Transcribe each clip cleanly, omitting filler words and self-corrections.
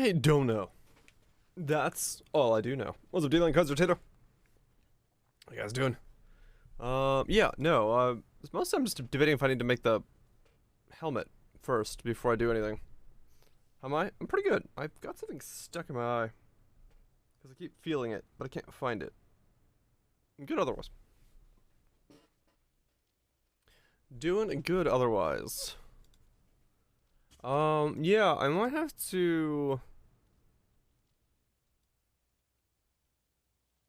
I don't know. That's all I do know. What's up, D-Line Consultator? How you guys doing? Yeah, no, most of the time I'm just debating if I need to make the helmet first before I do anything. How am I? I'm pretty good. I've got something stuck in my eye. Because I keep feeling it, but I can't find it. I'm good otherwise. Doing good otherwise. Yeah, I might have to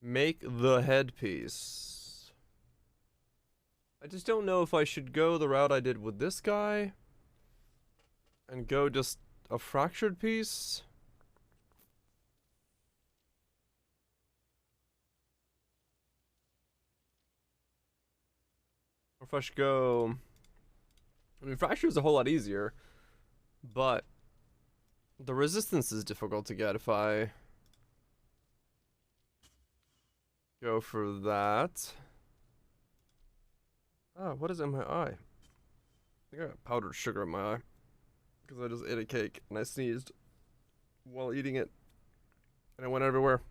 make the headpiece. I just don't know if I should go the route I did with this guy and go just a fractured piece. Or if I should go... I mean, fracture is a whole lot easier, but the resistance is difficult to get if I go for that. Ah, what is in my eye? I think I got powdered sugar in my eye. Because I just ate a cake and I sneezed while eating it. And it went everywhere.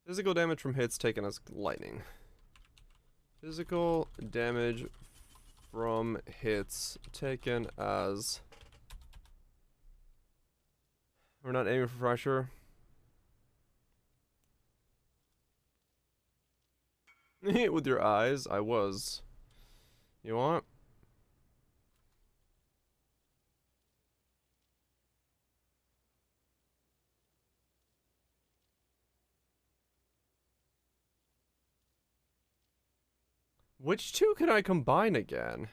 Physical damage from hits taken as lightning. Physical damage from hits taken as... We're not aiming for fracture. With your eyes, I was. You want? Which two can I combine again?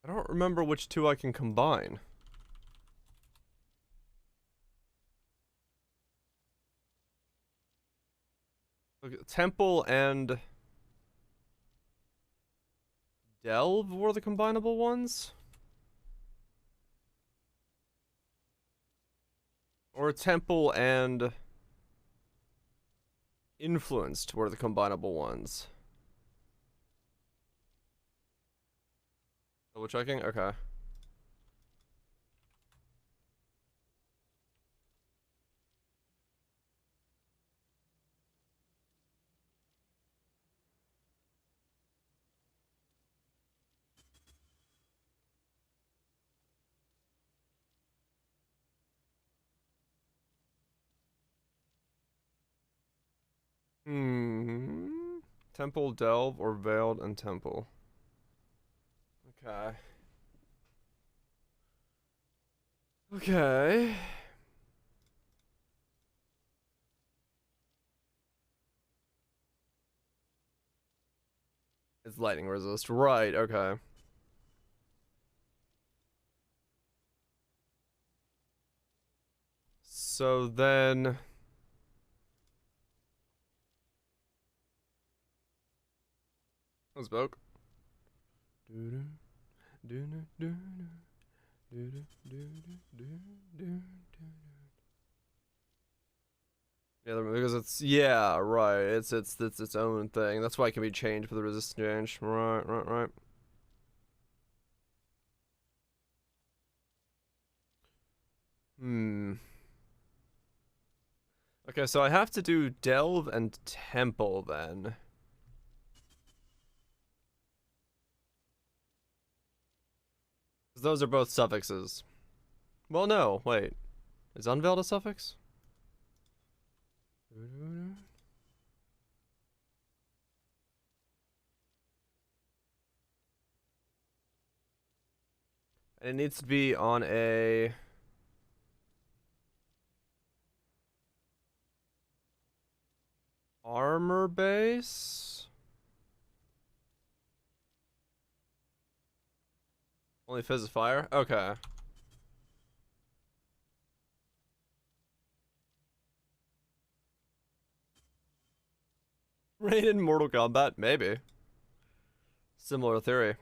I don't remember which two I can combine. Okay, Temple and Delve were the combinable ones? Or Temple and Influenced were the combinable ones? Double checking? Okay. Temple, Delve, or Veiled and Temple. Okay. Okay. It's lightning resist. Right, okay. So then... Spoke. Yeah, because it's yeah, right. It's its own thing. That's why it can be changed for the resistance change. Right. Okay, so I have to do Delve and Temple then. Those are both suffixes. Well, no, wait. Is Unveiled a suffix? And it needs to be on a... armor base? Only Fizz Fire? Okay. Rain in Mortal Kombat? Maybe. Similar theory.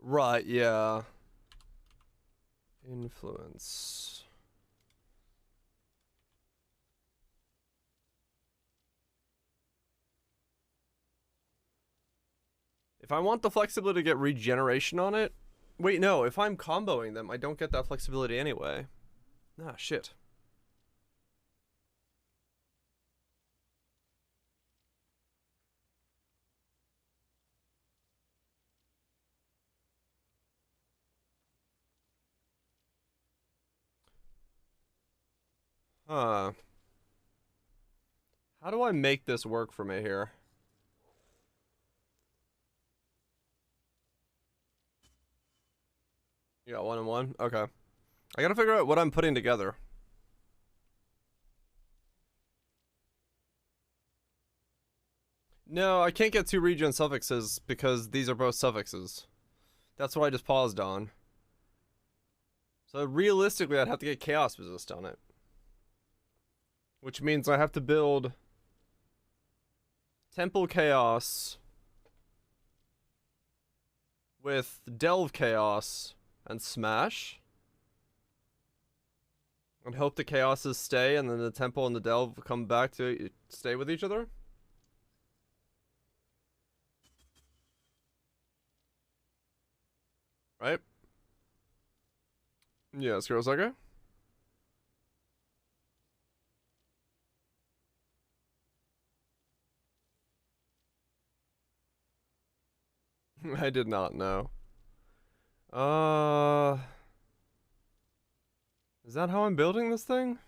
Right, yeah. Influence. If I want the flexibility to get regeneration on it... Wait, no, if I'm comboing them, I don't get that flexibility anyway. Ah, shit. Huh. How do I make this work for me here? You got 1 and 1? Okay. I gotta figure out what I'm putting together. No, I can't get 2 regen suffixes because these are both suffixes. That's what I just paused on. So realistically, I'd have to get chaos resist on it. Which means I have to build Temple Chaos with Delve Chaos and Smash. And hope the Chaoses stay and then the Temple and the Delve come back to stay with each other. Right? Yeah, Skurosaka. I did not know. Is that how I'm building this thing?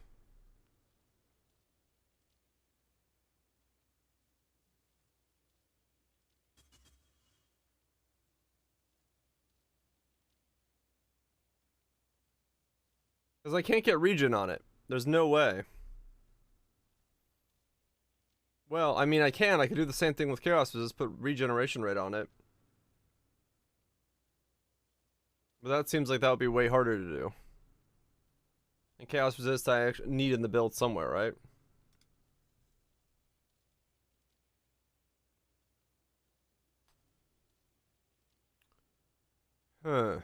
Because I can't get regen on it. There's no way. Well, I mean, I can. I could do the same thing with Chaos, but just put regeneration rate on it. But that seems like that would be way harder to do. And Chaos Resist I actually need in the build somewhere, right? Huh.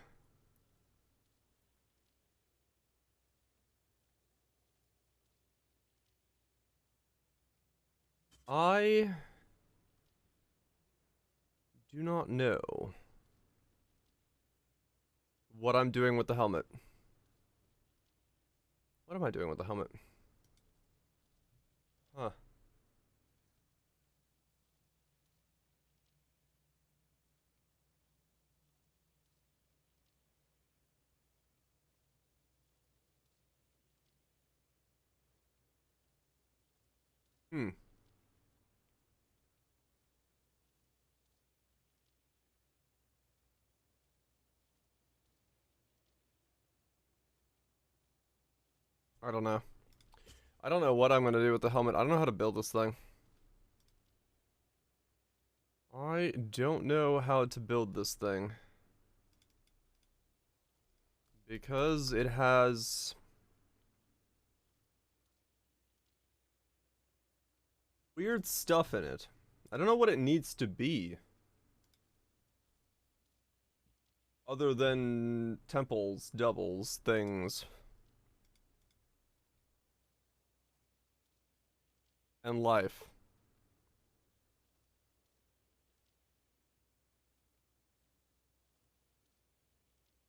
I do not know what I'm doing with the helmet. What am I doing with the helmet? Huh. Hmm. I don't know. I don't know what I'm gonna do with the helmet. I don't know how to build this thing. I don't know how to build this thing. Because it has weird stuff in it. I don't know what it needs to be. Other than temples, doubles, things. And life.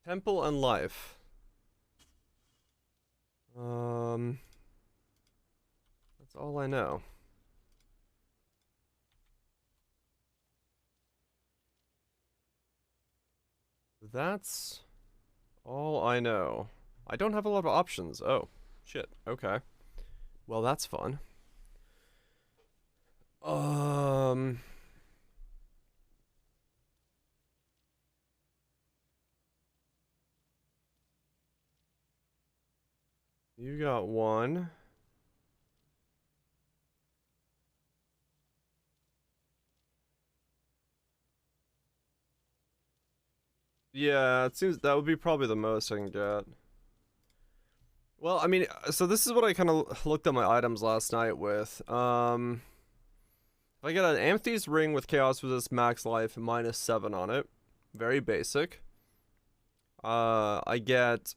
Temple and life. That's all I know. That's all I know. I don't have a lot of options. Oh, shit. Okay. Well, that's fun. You got one. Yeah, it seems that would be probably the most I can get. Well, I mean, so this is what I kind of looked at my items last night with. If I get an Amethyst ring with Chaos Resist max life -7 on it, very basic. I get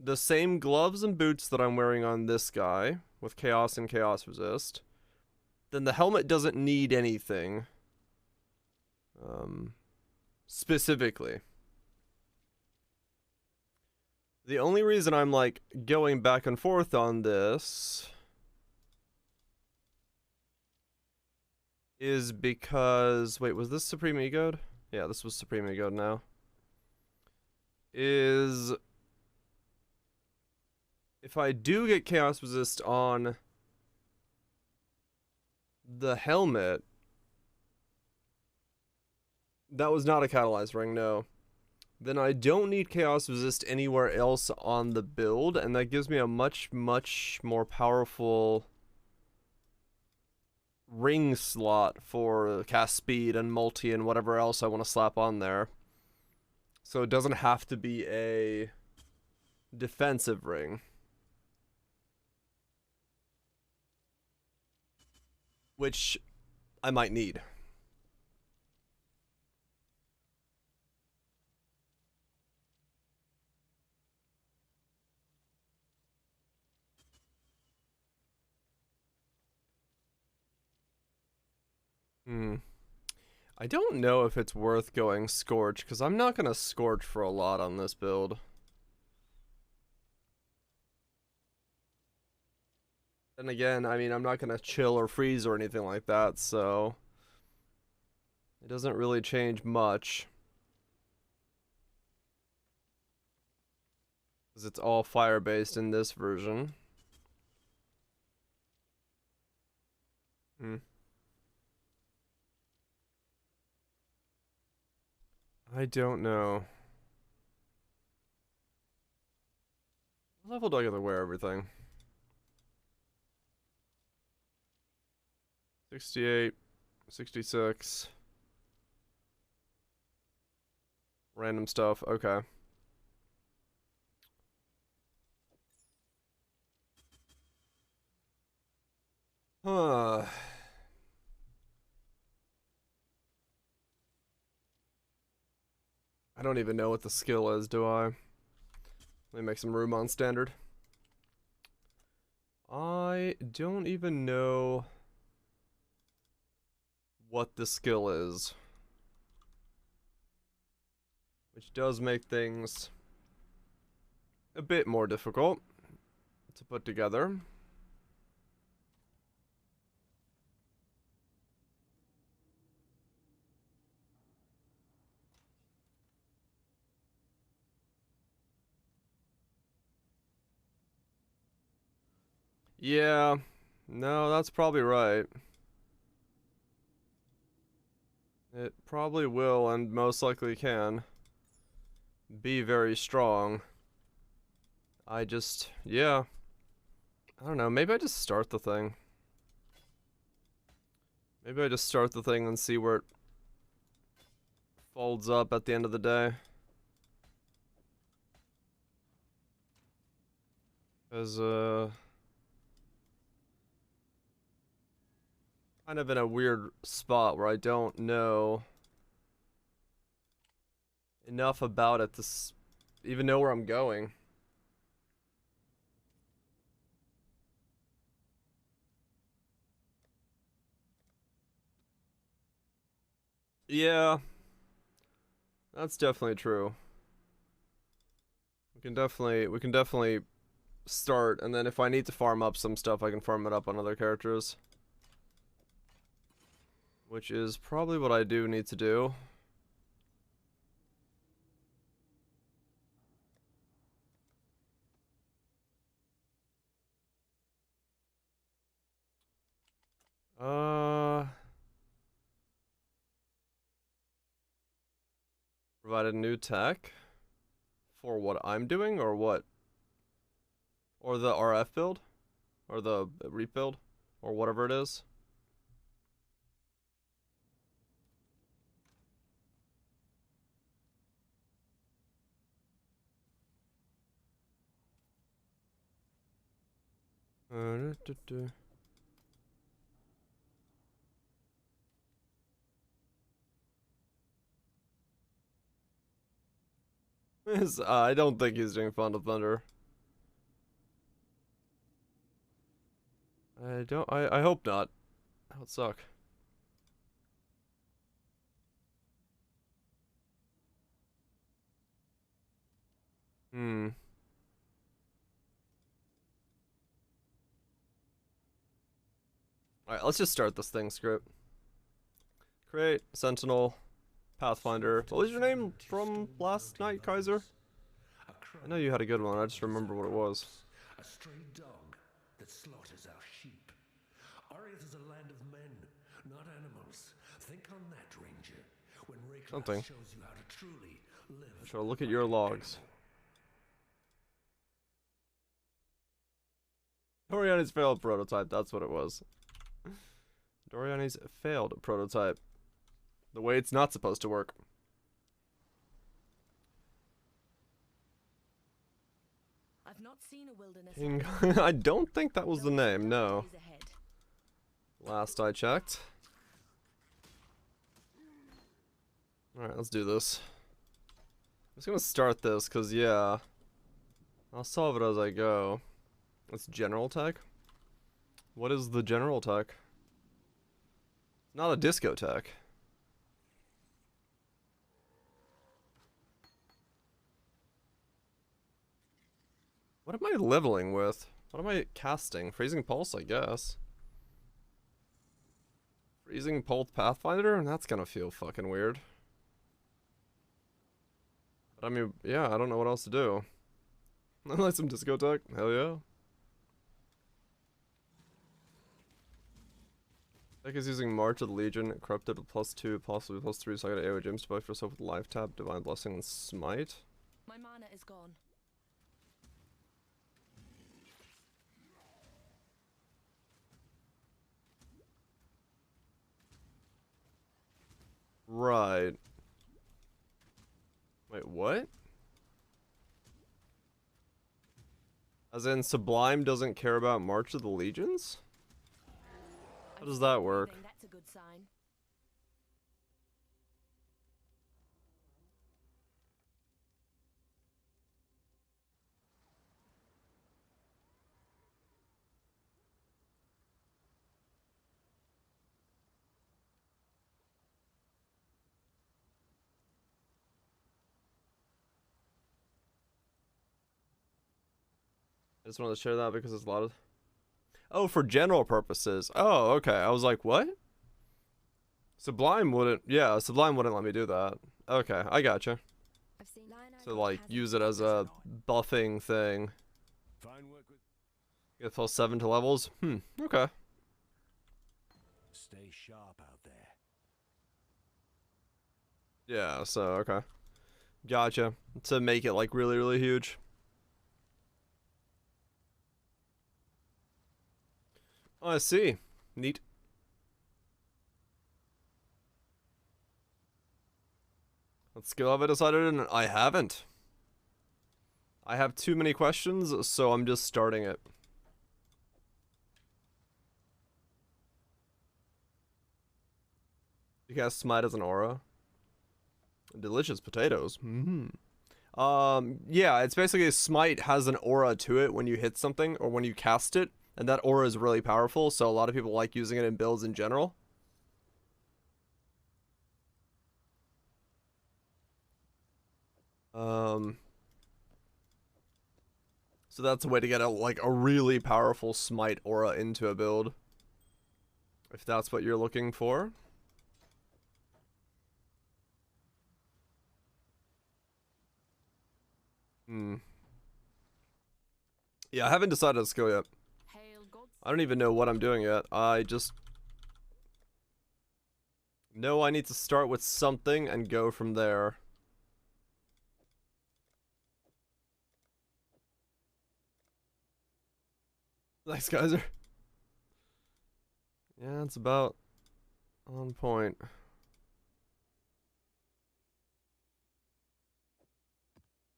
the same gloves and boots that I'm wearing on this guy with Chaos and Chaos Resist. Then the helmet doesn't need anything. Specifically. The only reason I'm like going back and forth on this is because, wait, was this Supreme Egoed? Yeah, this was Supreme Egoed now. Is if I do get Chaos Resist on the helmet, that was not a catalyzed ring, no. Then I don't need Chaos Resist anywhere else on the build, and that gives me a much, much more powerful ring slot for cast speed and multi and whatever else I want to slap on there. So it doesn't have to be a defensive ring. Which I might need. I don't know if it's worth going Scorch, because I'm not going to Scorch for a lot on this build. Then again, I mean, I'm not going to chill or freeze or anything like that, so it doesn't really change much. Because it's all fire-based in this version. I don't know. What level do I gotta wear everything? 68, 66. Random stuff, okay. Huh. I don't even know what the skill is, do I? Let me make some room on standard. I don't even know what the skill is. Which does make things a bit more difficult to put together. Yeah, no, that's probably right. It probably will and most likely can be very strong. I just, yeah. I don't know, maybe I just start the thing. Maybe I just start the thing and see where it folds up at the end of the day. Because, kind of in a weird spot where I don't know enough about it to even know where I'm going. Yeah, that's definitely true. We can definitely start, and then if I need to farm up some stuff, I can farm it up on other characters. Which is probably what I do need to do. Provided new tech for what I'm doing, or what? Or the RF build? Or the REAP build? Or whatever it is? I don't think he's doing Fond of Thunder. I hope not. That would suck. Hmm. Alright, let's just start this thing, script. Create, Sentinel, Pathfinder. What was your name from last night, Kaiser? I know you had a good one, I just remember what it was. A stray dog that slaughters our sheep. Ariath is a land of men, not animals. Think on that, Ranger. When Something. Rayclass shows you how to truly live. Sure, look at your logs. Doriani's failed prototype, that's what it was. Doriani's failed prototype. The way it's not supposed to work. I've not seen a wilderness. I don't think that was the name, no. Last I checked. Alright, let's do this. I'm just gonna start this, because, yeah. I'll solve it as I go. It's general tech? What is the general tech? It's not a discotheque. What am I leveling with? What am I casting? Freezing Pulse, I guess. Freezing Pulse Pathfinder? That's gonna feel fucking weird. But I mean, yeah, I don't know what else to do. I like some discotheque. Hell yeah. Deck is using March of the Legion, corrupted with +2, possibly +3, so I got AoE Gems to buff yourself with Life Tap, Divine Blessing, and Smite. My mana is gone. Right. Wait, what? As in, Sublime doesn't care about March of the Legions? How does that work? That's a good sign. I just wanted to share that because it's a lot of... Oh, for general purposes. Oh, okay. I was like, what? Sublime wouldn't... Yeah, Sublime wouldn't let me do that. Okay, I gotcha. So, like, use it as a buffing thing. Get +7 to levels? Okay. Stay sharp out there. Yeah, so, okay. Gotcha. To make it, like, really, really huge. Oh, I see. Neat. What skill have I decided in? I haven't. I have too many questions, so I'm just starting it. You cast Smite as an aura. Delicious potatoes. Yeah, it's basically Smite has an aura to it when you hit something or when you cast it. And that aura is really powerful, so a lot of people like using it in builds in general. So that's a way to get a really powerful Smite aura into a build. If that's what you're looking for. Yeah, I haven't decided a skill yet. I don't even know what I'm doing yet. I just know I need to start with something and go from there. Thanks, Kaiser. Yeah, it's about on point.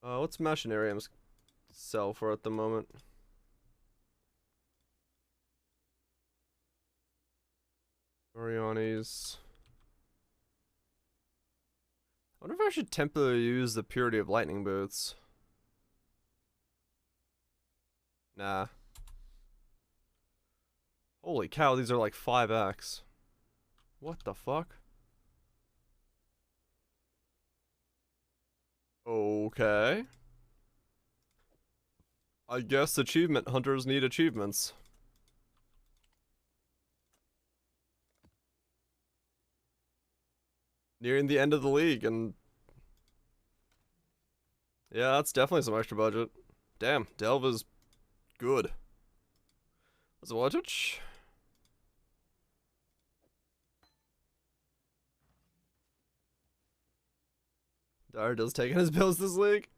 What's Machinarium's sell for at the moment? Oriani's. wonder if I should temporarily use the Purity of Lightning boots. Nah. Holy cow, these are like 5x. What the fuck? Okay. I guess achievement hunters need achievements. Nearing the end of the league, and yeah, that's definitely some extra budget. Damn, Delve is good. Let's watch it. Dara does taking his pills this league.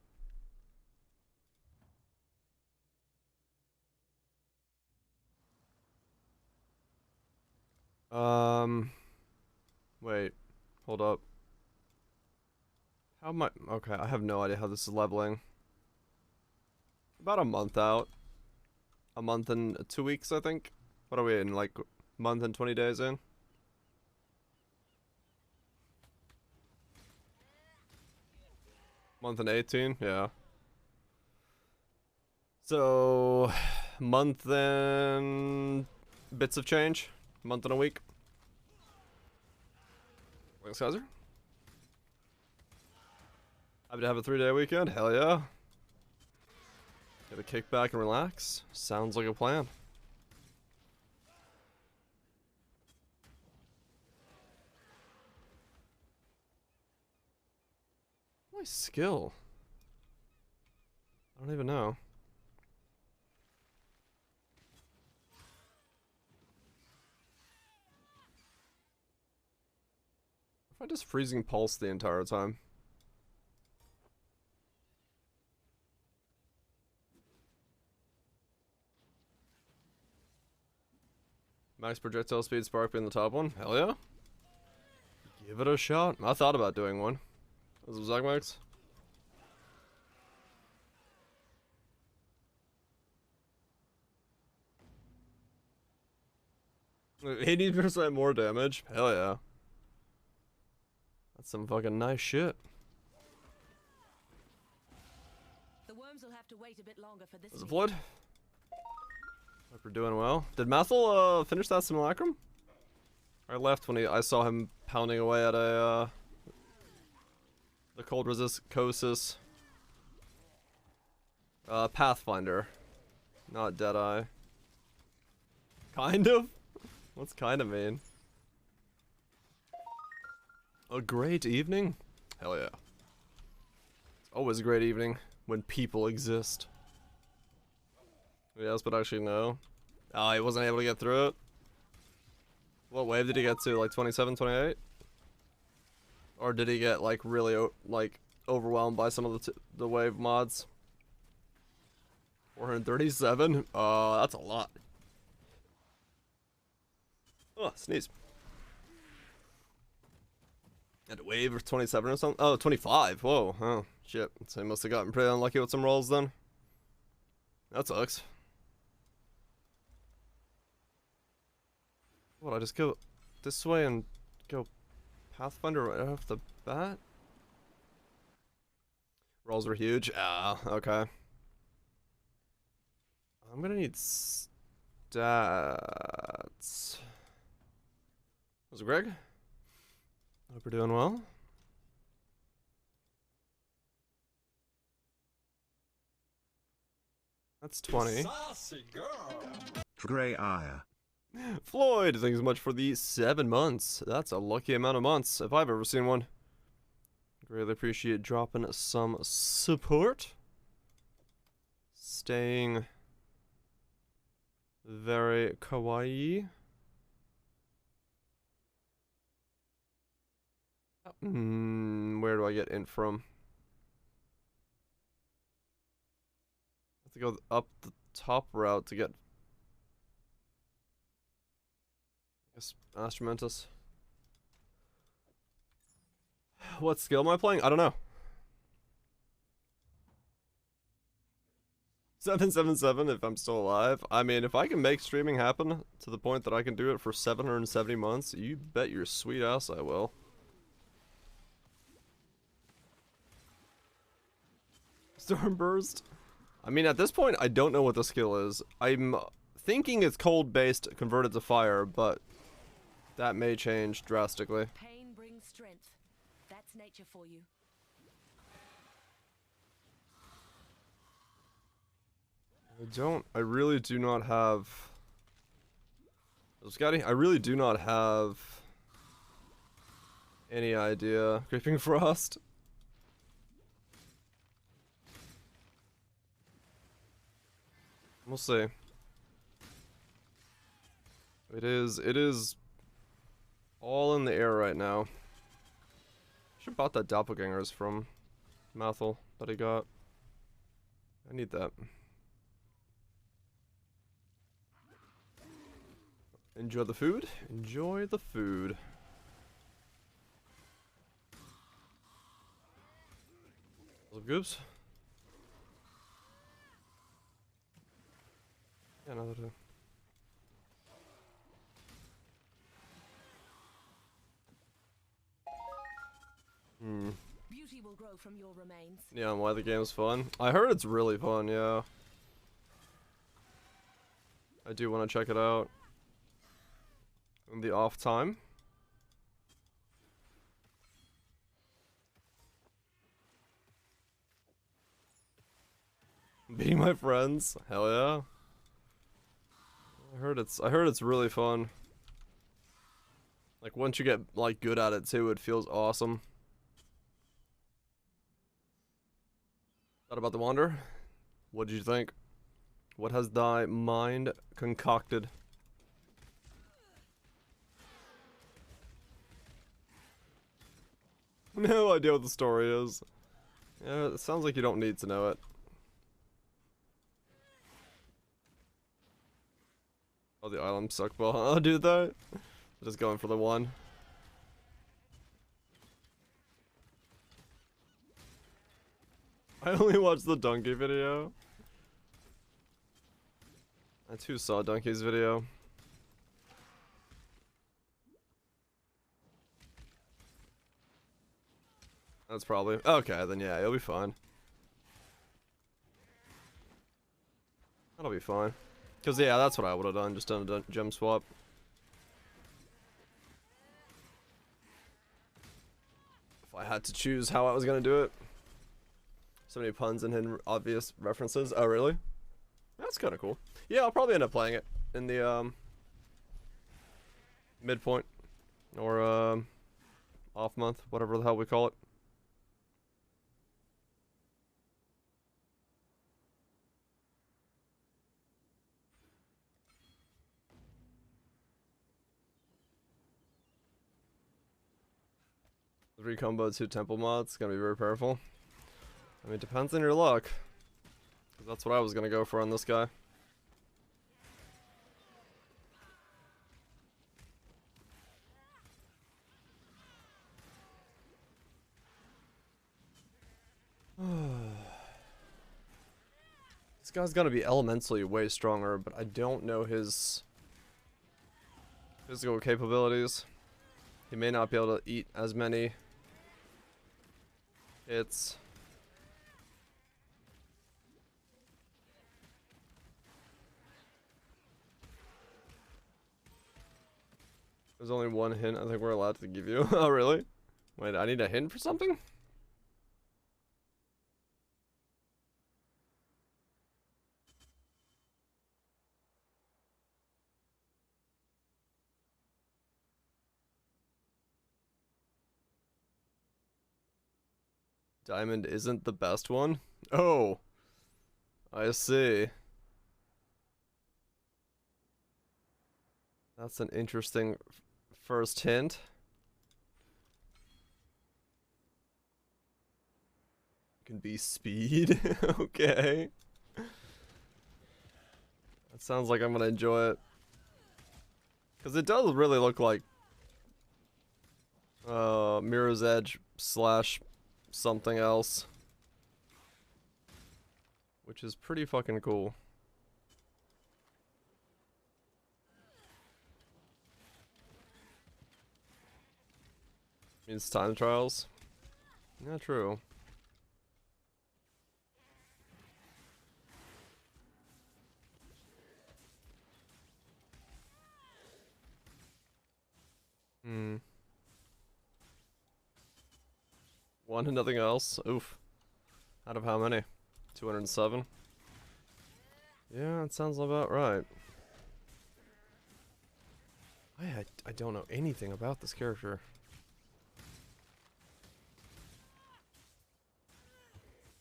Wait, hold up. How am I? Okay, I have no idea how this is leveling. About a month out. A month and 2 weeks, I think. What are we in, like, month and 20 days in? Month and 18, yeah. So, month and bits of change. Month and a week. Thanks, Kaiser. Happy to have a 3-day weekend. Hell yeah. Get a kick back and relax. Sounds like a plan. My skill. I don't even know. If I just freezing pulse the entire time. Max projectile speed, spark being the top one. Hell yeah. Give it a shot. I thought about doing one. This was Zagmax. 80% more damage. Hell yeah. That's some fucking nice shit. The worms will have to wait a bit longer for this. Is it Floyd? Hope we're doing well. Did Mathel finish that simulacrum? I left when I saw him pounding away at a the cold resist Kosis. Pathfinder. Not Deadeye. Kind of? What's kind of mean? A great evening? Hell yeah. It's always a great evening when people exist. Yes, but actually no. Oh, he wasn't able to get through it. What wave did he get to? Like 27, 28? Or did he get like really like overwhelmed by some of the wave mods? 437? That's a lot. Oh, sneeze. Had a wave of 27 or something? Oh, 25. Whoa. Oh, shit. So he must have gotten pretty unlucky with some rolls then. That sucks. What, I just go this way and go Pathfinder right off the bat? Rolls are huge. Ah, okay. I'm gonna need stats. Was it Greg? Hope we're doing well. That's 20. Saucy girl. Grey Ire. Floyd, thanks so much for the 7 months. That's a lucky amount of months if I've ever seen one. Greatly appreciate dropping some support. Staying very kawaii. Where do I get in from? I have to go up the top route to get, I guess, Instrumentus. What skill am I playing? I don't know. 777 if I'm still alive. I mean, if I can make streaming happen to the point that I can do it for 770 months, you bet your sweet ass I will. Stormburst. I mean, at this point, I don't know what the skill is. I'm thinking it's cold-based converted to fire, but that may change drastically. Pain brings strength. That's nature for you. I really do not have... Scotty, I really do not have any idea. Creeping Frost? We'll see. It is all in the air right now. Should've bought that doppelgangers from Mathel that he got. I need that. Enjoy the food. Enjoy the food. What's up, Goobs? Yeah, another two. Beauty will grow from your remains. Yeah, and why the game's fun. I heard it's really fun, yeah. I do want to check it out. In the off time. Being my friends. Hell yeah. I heard it's really fun. Like once you get like good at it too, it feels awesome. Thought about the Wander? What did you think? What has thy mind concocted? No idea what the story is. Yeah, it sounds like you don't need to know it. Oh, the islands suck ball. Oh, do they? Just going for the one. I only watched the donkey video. I too saw Donkey's video. That's probably... Okay, then yeah, you'll be fine. That'll be fine. Because yeah, that's what I would have done, just done a gem swap. If I had to choose how I was going to do it. So many puns and hidden obvious references. Oh, really? That's kind of cool. Yeah, I'll probably end up playing it in the midpoint. Or off month, whatever the hell we call it. Three combo, 2 temple mods, gonna be very powerful. I mean, it depends on your luck. 'Cause that's what I was gonna go for on this guy. This guy's gonna be elementally way stronger, but I don't know his physical capabilities. He may not be able to eat as many hits. There's only one hint I think we're allowed to give you. Oh, really? Wait, I need a hint for something? Diamond isn't the best one? Oh, I see. That's an interesting first hint. Can be speed. Okay. That sounds like I'm gonna enjoy it. Because it does really look like Mirror's Edge slash something else. Which is pretty fucking cool. Means time trials. Yeah, true. Hmm. One and nothing else. Oof. Out of how many? 207? Yeah, that sounds about right. I don't know anything about this character.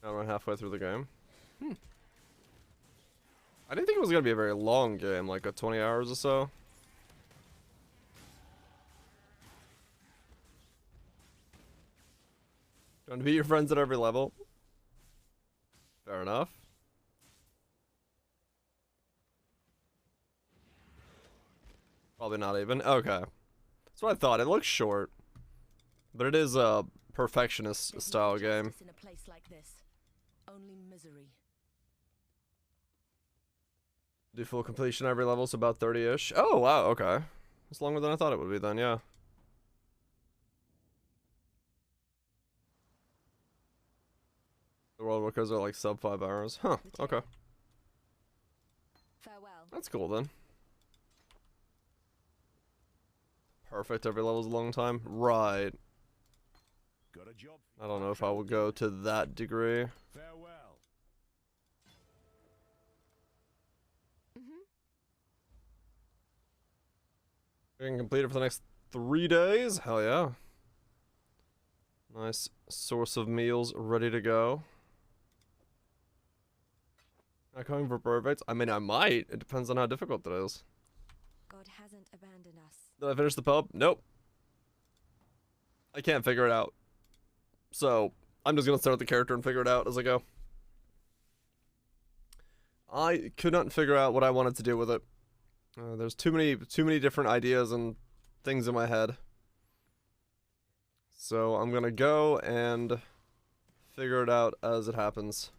Now we're halfway through the game. I didn't think it was gonna be a very long game, like a 20 hours or so. You want to beat your friends at every level? Fair enough. Probably not even. Okay. That's what I thought. It looks short. But it is a perfectionist There's style no game. justice in a place like this. Only misery. Do full completion every level, so about 30-ish. Oh, wow, okay. It's longer than I thought it would be then, yeah. The world records are like sub 5 hours. Huh, okay. Farewell. That's cool then. Perfect, every level's a long time. Right. Got a job. I don't know if I will go to that degree. Farewell. We can complete it for the next 3 days? Hell yeah. Nice source of meals ready to go. Not coming for perfect? I mean, I might. It depends on how difficult it is. God hasn't abandoned us. Did I finish the pub? Nope. I can't figure it out. So, I'm just gonna start the character and figure it out as I go. I could not figure out what I wanted to do with it. There's too many different ideas and things in my head. So, I'm gonna go and figure it out as it happens.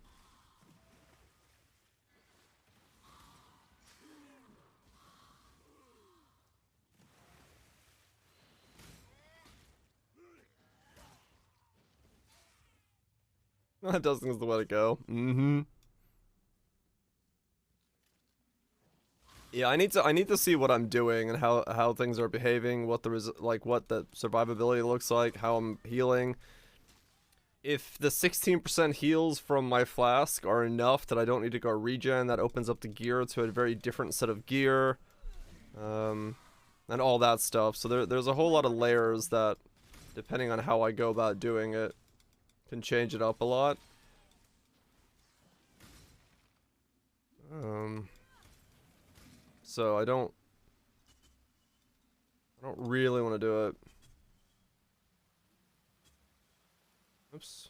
That does things the way to go. Mm-hmm. Yeah, I need to see what I'm doing and how things are behaving, what what the survivability looks like, how I'm healing. If the 16% heals from my flask are enough that I don't need to go regen, that opens up the gear to a very different set of gear. And all that stuff. So there's a whole lot of layers that, depending on how I go about doing it, can change it up a lot. So I don't really want to do it. Oops.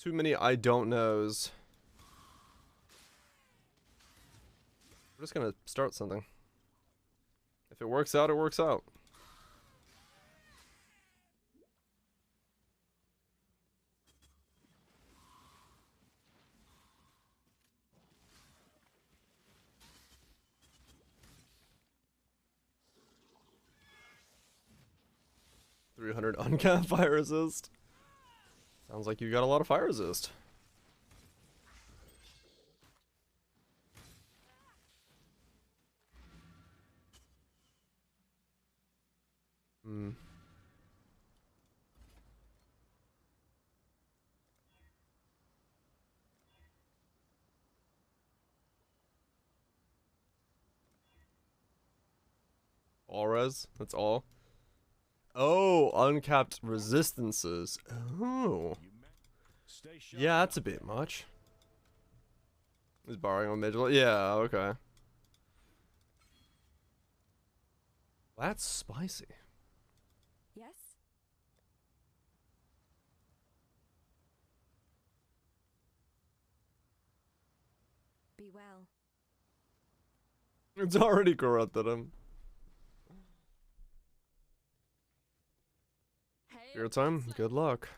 Too many I don't knows. We're just gonna start something. If it works out, it works out. $300 uncapped fire resist. Sounds like you got a lot of fire resist. Hmm. All res? That's all? Oh, uncapped resistances. Oh. Yeah, that's a bit much. He's borrowing on mid. Yeah, okay. That's spicy. Yes? Be well. It's already corrupted him. Your time. Good luck.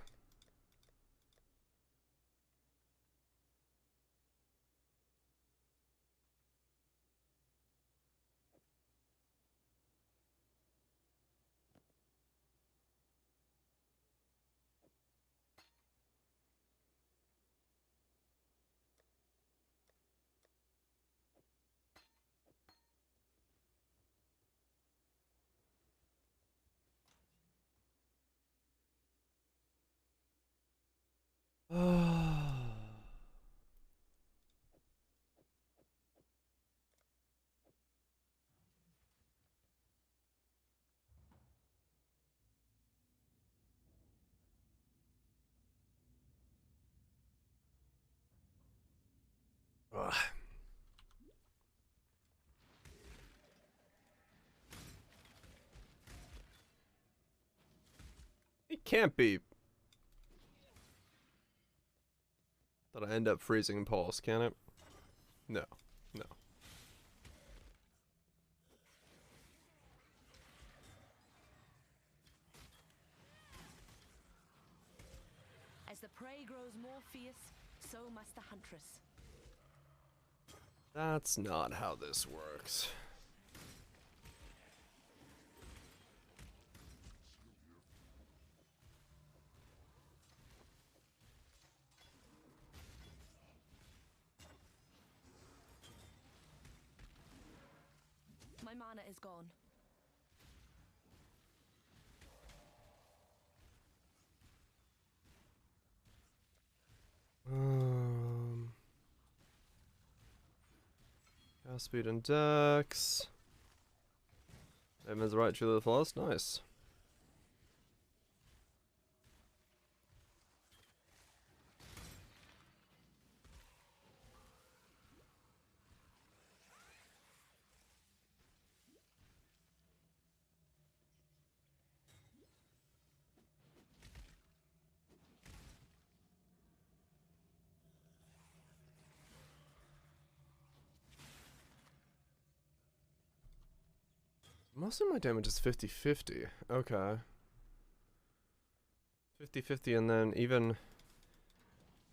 can't be that I end up freezing pulse, can it? No. No. As the prey grows more fierce, so must the huntress. That's not how this works. My mana is gone. Cast speed and dex. Edmund's right, truly the flawless. Nice. Most of my damage is 50-50. Okay. 50-50, and then even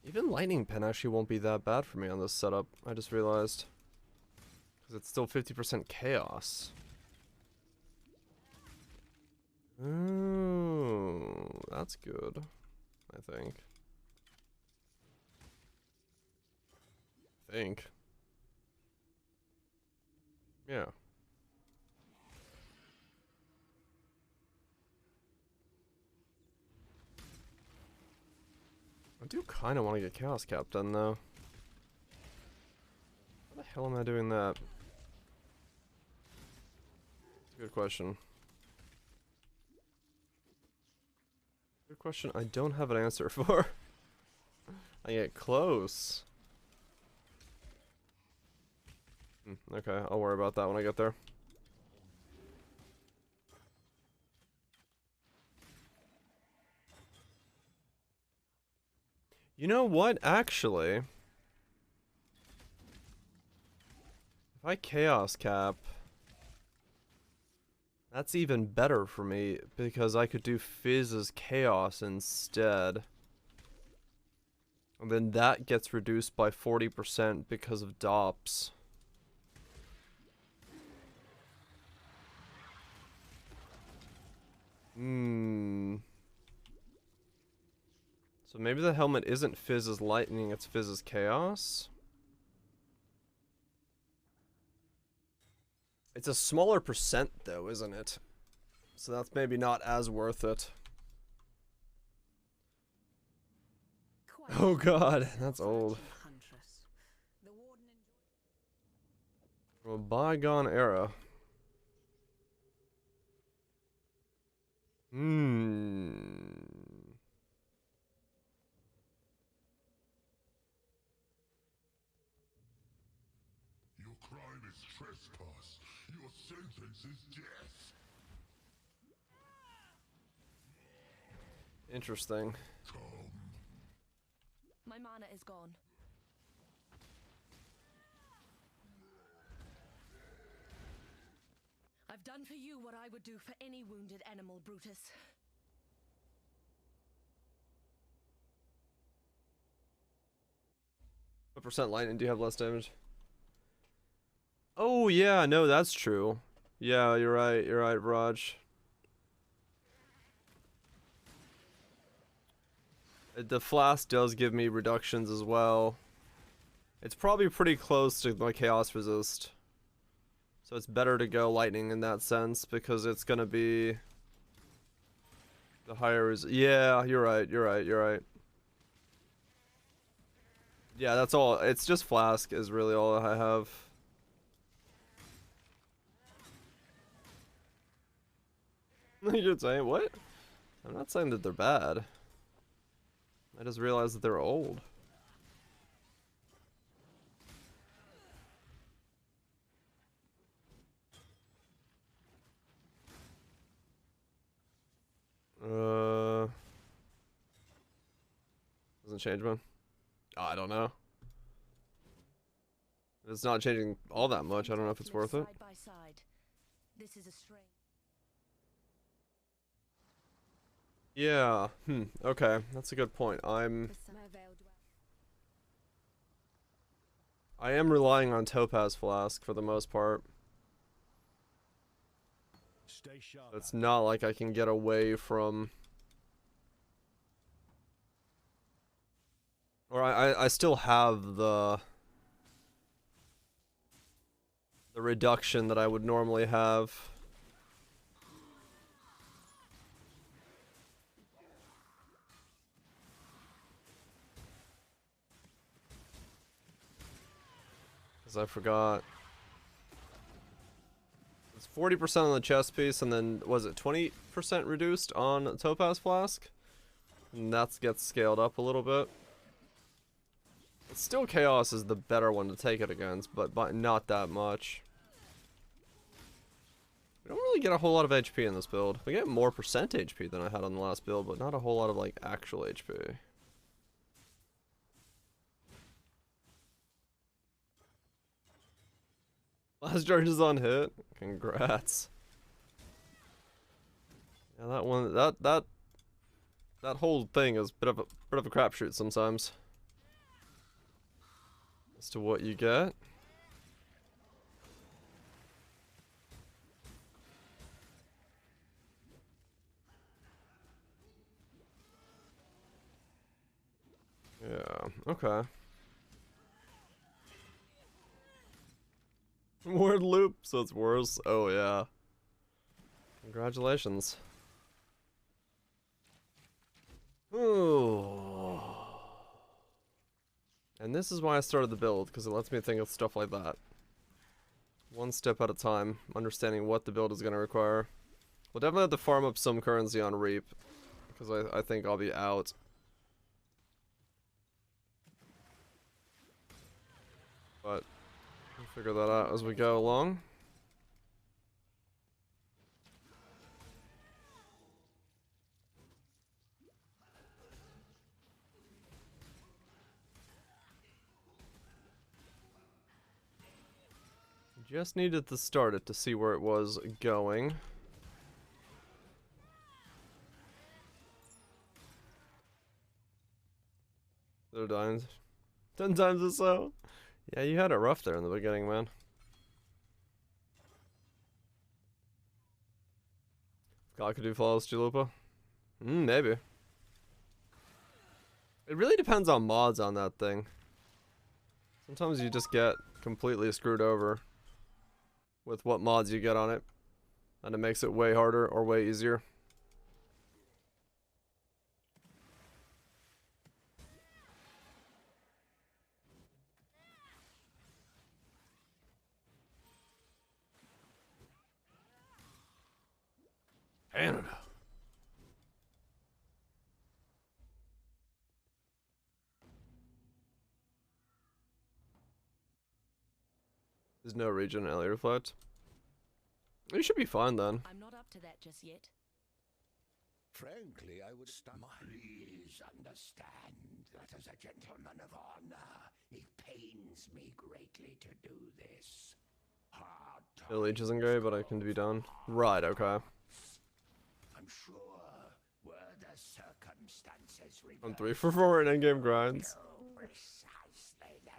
lightning pen actually won't be that bad for me on this setup. I just realized. Because it's still 50% chaos. Oh, that's good. I think. Yeah. I do kind of want to get Chaos Cap done, though. How the hell am I doing that? That's a good question. Good question I don't have an answer for. I get close. Okay, I'll worry about that when I get there. You know what, actually? If I Chaos Cap, that's even better for me, because I could do Fizz as Chaos instead. And then that gets reduced by 40% because of DOPS. So maybe the helmet isn't Fizz as lightning, it's Fizz as chaos? It's a smaller percent though, isn't it? So that's maybe not as worth it. Oh god, that's old. From a bygone era. Your crime is trespass. Your sentence is death. Interesting. My mana is gone. I've done for you what I would do for any wounded animal, Brutus. What percent lightning do you have less damage? Oh yeah, no, that's true. Yeah, you're right, Raj. The flask does give me reductions as well. It's probably pretty close to my chaos resist. So it's better to go lightning in that sense because it's gonna be the higher is. Yeah, you're right. Yeah, that's all. It's just flask is really all I have. You're saying what? I'm not saying that they're bad. I just realized that they're old. change, man? I don't know. If it's not changing all that much, I don't know if it's worth it. Side by side. This is a strange. Yeah, okay, that's a good point. My veil dwell. I am relying on Topaz Flask for the most part. Stay sharp. It's not like I can get away from... Or I still have the reduction that I would normally have. Because I forgot. It's 40% on the chest piece, and then, was it 20% reduced on Topaz Flask? And that gets scaled up a little bit. Still, Chaos is the better one to take it against, but not that much. We don't really get a whole lot of HP in this build. We get more percent HP than I had on the last build, but not a whole lot of, like, actual HP. Last charge is on hit. Congrats. Yeah, that one, that whole thing is a bit of a crapshoot sometimes. As to what you get. Yeah, okay. Word loop, so it's worse. Oh yeah. Congratulations. Ooh. And this is why I started the build, because it lets me think of stuff like that. One step at a time, understanding what the build is going to require. We'll definitely have to farm up some currency on Reap, because I think I'll be out. But we'll figure that out as we go along. Just needed to start it to see where it was going. They're dying 10 times or so. Yeah, you had it rough there in the beginning, man. God could do flawless Chalupa? Maybe. It really depends on mods on that thing. Sometimes you just get completely screwed over with what mods you get on it, and it makes it way harder or way easier. Canada. There's no region alley reflect. You should be fine then. I'm not up to that just yet. Frankly, I would stop. Please understand that as a gentleman of honor, it pains me greatly to do this. Hard The leech isn't great, but I can be done. Right, okay. I'm sure were the circumstances I'm 3 for 4 in endgame grinds.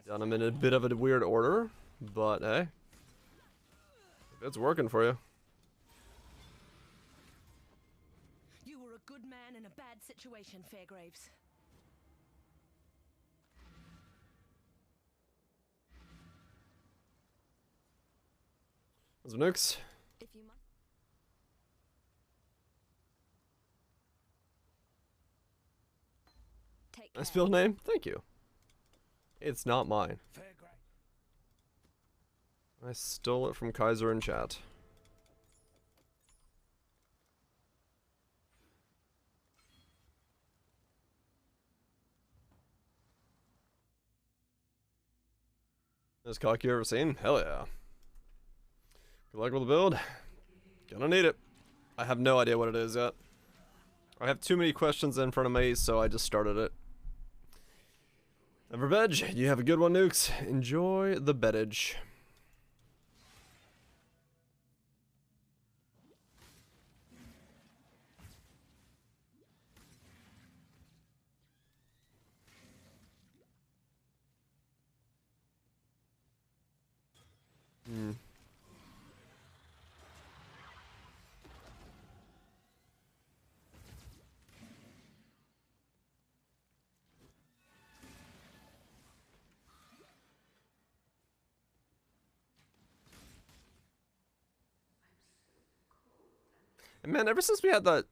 Done them in a bit of a weird order, but hey, it's working for you. You were a good man in a bad situation, Fairgraves. Those nukes. If you must. Take Nice care. build name. Thank you. It's not mine. I stole it from Kaiser in chat. Best cock you ever seen? Hell yeah. Good luck with the build. Gonna need it. I have no idea what it is yet. I have too many questions in front of me, so I just started it. Never veg. You have a good one, Nukes. Enjoy the beddage. Hmm. And man, ever since we had that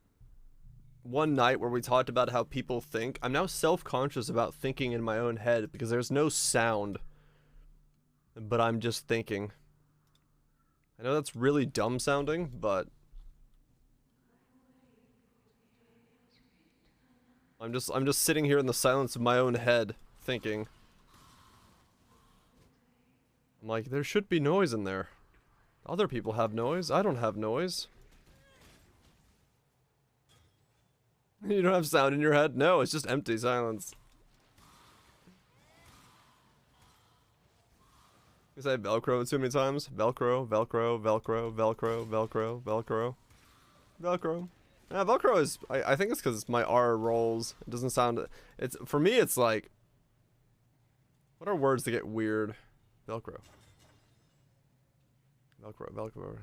one night where we talked about how people think, I'm now self-conscious about thinking in my own head because there's no sound, but I'm just thinking. I know that's really dumb sounding, but I'm just sitting here in the silence of my own head thinking. I'm like, there should be noise in there. Other people have noise. I don't have noise. You don't have sound in your head? No, it's just empty silence. You say Velcro too many times? Velcro, Velcro, Velcro, Velcro, Velcro, Velcro. Velcro. Yeah, Velcro is, I think it's because my R rolls. It doesn't sound, it's, for me it's like, what are words that get weird? Velcro. Velcro, Velcro.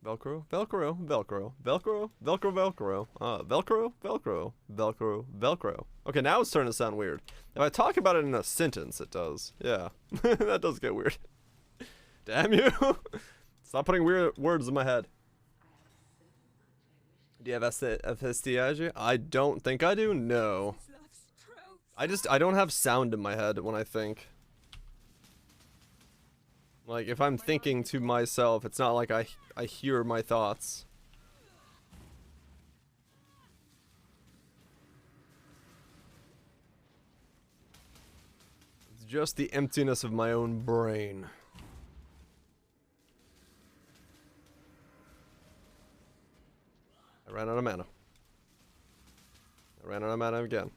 Velcro, Velcro, Velcro, Velcro, Velcro, Velcro, Velcro, Velcro, Velcro, Velcro. Okay, now it's starting to sound weird. If I talk about it in a sentence, it does. Yeah, that does get weird. Damn you! Stop putting weird words in my head. Do you have FSDIG? I don't think I do, no. I don't have sound in my head when I think. Like, if I'm thinking to myself, it's not like I hear my thoughts. It's just the emptiness of my own brain. I ran out of mana. I ran out of mana again.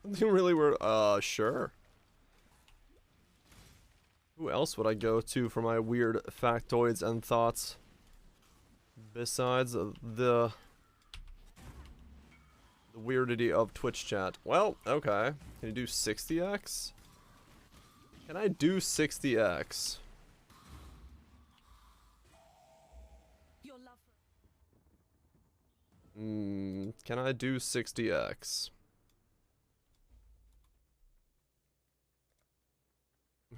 Something really weird. Sure. Who else would I go to for my weird factoids and thoughts? Besides the weirdity of Twitch chat. Well, okay. Can you do 60x? Can I do 60x? Your love for Can I do 60x?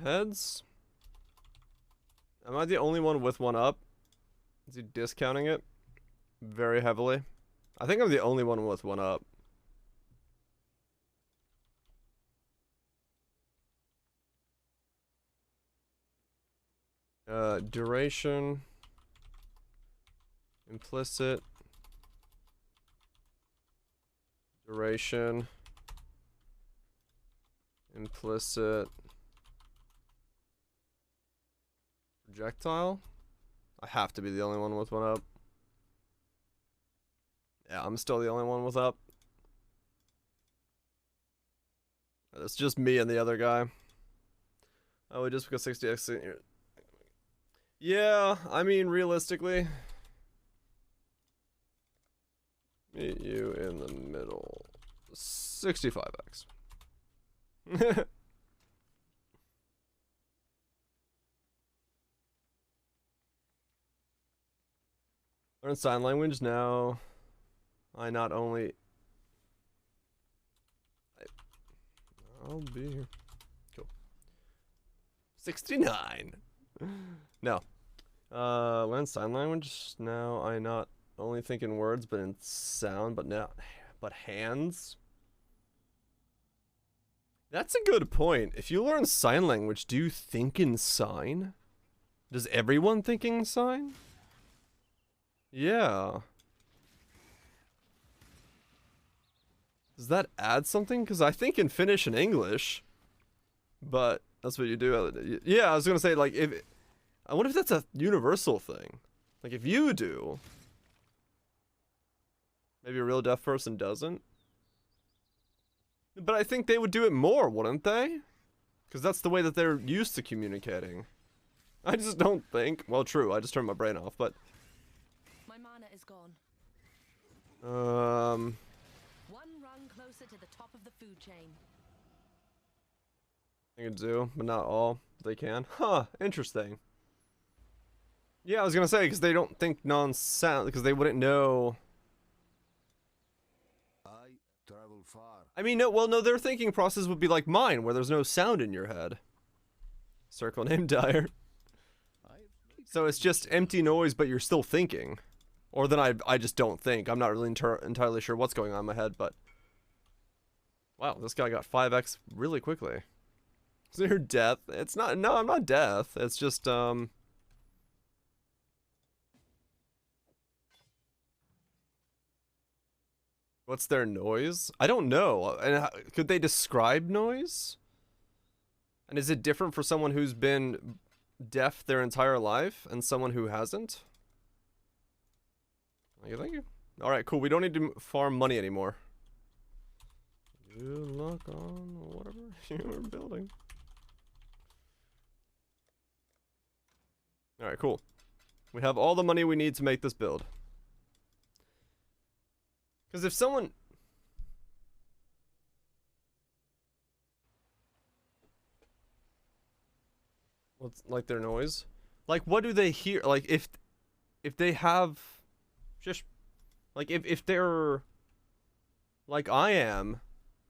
Heads? Am I the only one with one up? Is he discounting it very heavily? I think I'm the only one with one up. Duration. Implicit. Duration. Implicit. Projectile? I have to be the only one with one up. Yeah, I'm still the only one with up. It's just me and the other guy. Oh, just because 60x in here. Yeah, I mean, realistically. Meet you in the middle. 65x. Learn sign language now. I not only... I'll be here. Cool. 69. No. Learn sign language now. I not only think in words, but in sound, but hands. That's a good point. If you learn sign language, do you think in sign? Does everyone think in sign? Yeah. Does that add something? Because I think in Finnish and English, but that's what you do. Yeah, I was gonna say, like, I wonder if that's a universal thing. Like, if you do, maybe a real deaf person doesn't. But I think they would do it more, wouldn't they? Because that's the way that they're used to communicating. I just don't think. Well, true. I just turned my brain off, but. My mana is gone. One rung closer to the top of the food chain. They can do, but not all. They can. Huh. Interesting. Yeah, I was gonna say because they don't think non-sound because they wouldn't know. I travel far. I mean, no. Well, no. Their thinking process would be like mine, where there's no sound in your head. Circle name Dyer. So it's just empty noise, but you're still thinking. Or then I just don't think. I'm not really entirely sure what's going on in my head, but... Wow, this guy got 5x really quickly. Is there death? It's not... No, I'm not death. It's just, What's their noise? I don't know. And could they describe noise? And is it different for someone who's been deaf their entire life and someone who hasn't? Thank you. Alright, cool. We don't need to farm money anymore. Good luck on whatever you're building. Alright, cool. We have all the money we need to make this build. Because if someone... What's like their noise? Like, what do they hear? Like, if they have... Just like if they're like I am,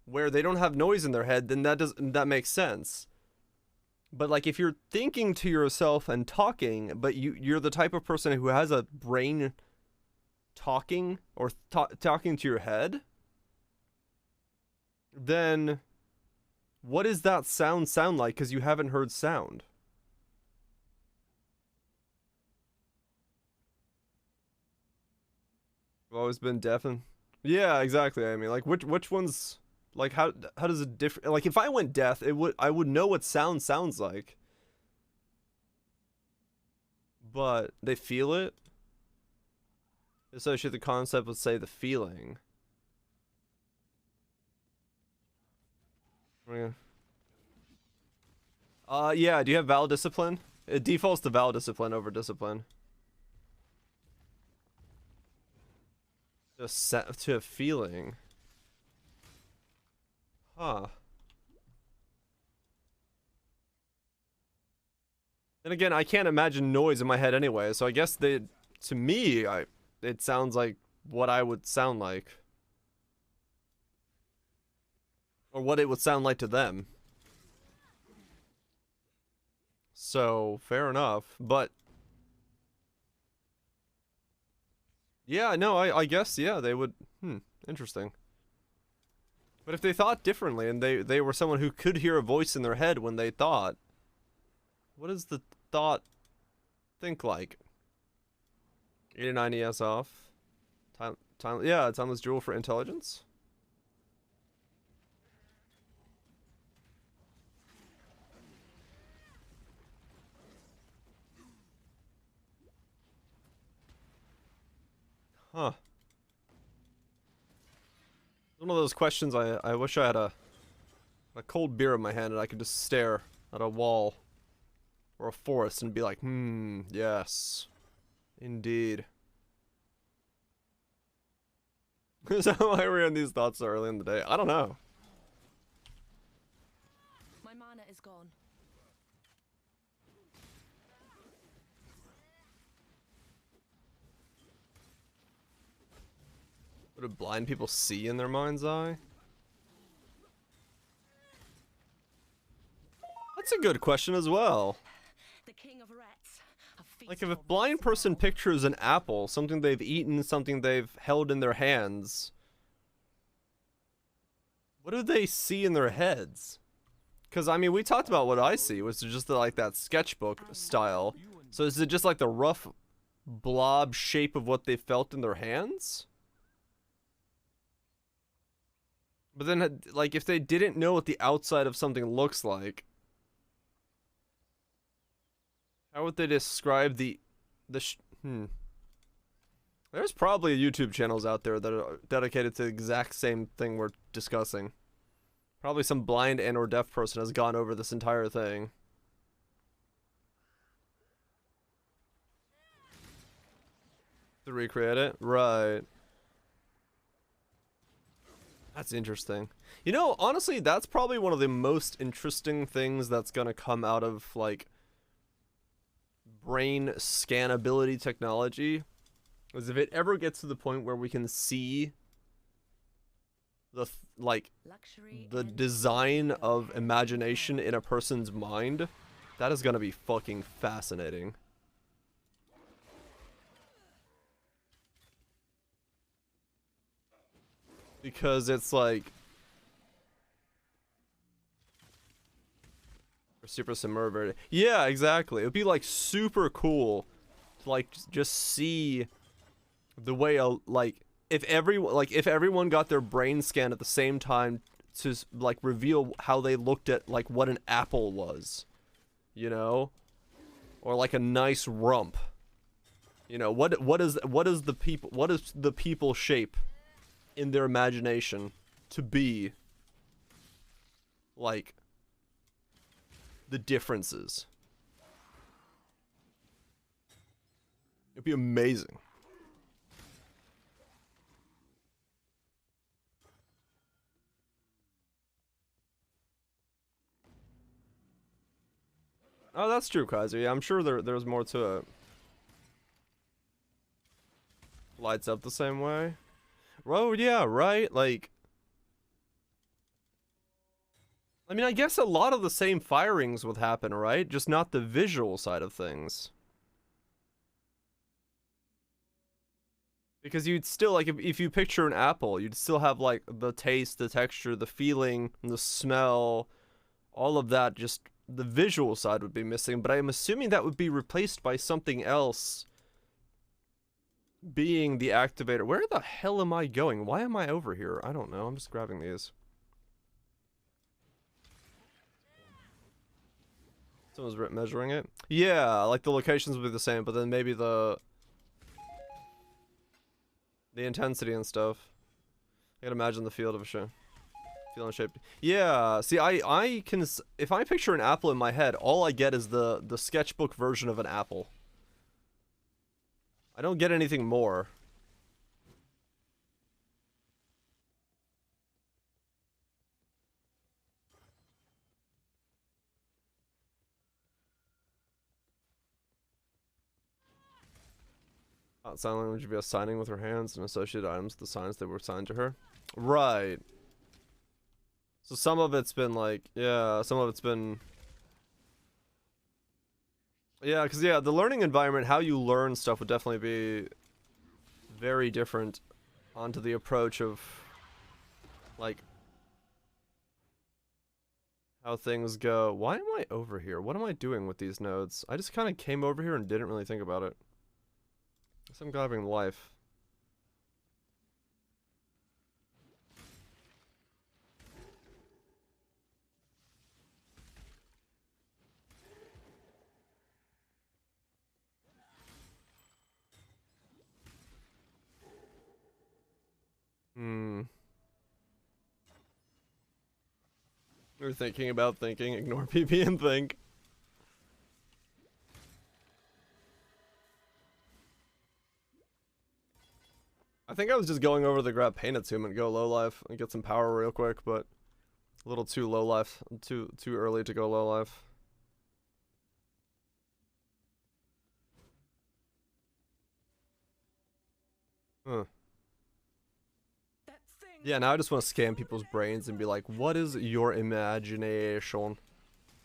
where they don't have noise in their head, then that makes sense. But like if you're thinking to yourself and talking, but you're the type of person who has a brain talking or talking to your head, then what does that sound like? Because you haven't heard sound. I've always been deaf and yeah, exactly. I mean, like which ones, like how does it differ? Like if I went deaf, I would know what sound sounds like. But they feel it. Associate the concept with say the feeling. Yeah, do you have Val Discipline? It defaults to Val Discipline over Discipline. Just set to a feeling. Huh. Then again, I can't imagine noise in my head anyway, so I guess to me, it sounds like what I would sound like. Or what it would sound like to them. So, fair enough, but... Yeah, no, I guess, yeah, they would... interesting. But if they thought differently, and they were someone who could hear a voice in their head when they thought, what does the thought think like? 89 ES off. Yeah, timeless jewel for intelligence. Huh. One of those questions I wish I had a cold beer in my hand and I could just stare at a wall or a forest and be like, yes. Indeed. Is that why we're in these thoughts so early in the day? I don't know. My mana is gone. What do blind people see in their mind's eye? That's a good question as well. The king of rats. Like if a blind person pictures an apple, something they've eaten, something they've held in their hands, what do they see in their heads? Because I mean, we talked about what I see, which is just like that sketchbook style. So is it just like the rough blob shape of what they felt in their hands? But then, like, if they didn't know what the outside of something looks like, how would they describe the There's probably YouTube channels out there that are dedicated to the exact same thing we're discussing. Probably some blind and or deaf person has gone over this entire thing. To recreate it? Right. That's interesting. You know, honestly, that's probably one of the most interesting things that's gonna come out of, like, brain scannability technology. Is if it ever gets to the point where we can see the, the design of imagination in a person's mind, that is gonna be fucking fascinating. Because it's like super submerged. Yeah, exactly. It would be like super cool to like just see the way if everyone got their brain scan at the same time to like reveal how they looked at like what an apple was, you know, or like a nice rump. You know, what is the people shape in their imagination to be like the differences. It'd be amazing. Oh, that's true, Kaiser. Yeah, I'm sure there's more to it. Lights up the same way. Oh, yeah, right? Like, I mean, I guess a lot of the same firings would happen, right? Just not the visual side of things. Because you'd still, like, if you picture an apple, you'd still have, like, the taste, the texture, the feeling, the smell, all of that. Just the visual side would be missing, but I'm assuming that would be replaced by something else being the activator. Where the hell am I going? Why am I over here? I don't know. I'm just grabbing these. Someone's measuring it. Yeah, like the locations would be the same, but then maybe the intensity and stuff. I can imagine the field of a shape. Field and shape. Yeah. See, I can, if I picture an apple in my head, all I get is the sketchbook version of an apple. I don't get anything more. Sign language would be assigning with her hands and associated items the signs that were assigned to her. Right. So some of it's been like, yeah, some of it's been... Yeah, because, yeah, the learning environment, how you learn stuff would definitely be very different onto the approach of, like, how things go. Why am I over here? What am I doing with these nodes? I just kind of came over here and didn't really think about it. Guess I'm grabbing life. We're thinking about thinking. Ignore PP and think. I think I was just going over to grab Pain Attunement, go low life, and get some power real quick, but a little too low life, too early to go low life. Huh. Yeah, now I just want to scan people's brains and be like, what is your imagination?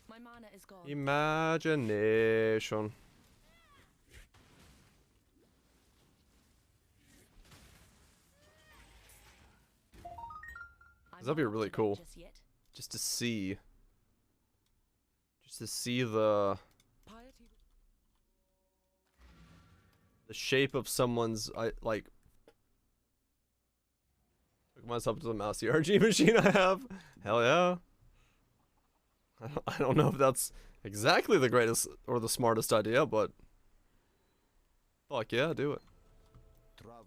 My mana is gone. Imagination. That'd be really cool. Just to see. Just to see the shape of someone's, like, hook myself to the mouse ERG machine I have. Hell yeah. I don't know if that's exactly the greatest or the smartest idea, but fuck yeah, do it.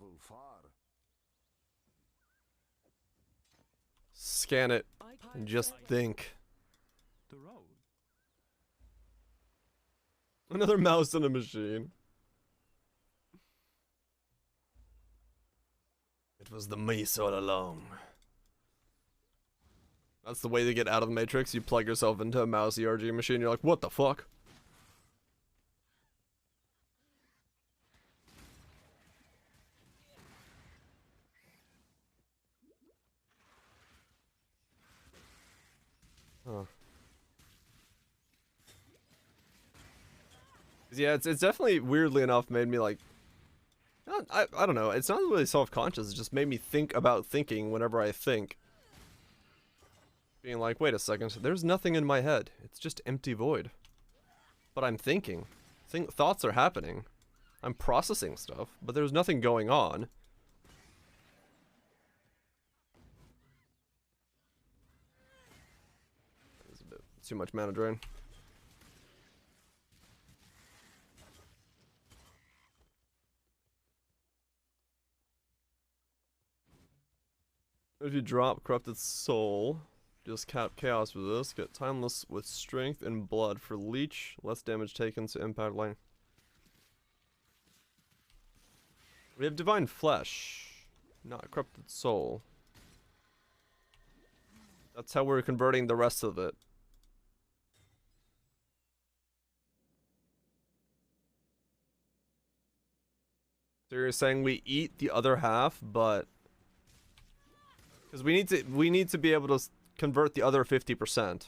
travel far. Scan it and just think. The road. Another mouse in a machine. It was the mice all along. That's the way to get out of the Matrix. You plug yourself into a mouse ERG machine. You're like, what the fuck? Huh. Yeah, it's definitely weirdly enough made me like, I don't know. It's not really self-conscious. It just made me think about thinking whenever I think. Being like, wait a second, there's nothing in my head. It's just empty void. But I'm thinking. Thoughts are happening. I'm processing stuff, but there's nothing going on. There's a bit too much mana drain. If you drop Corrupted Soul, just cap Chaos with this, get Timeless with Strength and Blood for Leech, less damage taken to Impact Line. We have Divine Flesh, not Corrupted Soul. That's how we're converting the rest of it. So you're saying we eat the other half, but... Because we need to be able to convert the other 50%.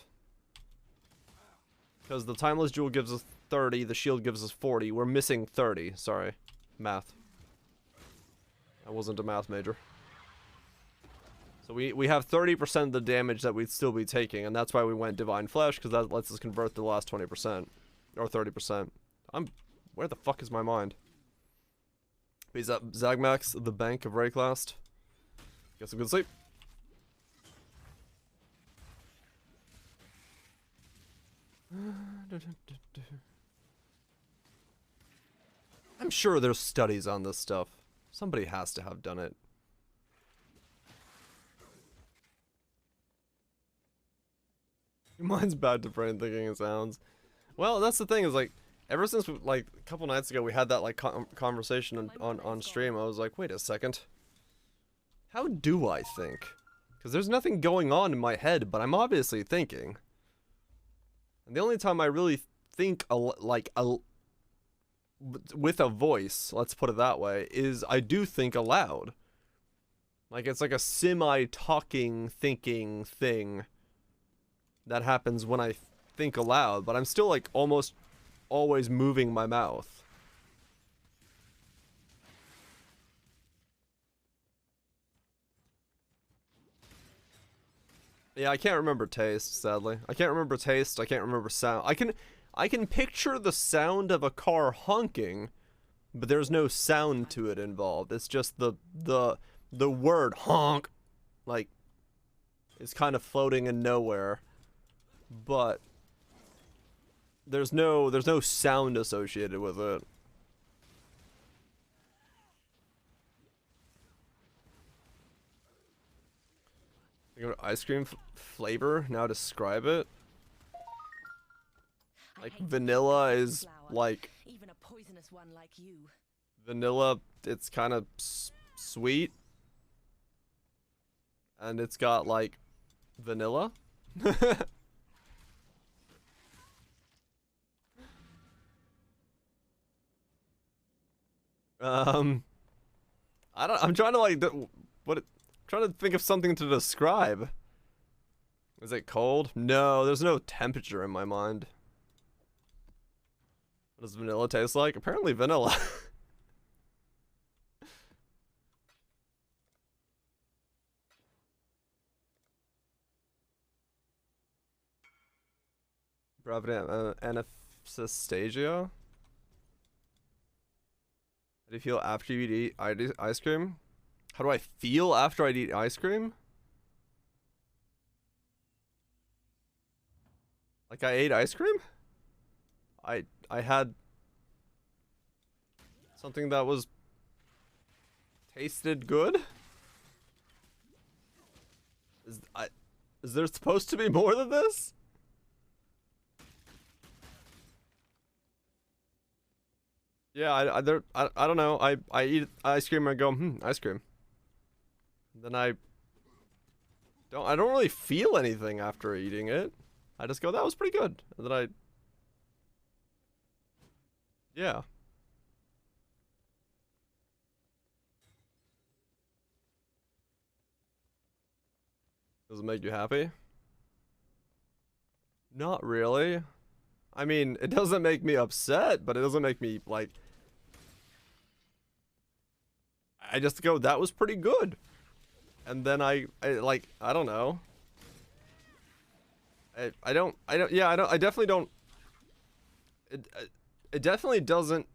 Because the Timeless Jewel gives us 30, the shield gives us 40. We're missing 30. Sorry. Math. I wasn't a math major. So we have 30% of the damage that we'd still be taking, and that's why we went Divine Flesh, because that lets us convert the last 20%. Or 30%. Where the fuck is my mind? He's up Zagmax, the Bank of Rayclast. Get some good sleep. I'm sure there's studies on this stuff. Somebody has to have done it. Your mind's bad to brain thinking it sounds. Well, that's the thing is like, ever since like a couple nights ago we had that like conversation on stream, I was like, wait a second. How do I think? Because there's nothing going on in my head, but I'm obviously thinking. And the only time I really think with a voice, let's put it that way, is I do think aloud. Like it's like a semi-talking, thinking thing that happens when I think aloud, but I'm still like almost always moving my mouth. Yeah, I can't remember taste, sadly. I can't remember taste, I can't remember sound. I can picture the sound of a car honking, but there's no sound to it involved. It's just the word honk, like, it's kind of floating in nowhere. But there's no sound associated with it. Ice cream flavor, now describe it. Like vanilla is like even a poisonous one like you. Vanilla, it's kind of sweet. And it's got like vanilla. I'm trying to like trying to think of something to describe. Is it cold? No, there's no temperature in my mind. What does vanilla taste like? Apparently vanilla. Bravida anastasia? How do you feel after you eat ice cream? How do I feel after I eat ice cream? Like I ate ice cream? I had something that was Tasted good? Is there supposed to be more than this? Yeah, I don't know. I eat ice cream and I go, ice cream. Then I don't really feel anything after eating it. I just go, that was pretty good. And then yeah. Does it make you happy? Not really. I mean, it doesn't make me upset, but it doesn't make me, like... I just go, that was pretty good. And then I don't know. I definitely don't... It definitely doesn't...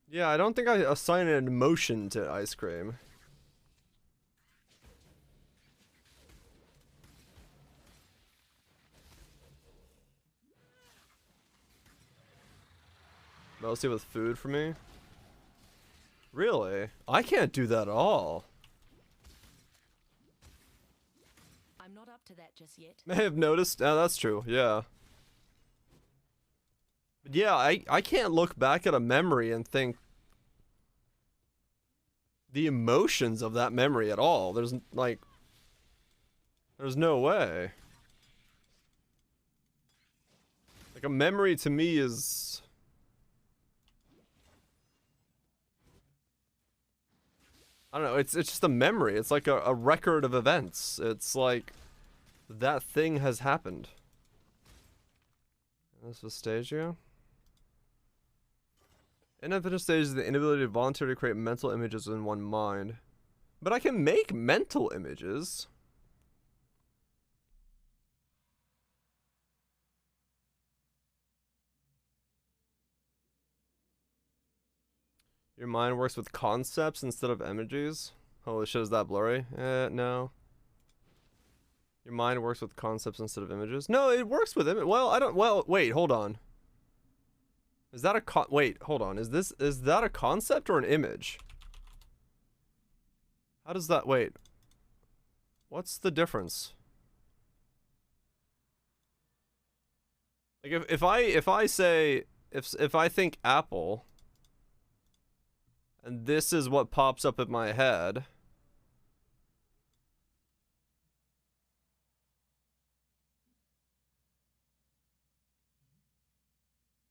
Yeah, I don't think I assign an emotion to ice cream. Mostly with food for me? Really? I can't do that at all. I'm not up to that just yet. May have noticed. Oh, that's true. Yeah. But yeah, I can't look back at a memory and think the emotions of that memory at all. There's no way. Like a memory to me is... I don't know, it's just a memory. It's like a record of events. It's like that thing has happened. This was stage here. Infinite stage is the inability to voluntarily create mental images in one mind. But I can make mental images. Your mind works with concepts instead of images. Holy shit, is that blurry? No. Your mind works with concepts instead of images. No, it works with it. Well, I don't. Well, wait, hold on. Is that a wait, hold on. Is that a concept or an image? How does that wait? What's the difference? Like if I say if I think apple and this is what pops up in my head.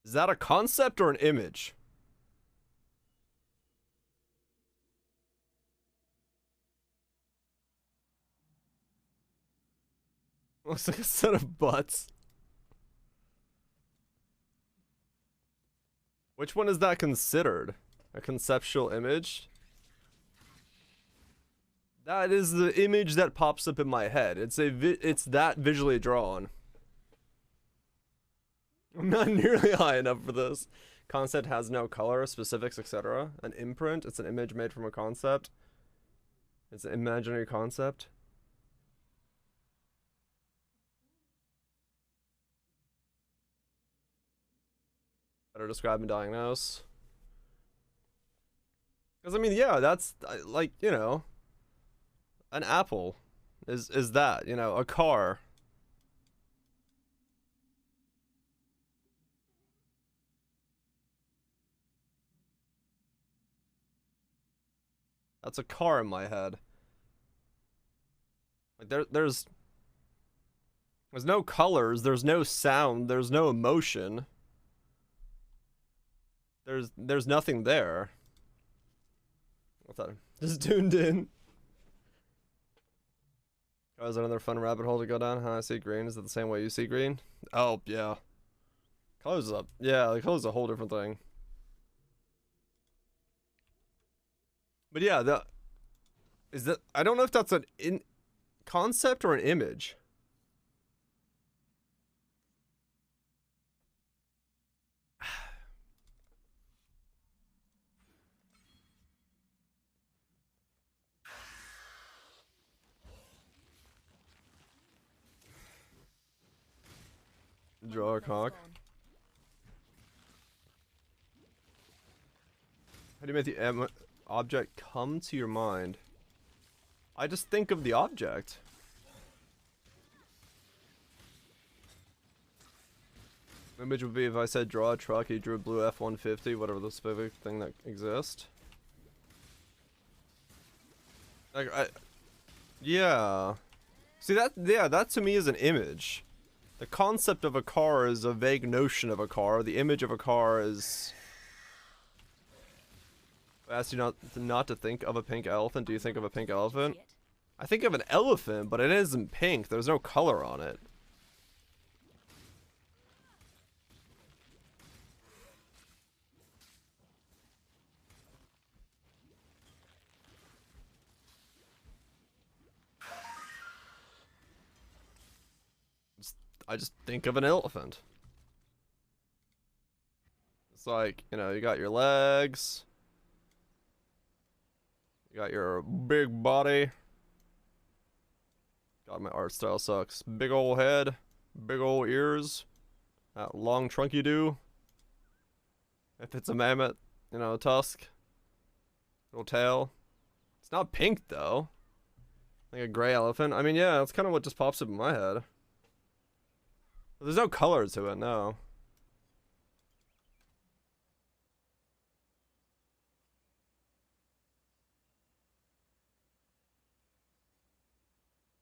Is that a concept or an image? Looks like a set of butts. Which one is that considered? A conceptual image? That is the image that pops up in my head. It's that visually drawn. I'm not nearly high enough for this. Concept has no color, specifics, etc. An imprint, it's an image made from a concept. It's an imaginary concept. Better describe and diagnose. Because I mean, yeah, that's like, you know, an apple is that, you know, a car. That's a car in my head. Like there's no colors, there's no sound, there's no emotion. There's nothing there. What's that? Just tuned in. Oh, is there another fun rabbit hole to go down? How I see green? Is it the same way you see green? Oh, yeah. Colors up. Yeah, the color's a whole different thing. But yeah, I don't know if that's an concept or an image. Draw a cock. How do you make the M? object come to your mind? I just think of the object. Image would be if I said draw a truck, he drew a blue F-150, whatever the specific thing that exists. Like, yeah. See that, yeah, that to me is an image. The concept of a car is a vague notion of a car. The image of a car is... I asked you not to think of a pink elephant. Do you think of a pink elephant? I think of an elephant, but it isn't pink. There's no color on it. I just think of an elephant. It's like, you know, you got your legs. You got your big body. God, my art style sucks. Big old head. Big old ears. That long trunk you do. If it's a mammoth, you know, tusk. Little tail. It's not pink, though. Like a gray elephant. I mean, yeah, that's kind of what just pops up in my head. There's no color to it, no.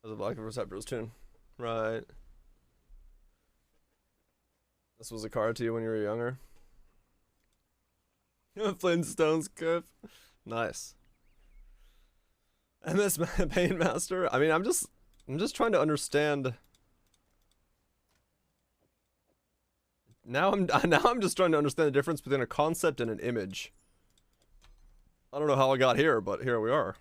As a Black Receptors tune. Right. This was a car to you when you were younger. Flintstones clip. Nice. MS Paint Master. I mean, I'm just trying to understand. Now I'm just trying to understand the difference between a concept and an image. I don't know how I got here, but here we are.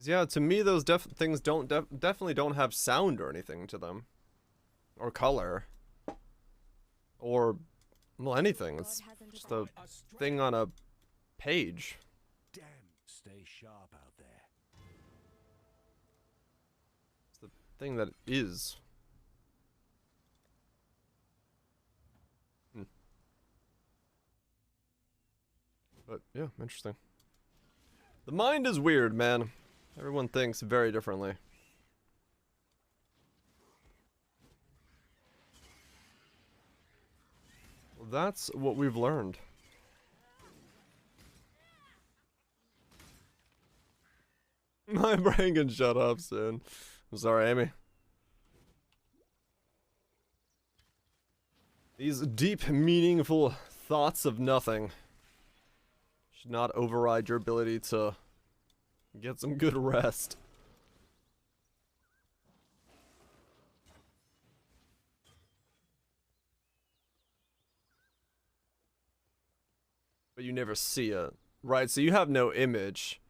Yeah, to me those things definitely don't have sound or anything to them. Or color. Or, well, anything. It's just a thing on a page. Damn, stay sharp out there. It's the thing that it is. But, yeah, interesting. The mind is weird, man. Everyone thinks very differently. Well, that's what we've learned. My brain can shut up soon. I'm sorry, Amy. These deep, meaningful thoughts of nothing should not override your ability to get some good rest. But you never see it. Right, so you have no image.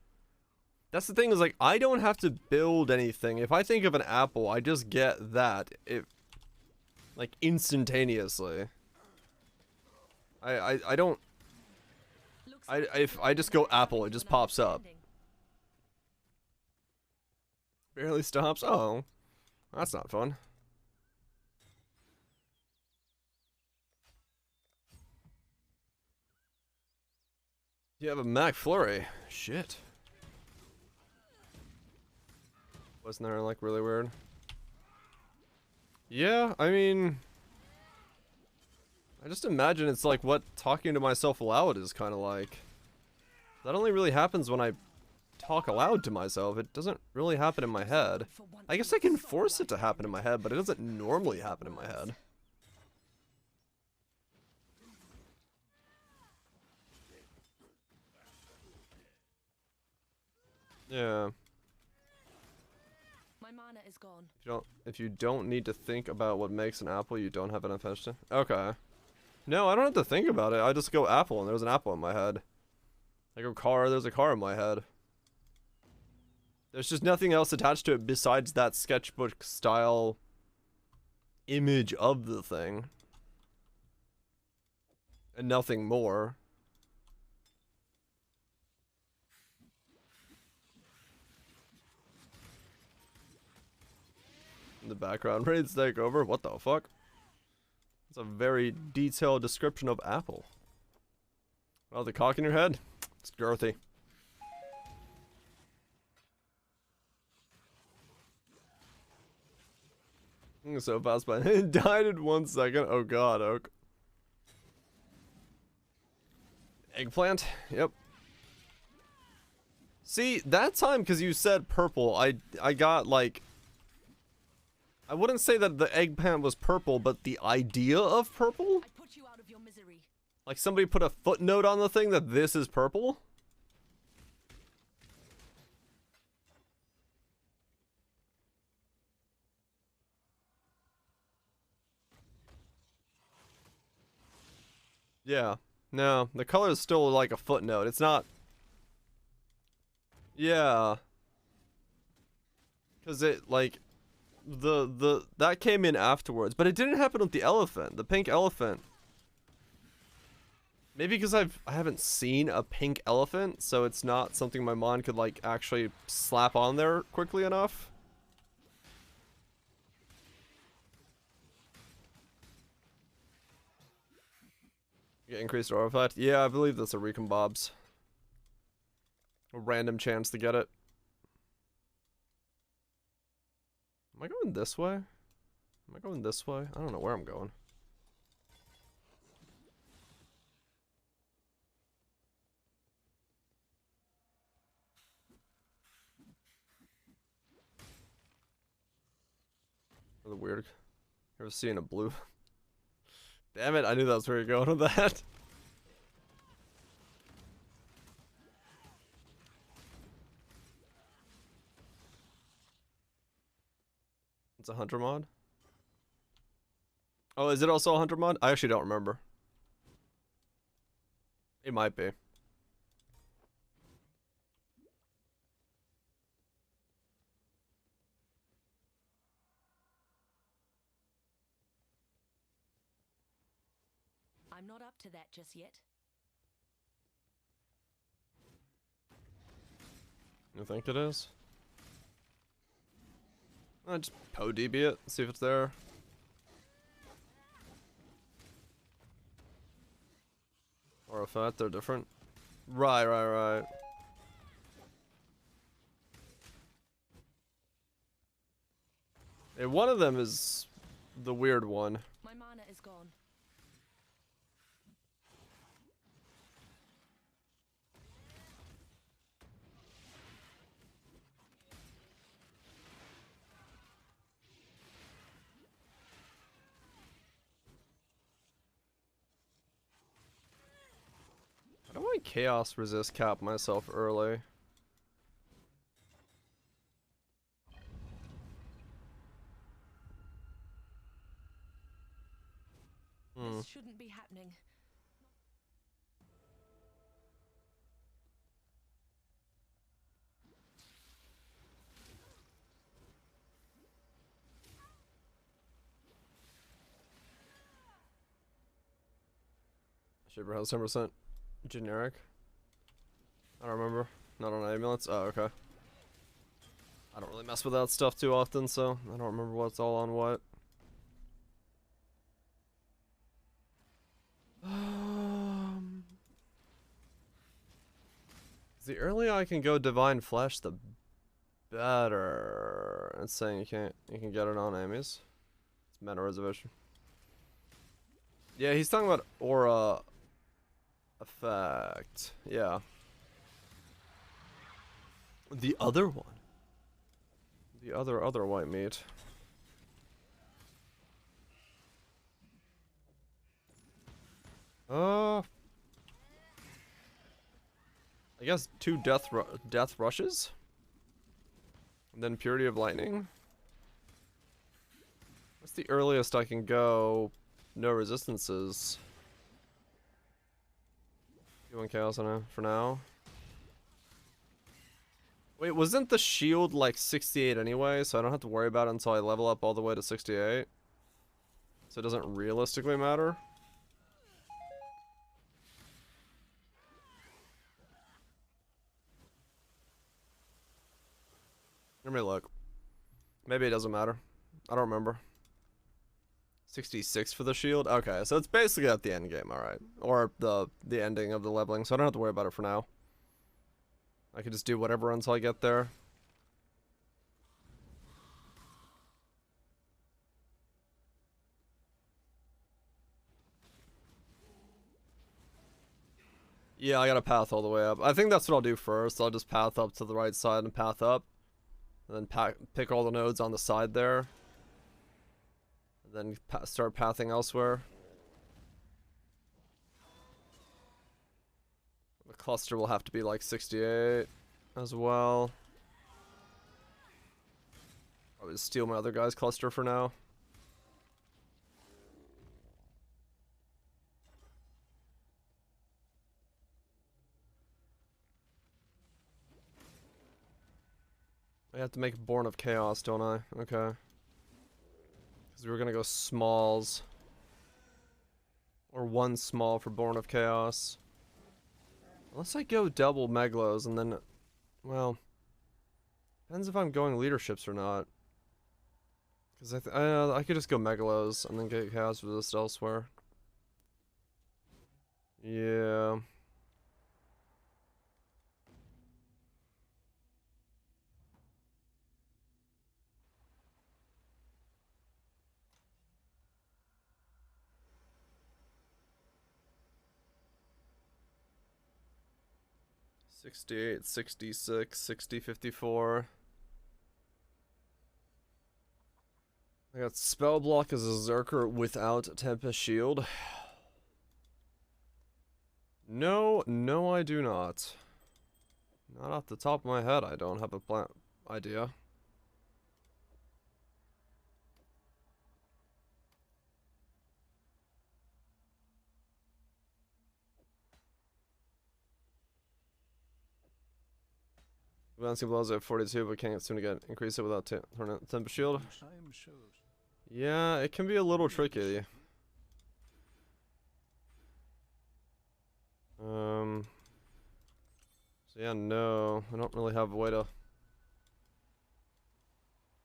That's the thing, is like, I don't have to build anything. If I think of an apple, I just get that. Like, instantaneously. I don't... if I just go apple, it just pops up. Barely stops? Oh. That's not fun. You have a McFlurry. Shit. Wasn't there, like, really weird? Yeah, I mean... I just imagine it's like what talking to myself aloud is kind of like. That only really happens when I talk aloud to myself. It doesn't really happen in my head. I guess I can force it to happen in my head, but it doesn't normally happen in my head. Yeah. My mana is gone. If you don't need to think about what makes an apple, you don't have enough vegetation. Okay. No, I don't have to think about it. I just go apple, and there's an apple in my head. I go car, there's a car in my head. There's just nothing else attached to it besides that sketchbook style image of the thing. And nothing more. in the background. Ready to take over? What the fuck? It's a very detailed description of Apple. Oh, the cock in your head? It's girthy. So fast, but it died in 1 second. Oh god, Oak. Eggplant? Yep. See, that time, because you said purple, I got, like... I wouldn't say that the eggplant was purple, but the idea of purple? I put you out of your misery. Like somebody put a footnote on the thing that this is purple? Yeah. No, the color is still like a footnote. It's not... Yeah. Because it, like... That came in afterwards. But it didn't happen with the elephant. The pink elephant. Maybe because I haven't seen a pink elephant, so it's not something my mind could, like, actually slap on there quickly enough. Get increased aura effect? Yeah, I believe that's a recon bobs. A random chance to get it. Am I going this way? Am I going this way? I don't know where I'm going. The weird. Ever seen a blue? Damn it, I knew that's where you're going with that. It's a hunter mod? Oh, is it also a hunter mod? I actually don't remember. It might be. I'm not up to that just yet. You think it is? I'll just PoDB it, see if it's there. Or if not, they're different. Right. Yeah, one of them is the weird one. My mana is gone. I don't want chaos resist cap myself early. This shouldn't be happening. Shaper has 10% generic. I don't remember. Not on ambulance. Oh, okay. I don't really mess with that stuff too often, so I don't remember what's all on what. The earlier I can go Divine Flesh, the better. It's saying you can get it on Amy's. It's mana reservation. Yeah, he's talking about aura effect. Yeah. The other one. The other white meat. I guess 2 death rushes, and then Purity of Lightning. What's the earliest I can go? No resistances. Doing chaos on it for now. Wait, wasn't the shield like 68 anyway? So I don't have to worry about it until I level up all the way to 68. So it doesn't realistically matter. Let me look. Maybe it doesn't matter. I don't remember. 66 for the shield? Okay, so it's basically at the end game, alright. Or the ending of the leveling, so I don't have to worry about it for now. I can just do whatever until I get there. Yeah, I gotta path all the way up. I think that's what I'll do first. I'll just path up to the right side and path up. And then pick all the nodes on the side there. And then start pathing elsewhere. The cluster will have to be like 68 as well. I'll just steal my other guy's cluster for now. I have to make Born of Chaos, don't I? Okay. Because we were gonna go smalls. Or one small for Born of Chaos. Unless I go double Meglos and then... Well... Depends if I'm going leaderships or not. Because I could just go Megalos and then get Chaos Resist elsewhere. Yeah... 68, 66, 60, 54. I got Spell Block as a Zerker without Tempest Shield. No, I do not. Not off the top of my head, I don't have a idea. Bouncing blows at 42, but can't seem to increase it without Tempest Shield. Yeah, it can be a little tricky. So yeah, no, I don't really have a way to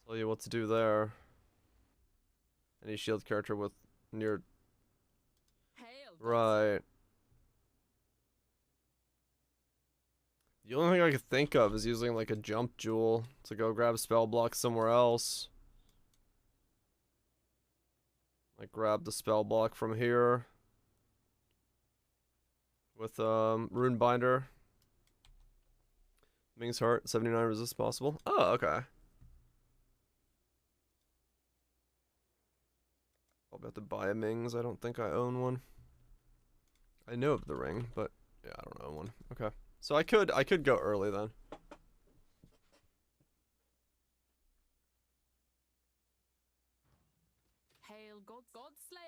tell you what to do there. Any shield character with near... Right. The only thing I could think of is using like a jump jewel to go grab spell block somewhere else. Like grab the spell block from here. With Rune Binder. Ming's Heart, 79 resist possible. Oh, okay. I'll have to buy a Ming's. I don't think I own one. I know of the ring, but yeah, I don't own one. Okay. So I could go early then. Hail God Slayer.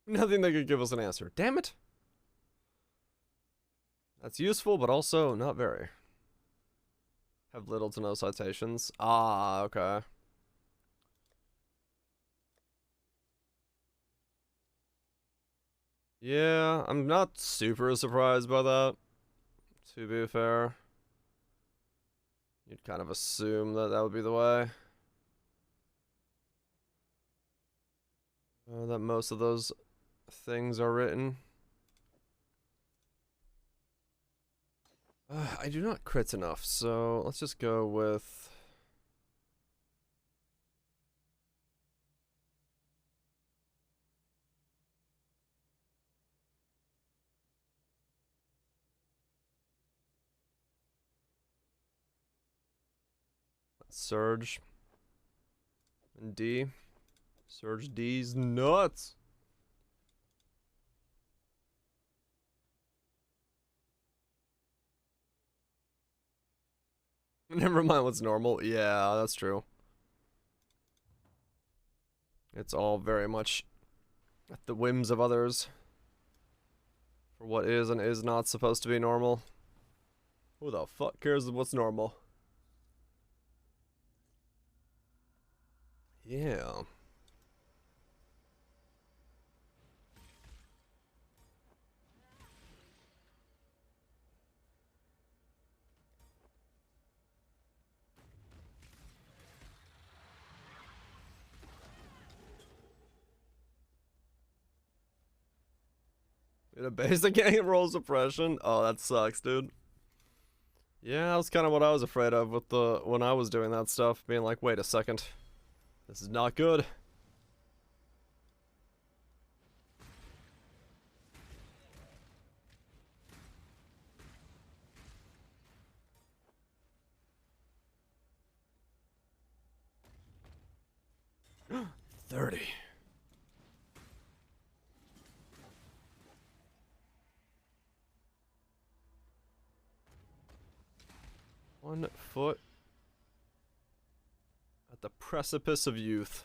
Nothing that could give us an answer. Damn it. That's useful, but also not very. Have little to no citations. Ah, okay. Yeah, I'm not super surprised by that, to be fair. You'd kind of assume that that would be the way. That most of those things are written. I do not crit enough, so let's just go with... Surge. And D. Surge D's nuts! Never mind what's normal. Yeah, that's true. It's all very much at the whims of others for what is and is not supposed to be normal. Who the fuck cares what's normal? Yeah. In a basic game, roll suppression. Oh, that sucks, dude. Yeah, that was kind of what I was afraid of with the when I was doing that stuff, being like, wait a second, this is not good. $30. 1 foot at the precipice of youth.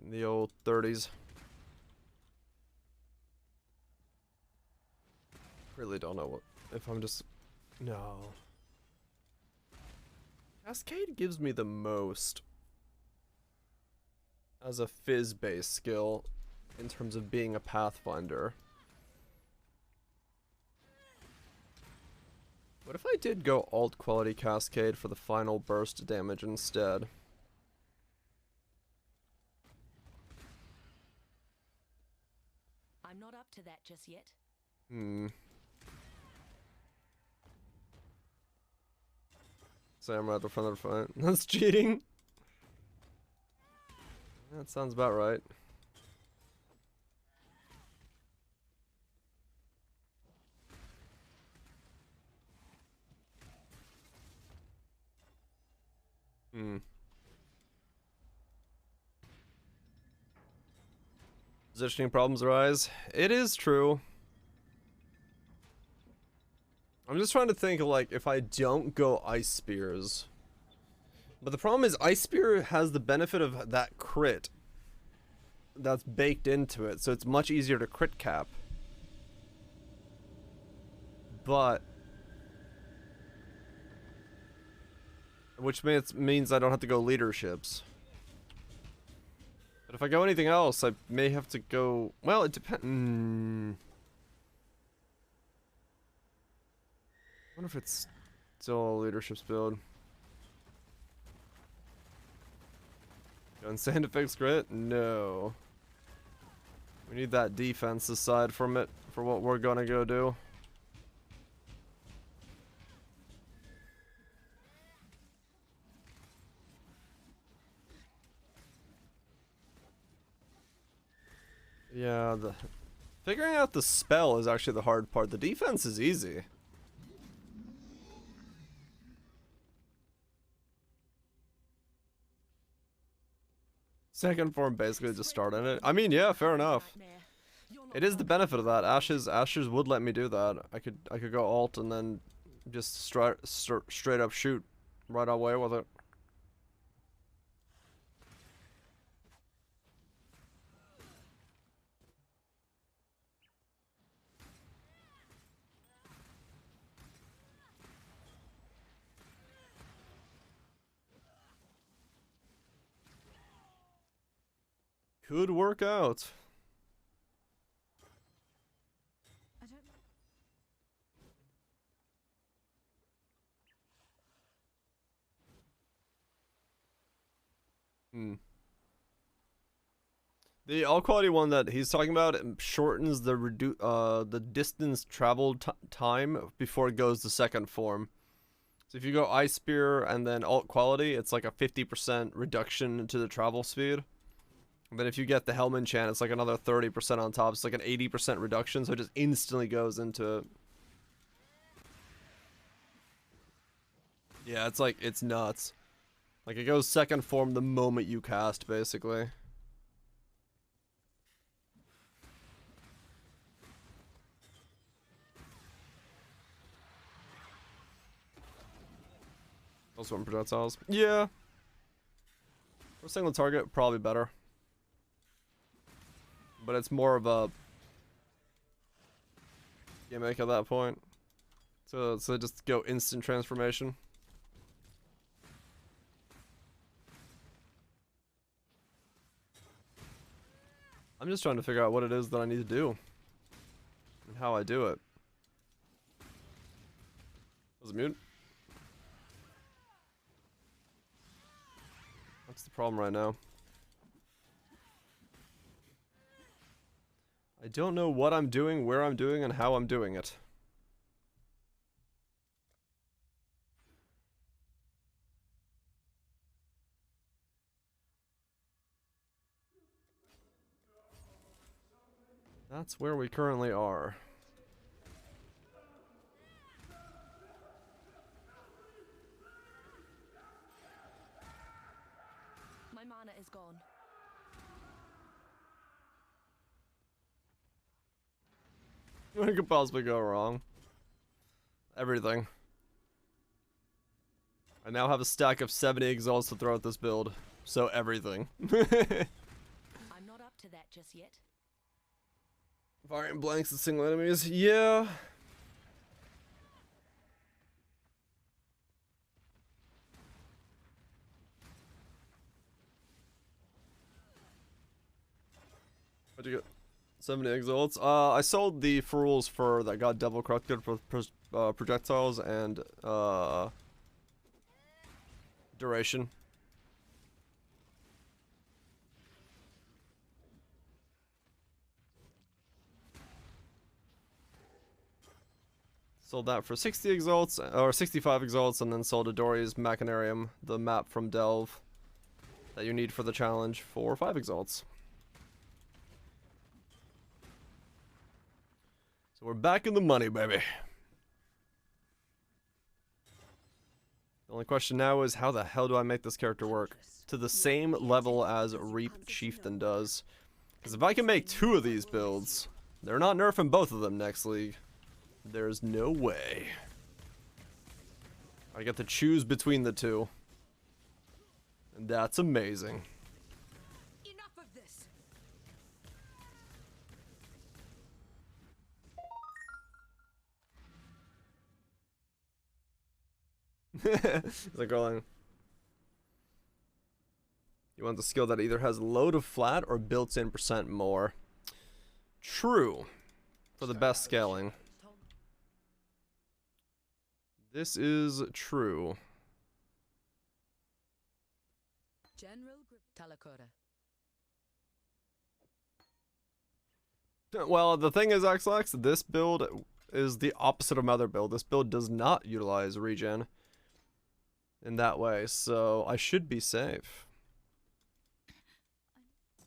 In the old 30s. Really don't know what if I'm just no. Cascade gives me the most as a fizz-based skill in terms of being a pathfinder. What if I did go alt quality cascade for the final burst damage instead? I'm not up to that just yet. Samurai at the front of the fight. That's cheating. That sounds about right. Positioning problems arise. It is true. I'm just trying to think of, like, if I don't go Ice Spears. But the problem is Ice Spear has the benefit of that crit that's baked into it, so it's much easier to crit cap. But which means I don't have to go leaderships. But if I go anything else, I may have to go... Well, it depends... I wonder if it's still a leadership's build. Go insane to fix grit? No. We need that defense aside from it for what we're gonna go do. Yeah, figuring out the spell is actually the hard part. The defense is easy. Second form basically just starting it. I mean, yeah, fair enough. It is the benefit of that. Ashes would let me do that. I could go alt and then just straight up shoot right away with it. Could work out. I don't know. The all quality one that he's talking about shortens the distance traveled time before it goes to second form. So if you go Ice Spear and then alt quality, it's like a 50% reduction to the travel speed. And then if you get the Helm enchant, it's like another 30% on top. It's like an 80% reduction, so it just instantly goes into... Yeah, it's like, it's nuts. Like, it goes second form the moment you cast, basically. Also on projectiles. Yeah. For a single target, probably better. But it's more of a gimmick at that point. So just go instant transformation. I'm just trying to figure out what it is that I need to do. And how I do it. Was it mute? What's the problem right now? I don't know what I'm doing, where I'm doing, and how I'm doing it. That's where we currently are. My mana is gone. What could possibly go wrong? Everything. I now have a stack of 70 exalts to throw at this build. So everything. I'm not up to that just yet. Firing blanks at single enemies. Yeah. What'd you get? 70 exalts. I sold the fools for that got double corrupted for projectiles and duration. Sold that for 60 exalts, or 65 exalts, and then sold Adori's Machinarium, the map from Delve that you need for the challenge, for 5 exalts. So we're back in the money, baby. The only question now is how the hell do I make this character work to the same level as Reap Chieftain does? Because if I can make 2 of these builds, they're not nerfing both of them next league. There's no way. I get to choose between the 2. And that's amazing. Enough of this. It's like going. You want the skill that either has load of flat or built-in % more. True. For the best scaling. This is true. General Talakura. Well, the thing is, XX, this build is the opposite of my other build. This build does not utilize regen in that way, so I should be safe.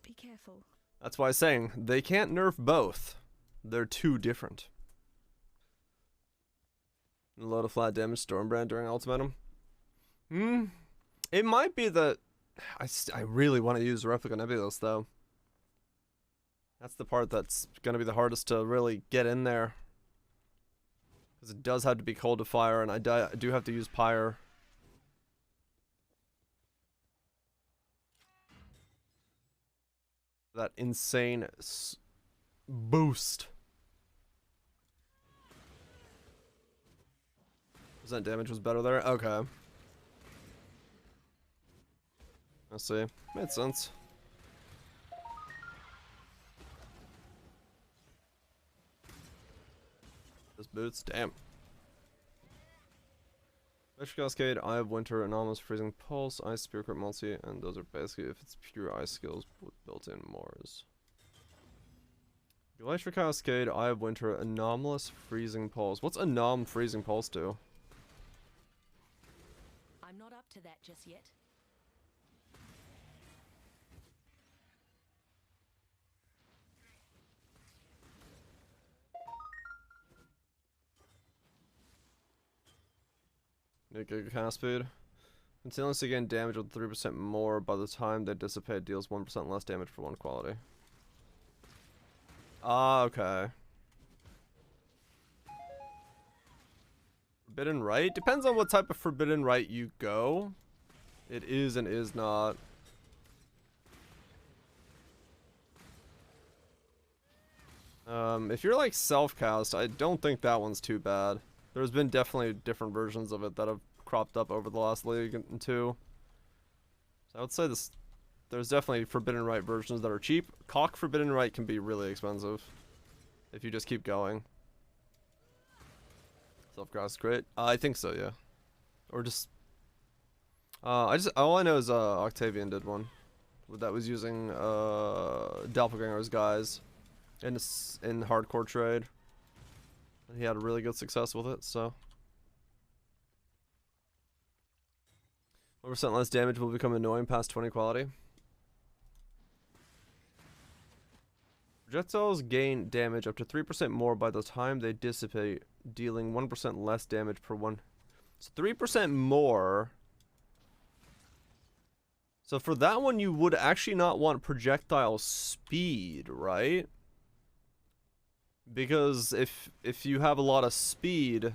Be careful. That's why I'm saying they can't nerf both. They're too different. A load of flat damage Stormbrand during ultimatum. It might be that I really want to use Replica Nebulous though. That's the part that's gonna be the hardest to really get in there, because it does have to be cold to fire, and I do have to use Pyre. That insane boost. Percent damage was better there? Okay. I see. Made sense. This boots? Damn. Electric Cascade, Eye of Winter, Anomalous Freezing Pulse, Ice Spear Crit Multi, and those are basically if it's pure ice skills with built-in Mars. Electric Cascade, Eye of Winter, Anomalous Freezing Pulse. What's Anom Freezing Pulse do? I'm not up to that just yet. New Giga Cast Speed. Continuously gain damage with 3% more by the time they dissipate, deals 1% less damage for 1 quality. Ah, okay. Forbidden Right? Depends on what type of Forbidden Right you go. It is and is not. If you're like self-cast, I don't think that one's too bad. There's been definitely different versions of it that have cropped up over the last league and 2. So I would say this. There's definitely Forbidden Right versions that are cheap. Cock Forbidden Right can be really expensive if you just keep going. Self-cast great. I think so, yeah. Or just all I know is Octavian did one that was using Doppelganger's guise. in hardcore trade. And he had really good success with it, so. 1% less damage will become annoying past 20 quality. Projectiles gain damage up to 3% more by the time they dissipate, dealing 1% less damage per one. So 3% more. So for that one, you would actually not want projectile speed, right? Because if you have a lot of speed,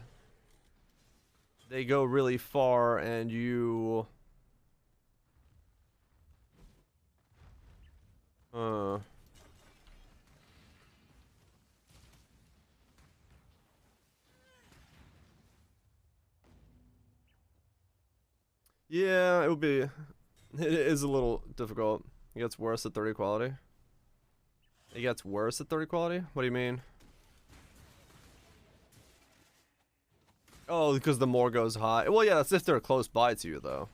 they go really far and you... Yeah, it would be... It is a little difficult. It gets worse at 30 quality. It gets worse at 30 quality? What do you mean? Oh, because the more goes high. Well, yeah, that's if they're close by to you, though.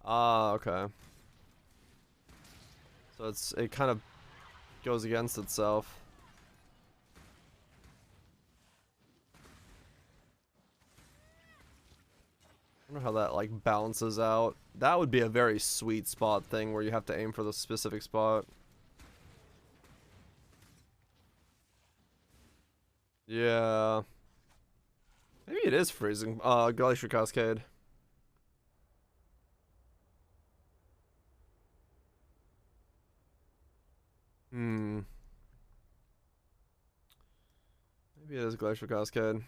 Ah, okay. So it kind of goes against itself. I wonder how that like balances out. That would be a very sweet spot thing where you have to aim for the specific spot. Yeah. Maybe it is freezing. Glacier Cascade. Maybe it is Glacier Cascade.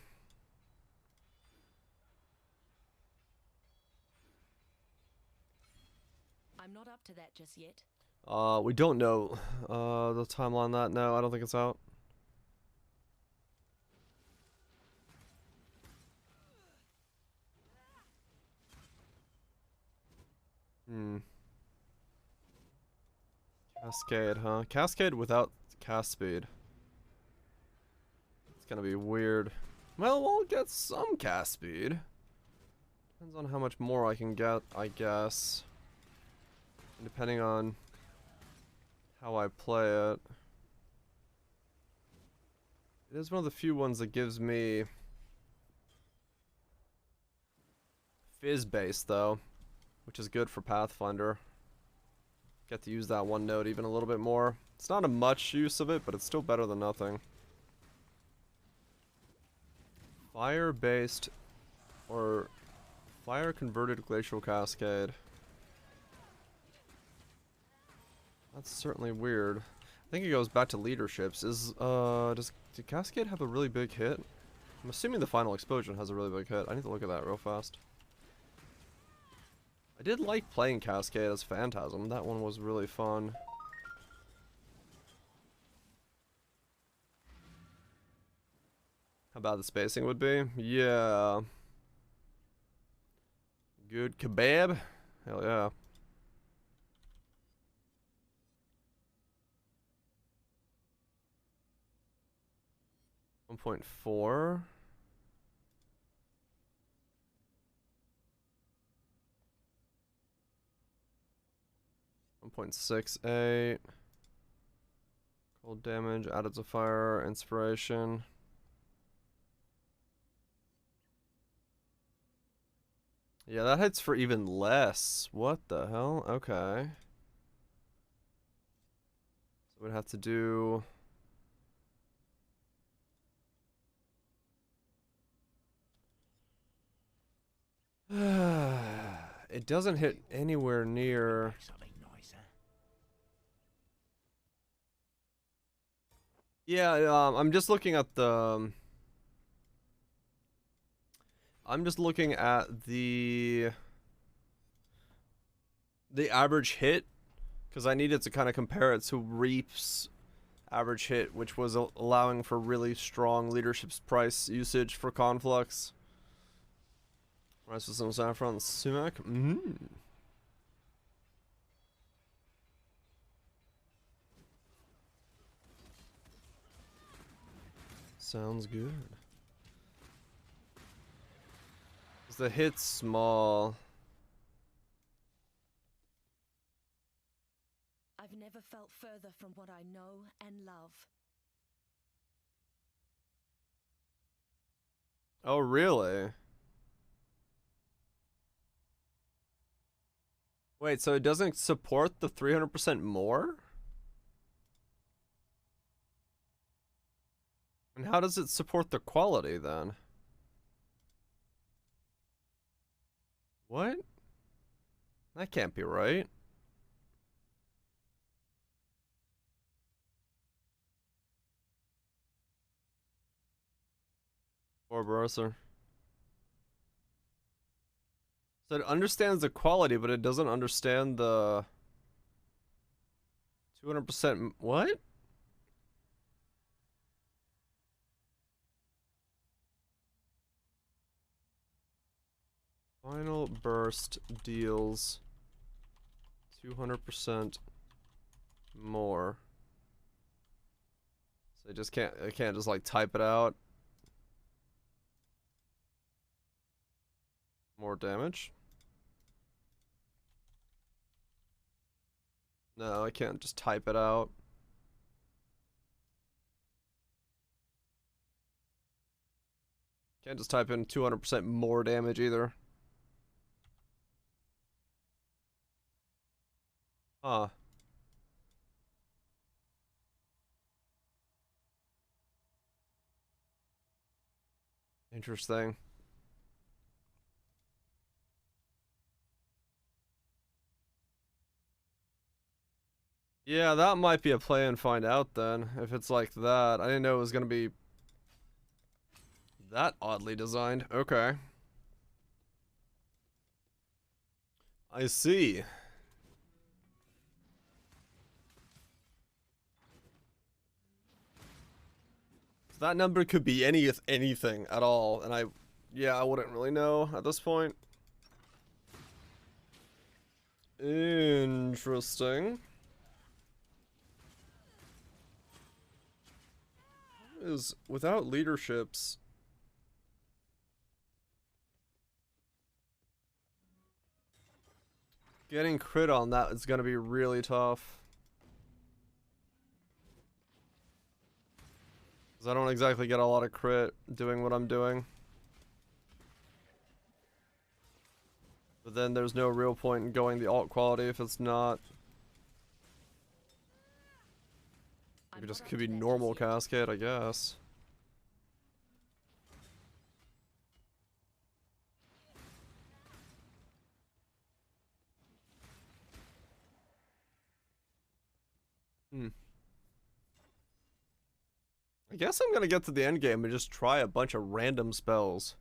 I'm not up to that just yet. We don't know the timeline on that. No, I don't think it's out. Cascade, huh? Cascade without cast speed. It's gonna be weird. Well, we'll get some cast speed. Depends on how much more I can get, I guess. And depending on how I play it. It is one of the few ones that gives me fizz base, though, which is good for Pathfinder. Get to use that one node even a little bit more. It's not a much use of it, but it's still better than nothing. Fire-based or fire-converted glacial cascade. That's certainly weird. I think it goes back to leaderships. Does Cascade have a really big hit? I'm assuming the final explosion has a really big hit. I need to look at that real fast. I did like playing Cascade as Phantasm. That one was really fun. How bad the spacing would be? Yeah. Good kebab? Hell yeah. .4. 1.68. Cold damage, added to fire, inspiration. Yeah, that hits for even less. What the hell? Okay. So we'd have to do... It doesn't hit anywhere near... Yeah, I'm just looking at the... I'm just looking at the average hit, because I needed to kind of compare it to Reap's average hit, which was allowing for really strong leadership's price usage for Conflux. Rice with some saffron sumac. Sounds good. Is the hit small? I've never felt further from what I know and love. Oh, really? Wait, so it doesn't support the 300% more? And how does it support the quality then? What? That can't be right. Or Burser. So it understands the quality, but it doesn't understand the 200%. What? Final burst deals 200% more. So I can't just like type it out. More damage? No, I can't just type it out. Can't just type in 200% more damage either. Huh. Interesting. Yeah, that might be a play and find out then, if it's like that. I didn't know it was gonna be that oddly designed. Okay. I see. So that number could be anything at all, and I wouldn't really know at this point. Interesting. Is without leaderships. Getting crit on that is gonna be really tough. Because I don't exactly get a lot of crit doing what I'm doing. But then there's no real point in going the alt quality if it's not. It just could be normal cascade, I guess. I guess I'm gonna get to the end game and just try a bunch of random spells.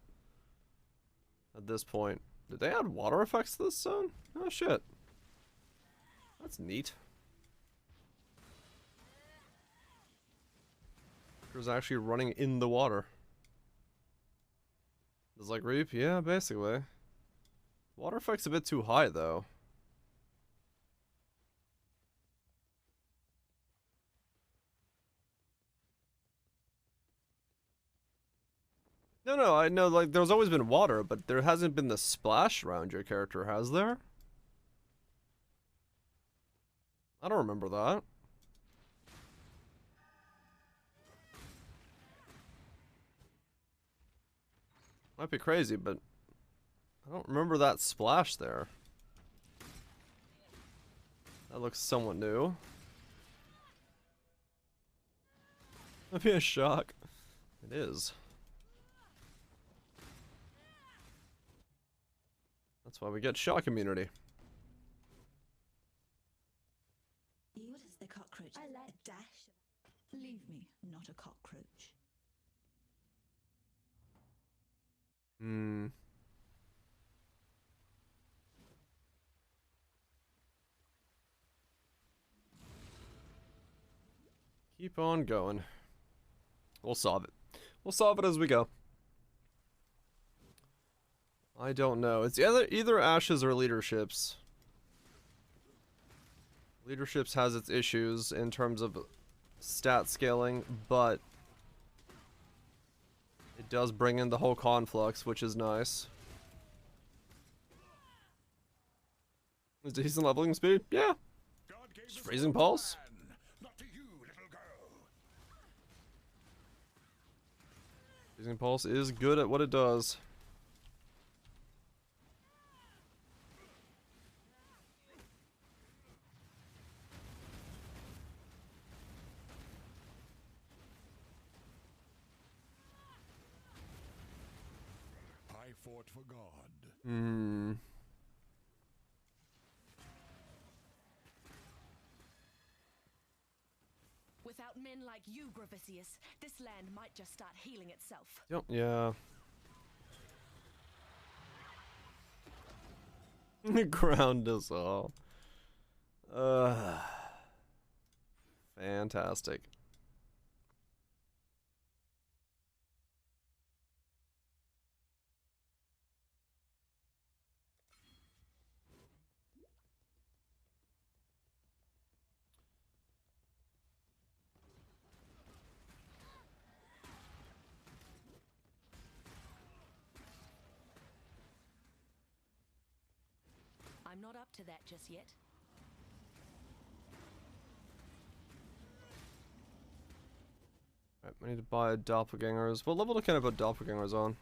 At this point. Did they add water effects to this zone? Oh shit. That's neat. It was actually running in the water. Does like reap? Yeah, basically. Water effect's a bit too high though. No, I know like there's always been water, but there hasn't been the splash around your character, has there? I don't remember that. Might be crazy, but I don't remember that splash there. That looks somewhat new. That'd be a shock. It is. That's why we get shock immunity. What is the cockroach? I like a dash. Leave me, not a cockroach. Hmm. Keep on going. We'll solve it. We'll solve it as we go. I don't know. It's either ashes or leaderships. Leaderships has its issues in terms of stat scaling, but does bring in the whole conflux, which is nice. Is decent leveling speed? Yeah. Just freezing pulse. Not to you, little girl. Freezing pulse is good at what it does. I fought for God. Hmm. Without men like you, Gravicius, this land might just start healing itself. Yep. Yeah. Ground us all. Fantastic. I'm not up to that just yet. Right, I need to buy doppelgangers. What level can I put doppelgangers on?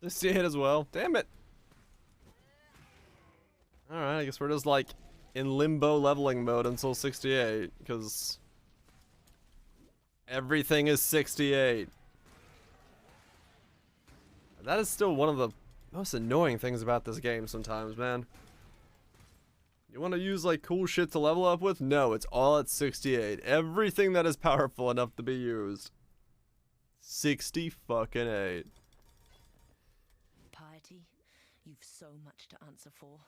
This hit as well. Damn it. Alright, I guess we're just like in limbo leveling mode until 68, because everything is 68. That is still one of the most annoying things about this game sometimes, man. You want to use like cool shit to level up with? No, it's all at 68. Everything that is powerful enough to be used. 60 fucking 8. Piety, you've so much to answer for.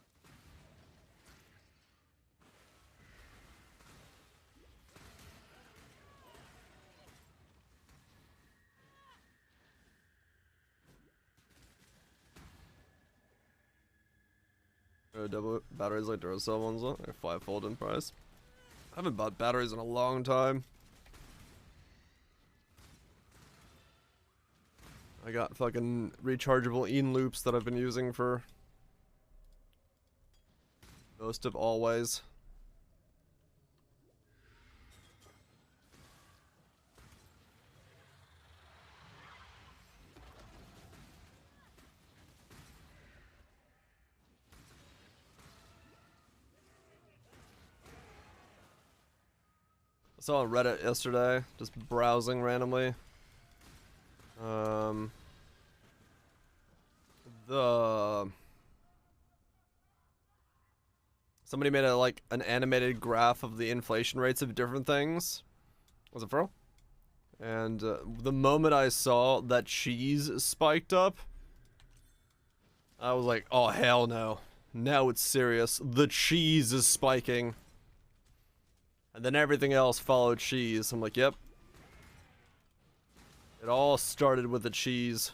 Double batteries like Duracell ones, they're 5-fold in price. I haven't bought batteries in a long time. I got fucking rechargeable Ean loops that I've been using for most of always. I saw on Reddit yesterday, just browsing randomly. Somebody made an animated graph of the inflation rates of different things. Was it for real? And the moment I saw that cheese spiked up, I was like, oh hell no. Now it's serious. The cheese is spiking. And then everything else followed cheese. I'm like, yep. It all started with the cheese.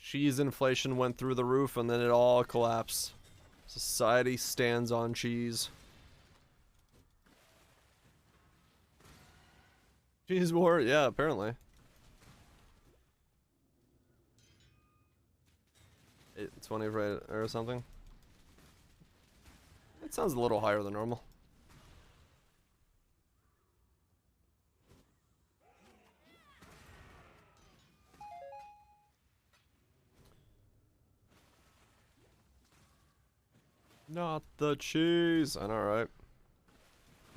Cheese inflation went through the roof and then it all collapsed. Society stands on cheese. Cheese war? Yeah, apparently. It's 20 right or something. It sounds a little higher than normal. Not the cheese. I know, right?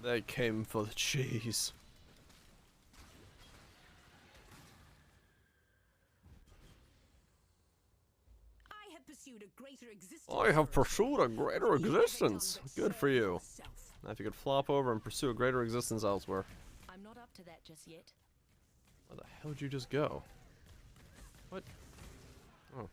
They came for the cheese. I have pursued a greater existence. I have pursued a greater existence. Good for you. Now if you could flop over and pursue a greater existence elsewhere. I'm not up to that just yet. Where the hell did you just go? What? Oh.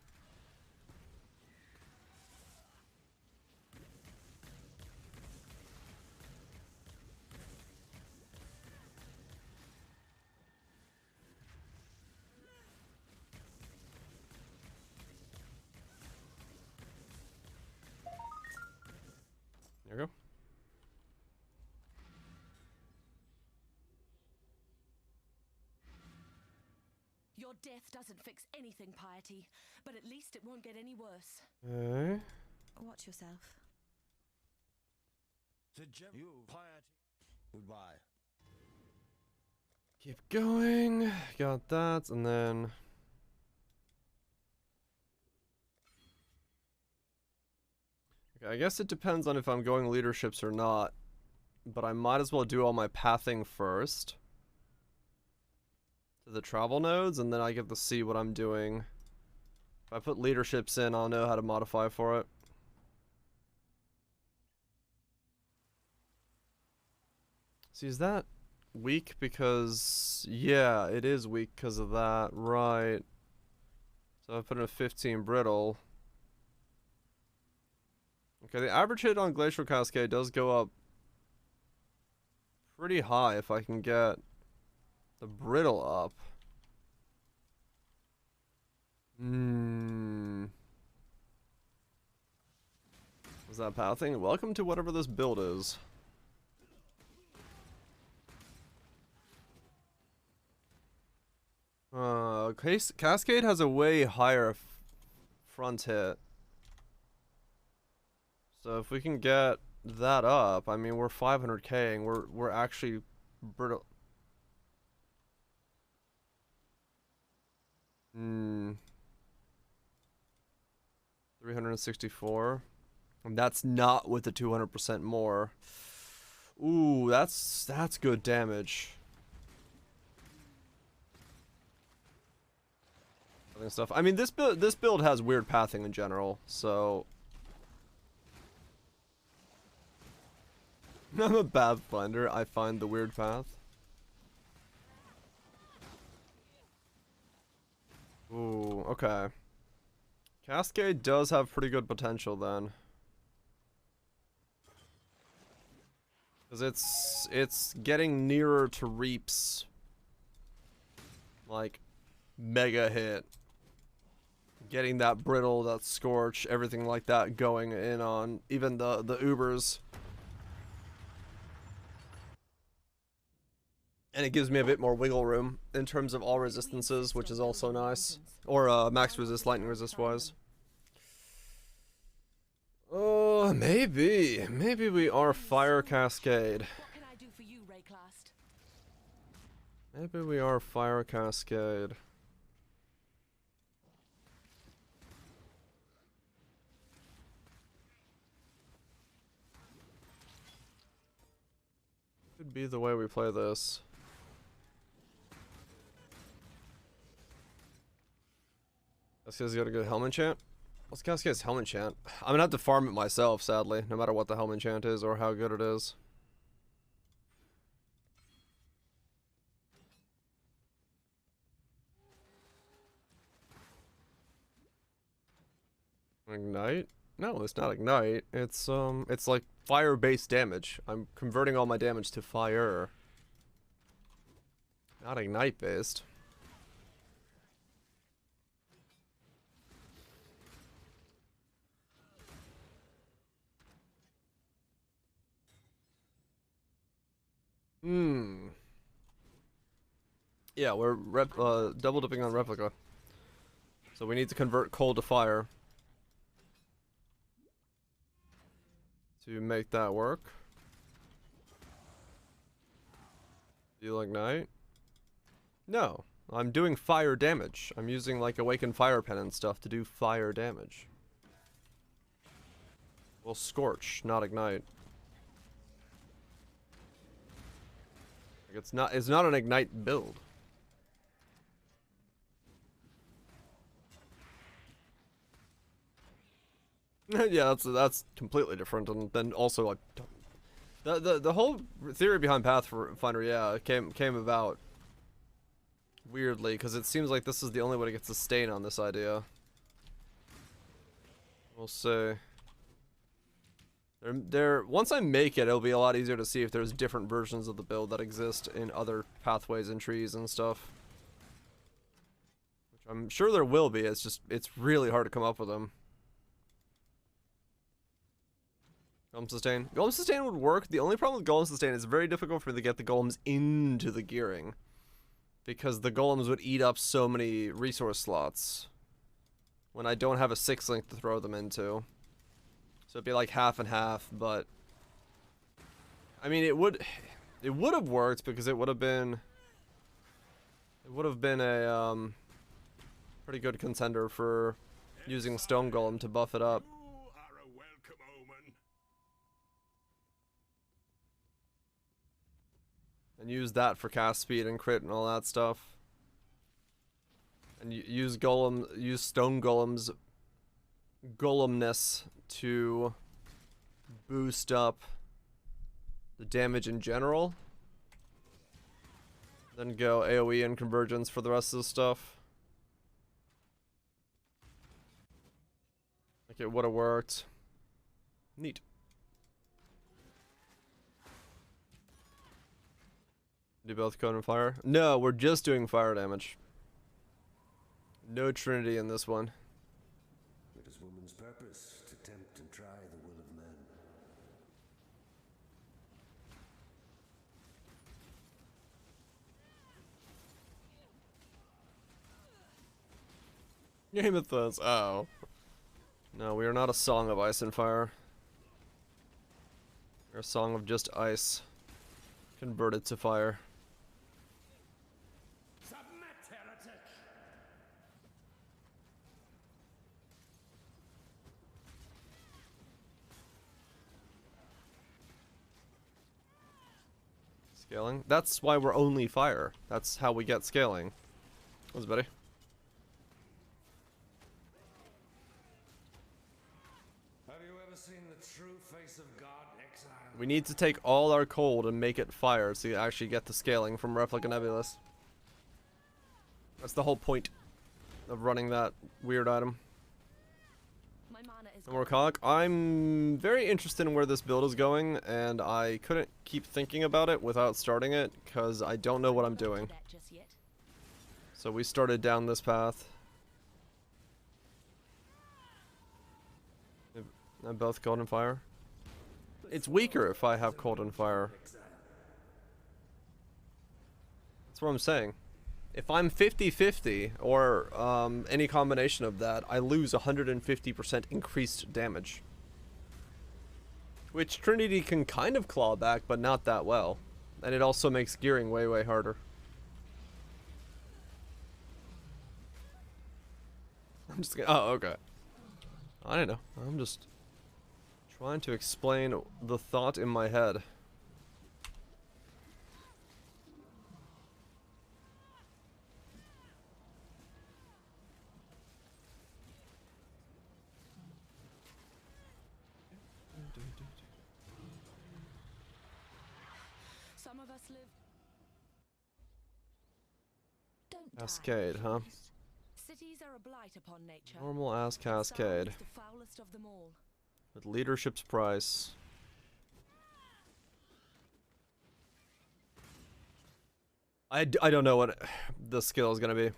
Your death doesn't fix anything, Piety, but at least it won't get any worse. Okay. Watch yourself. You, Piety. Goodbye. Keep going. Got that, and then... Okay, I guess it depends on if I'm going leaderships or not. But I might as well do all my pathing first. To the travel nodes, and then I get to see what I'm doing. If I put leaderships in, I'll know how to modify for it. See, is that weak because... Yeah, it is weak because of that. Right. So I put in a 15 brittle. Okay, the average hit on Glacial Cascade does go up pretty high if I can get the brittle up. Is that pathing? Welcome to whatever this build is. Cascade has a way higher front hit. So if we can get that up, I mean, we're 500k-ing. We're actually brittle. 364. And that's not with the 200% more. Ooh, that's good damage. Stuff. I mean, this build has weird pathing in general, so I'm a bad finder. I find the weird path. Ooh, okay. Cascade does have pretty good potential then. Because it's getting nearer to Reap's like mega hit. Getting that brittle, that scorch, everything like that going in on even the Ubers. And it gives me a bit more wiggle room in terms of all resistances, which is also nice. Or max resist, lightning resist wise. Oh, maybe. Maybe we are Fire Cascade. What can I do for you, Rayclast? Maybe we are Fire Cascade. Could be the way we play this. Cascade's got a good helmet chant. What's Cascade's helmet chant? I'm gonna have to farm it myself, sadly, no matter what the helmet chant is or how good it is. Ignite? No, it's not ignite. It's like fire-based damage. I'm converting all my damage to fire. Not ignite-based. Yeah, we're double dipping on replica. So we need to convert cold to fire to make that work. Deal ignite? No, I'm doing fire damage. I'm using like awakened fire pen and stuff to do fire damage. Well, scorch, not ignite. Like it's not an ignite build. Yeah, that's completely different, and then also like the whole theory behind Pathfinder, yeah, came about weirdly because it seems like this is the only way to get sustain on this idea. We'll see. Once I make it, it'll be a lot easier to see if there's different versions of the build that exist in other pathways and trees and stuff. Which I'm sure there will be. It's really hard to come up with them. Golem sustain. Golem sustain would work. The only problem with golem sustain is it's very difficult for me to get the golems into the gearing. because the golems would eat up so many resource slots when I don't have a 6-link to throw them into. So it'd be like half and half, but I mean it would have worked because it would have been a pretty good contender for using Stone Golem to buff it up. You are a welcome omen. And use that for cast speed and crit and all that stuff. And use Stone Golem's golemness to boost up the damage in general. Then go AoE and convergence for the rest of the stuff. Like it would have worked. Neat. Do both cone and fire? No, we're just doing fire damage. No Trinity in this one. It is woman's purpose to tempt and try the will of men. Game of Thrones. Oh. No, we are not a song of ice and fire. We're a song of just ice. Converted to fire. Submit, heretic. Scaling. That's why we're only fire. That's how we get scaling. What's buddy? Have you ever seen the true face of God, Exile? We need to take all our cold and make it fire so you actually get the scaling from Replica Nebulous. That's the whole point of running that weird item. My mana is No more cock. I'm very interested in where this build is going, and I couldn't keep thinking about it without starting it, because I don't know what I'm doing. Just yet. So we started down this path. I'm both cold and fire. It's weaker if I have cold and fire. That's what I'm saying. If I'm 50-50, or any combination of that, I lose 150% increased damage. Which Trinity can kind of claw back, but not that well. And it also makes gearing way, way harder. I'm just gonna, oh, okay. I don't know. I'm just trying to explain the thought in my head. Some of us live. Don't Cascade, huh? Cities are a blight upon nature. Normal ass Exile cascade. is the foulest of them all. With leadership's price. I don't know what the skill is gonna be.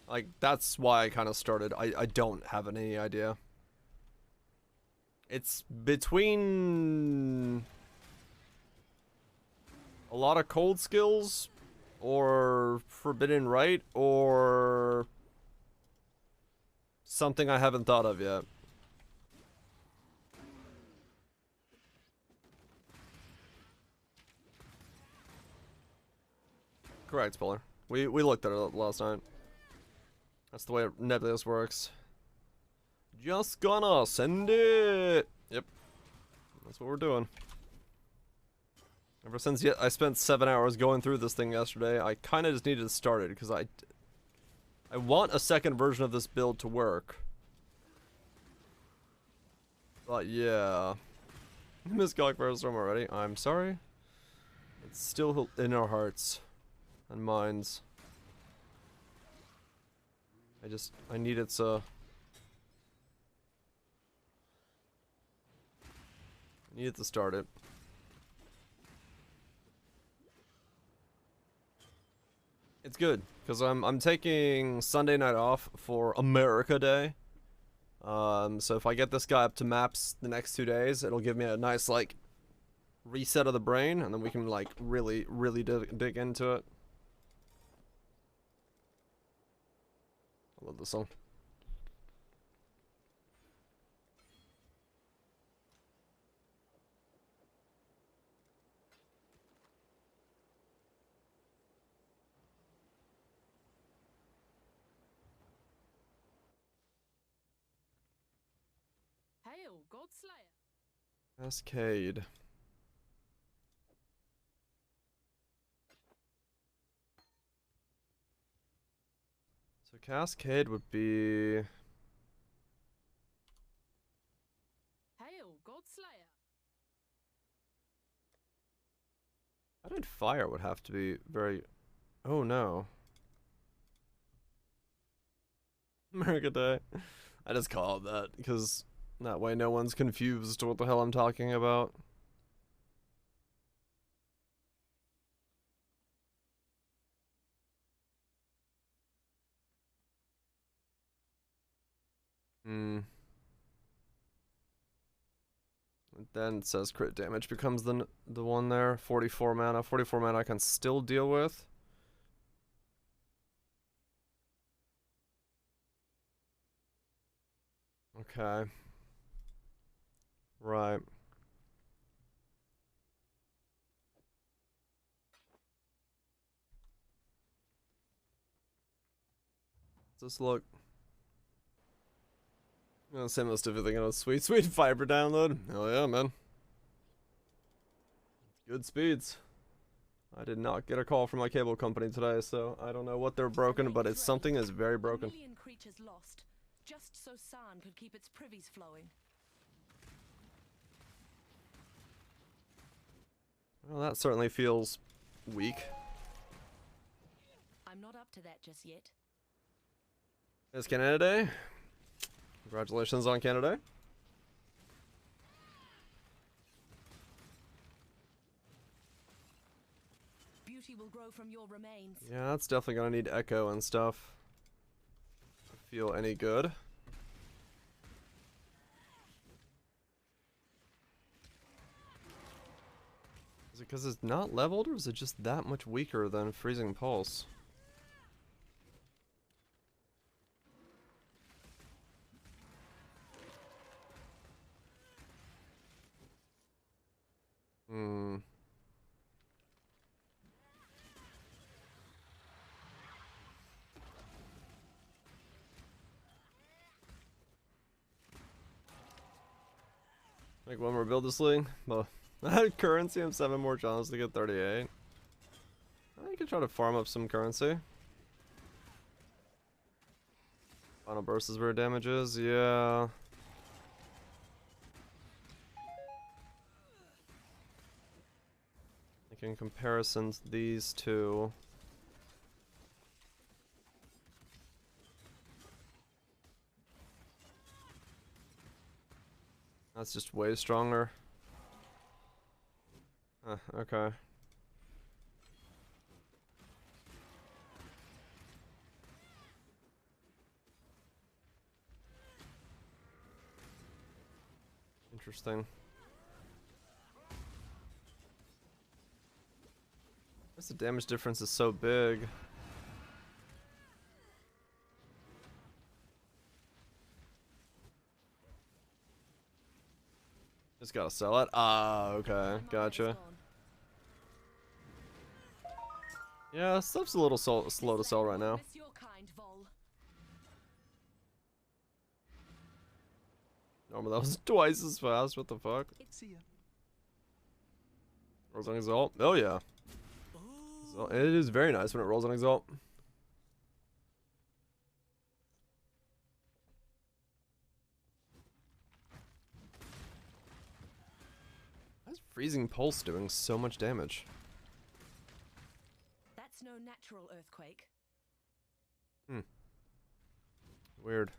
Like, that's why I kind of started. I don't have any idea. It's between a lot of cold skills, or Forbidden Right, or something I haven't thought of yet. Correct, Spoiler. We looked at it last night. That's the way Nebulous works. Just gonna send it. Yep. That's what we're doing. Ever since I spent 7 hours going through this thing yesterday, I kind of just needed to start it because I want a second version of this build to work. But yeah. Miss Gogfire Storm already. I'm sorry. It's still in our hearts and minds. I need it so. I needed to start it. It's good because I'm taking Sunday night off for America Day. So if I get this guy up to maps the next 2 days, it'll give me a nice like reset of the brain, and then we can like really dig into it. I love this song. Hail, Godslayer! Cascade. So Cascade would be... Hail, Godslayer! I did fire would have to be very... Oh no. America Day. I just call it that because that way no one's confused to what the hell I'm talking about. And then it says crit damage becomes the one there. 44 mana. 44 mana I can still deal with. Okay. Right. Does this look? Same list of everything. Sweet, sweet fiber download. Hell yeah, man. Good speeds. I did not get a call from my cable company today, so I don't know what they're broken, but it's something is very broken. A million creatures lost, just so San could keep its privies flowing. Well, that certainly feels weak. I'm not up to that just yet. It's Canada Day. Congratulations on Canada Day. Beauty will grow from your remains. Yeah, that's definitely gonna need echo and stuff. To feel any good. Is it because it's not leveled, or is it just that much weaker than Freezing Pulse? Hmm. Like one more build this league? Well, I had currency and 7 more channels to get 38. I could try to farm up some currency. Final burst is where damage is, yeah. Like in comparison to these two. That's just way stronger. Okay. Interesting. I guess the damage difference is so big. Just gotta sell it. Ah, okay, gotcha. Yeah, stuff's a little slow to sell right now. Normally that was twice as fast. What the fuck? Rolls on Exalt. Oh yeah. It is very nice when it rolls on Exalt. Why is Freezing Pulse doing so much damage? That's no natural earthquake. Weird.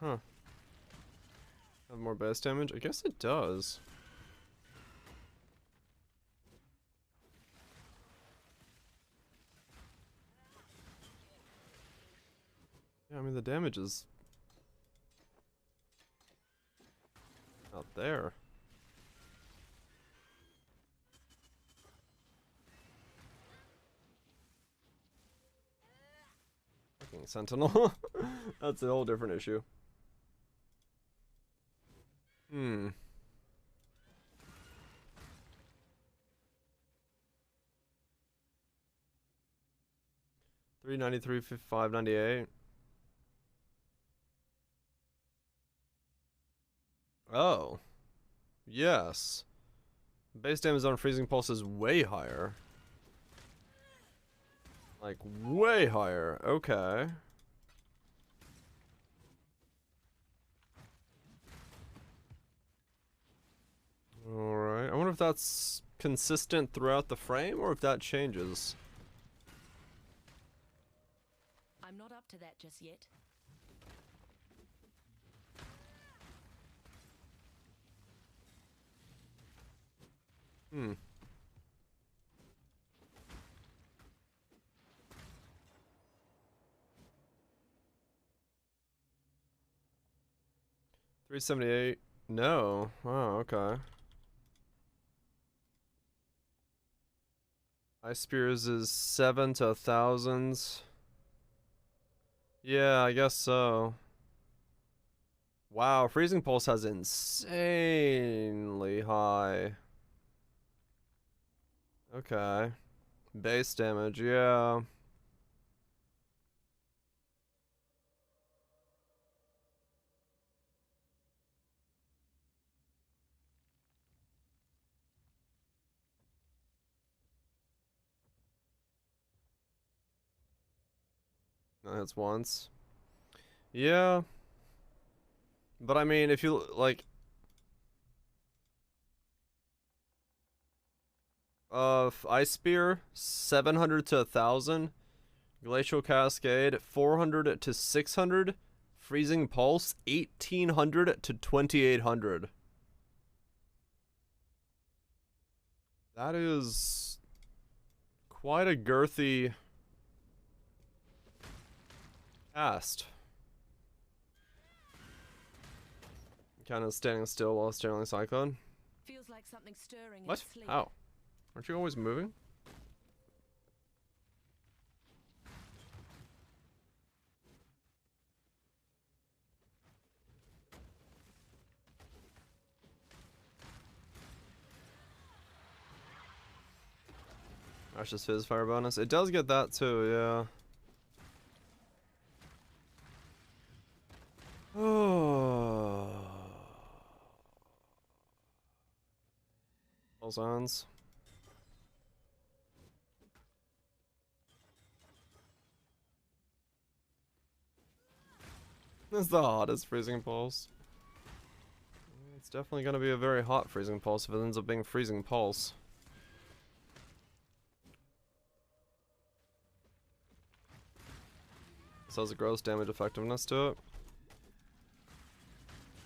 Huh. Have more base damage? I guess it does. Yeah, I mean the damage is out there. Fucking Sentinel. That's a whole different issue. Hmm. $393, $598. Oh. Yes. Base damage on freezing pulse is way higher. Like, way higher. Okay. Alright. I wonder if that's consistent throughout the frame or if that changes. I'm not up to that just yet. Hmm. $378. No. Oh, okay. Ice Spears is 7 to 1,000. Yeah, I guess so. Wow, Freezing Pulse has insanely high. Okay. Base damage, yeah. That's once. Yeah. But I mean, if you like Ice Spear 700 to 1,000, Glacial Cascade 400 to 600, Freezing Pulse 1,800 to 2,800. That is quite a girthy cast. Kind of standing still while Sterling Cyclone. Feels like something stirring in What? sleep. How? Aren't you always moving? That's just Fizz Fire bonus. It does get that too, yeah. Oh. All zones. That's the hottest Freezing Pulse. It's definitely gonna be a very hot Freezing Pulse if it ends up being Freezing Pulse. This has a gross damage effectiveness to it.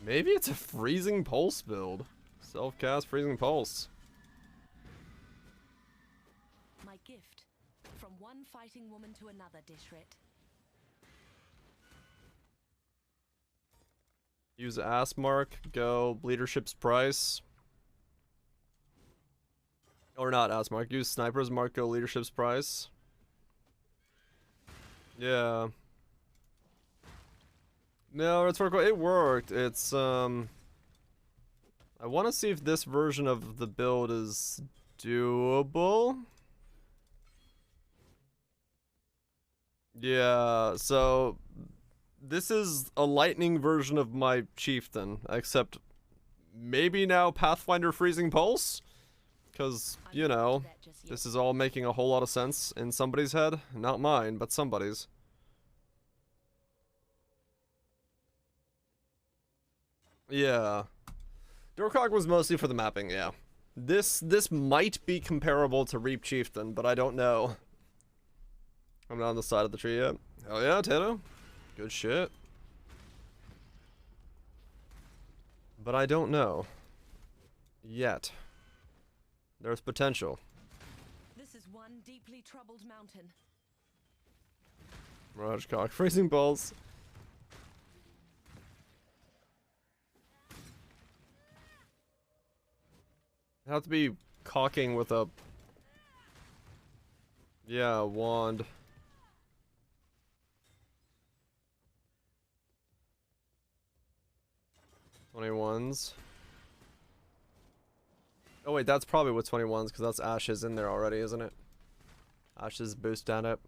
Maybe it's a Freezing Pulse build. Self-cast Freezing Pulse. My gift. From one fighting woman to another, Dishret. Use Ass Mark, go Leadership's Price. Or not Ass Mark, use Sniper's Mark, go Leadership's Price. Yeah. No, it worked. It's, I want to see if this version of the build is doable. Yeah, so this is a lightning version of my Chieftain, except maybe now Pathfinder Freezing Pulse? Because, you know, this is all making a whole lot of sense in somebody's head. Not mine, but somebody's. Yeah. Dorkog was mostly for the mapping, yeah. This might be comparable to Reap Chieftain, but I don't know. I'm not on the side of the tree yet. Hell yeah, Tato. Good shit. But I don't know. Yet. There's potential. This is one deeply troubled mountain. Mirage cock. Freezing balls. Have to be caulking with a... Yeah, wand. $21s. Oh wait, that's probably with 21s because that's Ashes in there already, isn't it? Ashes boost at it.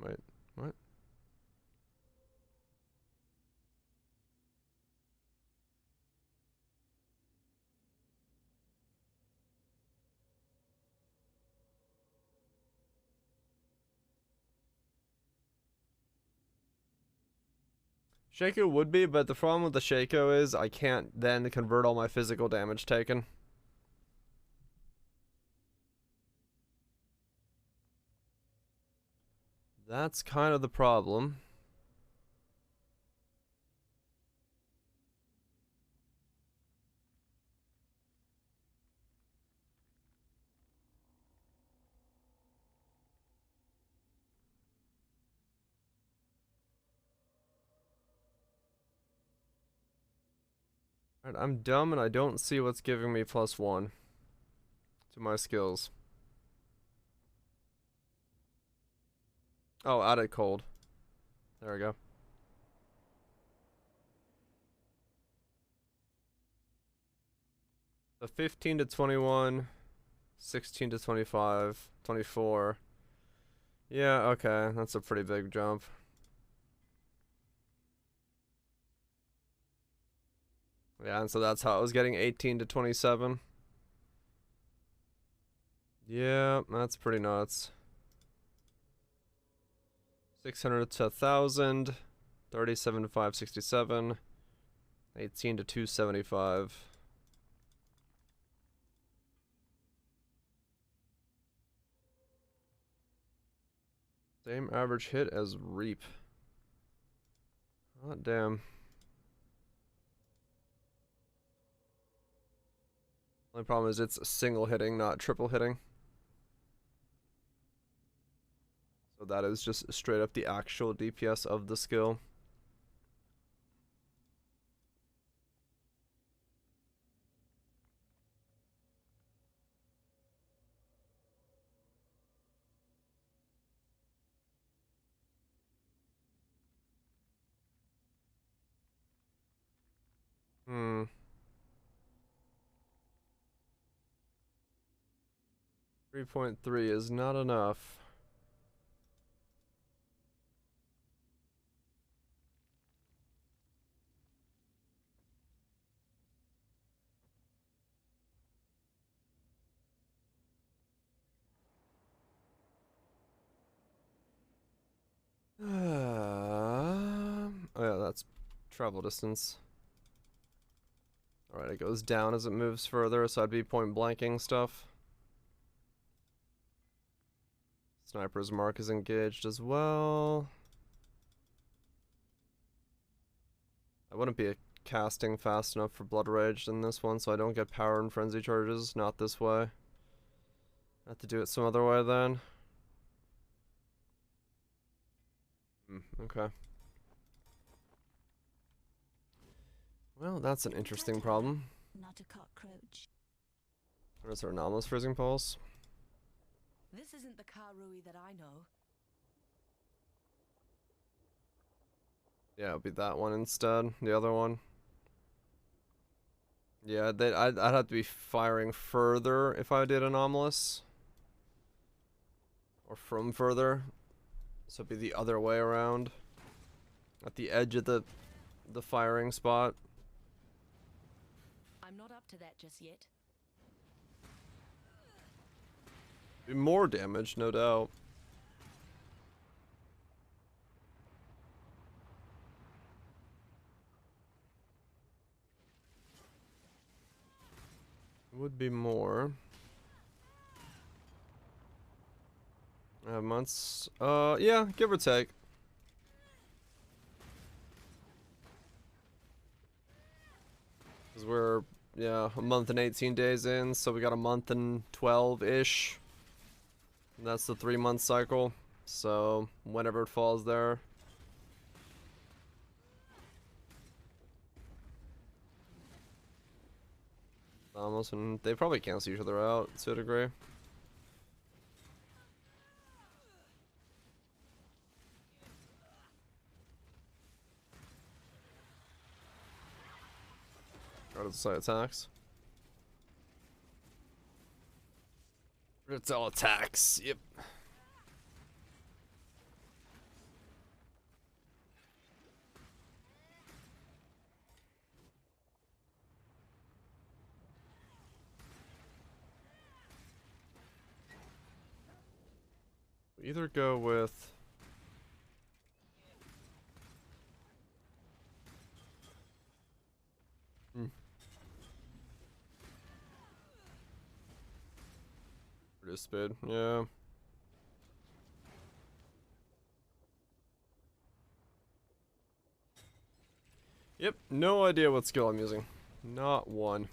Wait, what? Shaco would be, but the problem with the Shaco is I can't then convert all my physical damage taken. That's kind of the problem. Alright, I'm dumb and I don't see what's giving me +1 to my skills. Oh, added cold. There we go. So 15 to 21, 16 to 25, 24. Yeah, okay, that's a pretty big jump. Yeah, and so that's how I was getting 18 to 27. Yeah, that's pretty nuts. 600 to 1,000, 37 to 567, 18 to 275. Same average hit as Reap. Oh, damn. Only problem is it's single hitting, not triple hitting. So that is just straight up the actual DPS of the skill. Hmm. 3.3 is not enough. Oh yeah, that's travel distance. Alright, it goes down as it moves further, so I'd be point blanking stuff. Sniper's mark is engaged as well. I wouldn't be casting fast enough for Blood Rage in this one, so I don't get power and frenzy charges. Not this way. I have to do it some other way then. Okay. Well, that's an interesting problem. Not a cockroach. What is our anomalous freezing pulse? This isn't the Karui that I know. Yeah, it'll be that one instead. The other one. Yeah, I'd have to be firing further if I did anomalous. Or from further. So it'd be the other way around. At the edge of the firing spot. I'm not up to that just yet. Do more damage, no doubt. Would be more. Months. Yeah, give or take. Because we're, yeah, a month and 18 days in, so we got a month and 12-ish. That's the 3-month cycle. So, whenever it falls there. Almost, and they probably cancel each other out to a degree. Out of the side attacks. It's all attacks, yep. We either go with reduce speed, yeah. Yep, no idea what skill I'm using. Not one.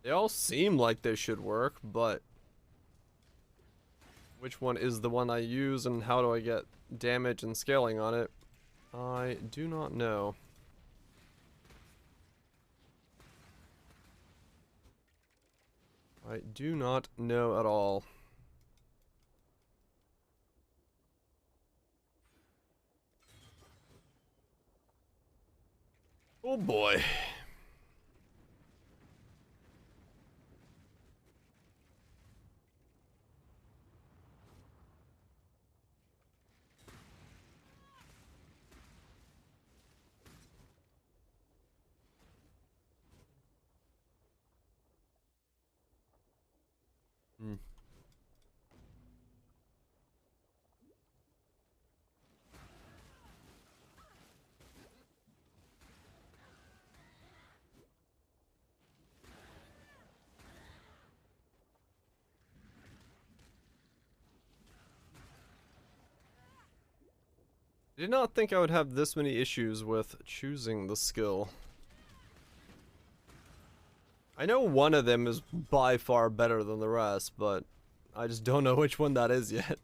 They all seem like they should work, but which one is the one I use and how do I get damage and scaling on it? I do not know. I do not know at all. Oh boy. Hmm. I did not think I would have this many issues with choosing the skill. I know one of them is by far better than the rest, but I just don't know which one that is yet.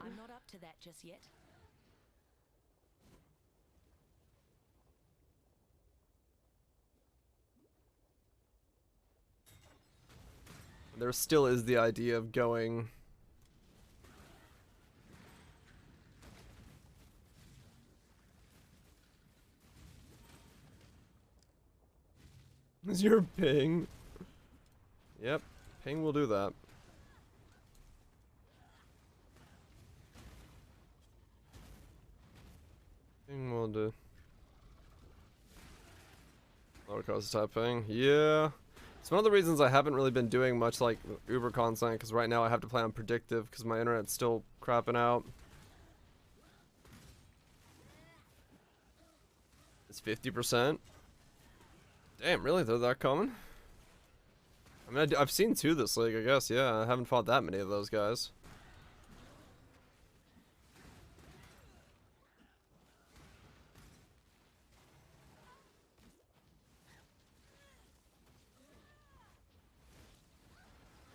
I'm not up to that just yet. There still is the idea of going is your ping? Yep, ping will do that. Ping will do. Lower cost type ping. Yeah. It's one of the reasons I haven't really been doing much like Uber content, because right now I have to play on predictive because my internet's still crapping out. It's 50%. Damn, really? They're that common? I mean, I've seen 2 this league, I guess. Yeah, I haven't fought that many of those guys.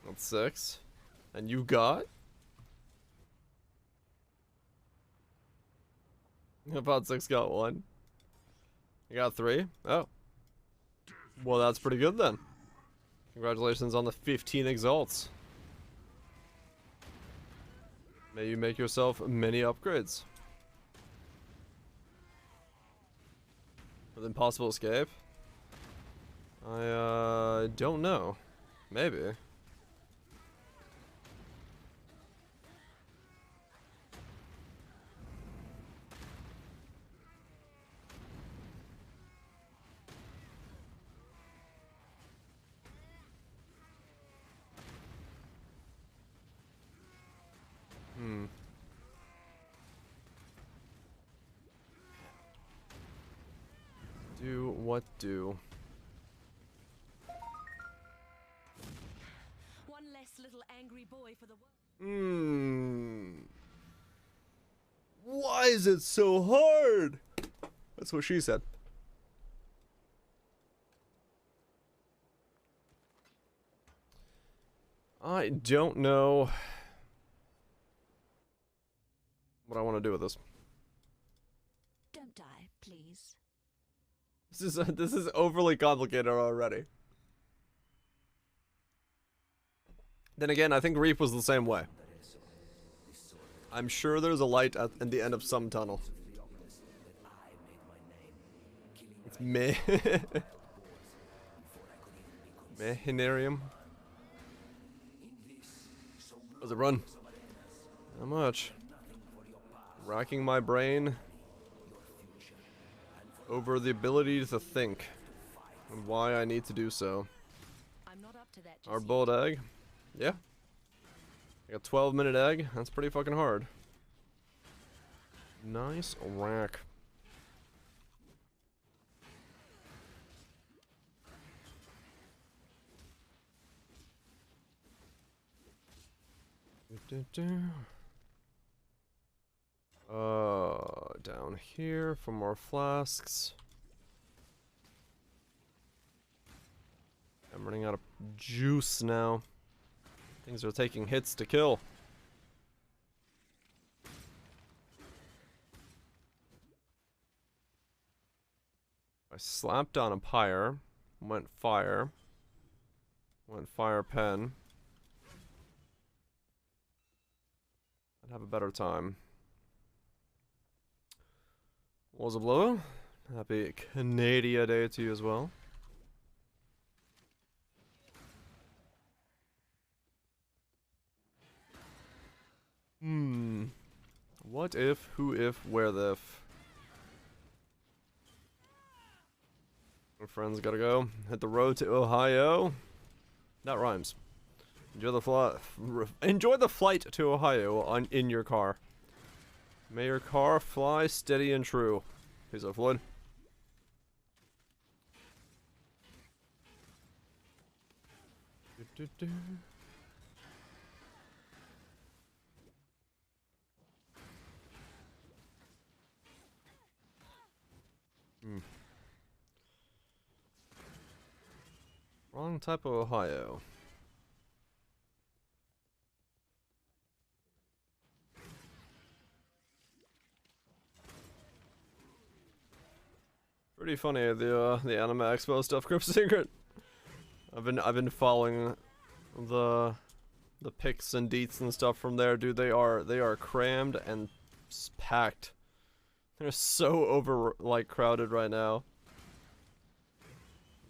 That's 6. And you got? About 6 got 1. You got 3? Oh. Well, that's pretty good then. Congratulations on the 15 exalts. May you make yourself many upgrades. With impossible escape? I don't know. Maybe. Hmm. Do what do? One less little angry boy for the world. Hmm. Why is it so hard? That's what she said. I don't know what I want to do with this. Don't die, please. This is overly complicated already. Then again, I think Reap was the same way. I'm sure there's a light at the end of some tunnel. It's meh. Mehinarium. Does it run? Not much. Racking my brain over the ability to think and why I need to do so. I'm not up to that just Our yet. boiled egg. Yeah. Like a 12-minute egg. That's pretty fucking hard. Nice rack. Down here for more flasks. I'm running out of juice now. Things are taking hits to kill. I slapped on a pyre. Went fire pen. I'd have a better time. Was a blow. Happy Canada Day to you as well. What if, who if, where the if? My friends gotta go. Hit the road to Ohio. That rhymes. Enjoy the flight to Ohio in your car. May your car fly steady and true. Peace out, Floyd. Wrong type of Ohio. Pretty funny the Anime Expo stuff, Crypt Secret. I've been following the pics and deets and stuff from there, dude. They are crammed and packed. They're so crowded right now.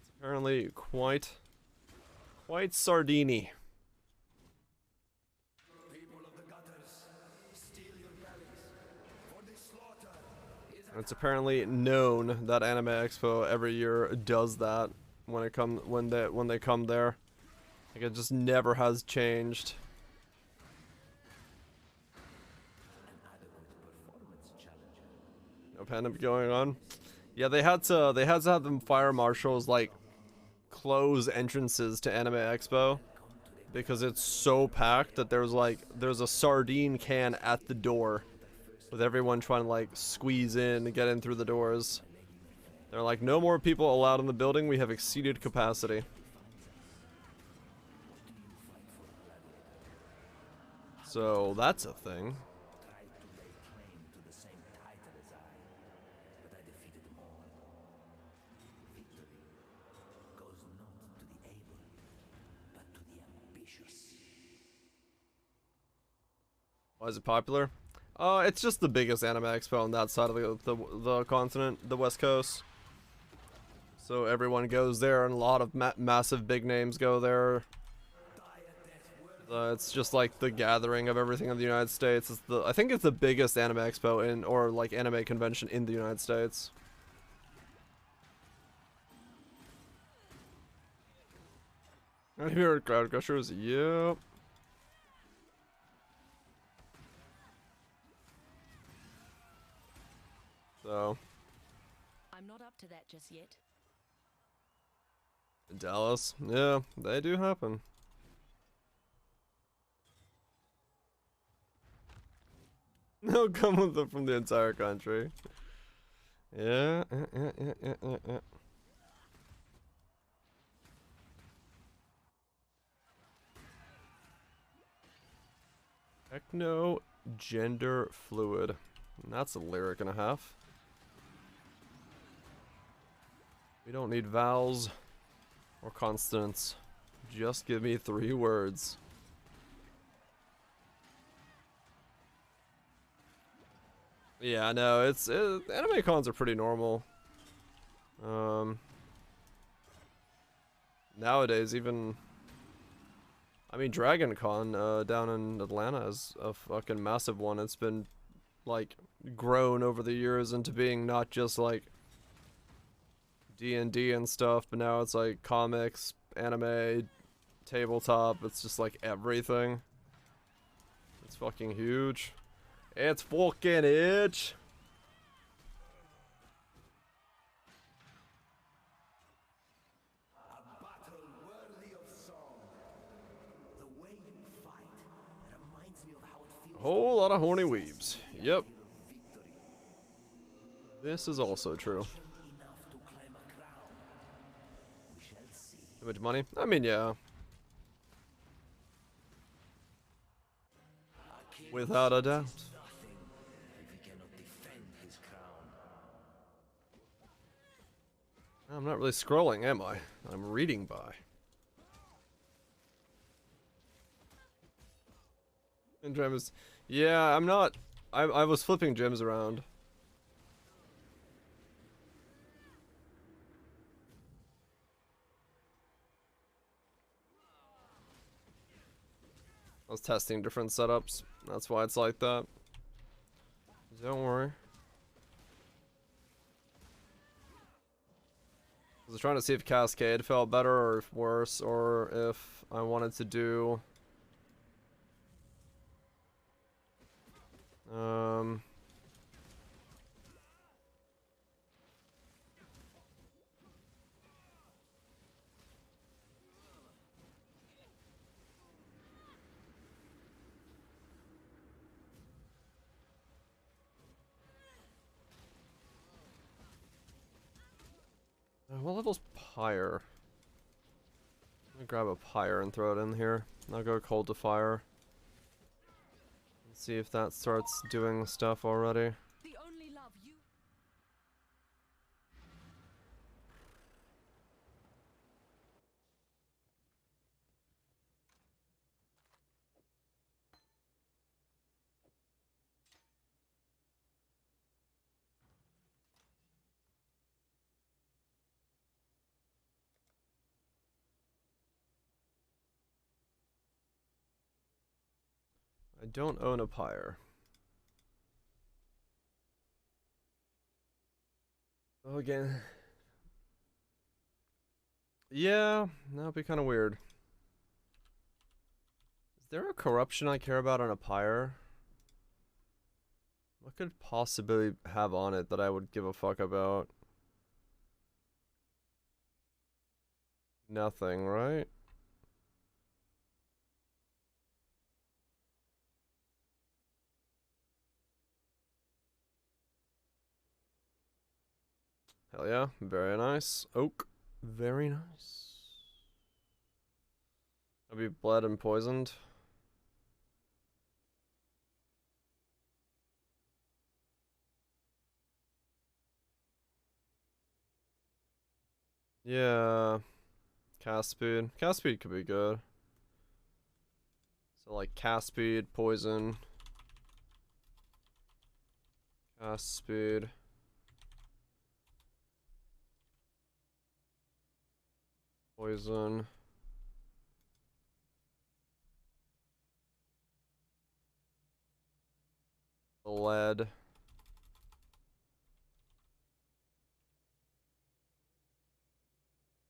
It's apparently quite sardini. It's apparently known that Anime Expo every year does that when they come there. Like, it just never has changed. No pandemic going on. Yeah, they had to have them fire marshals like close entrances to Anime Expo because it's so packed that there's a sardine can at the door with everyone trying to like squeeze in and get in through the doors. They're like, no more people allowed in the building, we have exceeded capacity. So that's a thing. Why is it popular? It's just the biggest anime expo on that side of the continent, the West Coast. So everyone goes there, and a lot of massive big names go there. It's just like the gathering of everything in the United States. I think it's the biggest anime expo or like anime convention in the United States. And here at Crowd Crushers, yep. So I'm not up to that just yet. Dallas, yeah, they do happen. They'll come with them from the entire country. Yeah, yeah. Techno gender fluid. And that's a lyric and a half. We don't need vowels or consonants. Just give me 3 words. Yeah, no, anime cons are pretty normal. Nowadays, even, I mean, Dragon Con down in Atlanta is a fucking massive one. It's been like grown over the years into being not just like D&D and stuff, but now it's like comics, anime, tabletop. It's just like everything. It's fucking huge. It's fucking huge. A battle worthy of song. The way you fight reminds me of how it feels. Whole lot of horny weebs. Yep. This is also true. Enough to climb a crown. We shall see. Too much money? I mean, yeah. Without a doubt. Nothing if he cannot defend his crown. I'm not really scrolling, am I? I'm reading by. And gems. Yeah, I'm not. I was flipping gems around. I was testing different setups. That's why it's like that. Don't worry. I was trying to see if Cascade felt better or if worse, or if I wanted to do what level's Pyre? Let me grab a Pyre and throw it in here. I'll go Cold to Fire. Let's see if that starts doing stuff already. The only love you. I don't own a Pyre. Oh, again. Yeah, that'd be kind of weird. Is there a corruption I care about on a Pyre? What could possibly have on it that I would give a fuck about? Nothing, right? Hell yeah, very nice. Oak, very nice. I'll be bled and poisoned. Yeah. Cast speed. Cast speed could be good. So like cast speed, poison. Cast speed. Poison. Lead.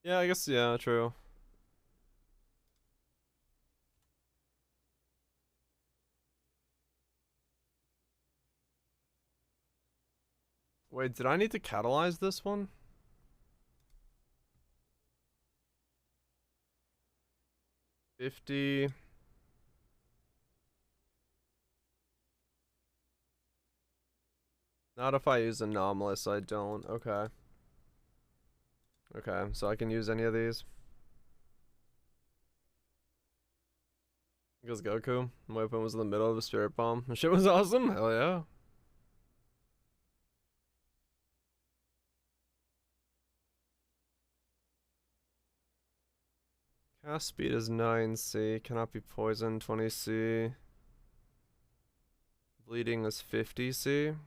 Yeah, I guess, yeah, true. Wait, did I need to catalyze this one? $50. Not if I use anomalous, I don't. Okay. Okay, so I can use any of these. Because Goku. My weapon was in the middle of a spirit bomb. The shit was awesome. Hell yeah. Cast speed is 9C. Cannot be poisoned 20C. Bleeding is 50C.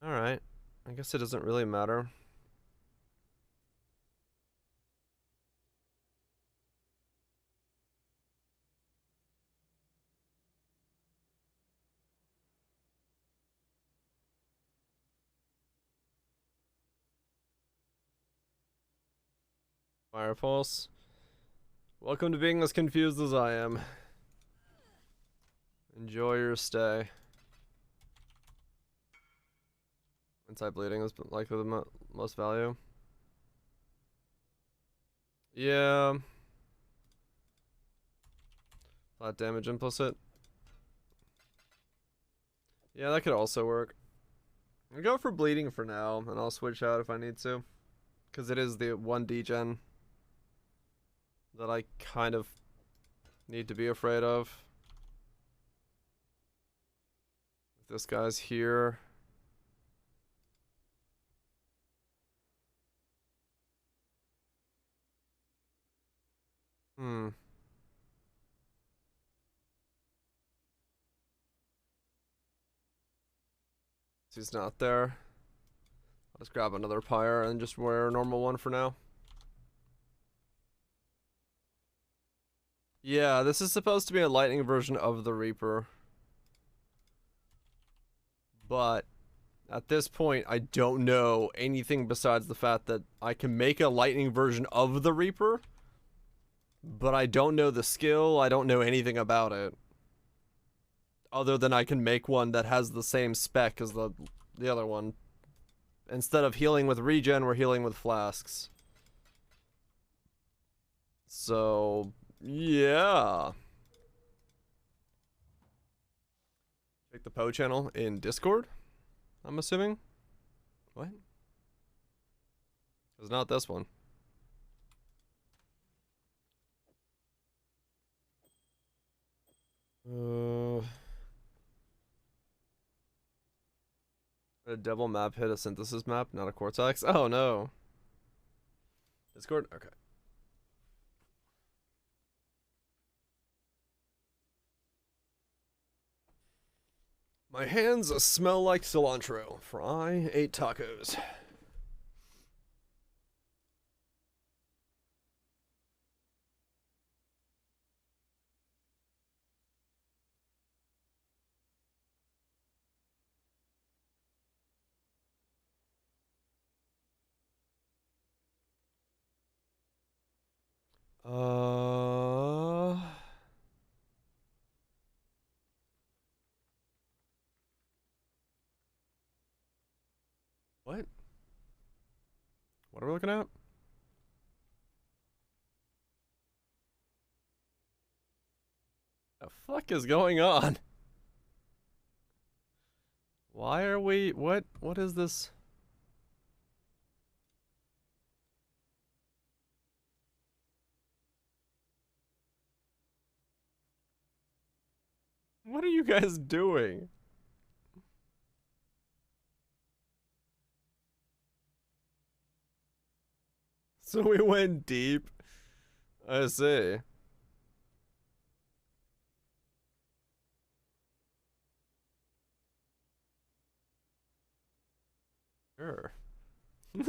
Alright. I guess it doesn't really matter. Fire Pulse. Welcome to being as confused as I am. Enjoy your stay. Anti-bleeding is likely the most value. Yeah. Flat damage implicit. Yeah, that could also work. I'll go for bleeding for now, and I'll switch out if I need to. Because it is the 1 degen that I kind of need to be afraid of. If this guy's here. He's not there. I'll just grab another pyre and just wear a normal one for now. Yeah, this is supposed to be a lightning version of the Reaper. But at this point, I don't know anything besides the fact that I can make a lightning version of the Reaper. But I don't know the skill, I don't know anything about it. Other than I can make one that has the same spec as the other one. Instead of healing with regen, we're healing with flasks. So, yeah. Check the Poe channel in Discord, I'm assuming. What? It's not this one. A double map hit a synthesis map, not a Cortex. Oh no. Discord? Okay. My hands smell like cilantro, for I ate tacos. What? What are we looking at? The fuck is going on? Why are we, what is this? What are you guys doing? So we went deep. I see. Sure. You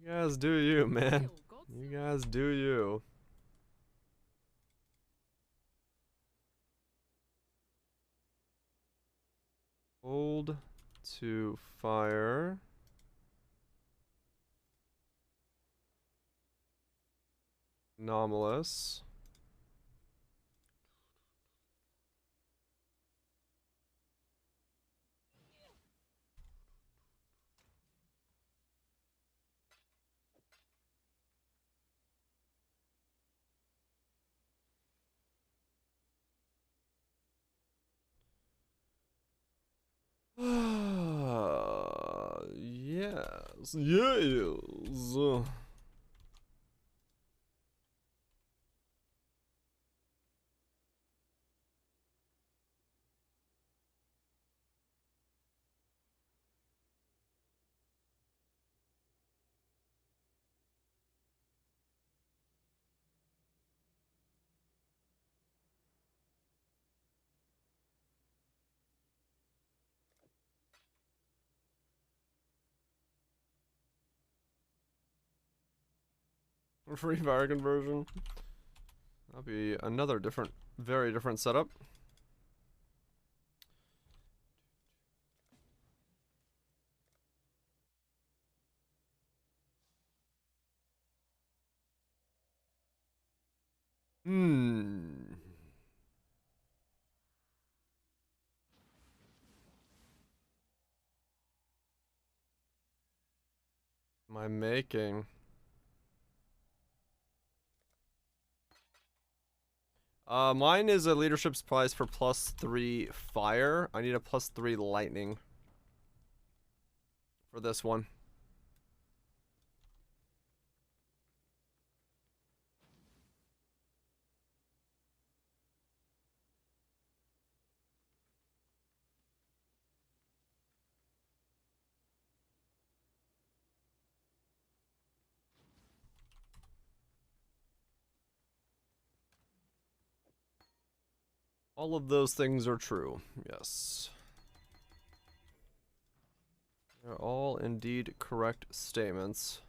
guys do you, man. You guys do you. Hold to fire. Anomalous. Yes, yes. Free fire conversion. That'll be another different, very different setup. Hmm. Am I making? Mine is a leadership supplies for +3 fire. I need a +3 lightning for this one. All of those things are true. Yes. They're all indeed correct statements.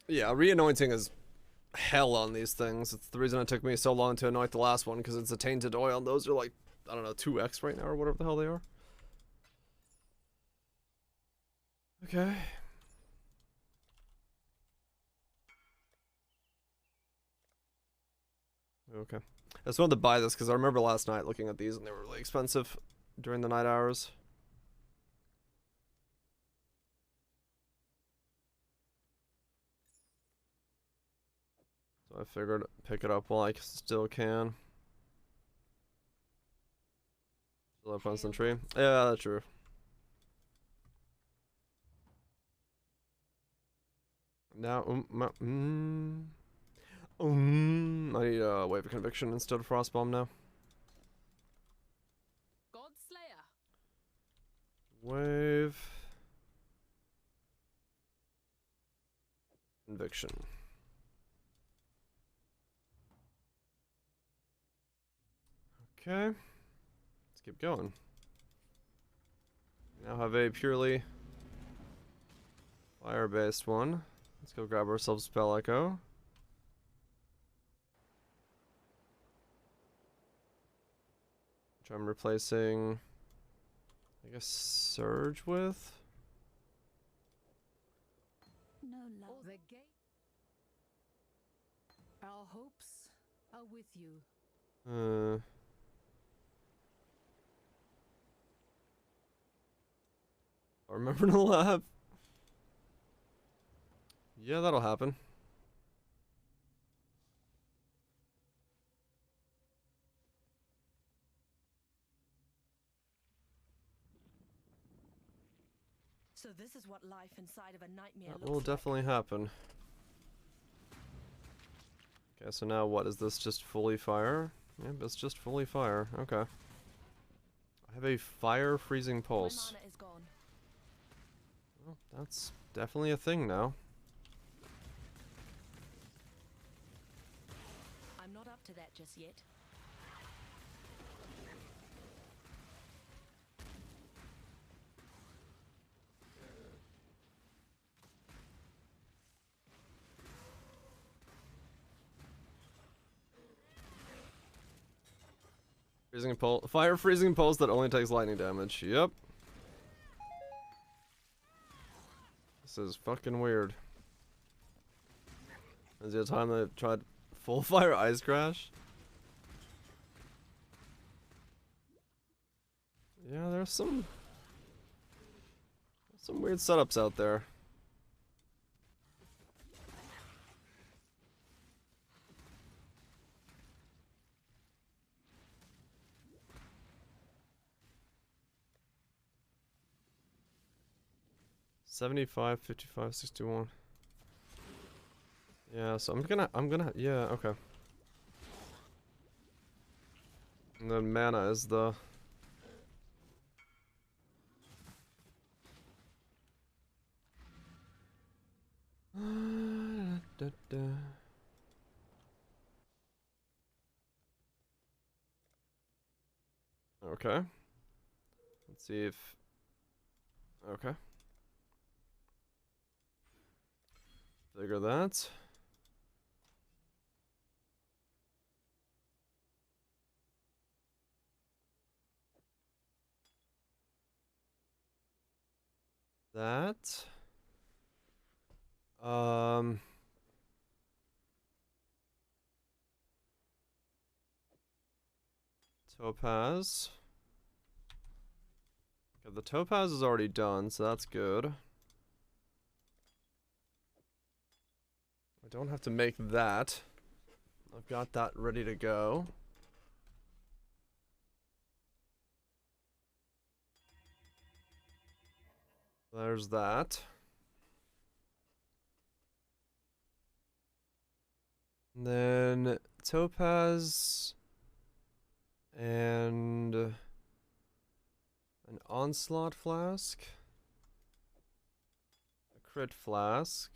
Yeah, re-anointing is hell on these things. It's the reason it took me so long to anoint the last one, because it's a tainted oil, and those are like, I don't know, 2x right now, or whatever the hell they are. Okay. Okay. I just wanted to buy this because I remember last night looking at these and they were really expensive during the night hours. So I figured pick it up while I still can. Still up on some tree. Yeah, that's true. Now, I need a wave of conviction instead of frostbomb now. Godslayer. Wave conviction. Okay, let's keep going. Now have a purely fire-based one. Let's go grab ourselves Spell Echo. Which I'm replacing, I guess, Surge with. No love. The gate. Our hopes are with you. I remember to laugh. Yeah, that'll happen. So this is what life inside of a nightmare That looks will like. definitely happen. Okay, so now what? Is this just fully fire? Yep, it's just fully fire. Okay. I have a fire freezing pulse. My mana is gone. Well, that's definitely a thing now. I'm not up to that just yet. Freezing pulse. Fire freezing pulse that only takes lightning damage. Yep. This is fucking weird. Is there a time that I tried full fire ice crash? Yeah, there's some weird setups out there. $75, $55, $61. Yeah, so I'm gonna, yeah, okay. And then mana is the... Okay. Let's see if... Okay. Figure that. That. Topaz. Okay, the topaz is already done, so that's good. I don't have to make that. I've got that ready to go. There's that. And then topaz and an onslaught flask, a crit flask,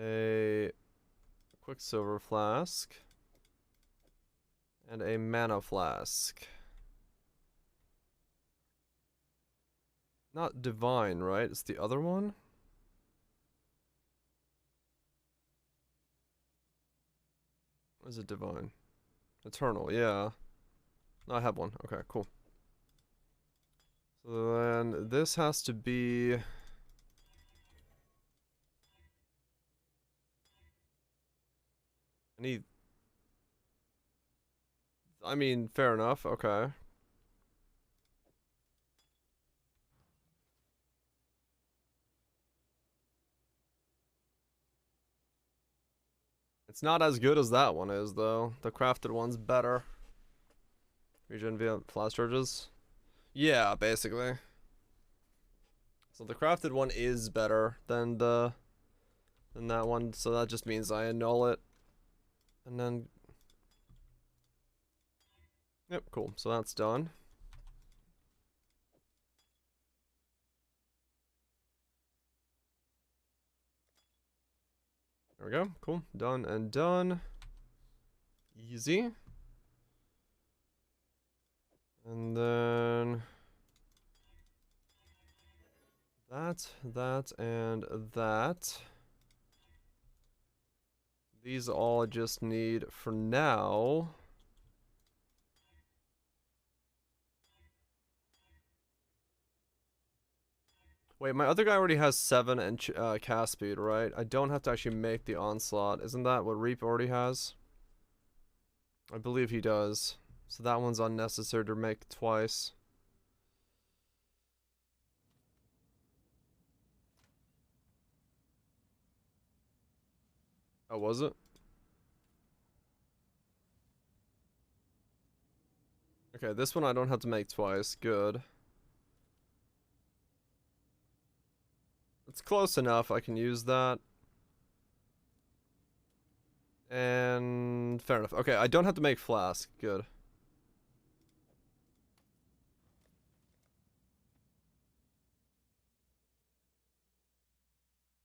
a quicksilver flask, and a mana flask. Not divine, right? It's the other one? Or is it divine? Eternal, yeah. No, I have one. Okay, cool. So then this has to be... I mean, fair enough, okay. It's not as good as that one is, though. The crafted one's better. Regen via flash charges. Yeah, basically. So the crafted one is better than that one, so that just means I annul it. And then... Yep, cool. So that's done. There we go. Cool. Done and done. Easy. And then... that, and that. These all just need, for now... Wait, my other guy already has 7 and cast speed, right? I don't have to actually make the onslaught. Isn't that what Reap already has? I believe he does. So that one's unnecessary to make twice. Oh, was it? Okay, this one I don't have to make twice. Good. It's close enough. I can use that. And fair enough. Okay, I don't have to make flask. Good.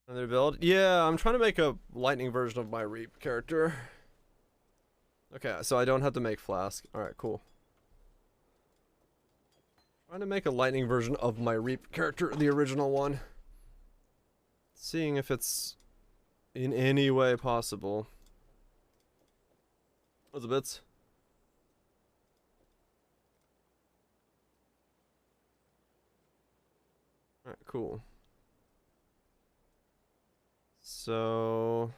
Another build? Yeah, I'm trying to make a lightning version of my Reap character. Okay, so I don't have to make flask. Alright, cool. Trying to make a lightning version of my Reap character, the original one. Seeing if it's in any way possible. What's the bits? Alright, cool. So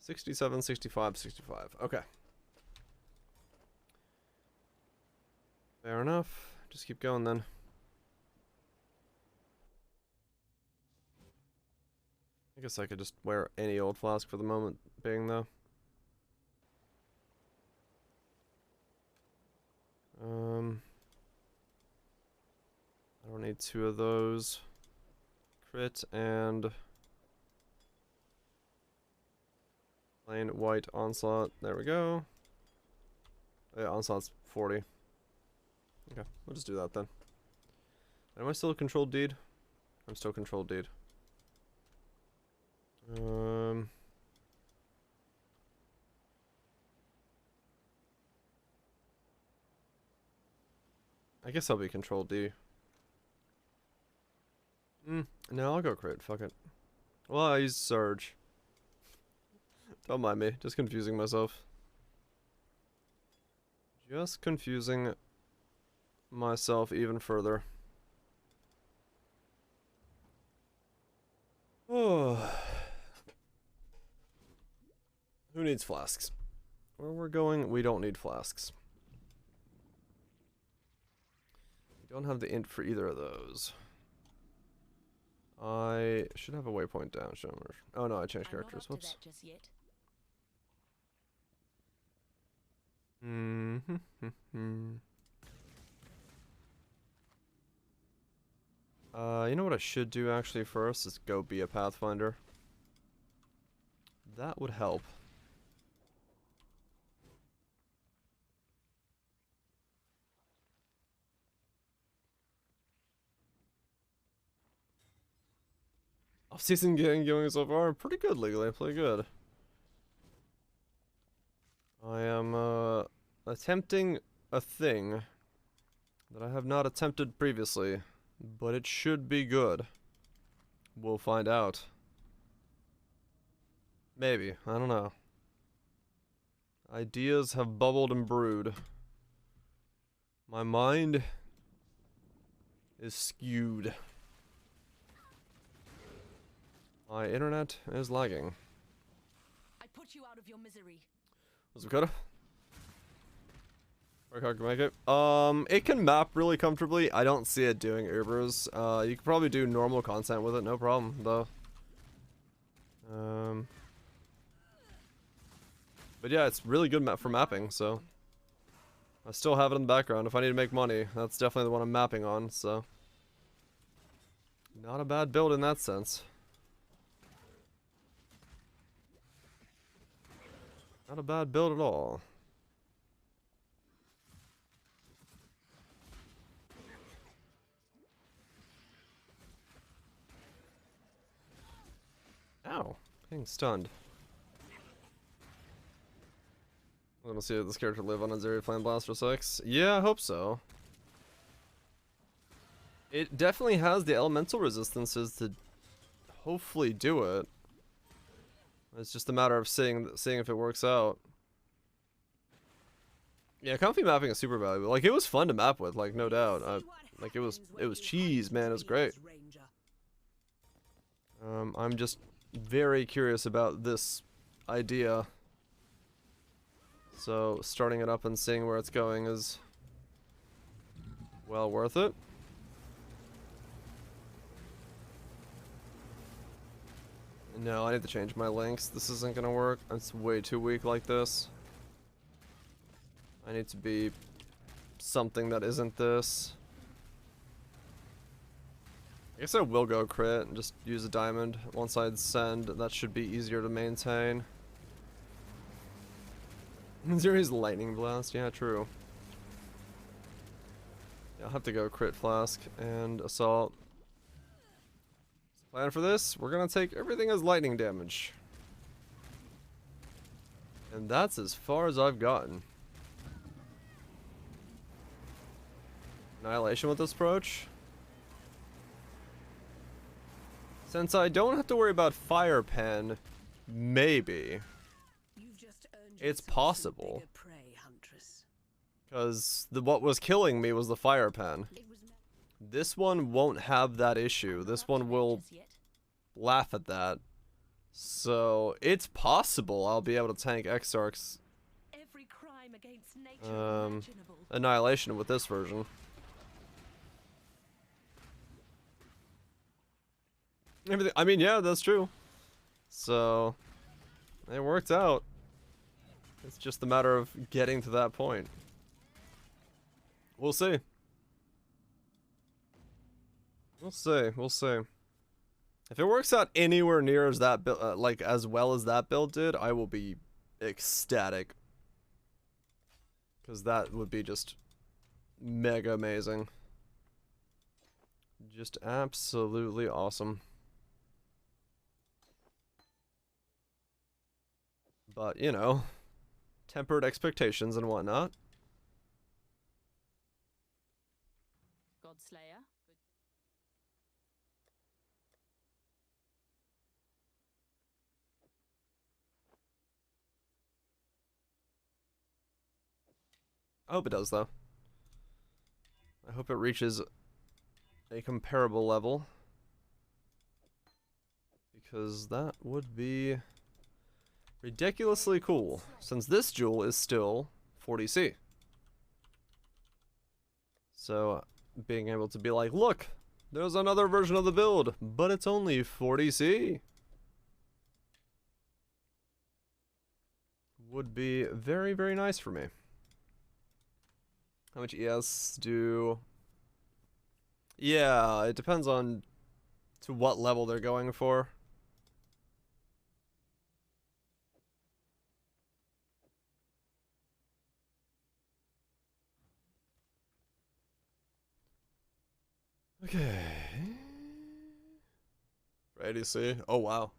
67, 65, 65. Okay. Fair enough. Just keep going then. I guess I could just wear any old flask for the moment being, though. I don't need 2 of those. Crit and plain white onslaught. There we go. Yeah, onslaught's 40. Okay, we'll just do that then. Am I still a controlled deed? I'm still controlled deed. I guess I'll be controlled D. No, I'll go crit. Fuck it. Well, I used Surge. Don't mind me. Just confusing myself. Just confusing myself even further. Oh. Who needs flasks? Where we're going, we don't need flasks. We don't have the int for either of those. I should have a waypoint down, shouldn't I? Oh no, I changed characters. Whoops. You know what I should do actually first is go be a Pathfinder. That would help. Off-season getting going so far, pretty good legally, pretty good. I am attempting a thing that I have not attempted previously, but it should be good. We'll find out. Maybe, I don't know. Ideas have bubbled and brewed. My mind is skewed. My internet is lagging. I put you out of your misery. Was it coulda? Work hard to make it. It can map really comfortably. I don't see it doing Ubers. You could probably do normal content with it, no problem, though. But yeah, it's really good for mapping, so. I still have it in the background. If I need to make money, that's definitely the one I'm mapping on, so. Not a bad build in that sense. Not a bad build at all. Ow. Getting stunned. I'm gonna see if this character live on a Azeri Flame Blast for 6. Yeah, I hope so. It definitely has the elemental resistances to hopefully do it. It's just a matter of seeing if it works out. Yeah, comfy mapping is super valuable. Like, it was fun to map with, like, no doubt. Like, it was cheese, man. It was great. I'm just very curious about this idea. So, starting it up and seeing where it's going is well worth it. No, I need to change my links. This isn't gonna work. It's way too weak like this. I need to be something that isn't this. I guess I will go crit and just use a diamond once I send. That should be easier to maintain. Zeri's lightning blast, yeah, true. Yeah, I'll have to go crit flask and assault. Plan for this, we're gonna take everything as lightning damage. And that's as far as I've gotten. Annihilation with this approach. Since I don't have to worry about fire pen, maybe. It's possible. Because what was killing me was the fire pen. This one won't have that issue. This one will laugh at that. So it's possible I'll be able to tank Exarch's Every crime against nature imaginable. Annihilation with this version. Everything, I mean, yeah, that's true. So it worked out. It's just a matter of getting to that point. We'll see. We'll see. We'll see. If it works out anywhere near as that build, like as well as that build did, I will be ecstatic. Because that would be just mega amazing. Just absolutely awesome. But, you know, tempered expectations and whatnot. Godslayer. I hope it does, though. I hope it reaches a comparable level. Because that would be ridiculously cool, since this jewel is still 40C. So, being able to be like, look, there's another version of the build, but it's only 40C. Would be very, very nice for me. How much ES do... Yeah, it depends on to what level they're going for. Okay. For ADC? Oh, wow.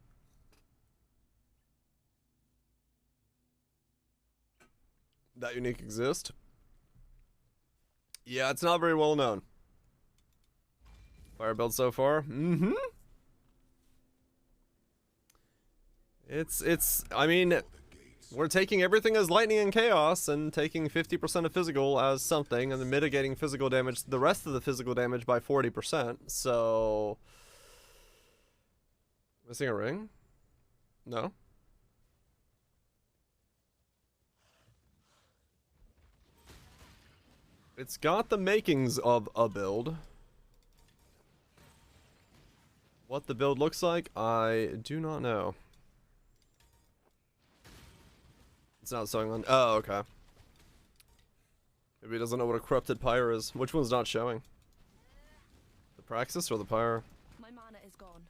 That unique exist? Yeah, it's not very well known. Fire build so far? Mm-hmm. I mean, we're taking everything as lightning and chaos and taking 50% of physical as something and then mitigating physical damage, the rest of the physical damage by 40%. So, missing a ring? No. It's got the makings of a build. What the build looks like, I do not know. It's not showing on. Oh, okay. Maybe he doesn't know what a corrupted pyre is. Which one's not showing? The Praxis or the pyre? My mana is gone.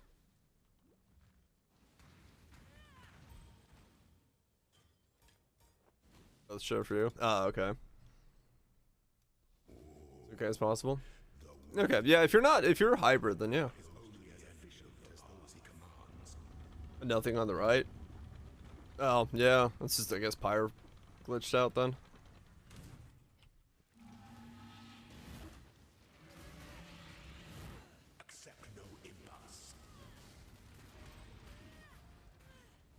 Let's show for you. Ah, okay. Okay, as possible. Okay, yeah. If you're hybrid, then yeah. Nothing on the right. Oh, yeah. That's just, I guess, pyre glitched out then. Accept no impasse.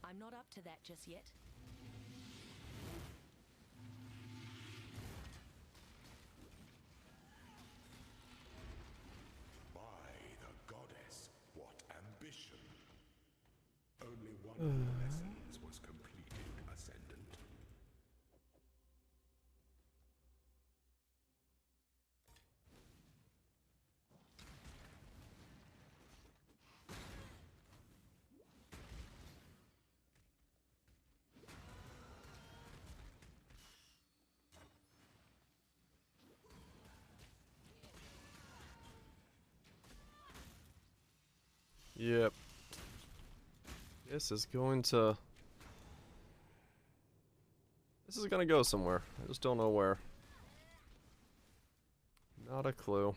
I'm not up to that just yet. By the goddess, what ambition! Only one of the lessons was completed, Ascendant. Yep. This is going to... This is gonna go somewhere. I just don't know where. Not a clue.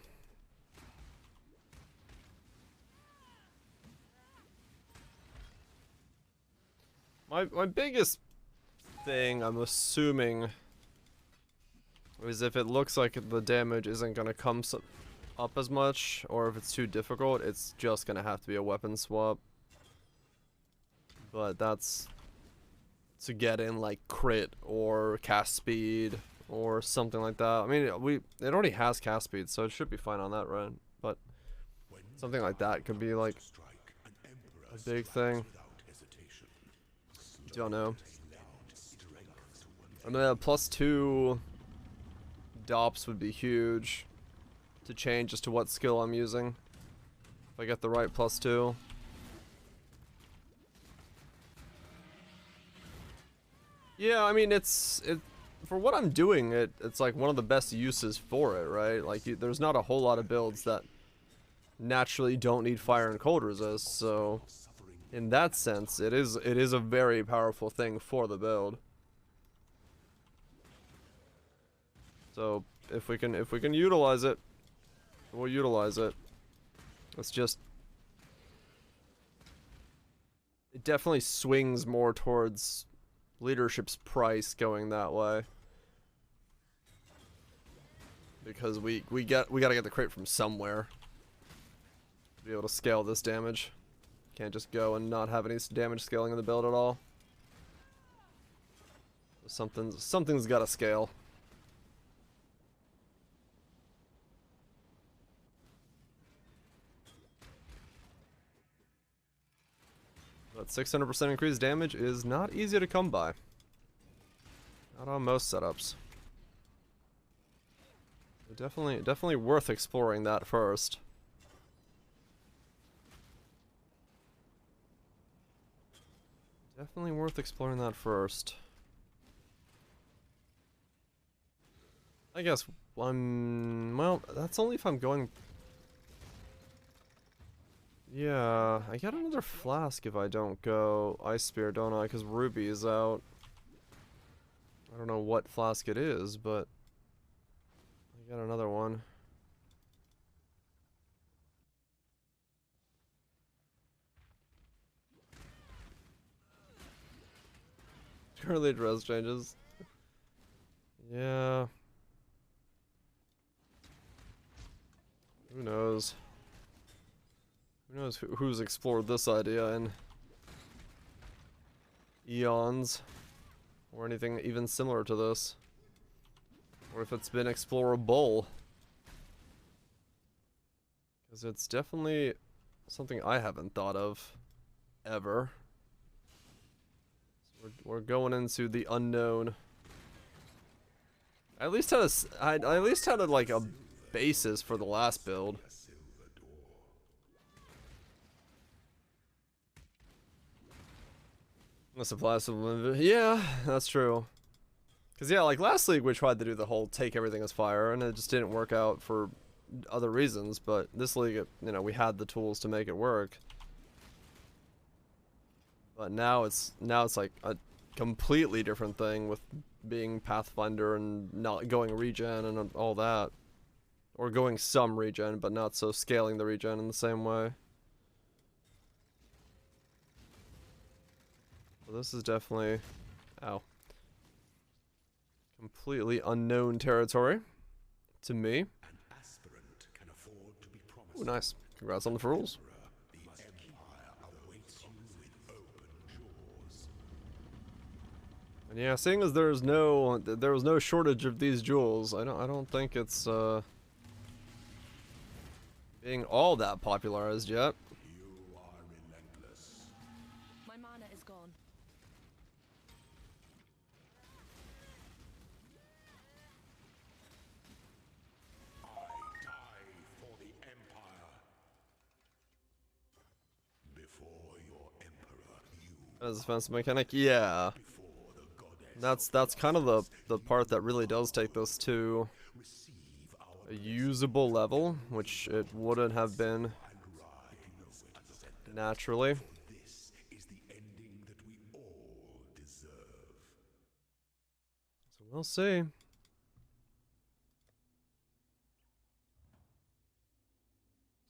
My biggest thing, I'm assuming, is if it looks like the damage isn't gonna come up as much, or if it's too difficult, it's just gonna have to be a weapon swap. But that's to get in like crit or cast speed or something like that. I mean, it already has cast speed, so it should be fine on that run. But something like that could be like a big thing. Don't know. I mean, +2 DOPS would be huge to change as to what skill I'm using. If I get the right +2. Yeah, I mean, for what I'm doing, it's like one of the best uses for it, right? Like, there's not a whole lot of builds that naturally don't need fire and cold resist, so in that sense, it is a very powerful thing for the build. So if we can utilize it, we'll utilize it. It's just, it definitely swings more towards leadership's price going that way, because we gotta get the crit from somewhere to be able to scale this damage. Can't just go and not have any damage scaling in the build at all. Something's gotta scale. But 600% increased damage is not easy to come by. Not on most setups. Definitely worth exploring that first. Definitely worth exploring that first. I guess well, that's only if I'm going. Yeah, I get another flask if I don't go Ice Spear, don't I? Because Ruby is out. I don't know what flask it is, but I got another one. Currently dress changes. Yeah. Who knows? Who knows who's explored this idea in eons, or anything even similar to this, or if it's been explorable, because it's definitely something I haven't thought of ever. So we're going into the unknown. I at least had like a basis for the last build. The supplies of yeah, that's true. Cause yeah, like last league we tried to do the whole take everything as fire, and it just didn't work out for other reasons. But this league, you know, we had the tools to make it work. But now it's like a completely different thing with being Pathfinder and not going regen and all that, or going some regen, but not so scaling the regen in the same way. This is definitely, completely unknown territory to me. Ooh, nice. Congrats on the rules. And yeah, seeing as there was no shortage of these jewels, I don't think it's being all that popularized yet. My mana is gone. As a defense mechanic, yeah. That's kind of the part that really does take this to a usable level, which it wouldn't have been naturally. So we'll see.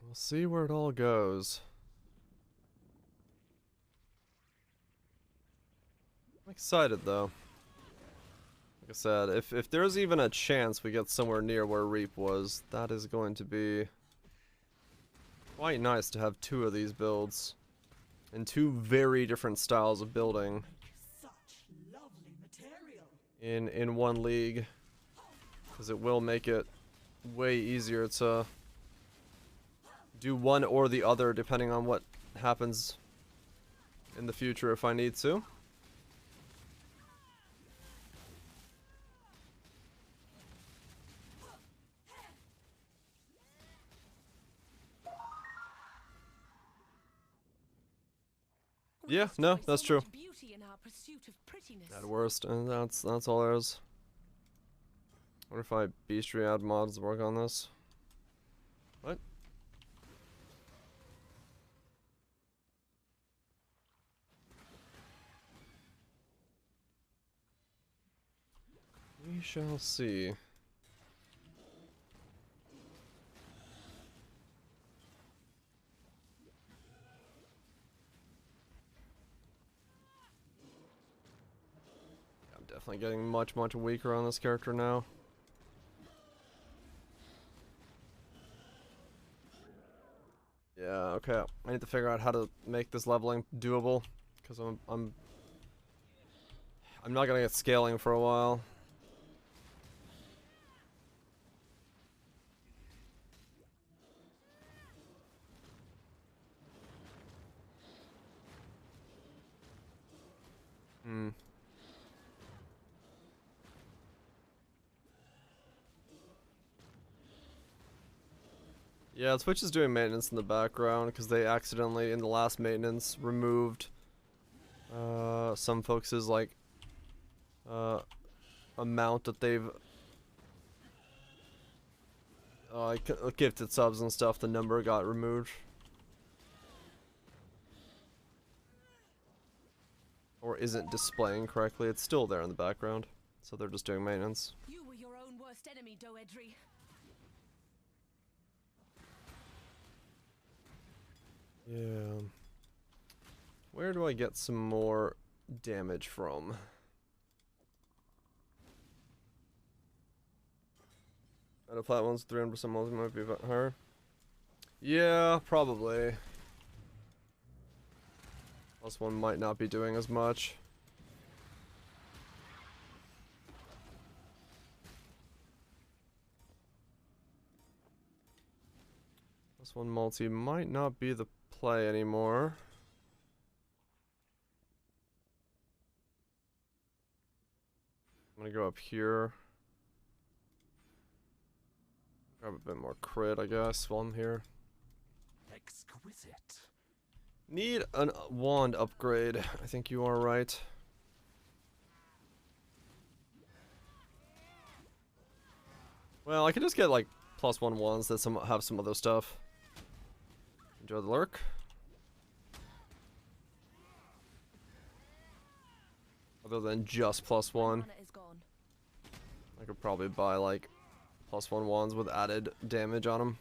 We'll see where it all goes. I'm excited though. Like I said, if there's even a chance we get somewhere near where Reap was, that is going to be quite nice to have two of these builds. And two very different styles of building Such lovely material. in one league. Because it will make it way easier to do one or the other depending on what happens in the future if I need to. Yeah, no, that's true. Beauty in our pursuit of prettiness. At worst, and that's all there is. What if I bestiary add mods to work on this? What? We shall see. I'm definitely getting much weaker on this character now. Yeah, okay. I need to figure out how to make this leveling doable, because I'm not gonna get scaling for a while. Yeah, Twitch is doing maintenance in the background because they accidentally, in the last maintenance, removed some folks' like amount that they've gifted subs and stuff. The number got removed, or isn't displaying correctly. It's still there in the background, so they're just doing maintenance. You were your own worst enemy, Doedri. Yeah. Where do I get some more damage from? Out of flat ones, 300% multi might be higher. Yeah, probably. Plus one might not be doing as much. Plus one multi might not be the play anymore. I'm gonna go up here. Grab a bit more crit, I guess, while I'm here. Exquisite. Need a wand upgrade. I think you are right. Well, I could just get like +1 wands that have some other stuff. Enjoy the lurk. Other than just +1. Mana is gone. I could probably buy like +1 wands with added damage on them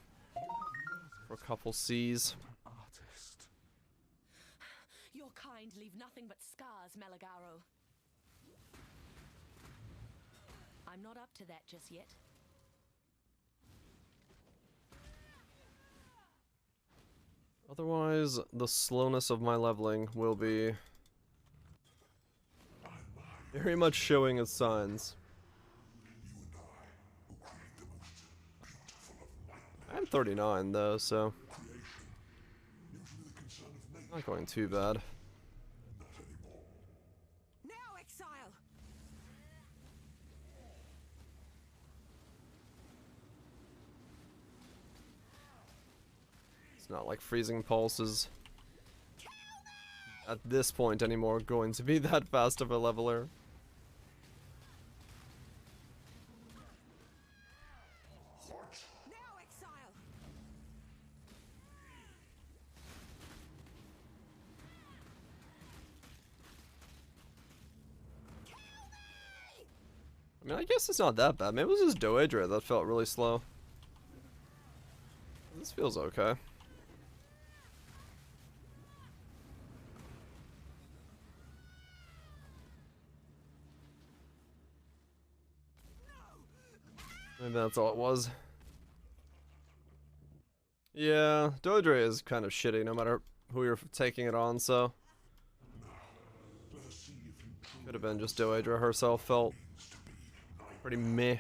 for a couple C's. Artist. Your kind leave nothing but scars, Melagaro. I'm not up to that just yet. Otherwise, the slowness of my leveling will be very much showing its signs. I'm 39 though, so not going too bad. Now, Exile! It's not like freezing pulses at this point anymore going to be that fast of a leveler. Now, Exile! I mean, I guess it's not that bad. Maybe it was just Doedra that felt really slow. This feels okay. Maybe that's all it was. Yeah, Doedra is kind of shitty no matter who you're taking it on, so. Could have been just Doedra herself felt pretty meh.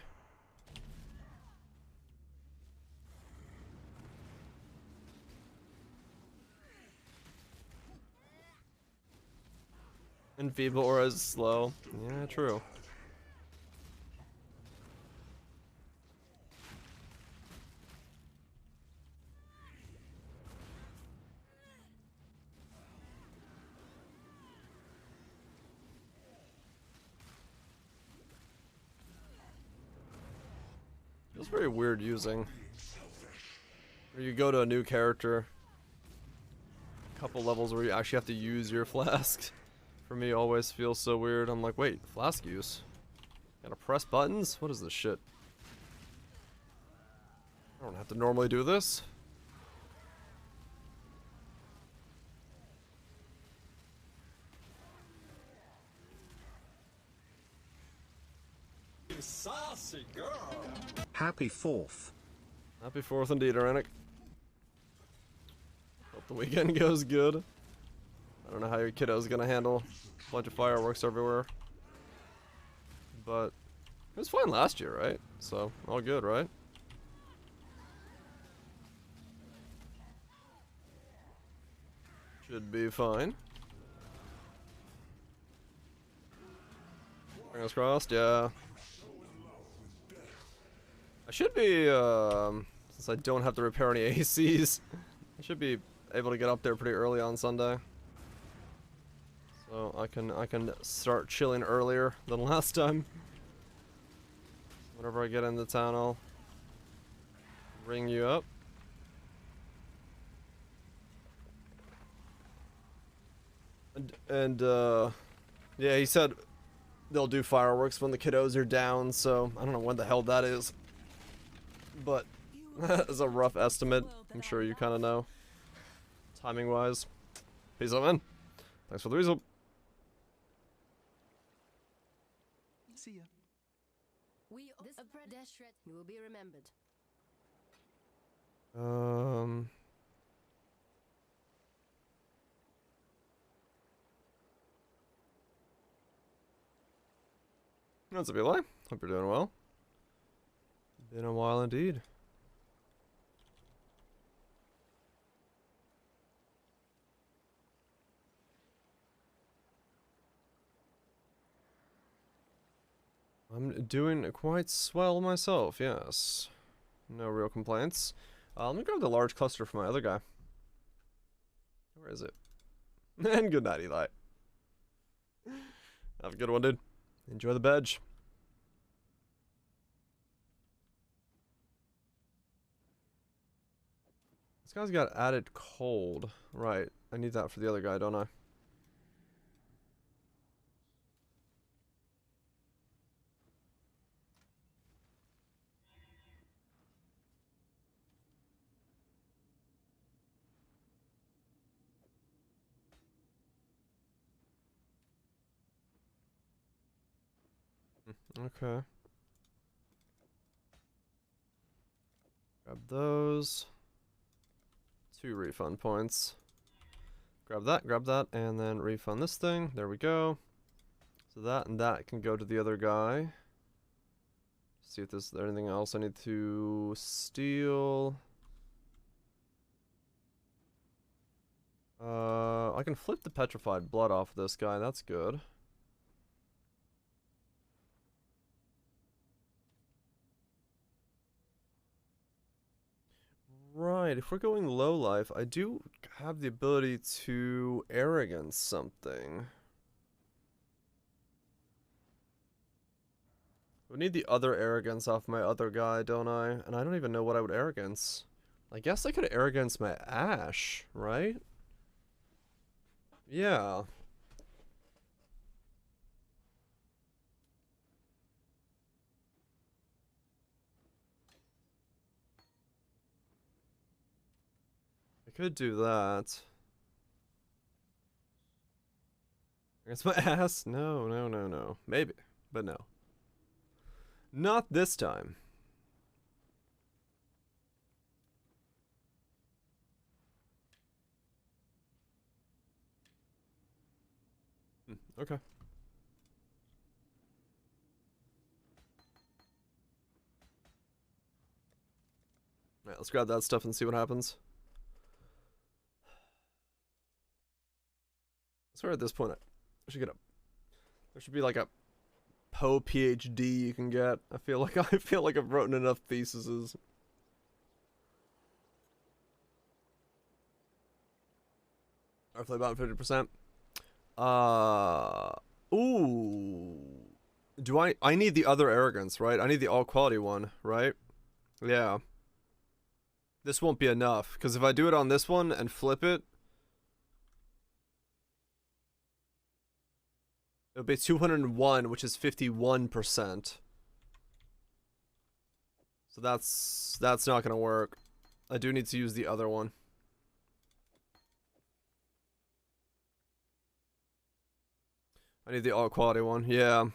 Enfeeble or as slow. Yeah, true. It's very weird using. Where you go to a new character, a couple levels where you actually have to use your flask. For me, always feels so weird. I'm like, wait, flask use? Gotta press buttons? What is this shit? I don't have to normally do this. Saucy girl. Happy 4th. Happy 4th indeed, Aranik. Hope the weekend goes good. I don't know how your kiddo's gonna handle a bunch of fireworks everywhere. But it was fine last year, right? So, all good, right? Should be fine. Fingers crossed, yeah. I should be, since I don't have to repair any ACs, I should be able to get up there pretty early on Sunday. So I can start chilling earlier than last time. Whenever I get into town, I'll ring you up. And yeah, he said they'll do fireworks when the kiddos are down, so I don't know when the hell that is. But as a rough estimate, I'm sure you kind of know. Timing-wise. Peace out, man. Thanks for the resub. See ya. This apprentice shred, you will be remembered. That's a bit Hope you're doing well. Been a while indeed. I'm doing quite swell myself, yes. No real complaints. Let me grab the large cluster for my other guy. Where is it? And good night, Eli. Have a good one, dude. Enjoy the badge. This guy's got added cold. Right. I need that for the other guy, don't I? Okay. Grab those. 2 refund points. Grab that, and then refund this thing. There we go. So that and that can go to the other guy. See if there's anything else I need to steal. I can flip the petrified blood off this guy. That's good. Right, if we're going low life, I do have the ability to arrogance something. I would need the other arrogance off my other guy, don't I? And I don't even know what I would arrogance. I guess I could arrogance my Ash, right? Yeah. I could do that. Against my ass? No, no, no, no. Maybe, but no. Not this time. Okay. Alright, let's grab that stuff and see what happens. I swear at this point I should get a There should be like a Poe PhD you can get. I feel like I've written enough theses. Roughly about 50%. Ooh. Do I need the other arrogance, right? I need the all quality one, right? Yeah. This won't be enough, because if I do it on this one and flip it, it'll be 201, which is 51%. So that's not gonna work. I do need to use the other one. I need the all quality one, yeah.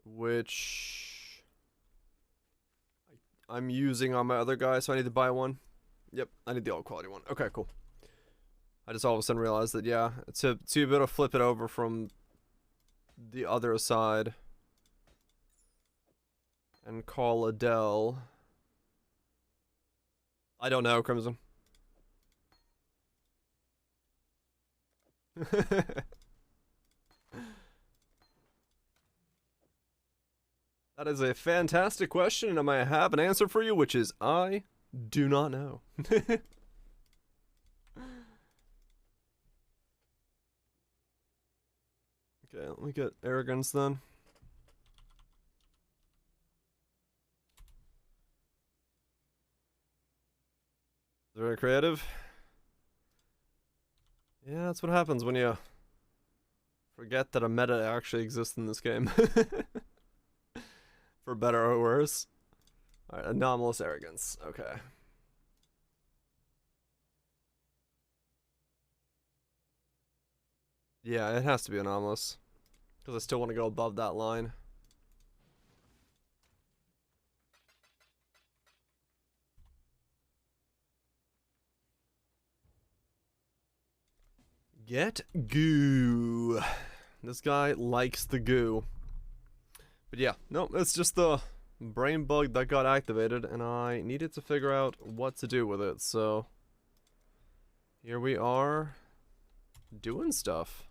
Which I'm using on my other guy, so I need to buy one. Yep, I need the all quality one. Okay, cool. I just all of a sudden realized that, yeah, to be able to flip it over from the other side and call Adele. I don't know, Crimson. That is a fantastic question, and I have an answer for you, which is I do not know. Okay, let me get arrogance then. Very creative. Yeah, that's what happens when you forget that a meta actually exists in this game. For better or worse. Alright, anomalous arrogance. Okay. Yeah, it has to be anomalous. Because I still want to go above that line. Get goo. This guy likes the goo. But yeah, no, it's just the brain bug that got activated, and I needed to figure out what to do with it, so here we are doing stuff.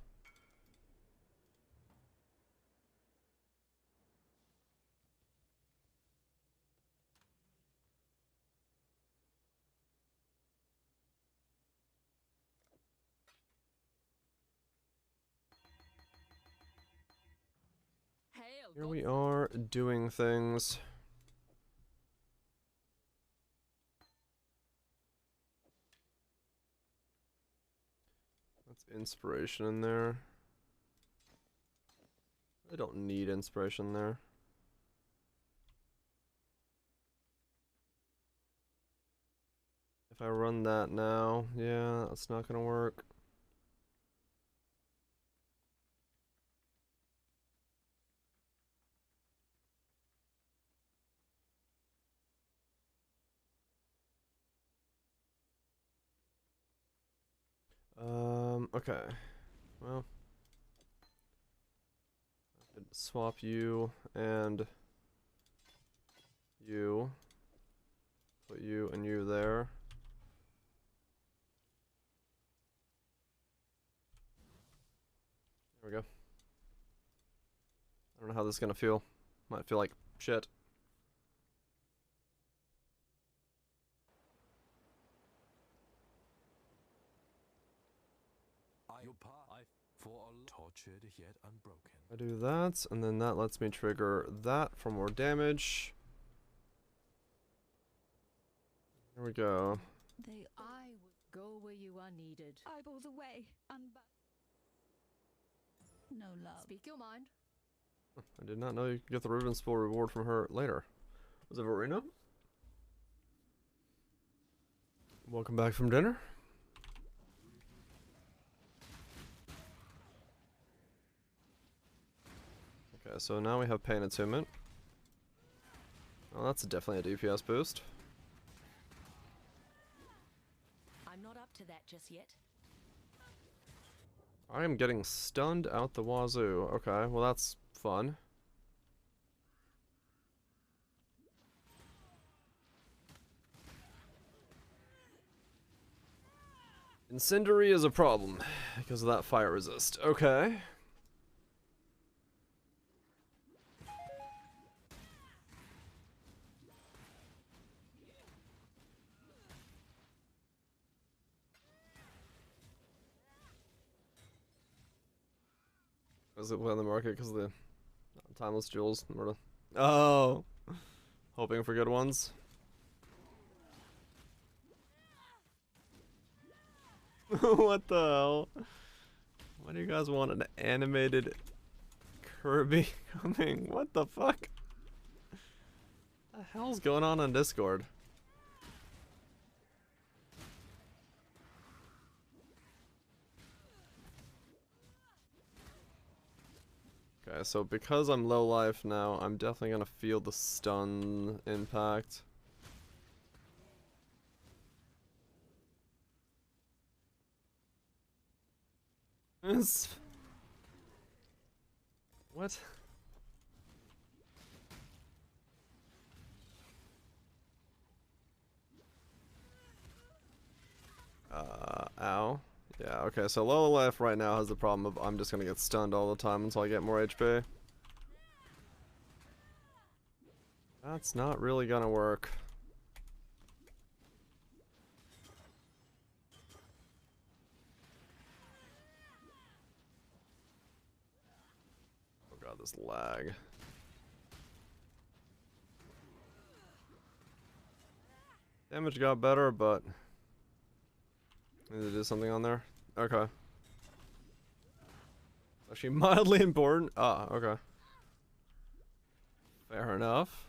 Here we are doing things. That's inspiration in there. I don't need inspiration there. If I run that now, yeah, that's not gonna work. Okay. Well, I could swap you and you. Put you and you there. There we go. I don't know how this is gonna feel. Might feel like shit. Tortured yet unbroken. I do that, and then that lets me trigger that for more damage. Here we go. I will go where you are needed. Eyeballs away. No love. Speak your mind. I did not know you could get the ribbon spool reward from her later. Was it Verena? Welcome back from dinner. Okay, so now we have Pain Attunement. Oh, that's definitely a DPS boost. I'm not up to that just yet. I am getting stunned out the wazoo. Okay, well that's fun. Incendiary is a problem because of that fire resist. Okay. Was it play on the market because of the timeless jewels? Oh, hoping for good ones. What the hell? Why do you guys want an animated Kirby coming? What the fuck? What the hell's going on Discord? Okay, so because I'm low life now, I'm definitely gonna feel the stun impact. What? Ow. Yeah, okay, so low life right now has the problem of I'm just gonna get stunned all the time until I get more HP. That's not really gonna work. Oh god, this lag. Damage got better, but need to do something on there. Okay. Actually mildly important. Ah, okay. Fair enough.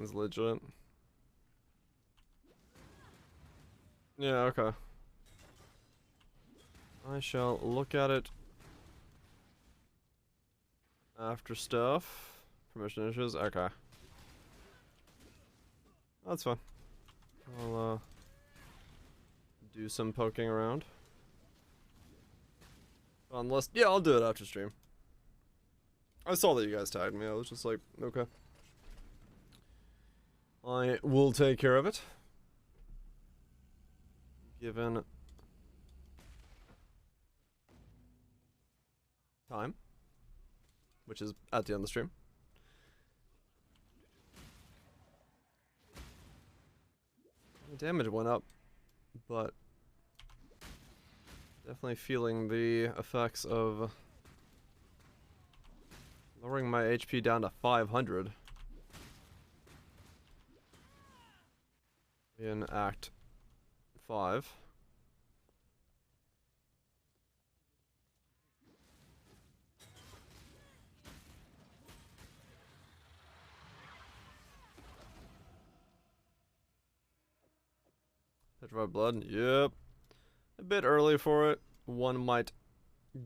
It's legit. Yeah, okay. I shall look at it after stuff. Permission issues? Okay. That's fine. I'll do some poking around. Unless, yeah, I'll do it after stream. I saw that you guys tagged me. I was just like, okay. I will take care of it. Given time, which is at the end of the stream. The damage went up, but definitely feeling the effects of lowering my HP down to 500 in Act 5. Petrified Blood, yep. A bit early for it, one might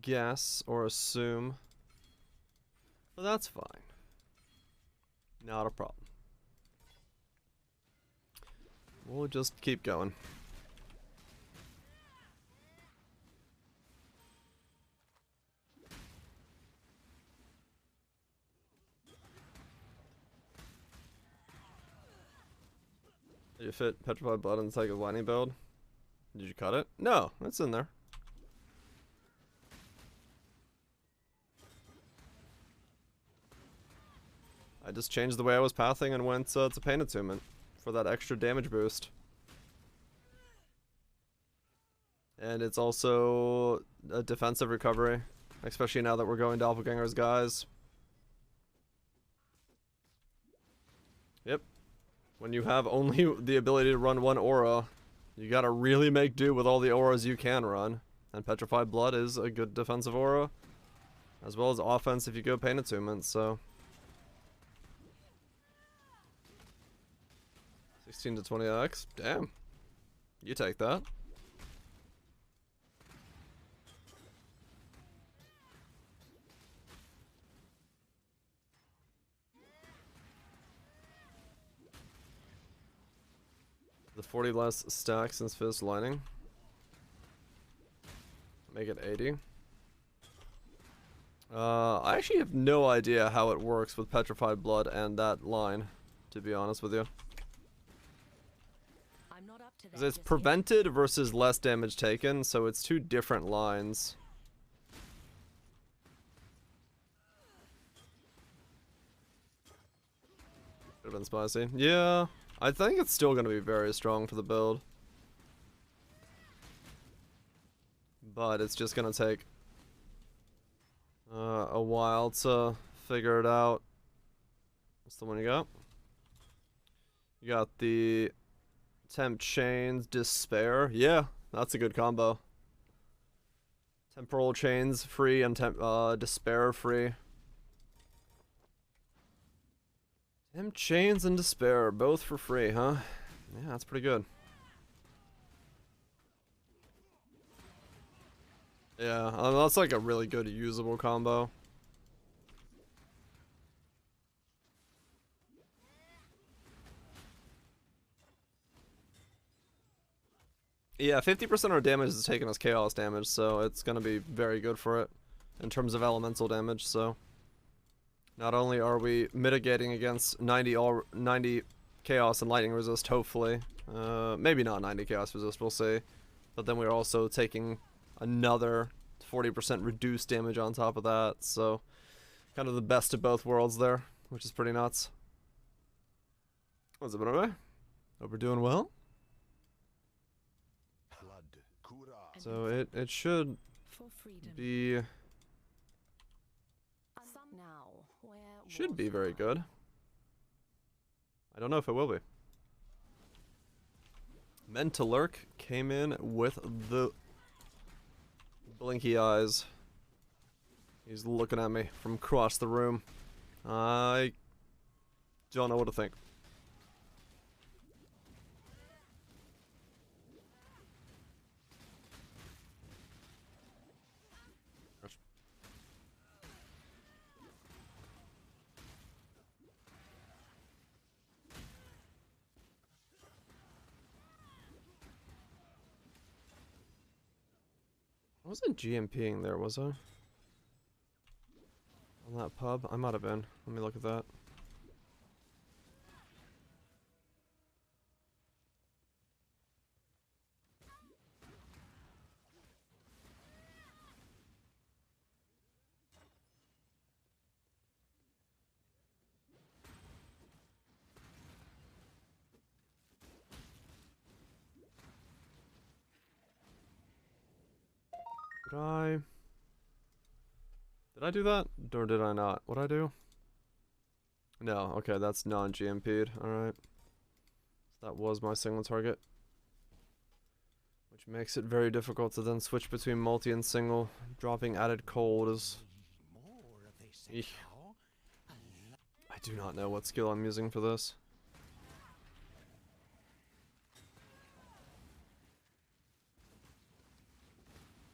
guess or assume. But that's fine. Not a problem. We'll just keep going. Did you fit Petrified Blood in the Psychic Lightning build? Did you cut it? No, it's in there. I just changed the way I was pathing and went to Pain Attunement for that extra damage boost. And it's also a defensive recovery, especially now that we're going Doppelganger's guys. Yep. When you have only the ability to run one aura, you gotta really make do with all the auras you can run. And Petrified Blood is a good defensive aura, as well as offense if you go Pain Attunement, so. 16 to 20x? Damn. You take that. The 40 less stack since Fist Lightning. Make it 80. I actually have no idea how it works with Petrified Blood and that line, to be honest with you. I'm not up to that Because it's just yet. prevented versus less damage taken, so it's two different lines. Could have been spicy. Yeah, I think it's still going to be very strong for the build. But it's just going to take a while to figure it out. What's the one you got? You got the Temp Chains, Despair. Yeah, that's a good combo. Temporal Chains free and Despair free. Temp Chains and Despair, both for free, huh? Yeah, that's pretty good. Yeah, that's like a really good usable combo. Yeah, 50% of our damage is taken as chaos damage, so it's gonna be very good for it in terms of elemental damage. So not only are we mitigating against 90 chaos and lightning resist, hopefully, maybe not 90 chaos resist, we'll see. But then we're also taking another 40% reduced damage on top of that, so kind of the best of both worlds there, which is pretty nuts. What's up, everybody? Hope we're doing well. So it should For freedom. be Now, where should was be very I? good. I don't know if it will be. Meant to Lurk came in with the blinky eyes. He's looking at me from across the room. I don't know what to think. I wasn't GMPing there, was I? On that pub? I might have been. Let me look at that. Did I do that? Or did I not? What'd I do? No, okay, that's non-GMP'd. Alright. That was my single target. Which makes it very difficult to then switch between multi and single. Dropping added cold is... Eek. I do not know what skill I'm using for this.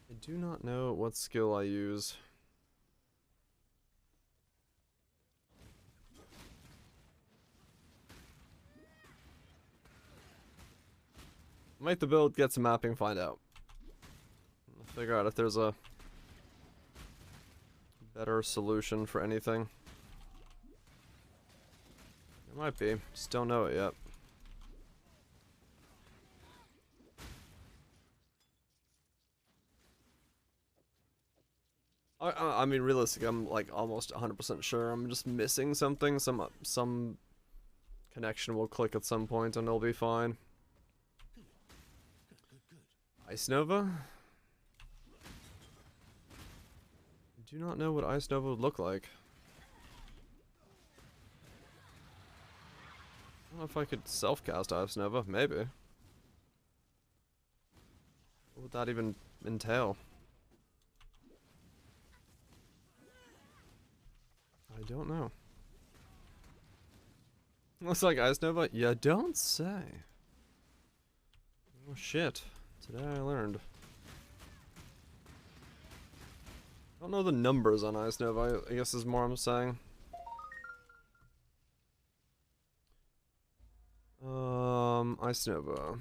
I do not know what skill I use. Make the build, get some mapping, find out. I'll figure out if there's a better solution for anything. There might be, just don't know it yet. I mean, realistically, I'm like almost 100% sure I'm just missing something. Some connection will click at some point and it'll be fine. Ice Nova? I do not know what Ice Nova would look like. I don't know if I could self-cast Ice Nova. Maybe. What would that even entail? I don't know. Looks like Ice Nova? You don't say. Oh shit. Today I learned. I don't know the numbers on Ice Nova, I guess is more I'm saying. Ice Nova.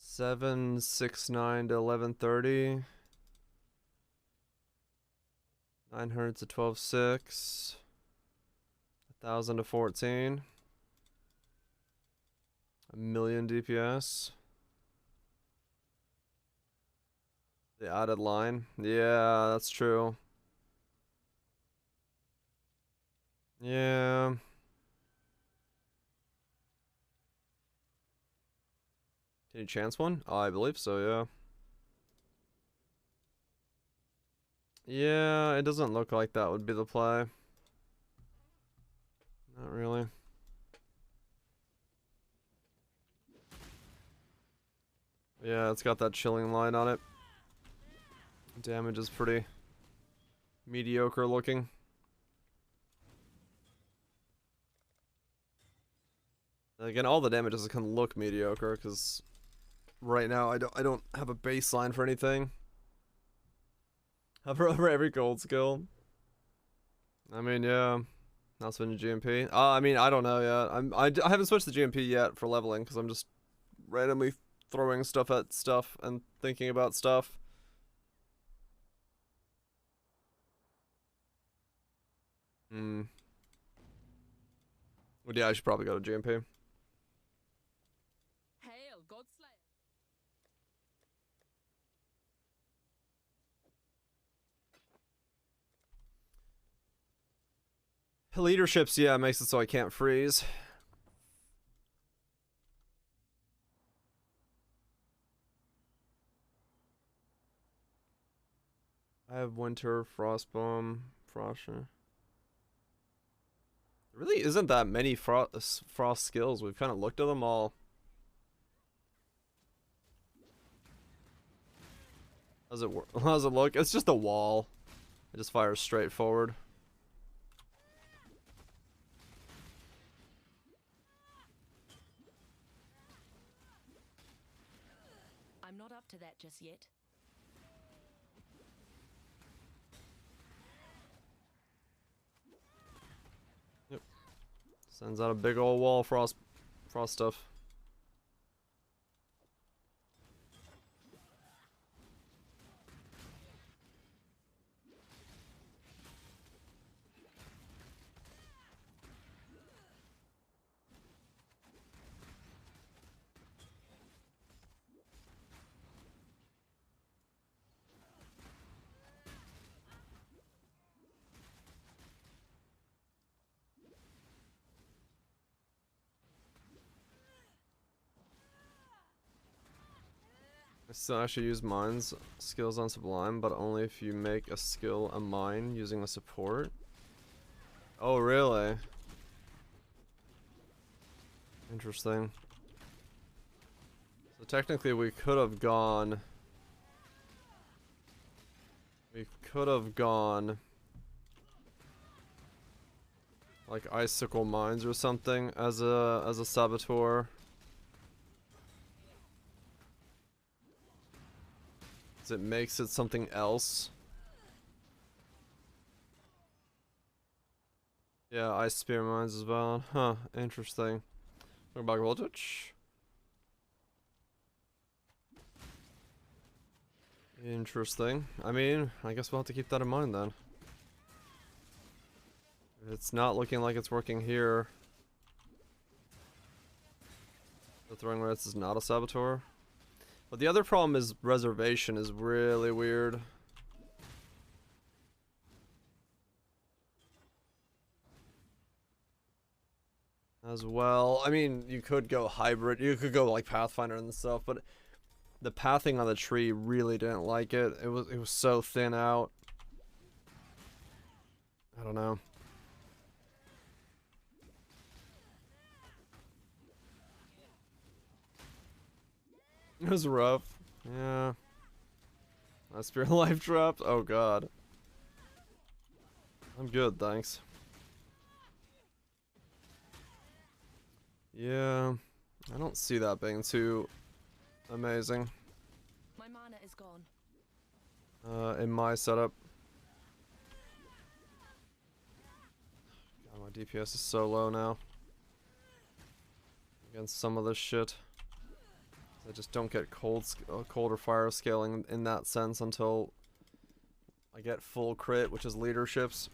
$769 to $1130. 900 to 12.6. 1,000 to 14. A million DPS. The added line. Yeah, that's true. Yeah. Can you chance one? Oh, I believe so, yeah. Yeah, it doesn't look like that would be the play. Not really. Yeah, it's got that chilling line on it. Damage is pretty mediocre looking. Again, all the damages can look mediocre because right now I don't have a baseline for anything. For every gold skill. I mean, yeah. Not switching to GMP. I mean, I don't know yet. I haven't switched to GMP yet for leveling because I'm just randomly throwing stuff at stuff and thinking about stuff. Well, yeah, I should probably go to GMP. Hail, Godslayer. Leaderships, yeah, makes it so I can't freeze. I have Winter, Frostbomb, Frosher. There really isn't that many frost skills. We've kind of looked at them all. How's it work? How's it look? It's just a wall. It just fires straight forward. I'm not up to that just yet. Yep. Sends out a big old wall of frost stuff. I still actually use mines skills on Sublime, but only if you make a skill a mine using a support. Oh, really? Interesting. So technically we could have gone... like icicle mines or something as a saboteur. It makes it something else. Yeah, ice spear mines as well. Huh, interesting. Look back voltage. Interesting. I mean, I guess we'll have to keep that in mind then. It's not looking like it's working here. The throwing rats is not a saboteur. But the other problem is reservation is really weird. As well. I mean, you could go hybrid. You could go like Pathfinder and stuff, but the pathing on the tree really didn't like it. It was so thin out. I don't know. It was rough. Yeah. My spirit life dropped. Oh god. I'm good, thanks. Yeah. I don't see that being too amazing. My mana is gone. In my setup. DPS is so low now against some of this shit. I just don't get cold or fire scaling in that sense until I get full crit, which is leaderships.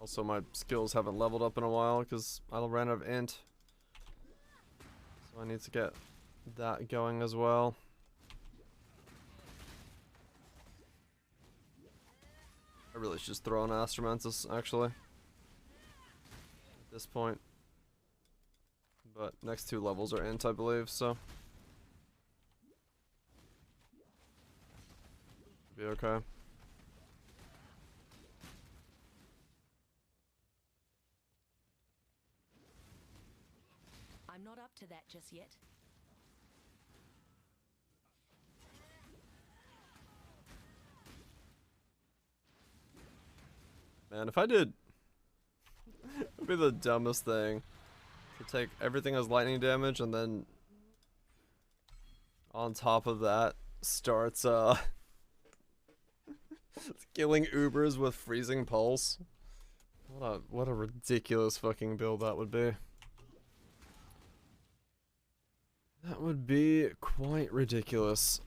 Also, my skills haven't leveled up in a while because I ran out of int. So I need to get that going as well. I really should just throw on Astromantis, actually. At this point. But next 2 levels are int, I believe, so. Be okay. I'm not up to that just yet. Man, if I did... it would be the dumbest thing. To take everything as lightning damage and then... on top of that, starts, killing Ubers with freezing pulse. What a ridiculous fucking build that would be. That would be quite ridiculous.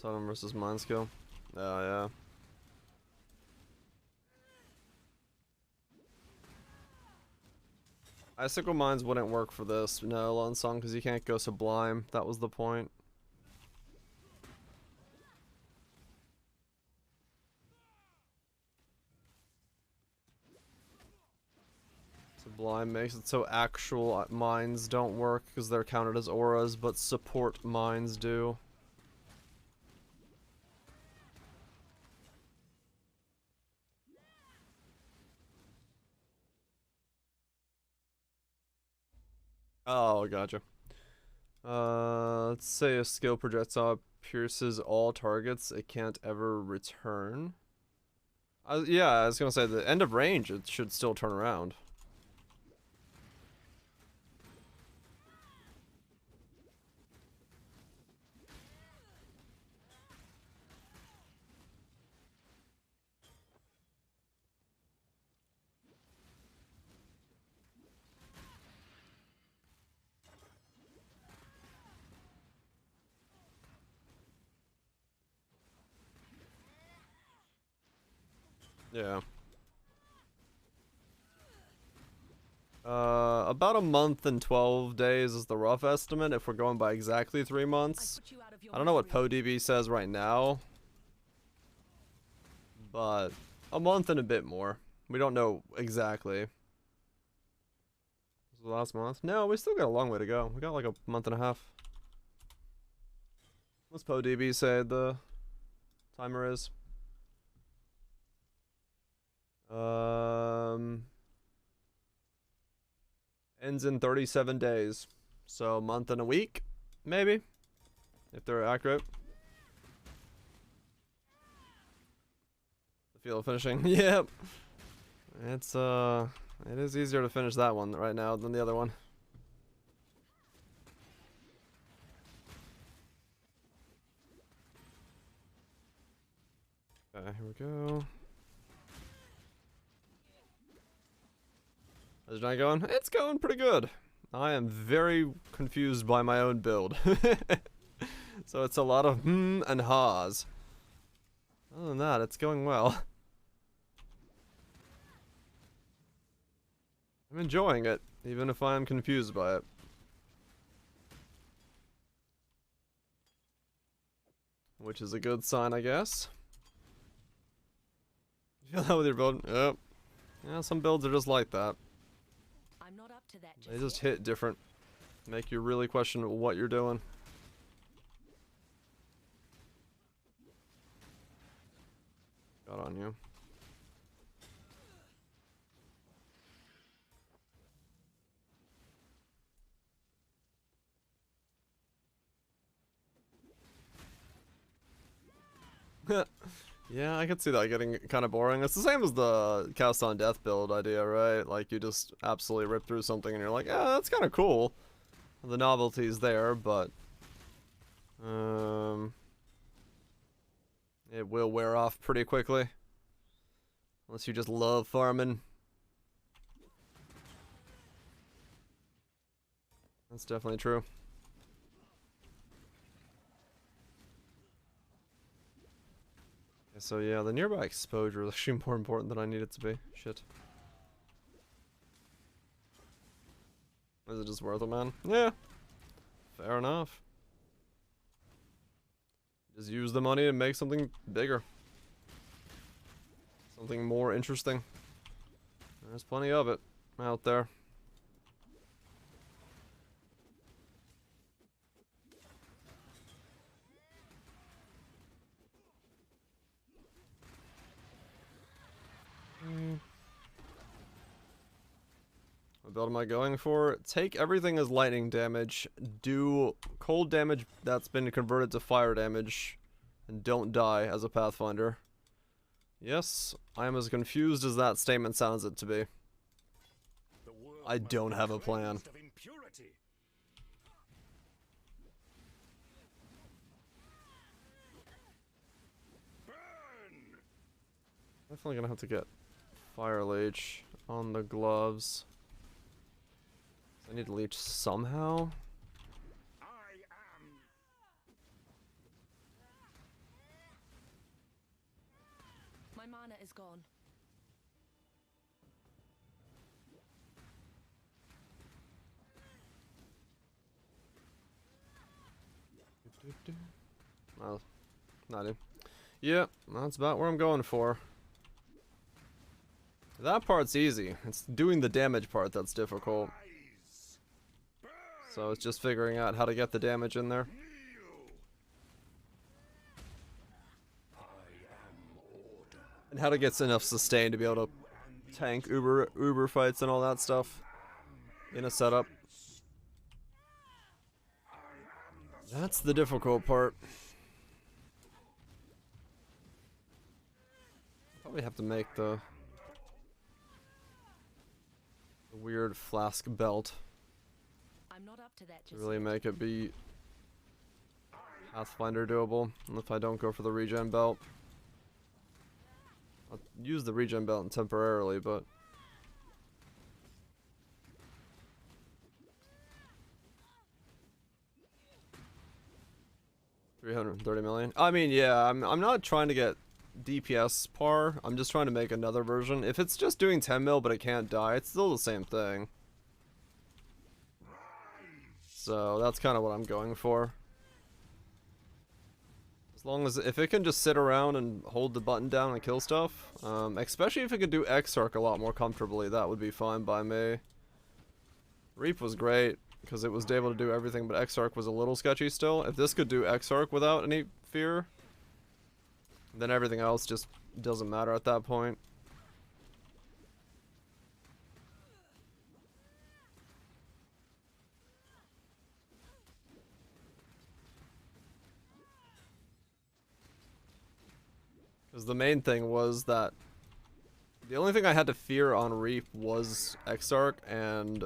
Totem versus mind skill. Oh yeah. Icicle Mines wouldn't work for this, no, Lone Song, because you can't go Sublime. That was the point. Sublime makes it so actual mines don't work because they're counted as auras, but support mines do. Oh, gotcha. Let's say a skill projectile pierces all targets it can't ever return. Yeah, I was gonna say the end of range, it should still turn around. Yeah. About a month and 12 days is the rough estimate if we're going by exactly 3 months. I don't know what PoDB says right now, but a month and a bit more. We don't know exactly. Was the last month? No, we still got a long way to go. We got like a month and a half. What's PoDB say the timer is? Ends in 37 days. So a month and a week, maybe, if they're accurate. The feel of finishing. Yep. It's it is easier to finish that one right now than the other one. Okay, here we go. How's it going? It's going pretty good. I am very confused by my own build. So it's a lot of and ha's. Other than that, it's going well. I'm enjoying it, even if I'm confused by it. Which is a good sign, I guess. You feel that with your build? Yep. Yeah, some builds are just like that. I'm not up to that They just hit different. Make you really question what you're doing. Got on you. Yeah, I could see that getting kind of boring. It's the same as the Cast on Death build idea, right? Like, you just absolutely rip through something and you're like, yeah, that's kind of cool. The novelty's there, but... it will wear off pretty quickly. Unless you just love farming. That's definitely true. So yeah, the nearby exposure is actually more important than I need it to be. Shit. Is it just worth it, man? Yeah. Fair enough. Just use the money to make something bigger. Something more interesting. There's plenty of it out there. What build am I going for? Take everything as lightning damage, do cold damage that's been converted to fire damage, and don't die as a Pathfinder. Yes, I am as confused as that statement sounds it to be. I don't have a plan. Definitely gonna have to get Fire Leech on the gloves. I need to leech somehow. My mana is gone. Well, not it. Yeah, that's about where I'm going for. That part's easy. It's doing the damage part that's difficult. So it's just figuring out how to get the damage in there. And how to get enough sustain to be able to tank Uber fights and all that stuff in a setup. That's the difficult part. Probably have to make the weird flask belt I'm not up to that to just really yet. make it be Pathfinder doable. And if I don't go for the regen belt, I'll use the regen belt temporarily, but 330 million. I mean, yeah, I'm not trying to get DPS par. I'm just trying to make another version. If it's just doing 10 mil but it can't die, it's still the same thing. So that's kind of what I'm going for. As long as, if it can just sit around and hold the button down and kill stuff, especially if it could do Exarch a lot more comfortably, that would be fine by me. Reap was great, because it was able to do everything, but Exarch was a little sketchy still. If this could do Exarch without any fear, then everything else just doesn't matter at that point. Because the main thing was that the only thing I had to fear on Reap was Exarch and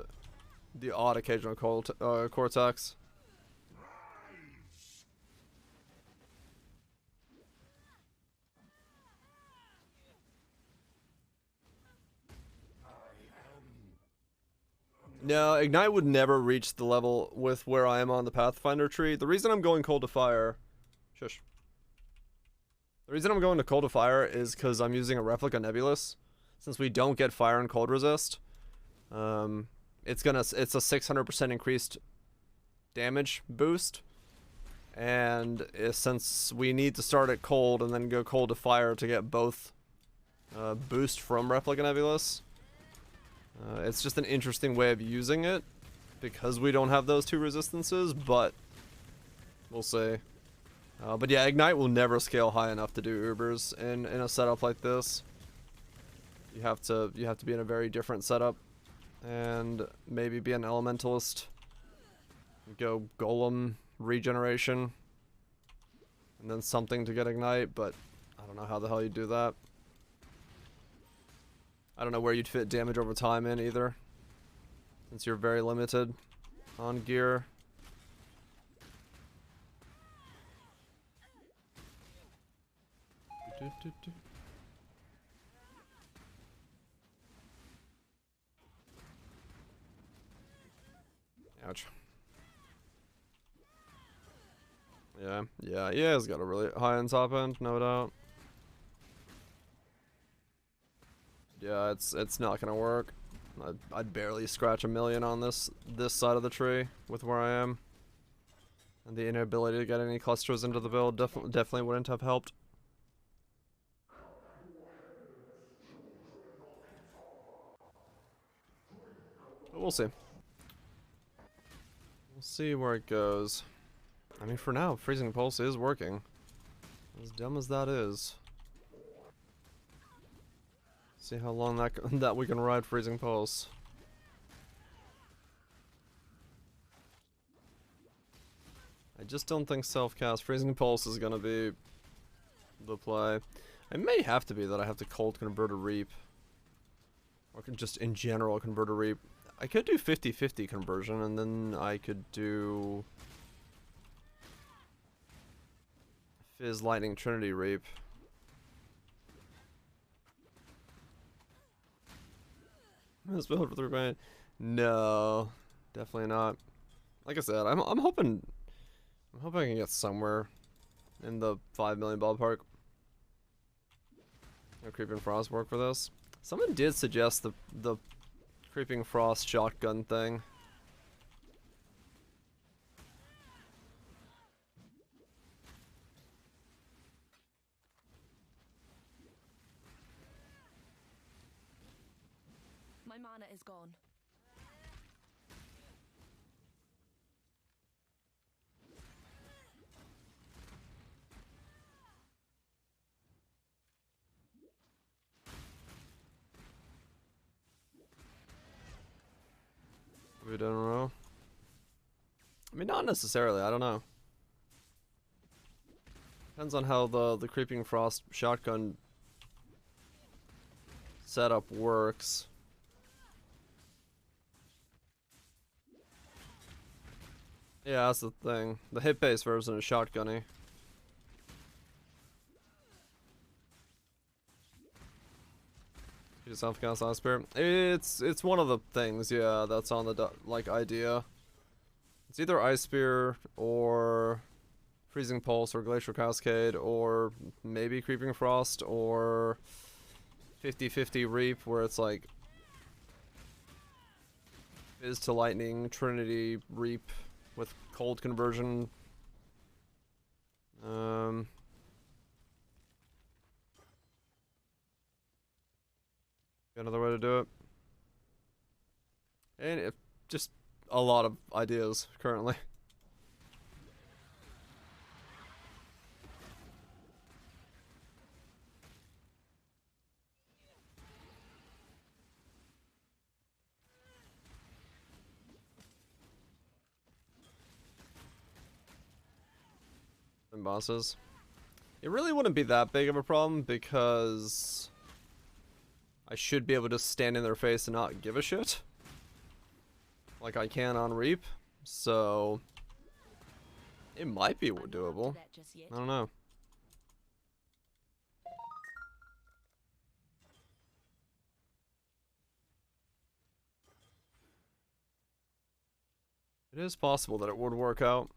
the odd occasional Cortex. No, Ignite would never reach the level with where I am on the Pathfinder tree. The reason I'm going Cold to Fire... Shush. The reason I'm going to Cold to Fire is because I'm using a Replica Nebulous. Since we don't get Fire and Cold Resist, it's a 600% increased damage boost. And since we need to start at Cold and then go Cold to Fire to get both boost from Replica Nebulous, it's just an interesting way of using it because we don't have those two resistances, but we'll see. But yeah, Ignite will never scale high enough to do Ubers in a setup like this. You have to be in a very different setup and maybe be an Elementalist. Go Golem regeneration and then something to get Ignite, but I don't know how the hell you do that. I don't know where you'd fit damage over time in either, since you're very limited on gear. Ouch. Yeah, he's got a really high end top end, no doubt. Yeah, it's not gonna work. I'd barely scratch a million on this side of the tree with where I am, and the inability to get any clusters into the build definitely wouldn't have helped. But we'll see. We'll see where it goes. I mean, for now, Freezing Pulse is working. As dumb as that is. See how long that we can ride Freezing Pulse. I just don't think self-cast Freezing Pulse is gonna be the play. It may have to be that I have to cold convert a Reap. Or just in general convert a Reap. I could do 50-50 conversion, and then I could do Fizz Lightning Trinity Reap. This build for 3 grand? No, definitely not. Like I said, I'm hoping I can get somewhere in the 5 million ballpark. No Creeping Frost work for this. Someone did suggest the Creeping Frost shotgun thing. My mana is gone. We don't know. I mean, not necessarily. I don't know. Depends on how the Creeping Frost shotgun setup works. Yeah, that's the thing. The hit-based version is shotgunny. You self-cast Ice Spirit. It's one of the things, yeah, that's on the like idea. It's either Ice Spear or Freezing Pulse or Glacial Cascade or maybe Creeping Frost or 50-50 Reap, where it's like Fizz to Lightning Trinity Reap with cold conversion. Got another way to do it. And just a lot of ideas currently. And bosses. It really wouldn't be that big of a problem because I should be able to stand in their face and not give a shit. Like I can on Reap. So it might be doable. I don't know. It is possible that it would work out.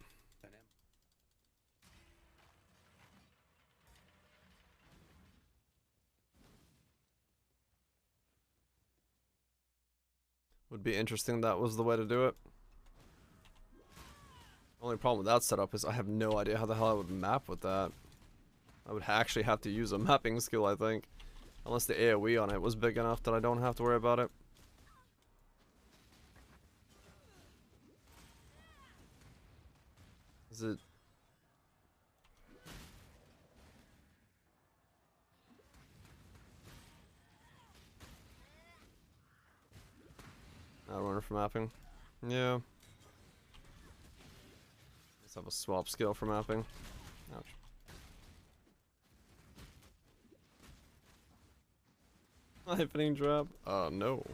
Would be interesting that was the way to do it. Only problem with that setup is I have no idea how the hell I would map with that. I would actually have to use a mapping skill, I think. Unless the AoE on it was big enough that I don't have to worry about it. Is it... Not runner for mapping. Yeah. Let's have a swap skill for mapping. Ouch. Lightning drop? No.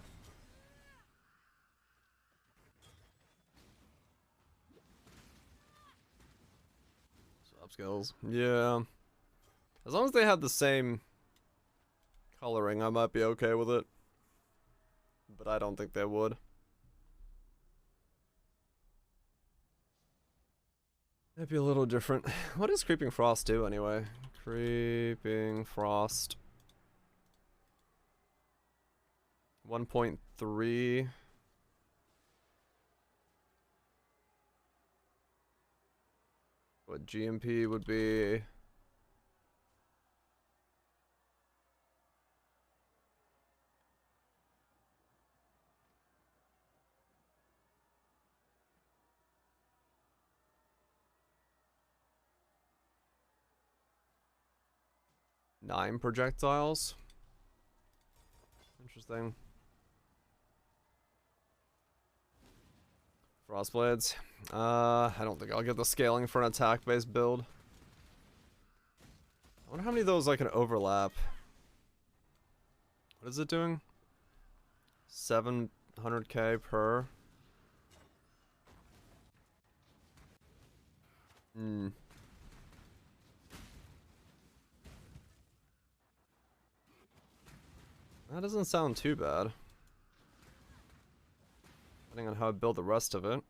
Swap skills. Yeah. As long as they have the same coloring, I might be okay with it. But I don't think they would. That'd be a little different. What does Creeping Frost do anyway? Creeping Frost. 1.3. What GMP would be? Nine projectiles. Interesting. Frostblades. I don't think I'll get the scaling for an attack-based build. I wonder how many of those I can overlap. What is it doing? 700k per. Hmm. That doesn't sound too bad. Depending on how I build the rest of it.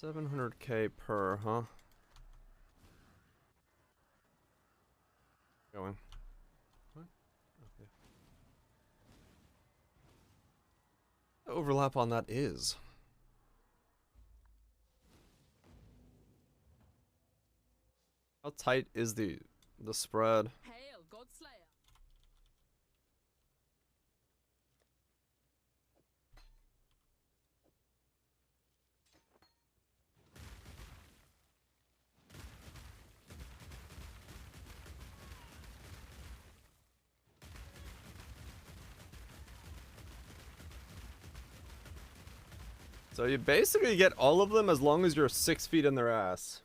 $700k per, huh? Going. What? Okay. The overlap on that is. How tight is the spread? Hail, Godslayer. So you basically get all of them as long as you're 6 feet in their ass.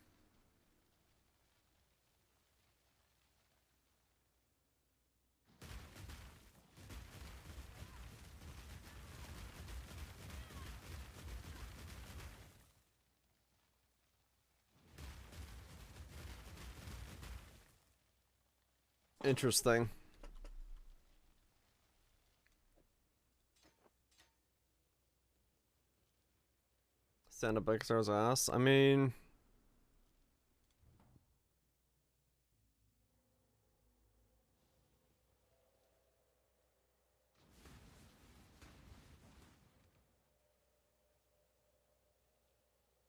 Interesting. Stand up Exar's ass. I mean,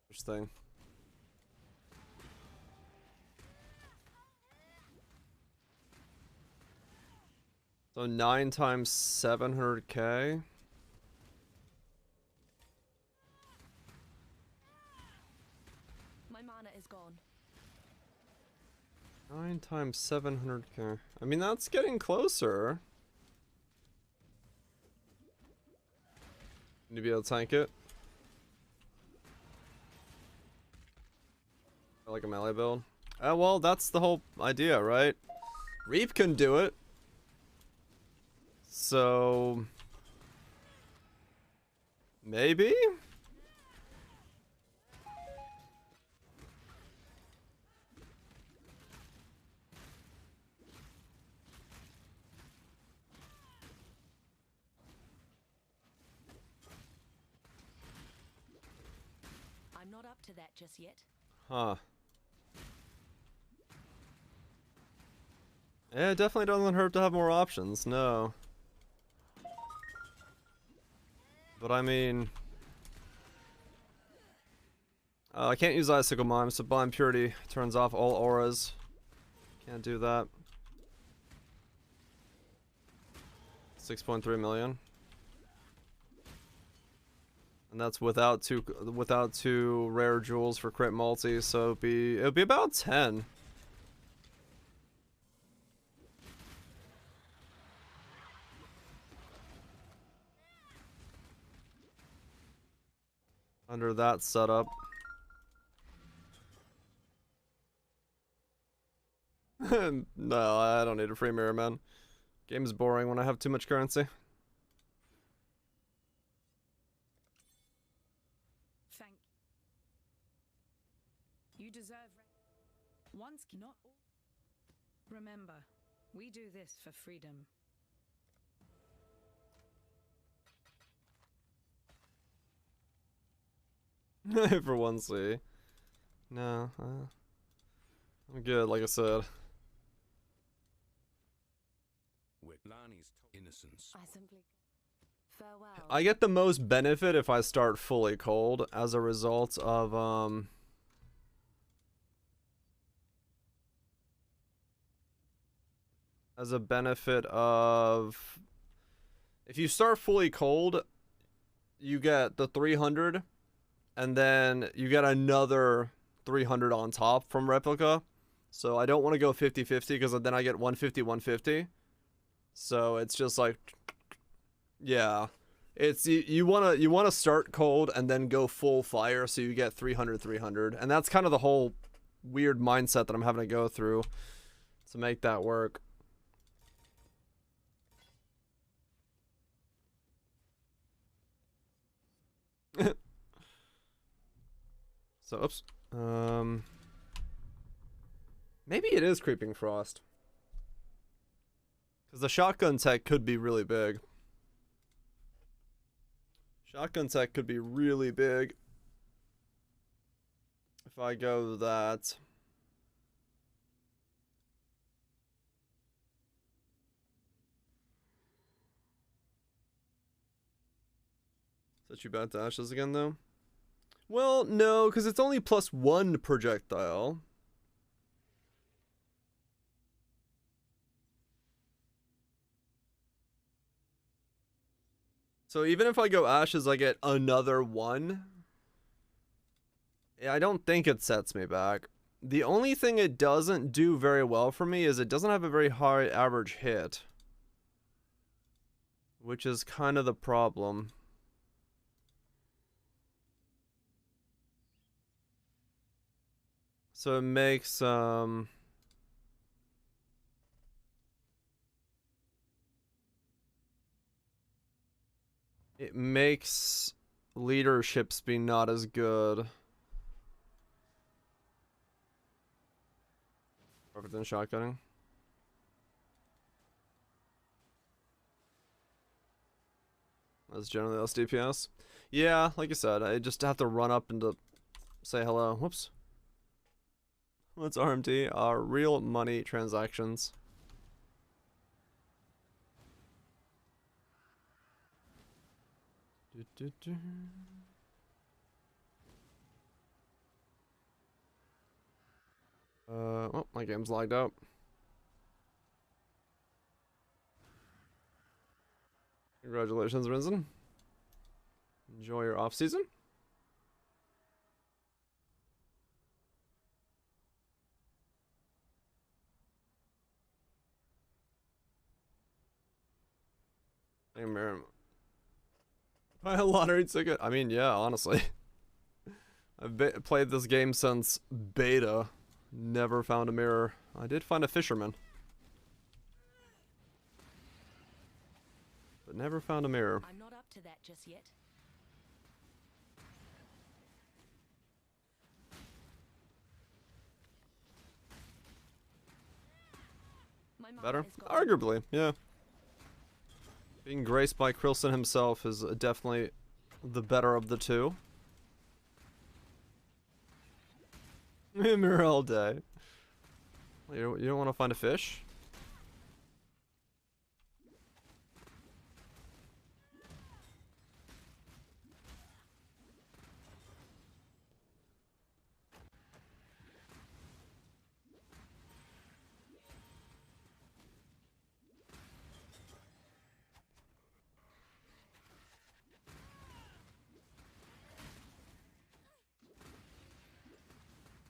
interesting. So 9 times 700k. My mana is gone. 9 times 700k. I mean, that's getting closer. Need to be able to tank it. I like a melee build. Well, that's the whole idea, right? Reap can do it. So maybe? I'm not up to that just yet. Huh. Yeah, it definitely doesn't hurt to have more options, no. But I mean, I can't use Icicle Mime, so Blind Purity turns off all auras. Can't do that. 6.3 million. And that's without two rare jewels for crit multi, so it'll be about 10. under that setup. No, I don't need a free mirror, man. Game's boring when I have too much currency. Thank you. You deserve once not all. Remember, we do this for freedom. For one C. No, I'm good, like I said. With Lani's innocence. I simply farewell. I get the most benefit if I start fully cold as a result of, as a benefit of, if you start fully cold, you get the 300, and then you get another 300 on top from replica. So I don't want to go 50-50 because then I get 150-150. So it's just like, yeah, it's you wanna start cold and then go full fire so you get 300, and that's kind of the whole weird mindset that I'm having to go through to make that work. So, oops. Maybe it is Creeping Frost. Because the shotgun tech could be really big. Shotgun tech could be really big. If I go that. Set you back to ashes again, though? Well, no, because it's only +1 projectile. So even if I go ashes, I get another 1. Yeah, I don't think it sets me back. The only thing it doesn't do very well for me is it doesn't have a very high average hit. Which is kind of the problem. So it makes, it makes leaderships be not as good. Perfect than shotgunning. That's generally less DPS. Yeah, like you said, I just have to run up and to say hello. Whoops. What's RMT? Real money transactions. Oh, my game's lagged out. Congratulations, Rinzen. Enjoy your off season. Hey, Miriam. Buy a lottery ticket. I mean, yeah, honestly. I've played this game since beta. Never found a mirror. I did find a fisherman. But never found a mirror. I'm not up to that just yet. My mind Better? has got Arguably, yeah. Being graced by Krilson himself is definitely the better of the two. Mirror all day. You don't want to find a fish?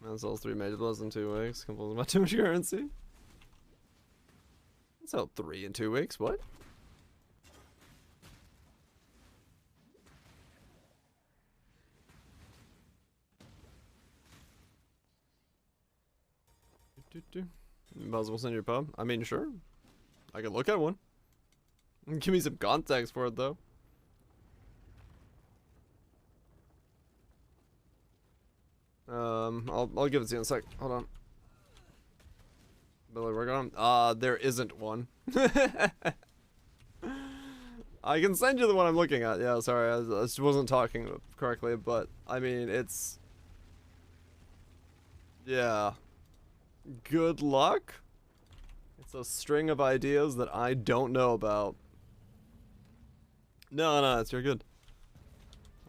Man sells 3 major blows in 2 weeks. Complains about too much currency. Sell 3 in 2 weeks. What? Might as well send you a pub. I mean, sure. I can look at one. Give me some context for it, though. I'll give it to you in a sec. Hold on. Billy, we're going. There isn't one. I can send you the one I'm looking at. Yeah, sorry, I just wasn't talking correctly, but I mean, it's. Yeah. Good luck. It's a string of ideas that I don't know about. No, you're good.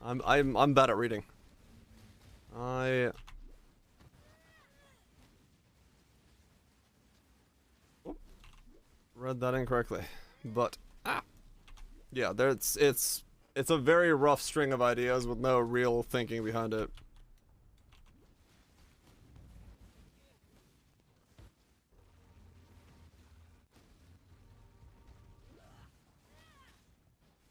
I'm bad at reading. Read that incorrectly, but yeah, it's a very rough string of ideas with no real thinking behind it.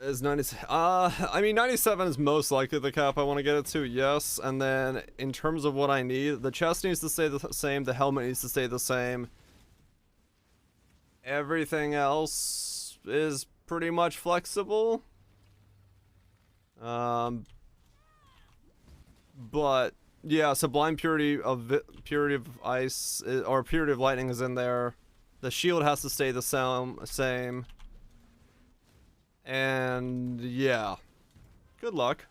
Is 90? I mean 97 is most likely the cap I want to get it to. Yes, and then in terms of what I need, the chest needs to stay the same. The helmet needs to stay the same. Everything else is pretty much flexible. But yeah, Sublime Purity of Ice or Purity of Lightning is in there. The shield has to stay the same. And yeah, good luck.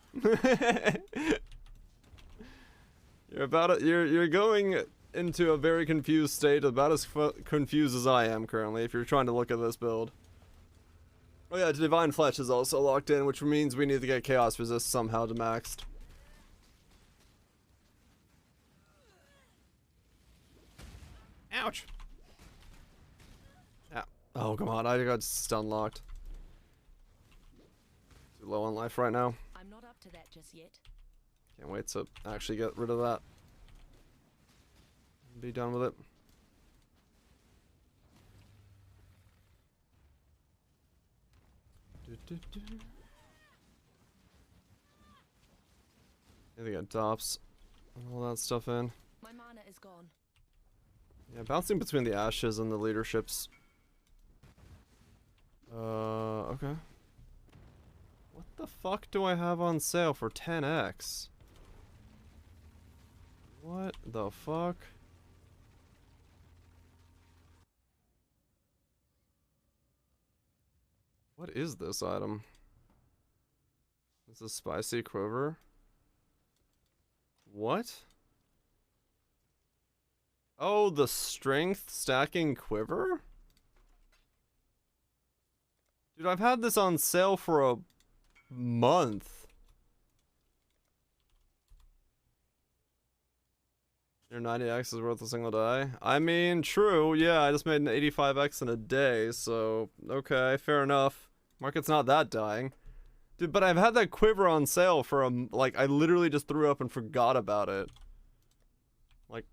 You're going into a very confused state, about as confused as I am currently, if you're trying to look at this build. Oh yeah, Divine Flesh is also locked in, which means we need to get Chaos Resist somehow to maxed. Ouch! Yeah. Oh, come on, I got stun locked. Too low on life right now. I'm not up to that just yet. Can't wait to actually get rid of that. Be done with it. Yeah, they got tops and all that stuff in. My mana is gone. Yeah, bouncing between the ashes and the leaderships. Okay. What the fuck do I have on sale for 10x? What the fuck? What is this item? Is this spicy quiver? What? Oh, the strength stacking quiver? Dude, I've had this on sale for a month. Your 90x is worth a single die? I mean, true, yeah, I just made an 85x in a day, so okay, fair enough. Market's not that dying. Dude, but I've had that quiver on sale for like, I literally just threw up and forgot about it. Like,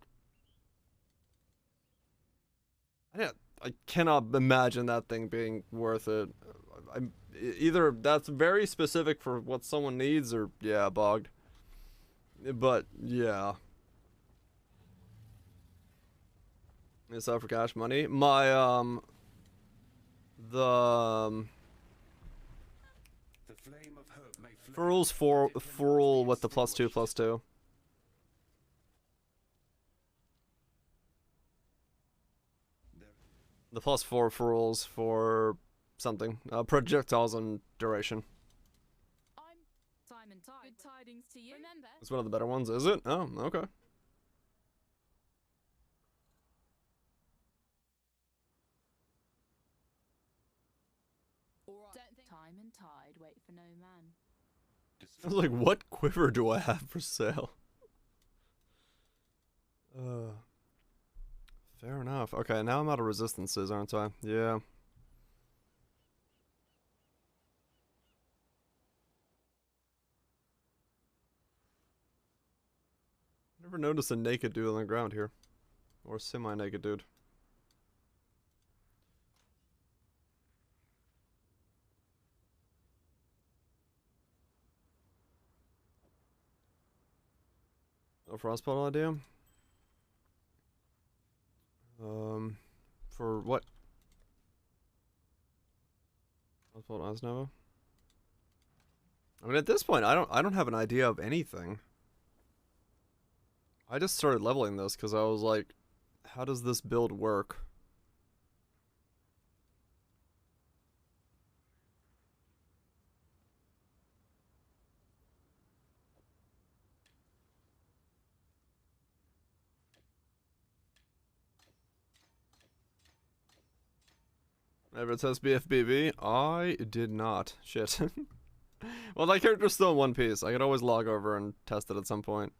I cannot imagine that thing being worth it. Either that's very specific for what someone needs, or yeah, bogged. But yeah, it's out for cash money. My the flame of hope may Furl's Furl with the +2/+2. The +4 Furls for something. Projectiles and duration. I'm Simon Tide. Good tidings to you. Remember? It's one of the better ones, is it? Oh, okay. Time and tide wait for no man. I was like, what quiver do I have for sale? Fair enough. Okay, now I'm out of resistances, aren't I? Yeah. Never noticed a naked dude on the ground here. Or a semi-naked dude. No frostball idea? For what? Oswald Osnova? I mean, at this point, I don't have an idea of anything. I just started leveling this because I was like, how does this build work? Ever test BFBB? I did not. Shit. Well, that character's still in one piece. I could always log over and test it at some point.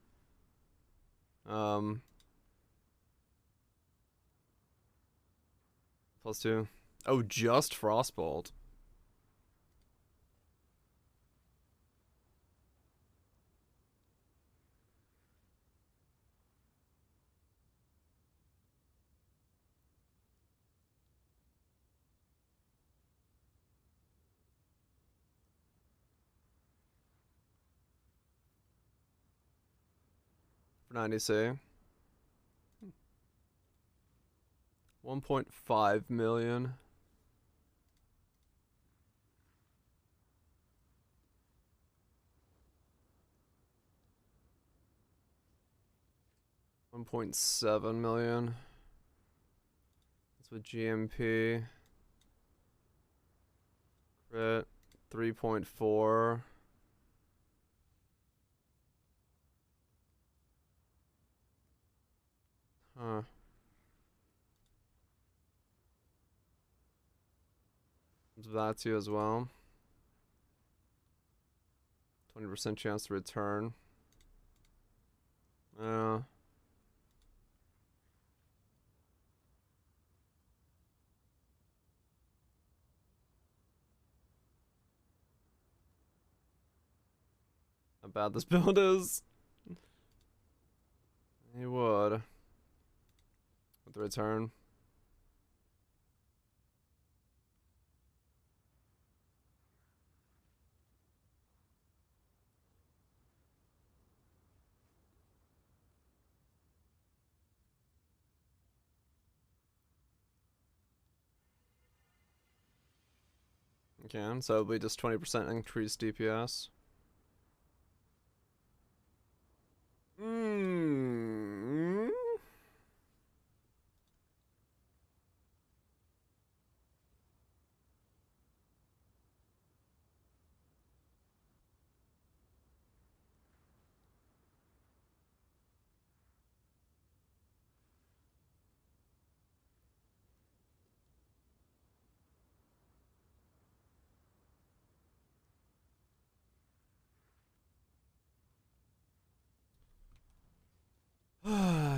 +2. Oh, just Frostbolt. For 90C. 1.5 million. $1.7 million. That's with GMP. Crit 3.4. Huh. That too as well. 20% chance to return. Yeah. How bad this build is. He would. With the return. Can, so it'll be just 20% increased DPS.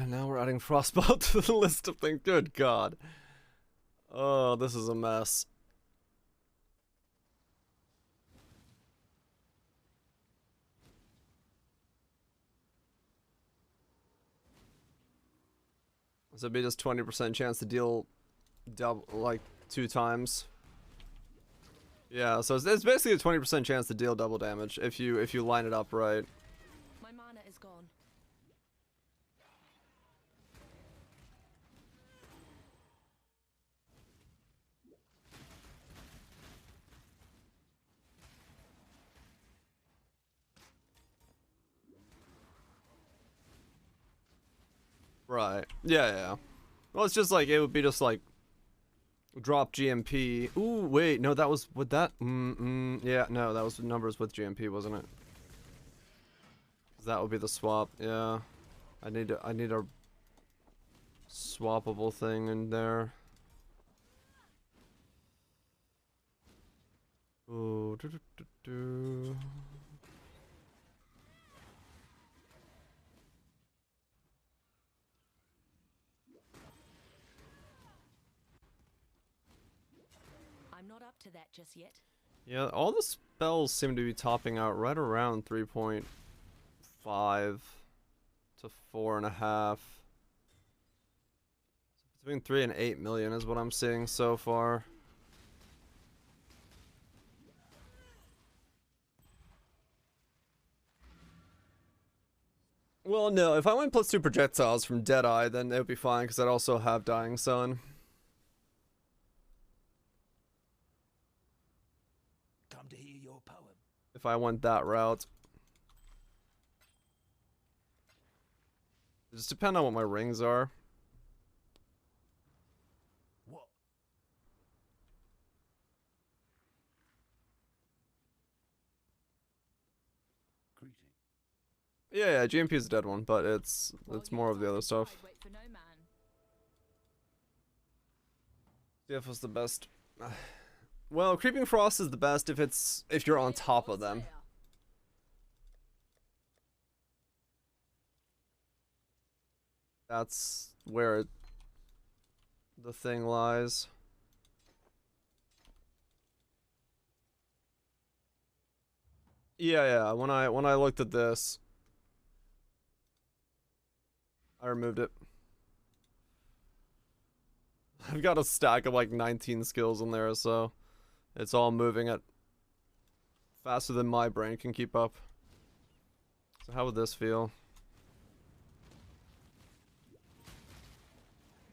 Now we're adding Frostbolt to the list of things. Good God. Oh, this is a mess. So it'd be just 20% chance to deal double, like 2 times. Yeah, so it's basically a 20% chance to deal double damage if you line it up right. My mana is gone. Right. Yeah. Well, it's just like, it would be just like, drop GMP. Ooh, wait, no, that was, with that, yeah, no, that was numbers with GMP, wasn't it? 'Cause that would be the swap, yeah. I need a swappable thing in there. Ooh, do. I'm not up to that just yet. Yeah, all the spells seem to be topping out right around 3.5 to 4.5. Between 3 and 8 million is what I'm seeing so far. Well, no, if I went +2 projectiles from Deadeye, then it would be fine, because I'd also have Dying Sun. if I went that route. It just depends on what my rings are. What? Greeting. Yeah, GMP is a dead one, but it's more of the other stuff. Wait for no man. CF was the best. Well, Creeping Frost is the best if you're on top of them. That's where the thing lies. Yeah, when I looked at this, I removed it. I've got a stack of like 19 skills in there, so it's all moving at faster than my brain can keep up. So how would this feel?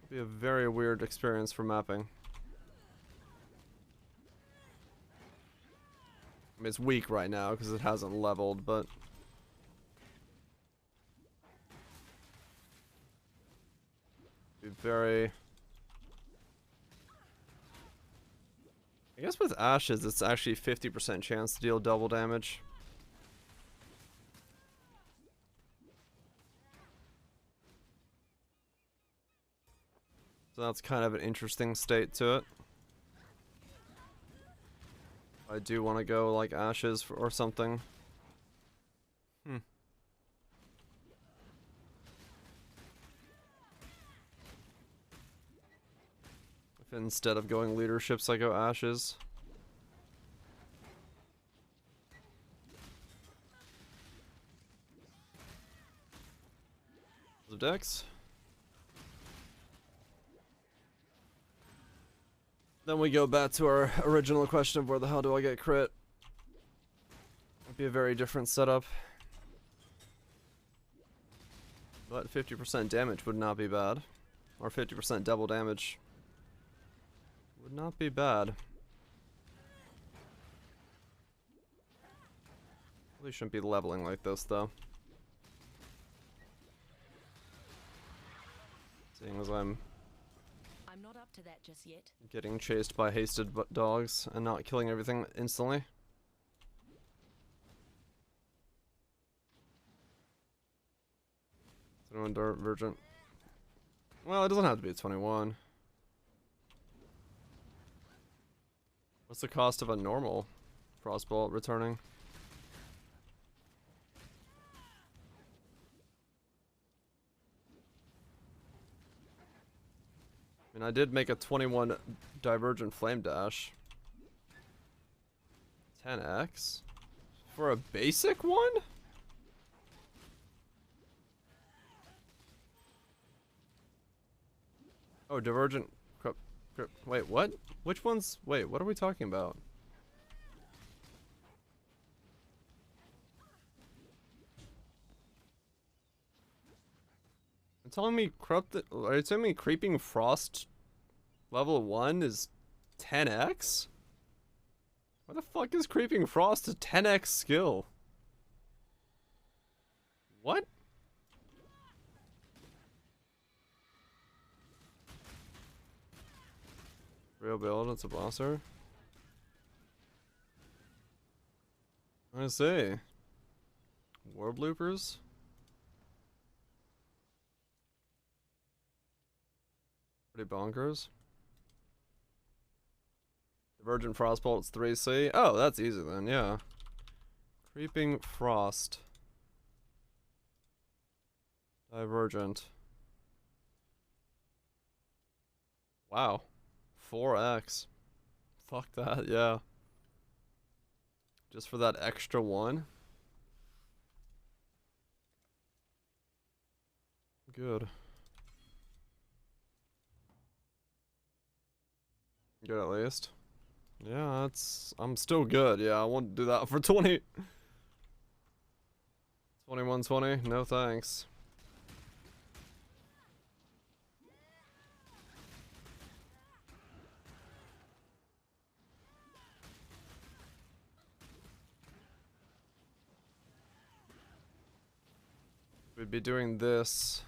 Be a very weird experience for mapping. I mean, it's weak right now because it hasn't leveled, but be very. I guess with ashes, it's actually 50% chance to deal double damage. So that's kind of an interesting state to it. I do want to go like ashes or something. If instead of going leaderships, I go ashes. Dex. Then we go back to our original question of where the hell do I get crit? It'd be a very different setup. But 50% damage would not be bad. Or 50% double damage would not be bad. Really shouldn't be leveling like this though. Seeing as I'm not up to that just yet. getting chased by hasted dogs and not killing everything instantly. 21 Divergent. Well, it doesn't have to be a 21. What's the cost of a normal Frostbolt returning? I mean, I did make a 21 Divergent Flame Dash. 10x? For a basic one? Oh, Divergent... Wait, what? Which ones? Wait, what are we talking about? You're telling me are you telling me Creeping Frost level 1 is 10x? Why the fuck is Creeping Frost a 10x skill? What? Real build, it's a blosser. I see. War bloopers? Pretty bonkers. Divergent Frostbolt's 3C. Oh, that's easy then, yeah. Creeping Frost. Divergent. Wow. 4x. Fuck that, yeah. Just for that extra one. Good. Good at least. Yeah, I'm still good. Yeah, I won't do that for 20. 2120, no thanks. We'd be doing this.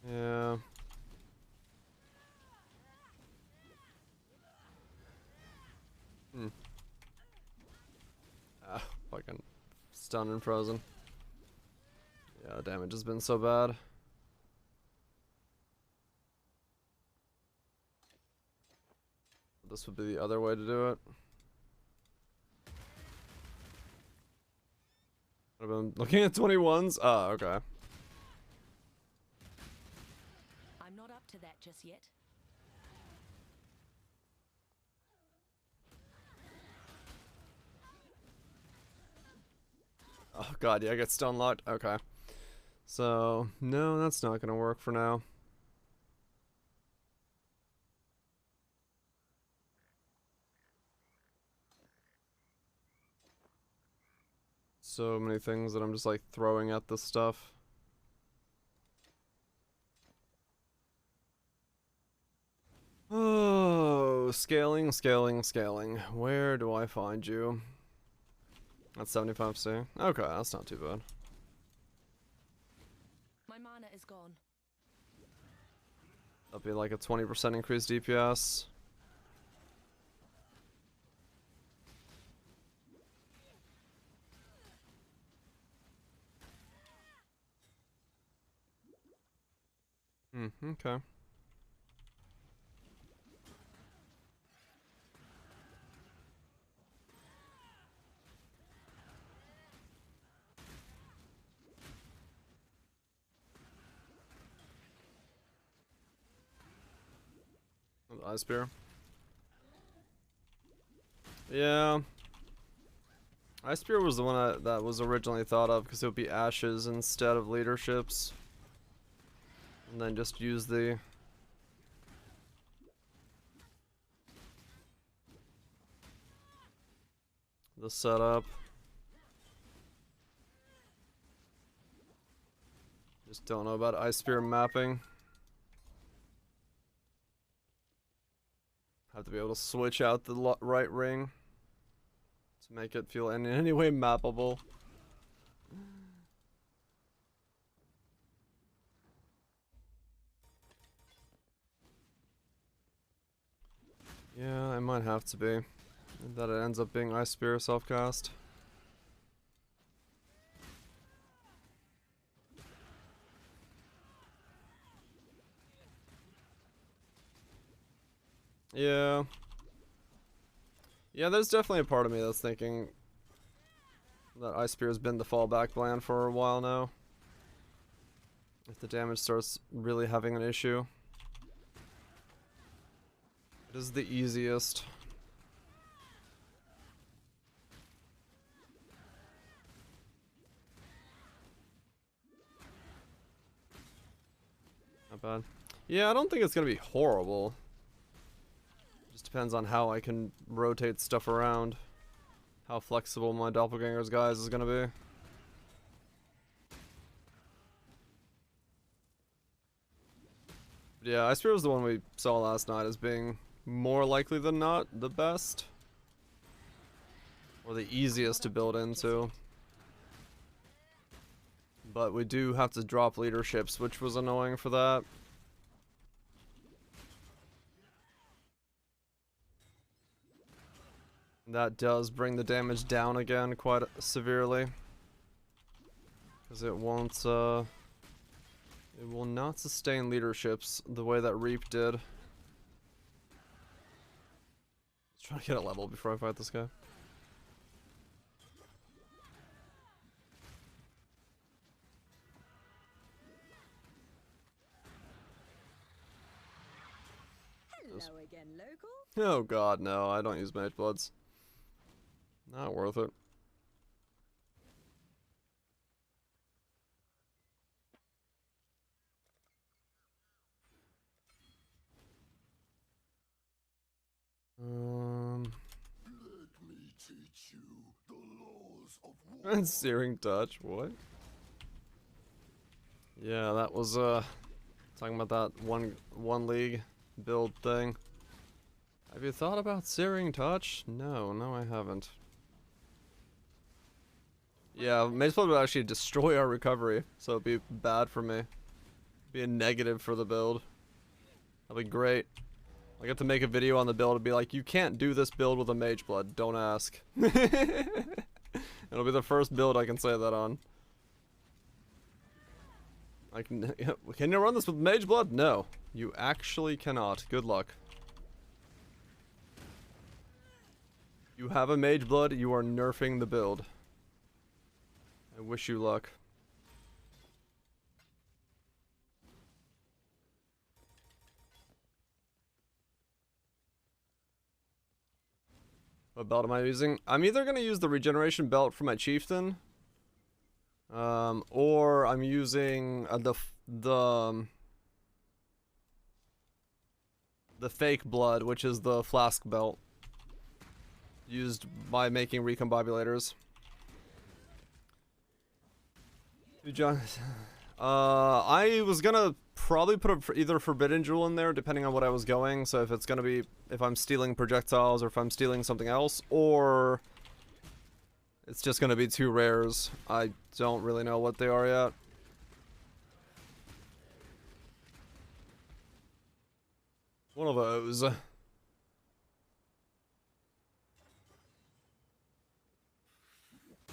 Yeah. Ah, fucking stunned and frozen. Yeah, damage has been so bad. This would be the other way to do it. I've been looking at 21s. Ah, okay. I'm not up to that just yet. Oh god, yeah, I get stun locked. Okay. So, no, that's not gonna work for now. So many things that I'm just like throwing at this stuff. Oh, scaling, scaling, scaling. Where do I find you? That's 75C. Okay, that's not too bad. My mana is gone. That'd be like a 20% increased DPS. Okay. Ice Spear. Yeah. Ice Spear was the one that was originally thought of because it would be ashes instead of leaderships. And then just use the setup. Just don't know about Ice Spear mapping. Have to be able to switch out the right ring to make it feel in any way mappable. Yeah, it might have to be. That it ends up being Ice Spear self-cast. Yeah. Yeah, there's definitely a part of me that's thinking that Ice Spear has been the fallback plan for a while now. If the damage starts really having an issue. It is the easiest. Not bad. Yeah, I don't think it's gonna be horrible. Just depends on how I can rotate stuff around. How flexible my doppelganger's guys is gonna be. But yeah, Ice Spear was the one we saw last night as being more likely than not the best. Or the easiest to build into. But we do have to drop leaderships, which was annoying for that. That does bring the damage down again quite severely. Because it won't, it will not sustain leaderships the way that Reap did. Let's try to get a level before I fight this guy. Hello again, local. Oh god, no, I don't use Mage Bloods. Not worth it. Let me teach you the laws of war. And Searing Touch, what? Yeah, that was talking about that one league build thing. Have you thought about Searing Touch? No, I haven't. Yeah, Mage Blood would actually destroy our recovery, so it'd be bad for me. Be a negative for the build. That'd be great. I get to make a video on the build and be like, you can't do this build with a Mage Blood, don't ask. It'll be the first build I can say that on. Can you run this with Mage Blood? No, you actually cannot. Good luck. You have a Mage Blood, you are nerfing the build. I wish you luck. What belt am I using? I'm either gonna use the regeneration belt for my chieftain, or I'm using the fake blood, which is the flask belt used by making recombibulators. John, I was gonna probably put either Forbidden Jewel in there, depending on what I was going. So if it's gonna be, if I'm stealing projectiles or if I'm stealing something else, or it's just gonna be 2 rares. I don't really know what they are yet. One of those.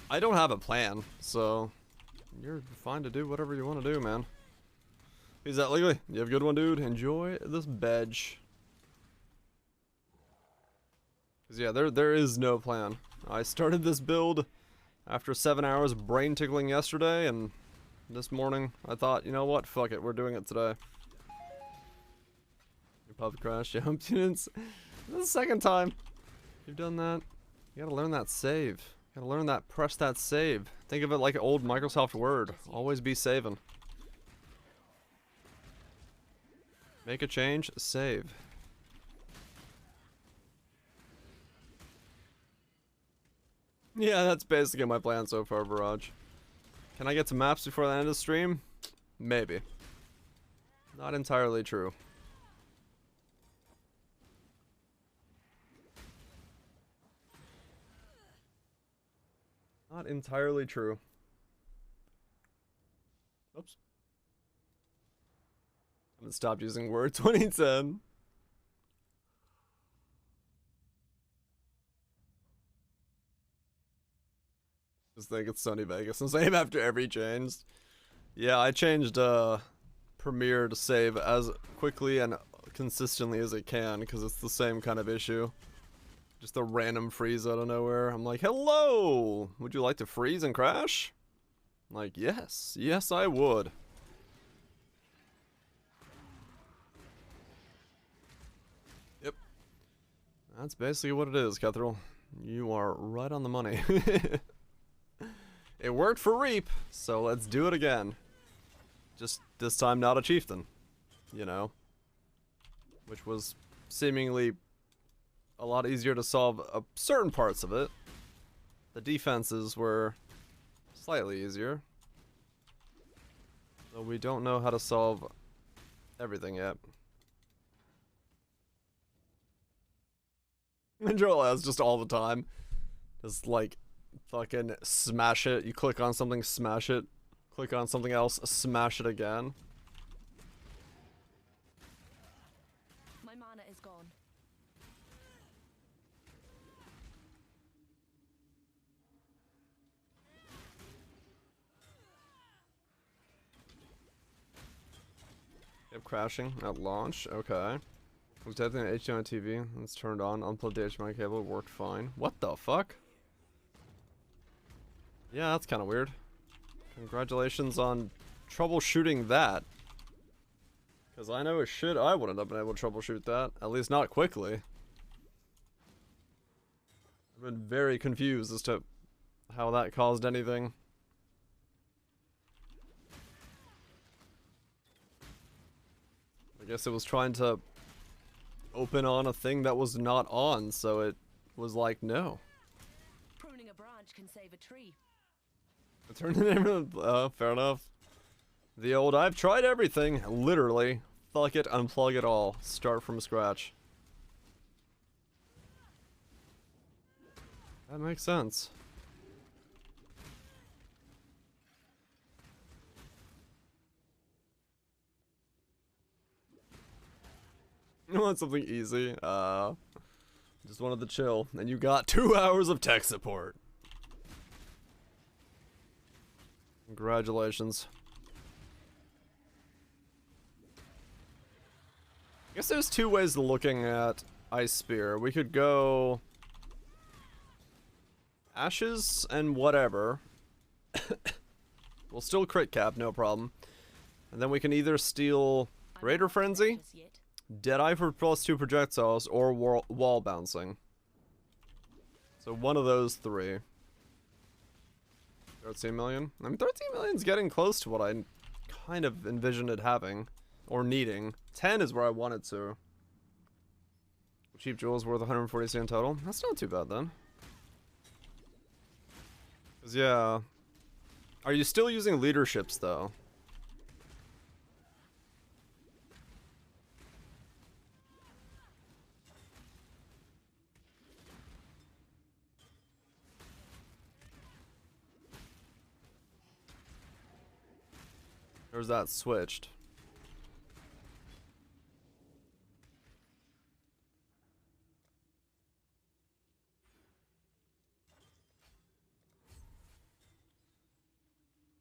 I don't have a plan, so you're fine to do whatever you want to do, man. Is that legally? You have a good one, dude. Enjoy this badge. Cause yeah, there is no plan. I started this build after 7 hours of brain tickling yesterday, and this morning I thought, you know what? Fuck it, we're doing it today. Your pub crash, yeah, students. This is the 2nd time you've done that. You gotta learn that save. You gotta learn that, press that save. Think of it like an old Microsoft Word. Always be saving. Make a change, save. Yeah, that's basically my plan so far, Barrage. Can I get to maps before the end of the stream? Maybe. Not entirely true. Not entirely true. Oops. I haven't stopped using Word 2010. Just think it's Sony Vegas. And same after every change. Yeah, I changed Premiere to save as quickly and consistently as it can because it's the same kind of issue. Just a random freeze out of nowhere. I'm like, hello! Would you like to freeze and crash? I'm like, yes. Yes, I would. Yep. That's basically what it is, Cathedral. You are right on the money. It worked for Reap, so let's do it again. Just this time not a chieftain, you know? Which was seemingly a lot easier to solve certain parts of it. The defenses were slightly easier. So we don't know how to solve everything yet. Control S just all the time. Just like fucking smash it. You click on something, smash it. Click on something else, smash it again. My mana is gone. Yep, crashing at launch. Okay. Was definitely an HDMI TV. It's turned on. Unplugged the HDMI cable. It worked fine. What the fuck? Yeah, that's kind of weird. Congratulations on troubleshooting that. Because I know as shit I wouldn't have been able to troubleshoot that. At least not quickly. I've been very confused as to how that caused anything. I guess it was trying to open on a thing that was not on, so it was like, no. Pruning a branch can save a tree. I turned it in. Fair enough. The old, I've tried everything. Literally. fuck it, unplug it all. Start from scratch. That makes sense. You want something easy? Just wanted to chill, and you got 2 hours of tech support. Congratulations. I guess there's 2 ways of looking at Ice Spear. We could go Ashes and whatever. We'll still crit cap, no problem. And then we can either steal Raider Frenzy, Deadeye for +2 projectiles, or wall bouncing. So one of those 3. 13 million? I mean, 13 million's getting close to what I kind of envisioned it having. Or needing. 10 is where I wanted to. Cheap jewels worth 140 in total. That's not too bad then. Cause yeah. Are you still using leaderships though? Or is that switched?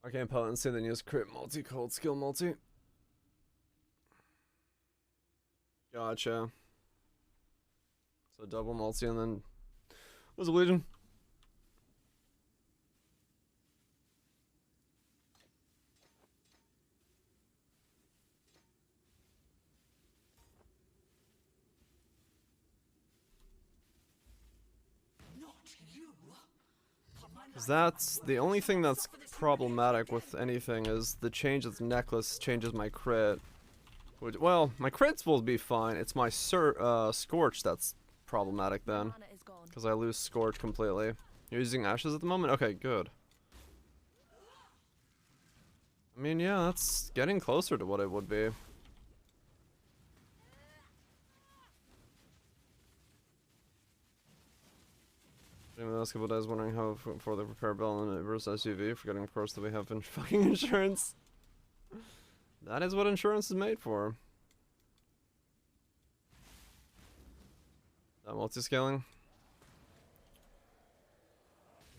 Arcane potency, then use crit multi, cold skill multi. Gotcha. So double multi and then was a Legion. Because that's the only thing that's problematic with anything is the change of necklace changes my crit. Which, well, my crits will be fine. It's my Scorch that's problematic then. Because I lose Scorch completely. You're using Ashes at the moment? Okay, good. I mean, yeah, that's getting closer to what it would be. In the last couple of days, wondering how for the repair bill and reverse SUV, forgetting of course that we have fucking insurance. That is what insurance is made for. Multi-scaling.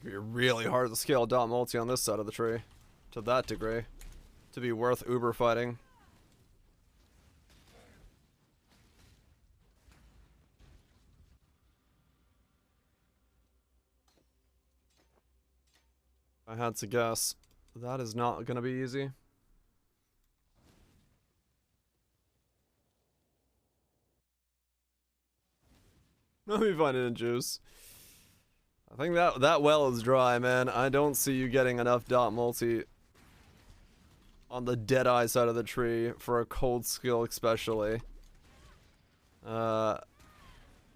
It'd be really hard to scale dot multi on this side of the tree. To that degree. To be worth uber fighting. I had to guess. That is not gonna be easy. Let me find it in juice. I think that well is dry, man. I don't see you getting enough dot multi on the Deadeye side of the tree for a cold skill especially. To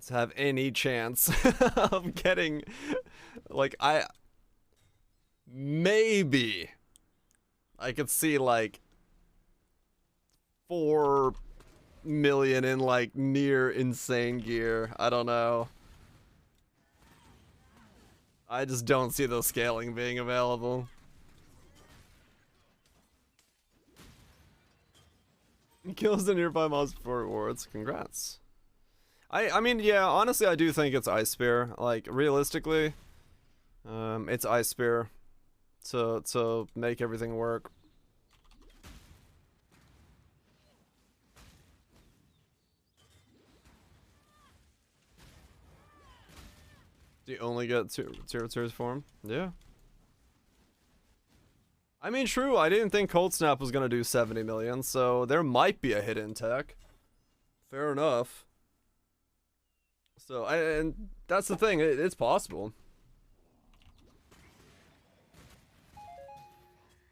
have any chance of getting like maybe I could see like 4 million in like near insane gear. I don't know. I just don't see the scaling being available. Kills the nearby mobs before rewards. Congrats. I mean, yeah, honestly, I do think it's Ice Spear. Like, realistically, it's Ice Spear to make everything work. Do you only get 2 form? Yeah. I mean, true, I didn't think Cold Snap was gonna do 70 million, so there might be a hidden tech. Fair enough. So, and that's the thing, it's possible.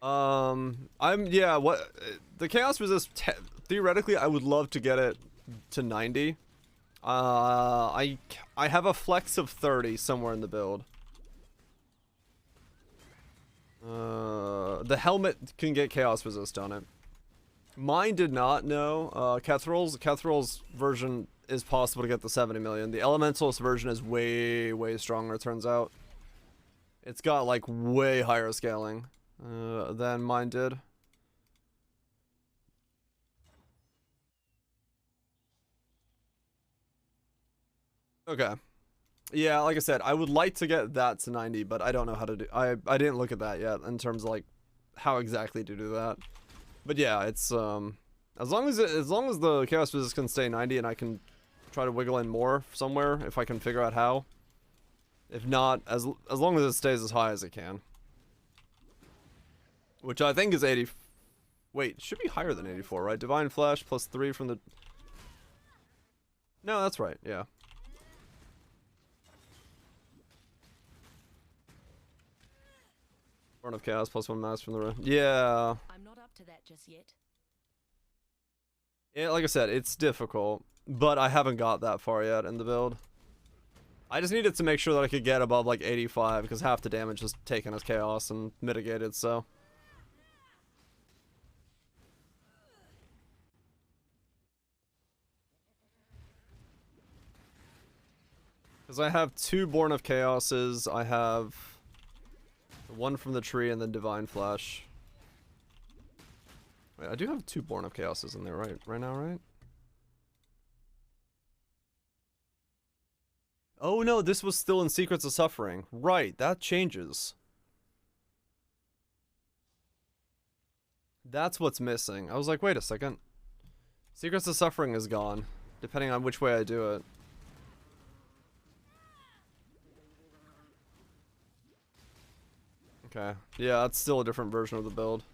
Yeah, what, the Chaos Resist, theoretically, I would love to get it to 90. I have a flex of 30 somewhere in the build. The helmet can get Chaos Resist on it. Mine did not, no. Kethral's version is possible to get the 70 million. The Elementalist version is way, way stronger, it turns out. It's got, like, way higher scaling than mine did. Okay. Yeah, like I said, I would like to get that to 90, but I don't know how to do. I didn't look at that yet in terms of, like, how exactly to do that. But yeah, it's as long as the chaos resist can stay 90 and I can try to wiggle in more somewhere if I can figure out how. If not, as long as it stays as high as it can. Which I think is 80. Wait, it should be higher than 84, right? Divine Flesh plus 3 from the... No, that's right, yeah. Born of Chaos plus 1 mass from the... Yeah. I'm not up to that just yet. Yeah, like I said, it's difficult, but I haven't got that far yet in the build. I just needed to make sure that I could get above like 85 because half the damage is taken as chaos and mitigated, so. Because I have 2 Born of Chaoses, I have 1 from the tree and then Divine Flesh. Wait, I do have 2 Born of Chaoses in there right now, right? Oh no, this was still in Secrets of Suffering. Right, that changes. That's what's missing. I was like, wait a second. Secrets of Suffering is gone, depending on which way I do it. Okay. Yeah, that's still a different version of the build.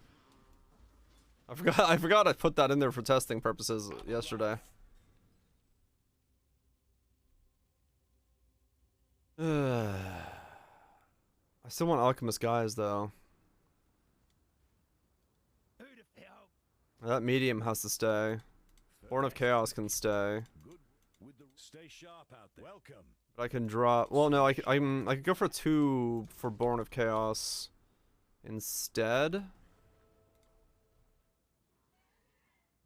I forgot I put that in there for testing purposes yesterday. I still want Alchemist Guys though. That medium has to stay. Born of Chaos can stay. Stay sharp out there. Welcome. But I can drop. Well, no, I could go for 2 for Born of Chaos instead,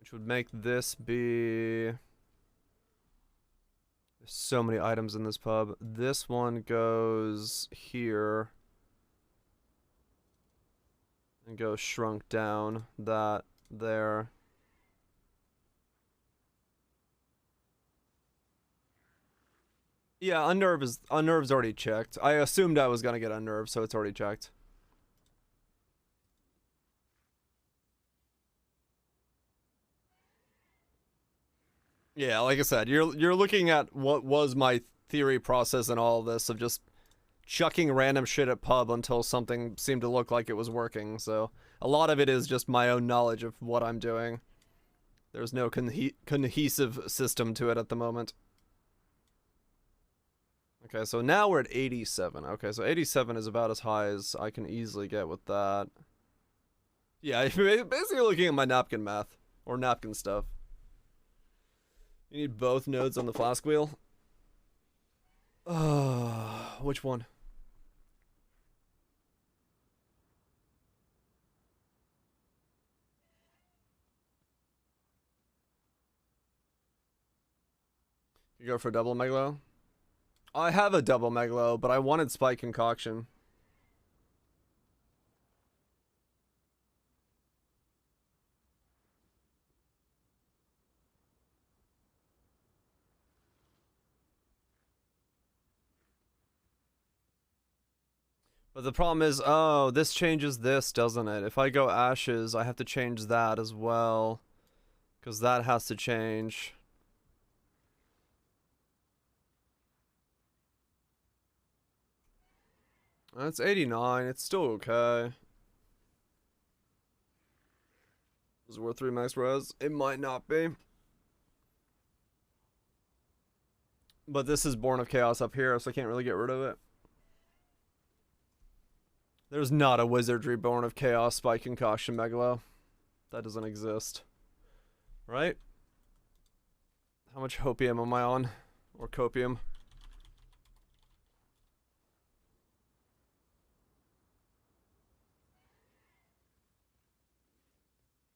which would make this be. There's so many items in this pub. This one goes here and goes shrunk down. That there. Yeah, Unnerve's already checked. I assumed I was gonna get Unnerved, so it's already checked. Yeah, like I said, you're looking at what was my theory process in all of this of just chucking random shit at pub until something seemed to look like it was working. So a lot of it is just my own knowledge of what I'm doing. There's no cohesive system to it at the moment. Okay, so now we're at 87. Okay, so 87 is about as high as I can easily get with that. Yeah, basically looking at my napkin math. Or napkin stuff. You need both nodes on the flask wheel? Which one? You go for a double Megalo? I have a double Megalo, but I wanted Spike Concoction. But the problem is, oh, this changes this, doesn't it? If I go Ashes, I have to change that as well. Because that has to change. That's 89. It's still okay. Is it worth 3 max res? It might not be. But this is Born of Chaos up here, so I can't really get rid of it. There's not a Wizardry Born of Chaos Spike Concoction Megalo. That doesn't exist. Right? How much Hopium am I on? Or Copium?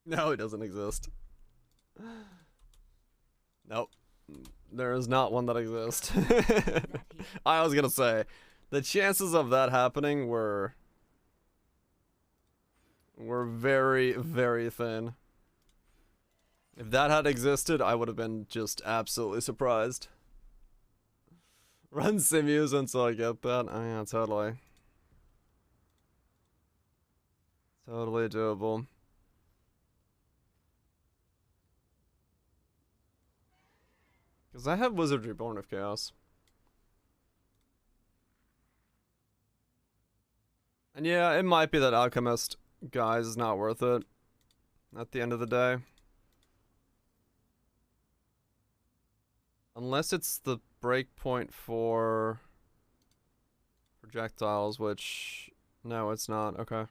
No, it doesn't exist. Nope. There is not one that exists. I was gonna say, the chances of that happening were very, very thin. If that had existed, I would have been just absolutely surprised. Run simus until I get that. Oh yeah, totally. Totally doable. Because I have Wizardry Born of Chaos. And yeah, it might be that Alchemist, guys, is not worth it at the end of the day. Unless it's the breakpoint for projectiles, which... No, it's not. Okay.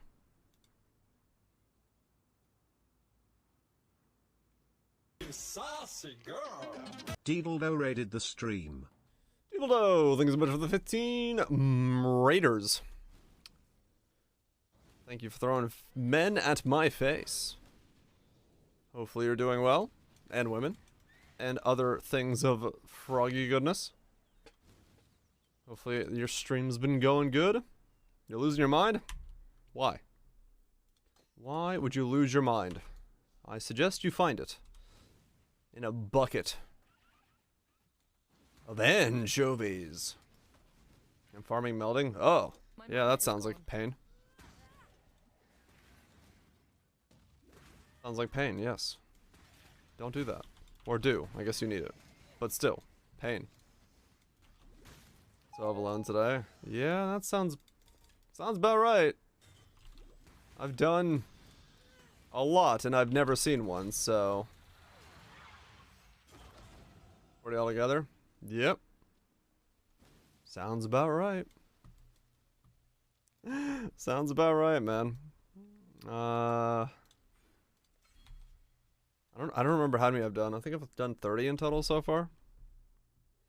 Saucy girl. Deedledo raided the stream. Deedledo, thanks so much for the 15 Raiders. Thank you for throwing men at my face. Hopefully you're doing well. And women. And other things of froggy goodness. Hopefully your stream's been going good. You're losing your mind? Why? Why would you lose your mind? I suggest you find it in a bucket of anchovies. And farming melding? Oh, yeah, that sounds like pain. Sounds like pain, yes. Don't do that. Or do. I guess you need it. But still, pain. So I'm alone today. Yeah, that sounds about right. I've done a lot and I've never seen one, so 40 altogether? Yep. Sounds about right. Sounds about right, man. I don't remember how many I've done. I think I've done 30 in total so far.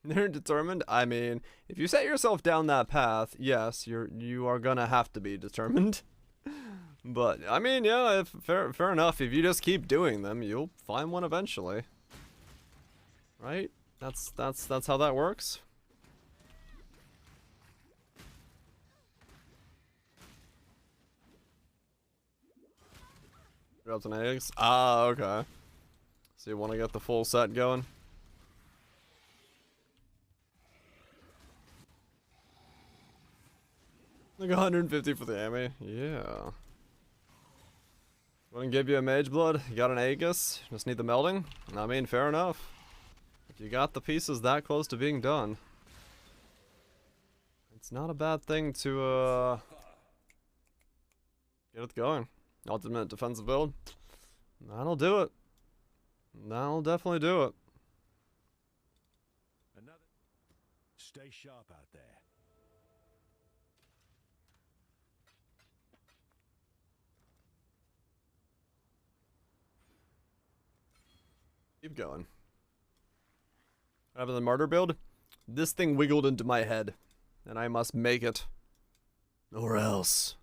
They're determined. I mean, if you set yourself down that path, yes, you are gonna have to be determined. But I mean, yeah, fair enough. If you just keep doing them, you'll find one eventually. Right? That's how that works. Drops and eggs. Ah, okay. So you want to get the full set going? Like 150 for the Amy. Yeah. Wouldn't give you a mage blood. You got an Aegis. Just need the melding. I mean, fair enough. If you got the pieces that close to being done, it's not a bad thing to get it going. Ultimate defensive build. That'll do it. That'll definitely do it. Another. Stay sharp out there. Keep going. What happened to the martyr build? This thing wiggled into my head, and I must make it, or else.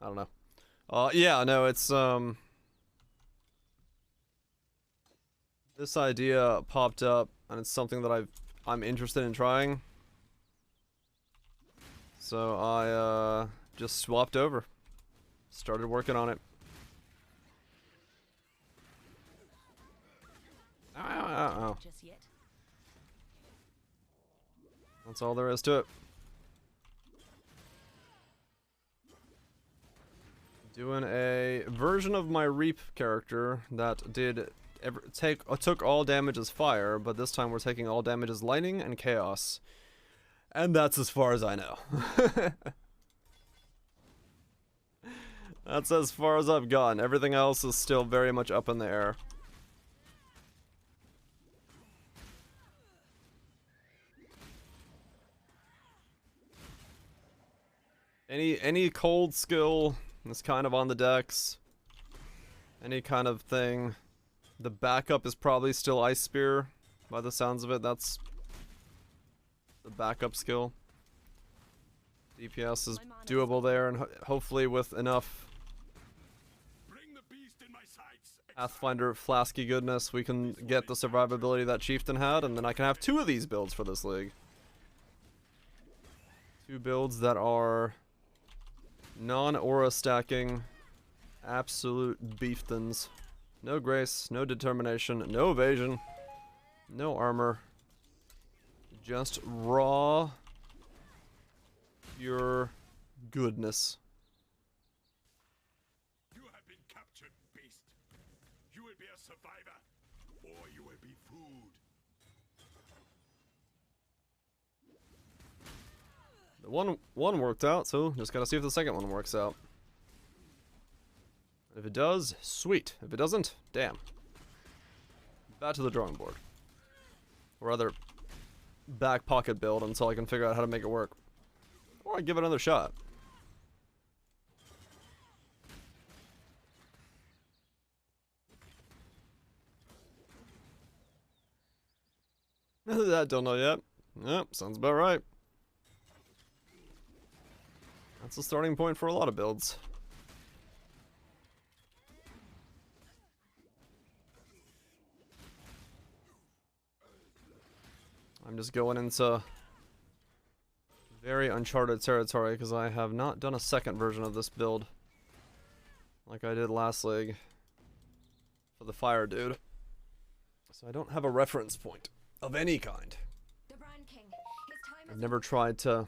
I don't know. Yeah, no, it's this idea popped up, and it's something that I'm interested in trying. So I just swapped over, started working on it. Ow. Just yet. That's all there is to it. Doing a version of my Reap character that did took all damage as fire, but this time we're taking all damage as lightning and chaos. And that's as far as I know. That's as far as I've gone. Everything else is still very much up in the air. Any cold skill is kind of on the decks. Any kind of thing. The backup is probably still Ice Spear, by the sounds of it. That's the backup skill. DPS is doable there, and hopefully with enough Pathfinder flasky goodness, we can get the survivability that Chieftain had, and then I can have 2 of these builds for this league. 2 builds that are non-aura stacking, absolute beeftons. No grace, no determination, no evasion, no armor. Just raw, pure goodness. You have been captured, beast. You will be a survivor, or you will be food. The one worked out, so just gotta see if the second one works out. If it does, sweet. If it doesn't, damn. Back to the drawing board. Or rather, back pocket build until I can figure out how to make it work. Or I give it another shot. That don't know yet. Yep, sounds about right. That's the starting point for a lot of builds. I'm just going into very uncharted territory because I have not done a second version of this build like I did last league for the fire dude. So I don't have a reference point of any kind. The Brand King. His time I've is never tried to...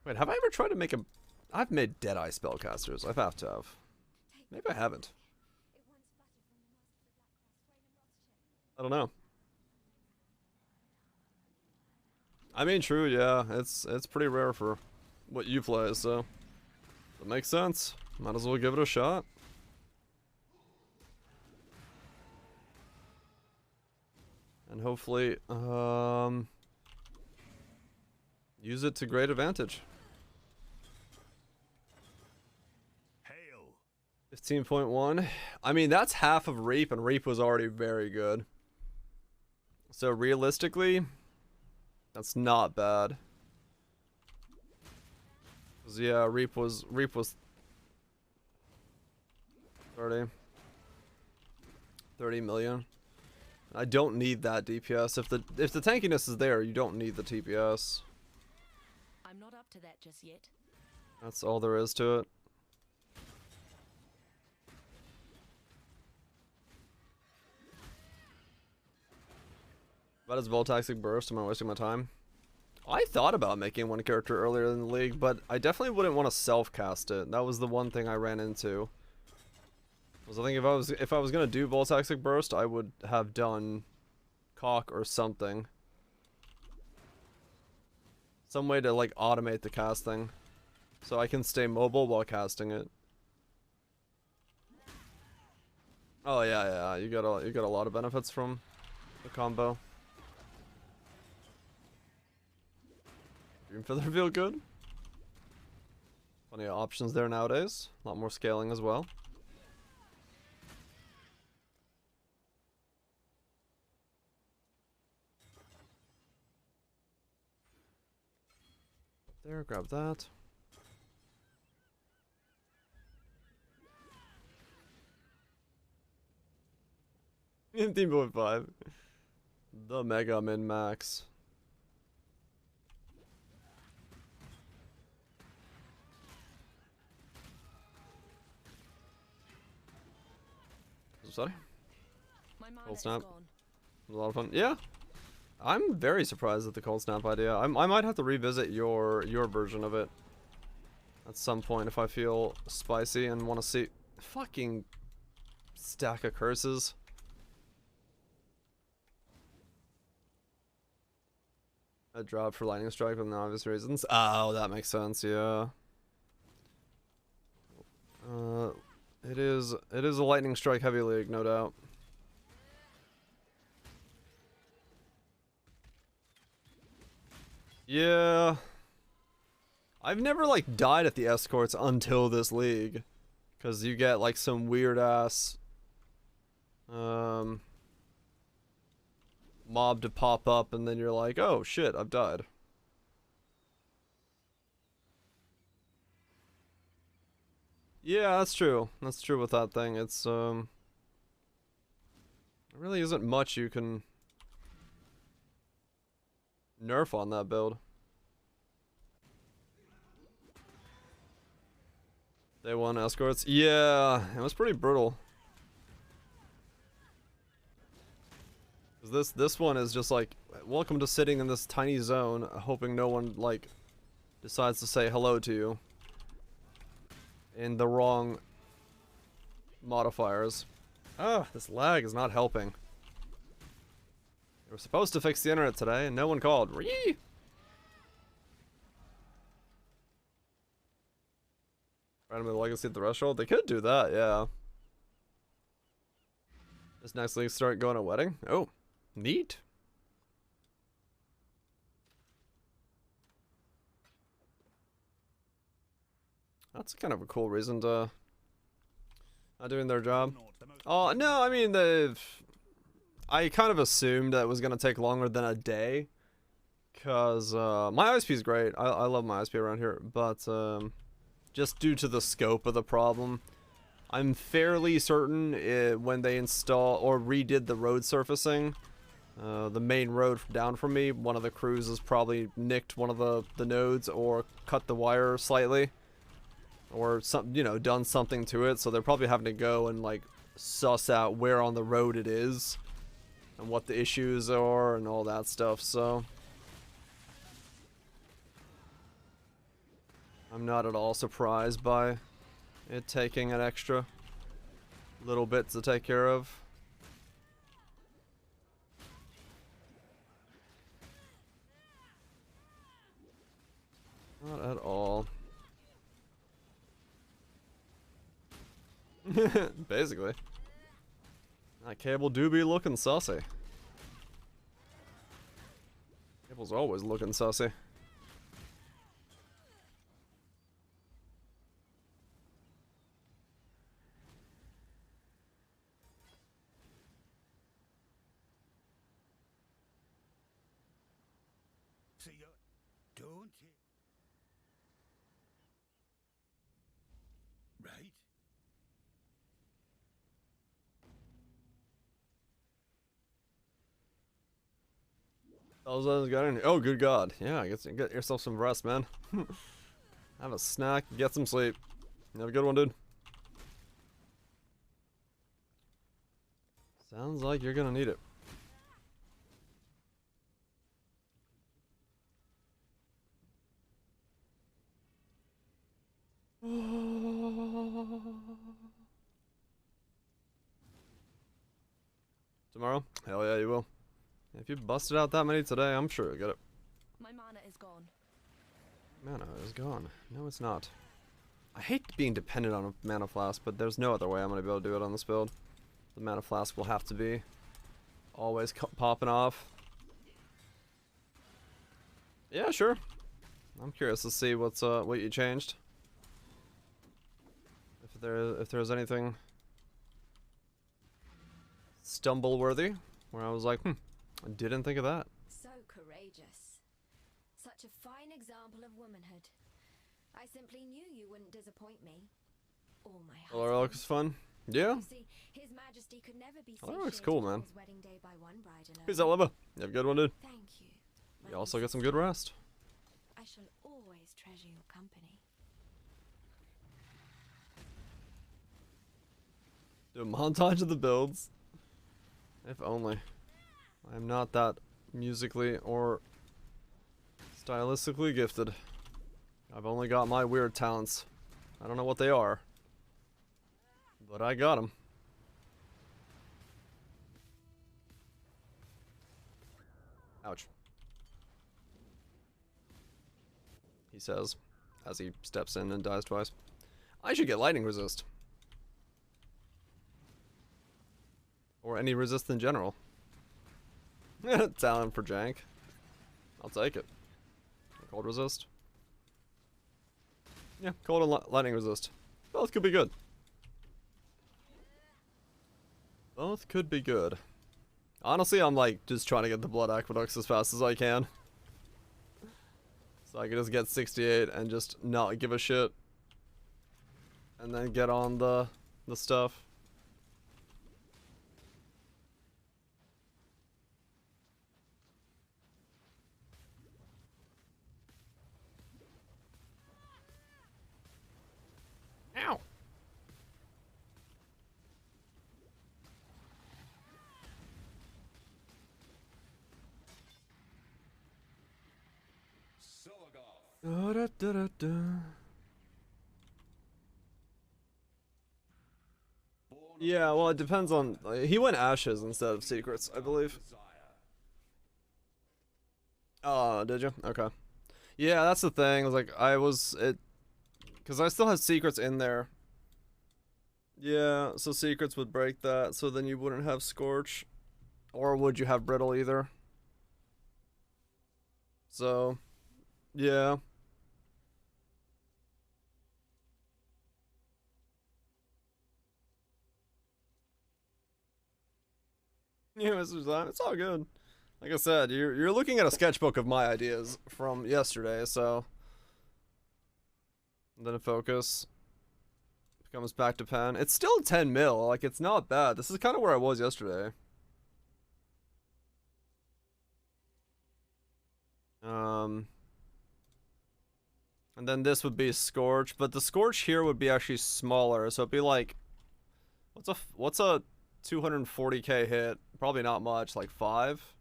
Wait, have I ever tried to make a... I've made Deadeye spellcasters. I have to have. Maybe I haven't. I don't know. I mean, true, yeah. It's pretty rare for what you play, so that makes sense. Might as well give it a shot. And hopefully, use it to great advantage. Hail. 15.1. I mean, that's half of Reap, and Reap was already very good. So realistically, that's not bad. 'Cause yeah, Reap was 30 million. I don't need that DPS. If the tankiness is there, you don't need the TPS. I'm not up to that just yet. That's all there is to it. That is Voltaxic Burst. Am I wasting my time? I thought about making one character earlier in the league, but I definitely wouldn't want to self-cast it. That was the one thing I ran into. I think if I was gonna do Voltaxic Burst, I would have done Cock or something. Some way to like automate the casting, so I can stay mobile while casting it. Oh yeah, you got a lot of benefits from the combo. Dream Feather feel good. Plenty of options there nowadays. A lot more scaling as well. There, grab that. In 15.5. The Mega Min Max. Sorry. My mana Cold is snap. gone. A lot of fun. Yeah. I'm very surprised at the cold snap idea. I might have to revisit your version of it at some point if I feel spicy and want to see fucking stack of curses. A drop for lightning strike with no obvious reasons. Oh, that makes sense. Yeah. It is a lightning strike heavy league, no doubt. Yeah. I've never like died at the escorts until this league, cuz you get like some weird ass mob to pop up and then you're like, "Oh shit, I've died." Yeah, that's true. That's true with that thing. It's There really isn't much you can nerf on that build. Day 1 escorts. Yeah, it was pretty brutal. This one is just like, welcome to sitting in this tiny zone, hoping no one like decides to say hello to you in the wrong modifiers. Ah, this lag is not helping. They were supposed to fix the internet today, and no one called. Ree! Randomly legacy at the threshold? They could do that, yeah. This next league start going to wedding? Oh, neat. That's kind of a cool reason to not doing their job. Oh, no, I mean, I kind of assumed that it was going to take longer than a day. Because my ISP is great. I love my ISP around here. But just due to the scope of the problem, I'm fairly certain when they install or redid the road surfacing, the main road down from me, one of the crews has probably nicked one of the nodes or cut the wire slightly. Or some, you know, done something to it, so they're probably having to go and like suss out where on the road it is and what the issues are and all that stuff. So I'm not at all surprised by it taking an extra little bit to take care of. Not at all. Basically. That cable do be looking sussy. Cable's always looking sussy. So you don't. Right? Oh, good God. Yeah, get yourself some rest, man. Have a snack, get some sleep. Have a good one, dude. Sounds like you're gonna need it. Tomorrow? Hell yeah, you will. If you busted out that many today, I'm sure you'll get it. My mana is gone. Mana is gone. No, it's not. I hate being dependent on a mana flask, but there's no other way I'm going to be able to do it on this build. The mana flask will have to be always popping off. Yeah, sure. I'm curious to see what you changed. If there's anything stumble-worthy, where I was like, I didn't think of that. So courageous. Such a fine example of womanhood. I simply knew you wouldn't disappoint me. Or my husband. Well, looks fun. Yeah. You see, His Majesty could never be Oh, that looks cool, man. his wedding day by one bride alone. Peace out, Limbo. You have a good one, dude. Thank you. You also get some good rest. I shall always treasure your company. Do a montage of the builds. If only. I'm not that musically or stylistically gifted. I've only got my weird talents. I don't know what they are, but I got them. Ouch. He says, as he steps in and dies twice. I should get lightning resist. Or any resist in general. Talent for jank. I'll take it. Cold resist. Yeah, cold and lightning resist. Both could be good. Both could be good. Honestly, I'm like just trying to get the blood aqueducts as fast as I can. So I can just get 68 and just not give a shit. And then get on the stuff. Yeah, well, it depends on. He went ashes instead of secrets, I believe. Oh, did you? Okay. Yeah, that's the thing. Like, because I still have secrets in there. Yeah, so secrets would break that, so then you wouldn't have Scorch. Or would you have Brittle either? So, yeah. Yeah, it's all good. Like I said, you're looking at a sketchbook of my ideas from yesterday, so then focus comes back to pen. It's still 10 mil, like it's not bad. This is kind of where I was yesterday. And then this would be Scorch, but the Scorch here would be actually smaller, so it'd be like, what's a 240k hit? Probably not much, like 5.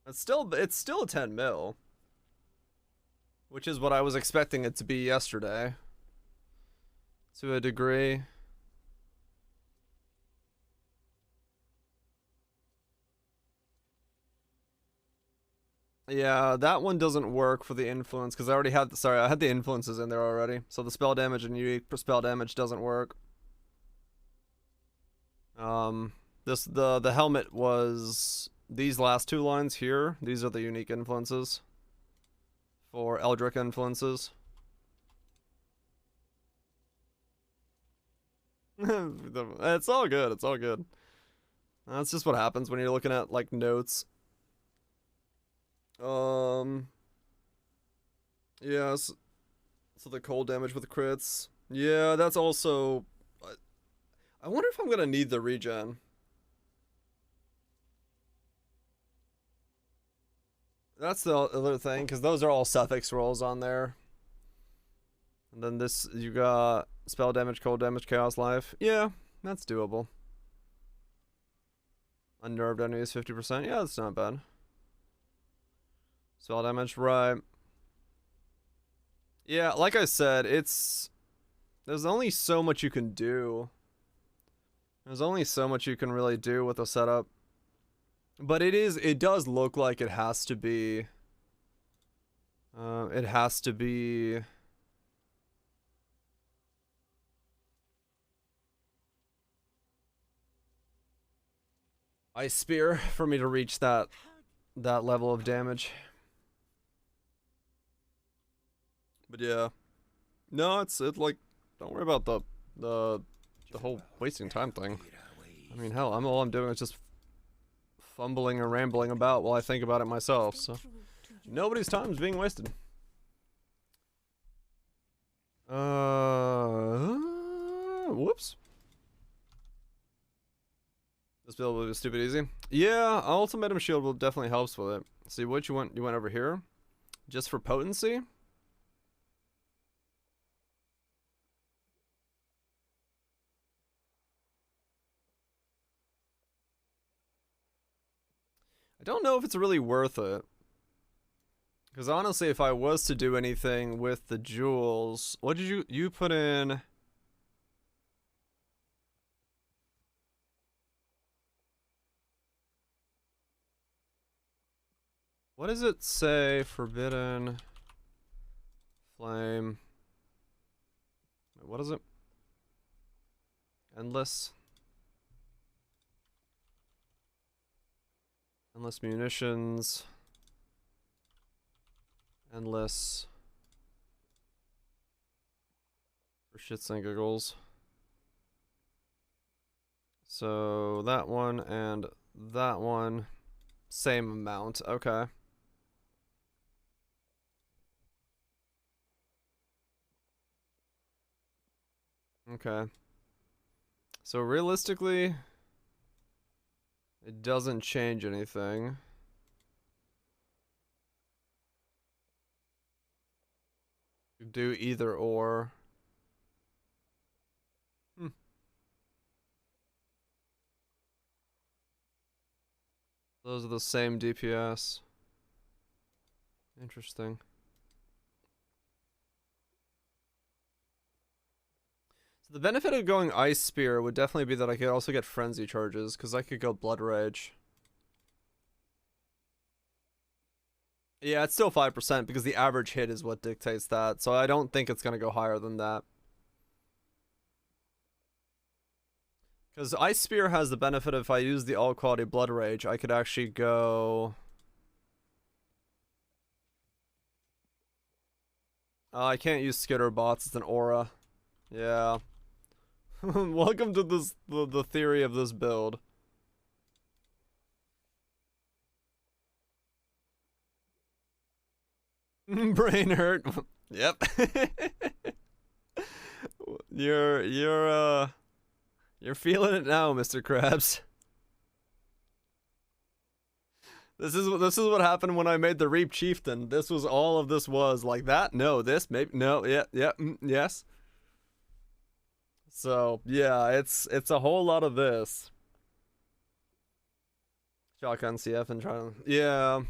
It's still 10 mil, which is what I was expecting it to be yesterday, to a degree. Yeah, that one doesn't work for the influence because I already had I had the influences in there already. So the spell damage and unique spell damage doesn't work. The helmet was these last 2 lines here. These are the unique influences for Eldritch influences. It's all good. It's all good. That's just what happens when you're looking at like notes. Yes. So the cold damage with crits. Yeah, that's also. I wonder if I'm gonna need the regen. That's the other thing, because those are all suffix rolls on there. And then this, you got spell damage, cold damage, chaos life. Yeah, that's doable. Unnerved enemies 50%. Yeah, that's not bad. Spell damage, right. Yeah, like I said, there's only so much you can do. There's only so much you can really do with a setup. But it does look like it has to be. It has to be. Ice Spear for me to reach that level of damage. But yeah. No, it's like, don't worry about the whole wasting time thing. I mean, hell, all I'm doing is just fumbling and rambling about while I think about it myself, so nobody's time is being wasted. Whoops. This build will be stupid easy. Yeah, Ultimatum Shield will definitely helps with it. See what you want? You went over here, just for potency. I don't know if it's really worth it. Because honestly, if I was to do anything with the jewels, what did you put in? What does it say? Forbidden flame. What is it? Endless. Endless munitions. Endless. For shits and giggles. So that one and that one. Same amount. Okay. Okay. So realistically, it doesn't change anything. You do either or. Those are the same DPS. Interesting. So the benefit of going Ice Spear would definitely be that I could also get Frenzy charges, because I could go Blood Rage. Yeah, it's still 5% because the average hit is what dictates that, so I don't think it's going to go higher than that. Because Ice Spear has the benefit of if I use the all-quality Blood Rage, I could actually go... I can't use Skitter bots, it's an aura. Yeah. Welcome to this the theory of this build. Brain hurt. Yep. You're feeling it now, Mr. Krabs. This is what happened when I made the Reap Chieftain. This was all of this was like that. No, this maybe no. Yeah, yeah, yes. So yeah, it's a whole lot of this. Shotgun CF and trying to yeah.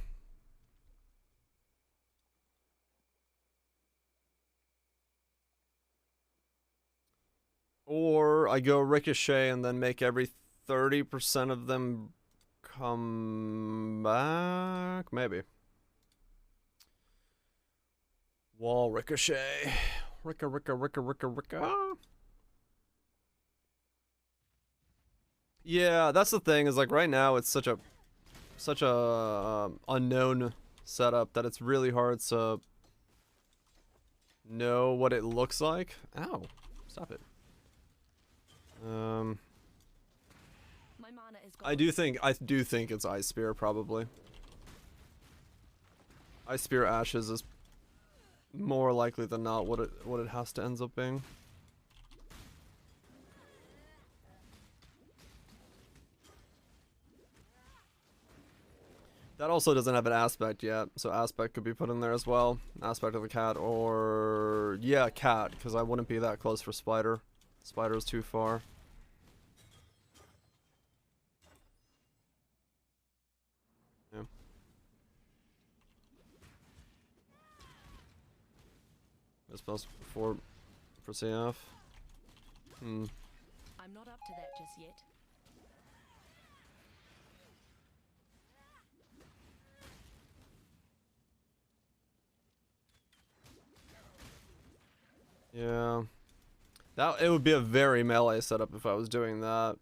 Or I go Ricochet and then make every 30% of them come back? Maybe. Wall Ricochet. Ricka. Yeah, that's the thing, is like right now it's such a unknown setup that it's really hard to know what it looks like. Ow. Stop it. My mana is gone. I do think it's Ice Spear probably. Ice Spear Ashes is more likely than not what it has to end up being. That also doesn't have an aspect yet, so aspect could be put in there as well. Aspect of the cat, or yeah, cat, because I wouldn't be that close for spider. Spider is too far. Yeah. This supposed for CF. I'm not up to that just yet. Yeah. It would be a very melee setup if I was doing that,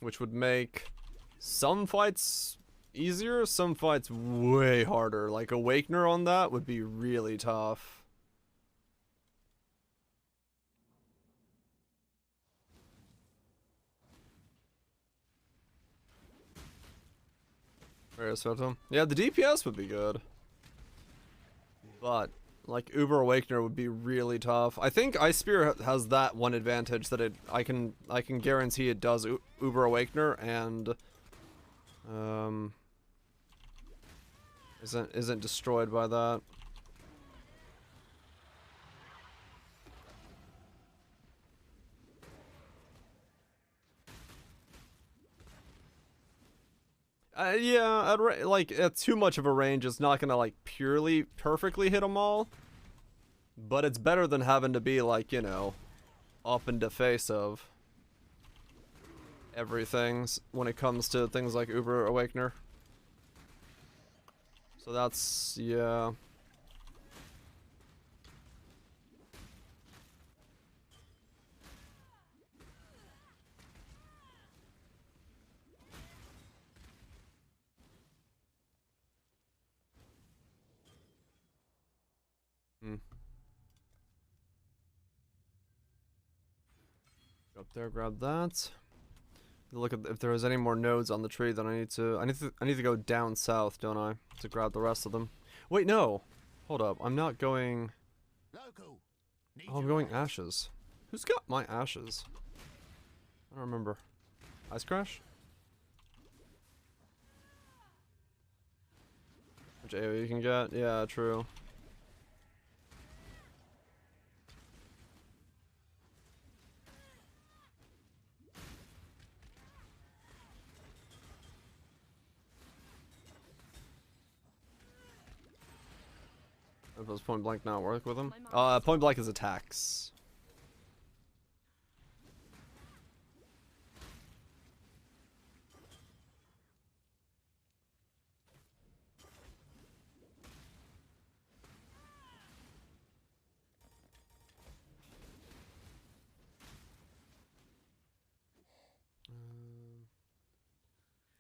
which would make some fights easier, some fights way harder. Like Awakener on that would be really tough. Where's Phantom? Yeah, the DPS would be good. But like Uber Awakener would be really tough. I think Ice Spear has that one advantage that I can guarantee it does Uber Awakener and isn't destroyed by that. Yeah, like too much of a range is not gonna like purely perfectly hit them all, but it's better than having to be like, you know, up in the face of everything when it comes to things like Uber Awakener. So that's yeah. Go up there, grab that. Look at if there is any more nodes on the tree. Then I need to go down south, don't I, to grab the rest of them. Wait, no. Hold up. I'm not going. Oh, I'm going ashes. Who's got my ashes? I don't remember. Ice Crash? Which AoE you can get? Yeah, true. Does point blank not work with him? Point blank is attacks.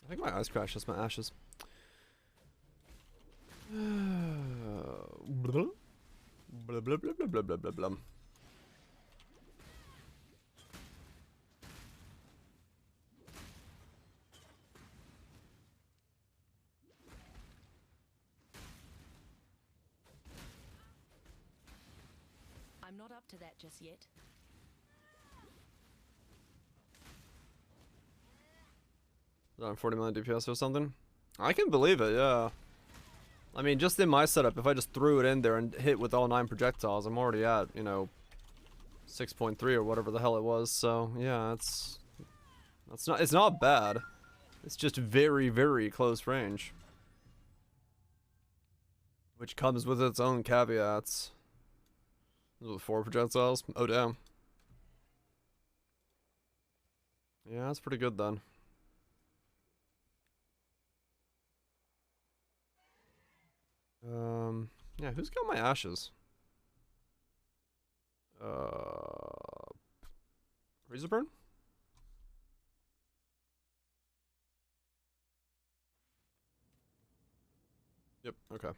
I think my eyes crashed. That's my ashes. Blah, blah, blah, blah, blah, blah, blah, blah. I'm not up to that just yet. On 40 million DPS or something? I can believe it, yeah. I mean, just in my setup, if I just threw it in there and hit with all 9 projectiles, I'm already at, you know, 6.3 or whatever the hell it was. So, yeah, it's not bad. It's just very, very close range. Which comes with its own caveats. With 4 projectiles? Oh, damn. Yeah, that's pretty good then. Yeah, who's got my ashes? Razorburn? Yep, okay.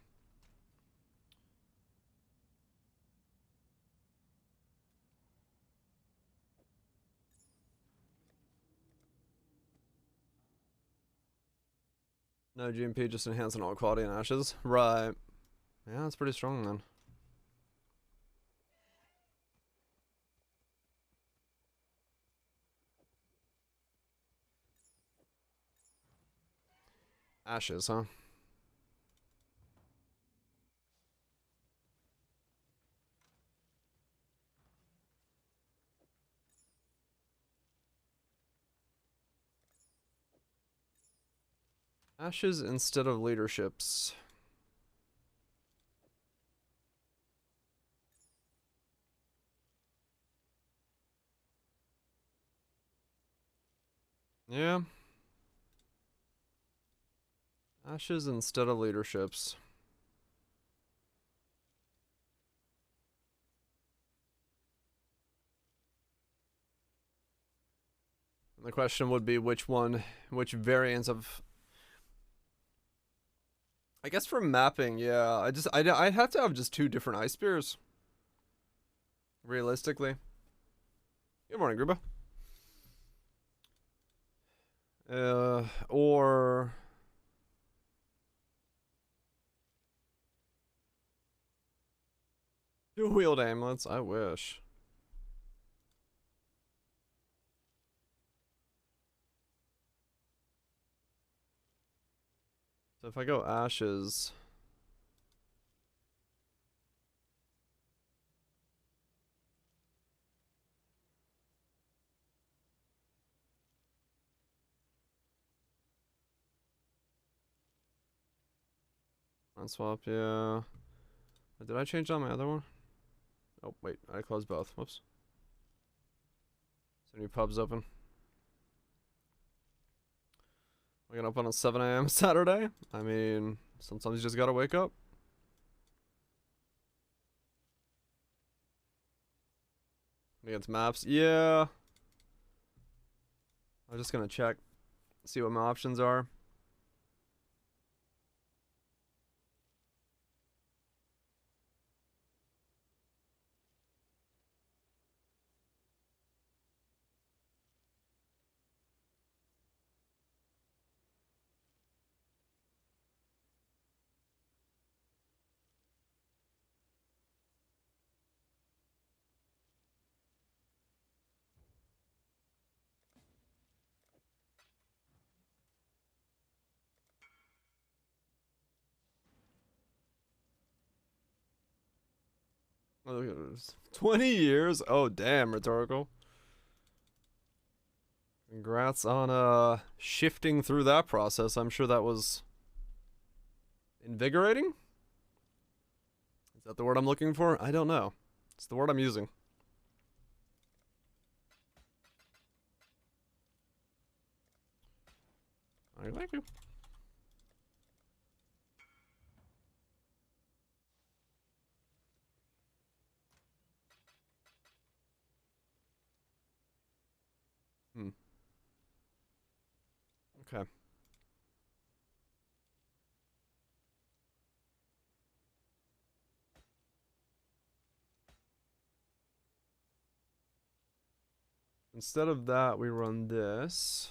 No GMP, just enhancing all quality and ashes. Right. Yeah, that's pretty strong then. Ashes, huh? Ashes instead of leaderships. Yeah. Ashes instead of leaderships. And the question would be which which variants of... I guess for mapping, yeah. I'd have to have just 2 different ice spears. Realistically. Good morning, Gruba. Or... Dual-wheeled amulets, I wish. So if I go ashes... Swap, yeah. Did I change on my other one? Oh, wait, I closed both. Whoops. So new pubs open. We're gonna open on 7 a.m. Saturday. I mean, sometimes you just gotta wake up. Against maps, yeah. I'm just gonna check, see what my options are. Oh, look at this. 20 years? Oh, damn, rhetorical. Congrats on shifting through that process. I'm sure that was invigorating. that the word I'm looking for? I don't know. It's the word I'm using. I like you. Okay. Instead of that, we run this.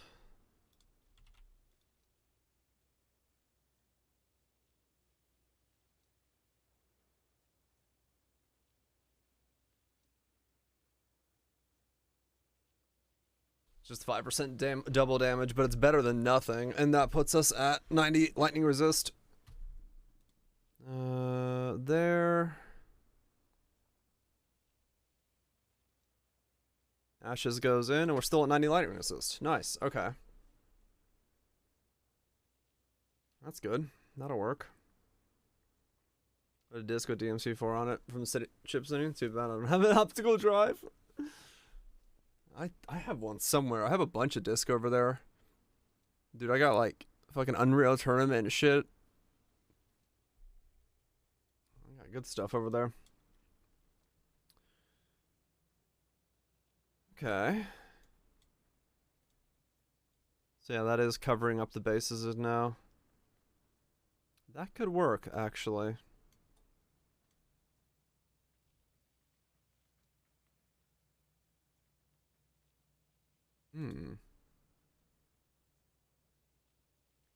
Just 5% double damage, but it's better than nothing. And that puts us at 90 lightning resist. There. Ashes goes in, and we're still at 90 lightning resist. Nice, okay. That's good. That'll work. Put a disc with DMC4 on it from the city chip city. Too bad I don't have an optical drive. I have one somewhere. I have a bunch of disc over there. Dude, I got like fucking Unreal Tournament and shit. I got good stuff over there. Okay. So yeah, that is covering up the bases now. That could work, actually.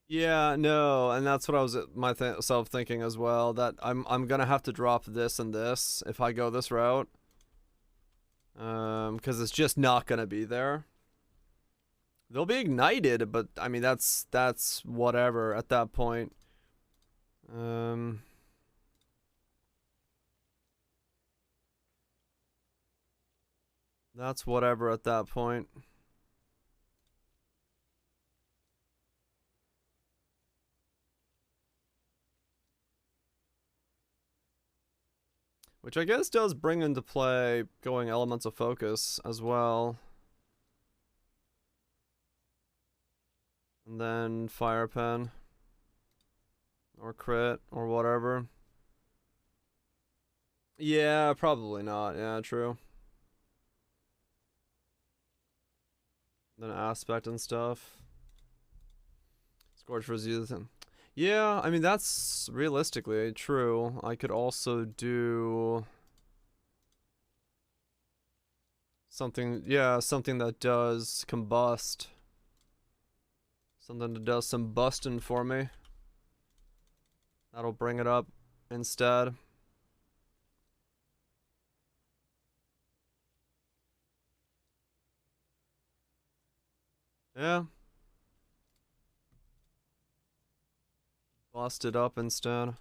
Yeah, no, and that's what I was myself thinking as well. That I'm gonna have to drop this and this if I go this route. Because it's just not gonna be there. They'll be ignited, but I mean that's whatever at that point. That's whatever at that point. Which I guess does bring into play going elements of focus as well. And then fire pen. Or crit, or whatever. Yeah, probably not. Yeah, true. Then aspect and stuff. Scorch for youth. Yeah, I mean, that's realistically true. I could also do something, yeah, something that does combust. Something that does some busting for me. That'll bring it up instead. Yeah. Bust it up instead.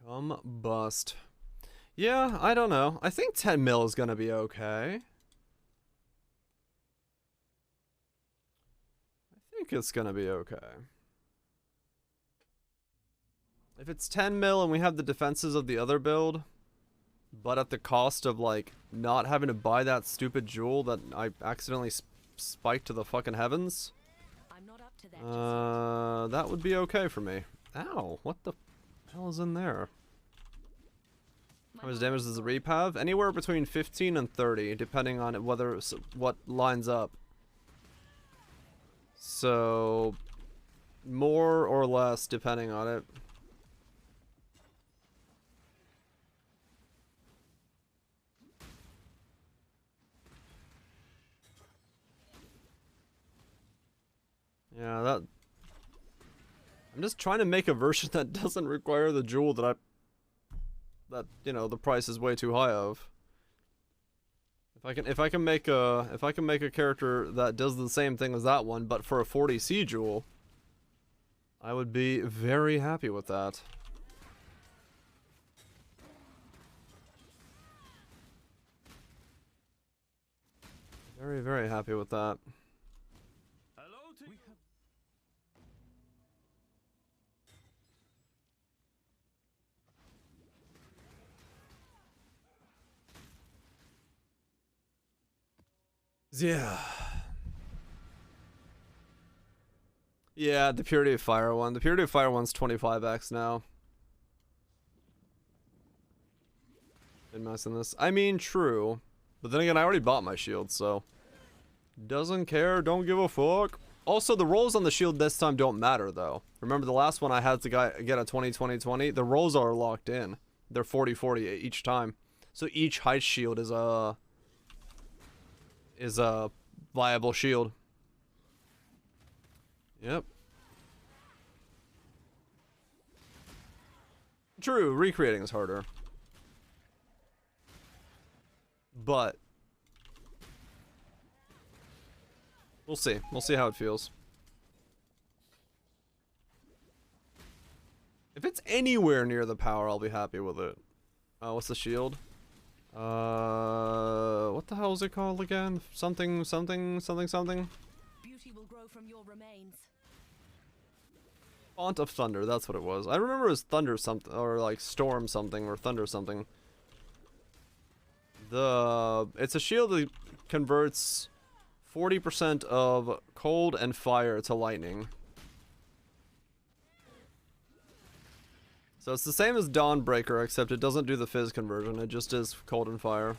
Combust. Yeah, I don't know. I think 10 mil is gonna be okay. I think it's gonna be okay. If it's 10 mil and we have the defenses of the other build, but at the cost of, like, not having to buy that stupid jewel that I accidentally spiked to the fucking heavens, I'm not up to that. that would be okay for me. Ow, what the hell is in there? How much damage does the Reap have? Anywhere between 15 and 30, depending on whether what lines up. So, more or less, depending on it. Yeah, that... I'm just trying to make a version that doesn't require the jewel that you know, the price is way too high of. If I can make a character that does the same thing as that one, but for a 40C jewel, I would be very happy with that. Very, very happy with that. Hello to you. Yeah. Yeah, the Purity of Fire one. The Purity of Fire one's 25x now. Been messing this. I mean, true. But then again, I already bought my shield, so. Doesn't care, don't give a fuck. Also, the rolls on the shield this time don't matter, though. Remember the last one I had to get a 20-20-20? The rolls are locked in. They're 40-40 each time. So each height shield is a viable shield. Yep. True, recreating is harder. But we'll see. We'll see how it feels. If it's anywhere near the power, I'll be happy with it. What's the shield? What the hell is it called again? Something. Beauty will grow from your remains. Font of Thunder, that's what it was. I remember it was Thunder something, or like Storm something, or Thunder something. It's a shield that converts 40% of cold and fire to lightning. So it's the same as Dawnbreaker, except it doesn't do the fizz conversion, it just is cold and fire.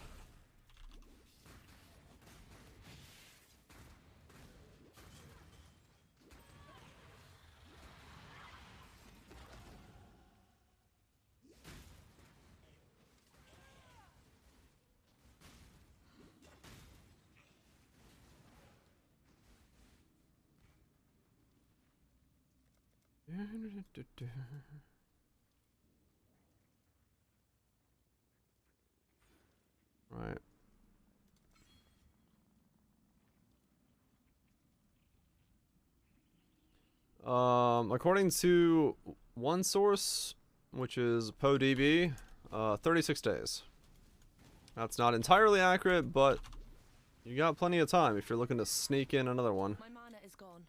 Right. According to one source, which is PoDB, 36 days. That's not entirely accurate, but you got plenty of time if you're looking to sneak in another one. My mana is gone.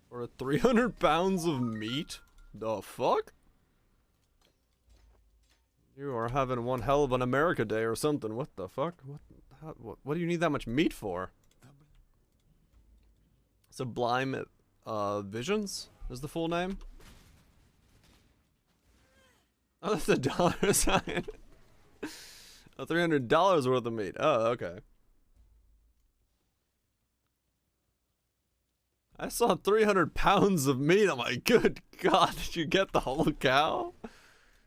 For 300 pounds of meat? The fuck? You are having one hell of an America Day or something. What the fuck? What do you need that much meat for? Sublime Visions is the full name? Oh, that's a dollar sign. Oh, $300 worth of meat. Oh, okay. I saw 300 pounds of meat. I'm like, good God, did you get the whole cow?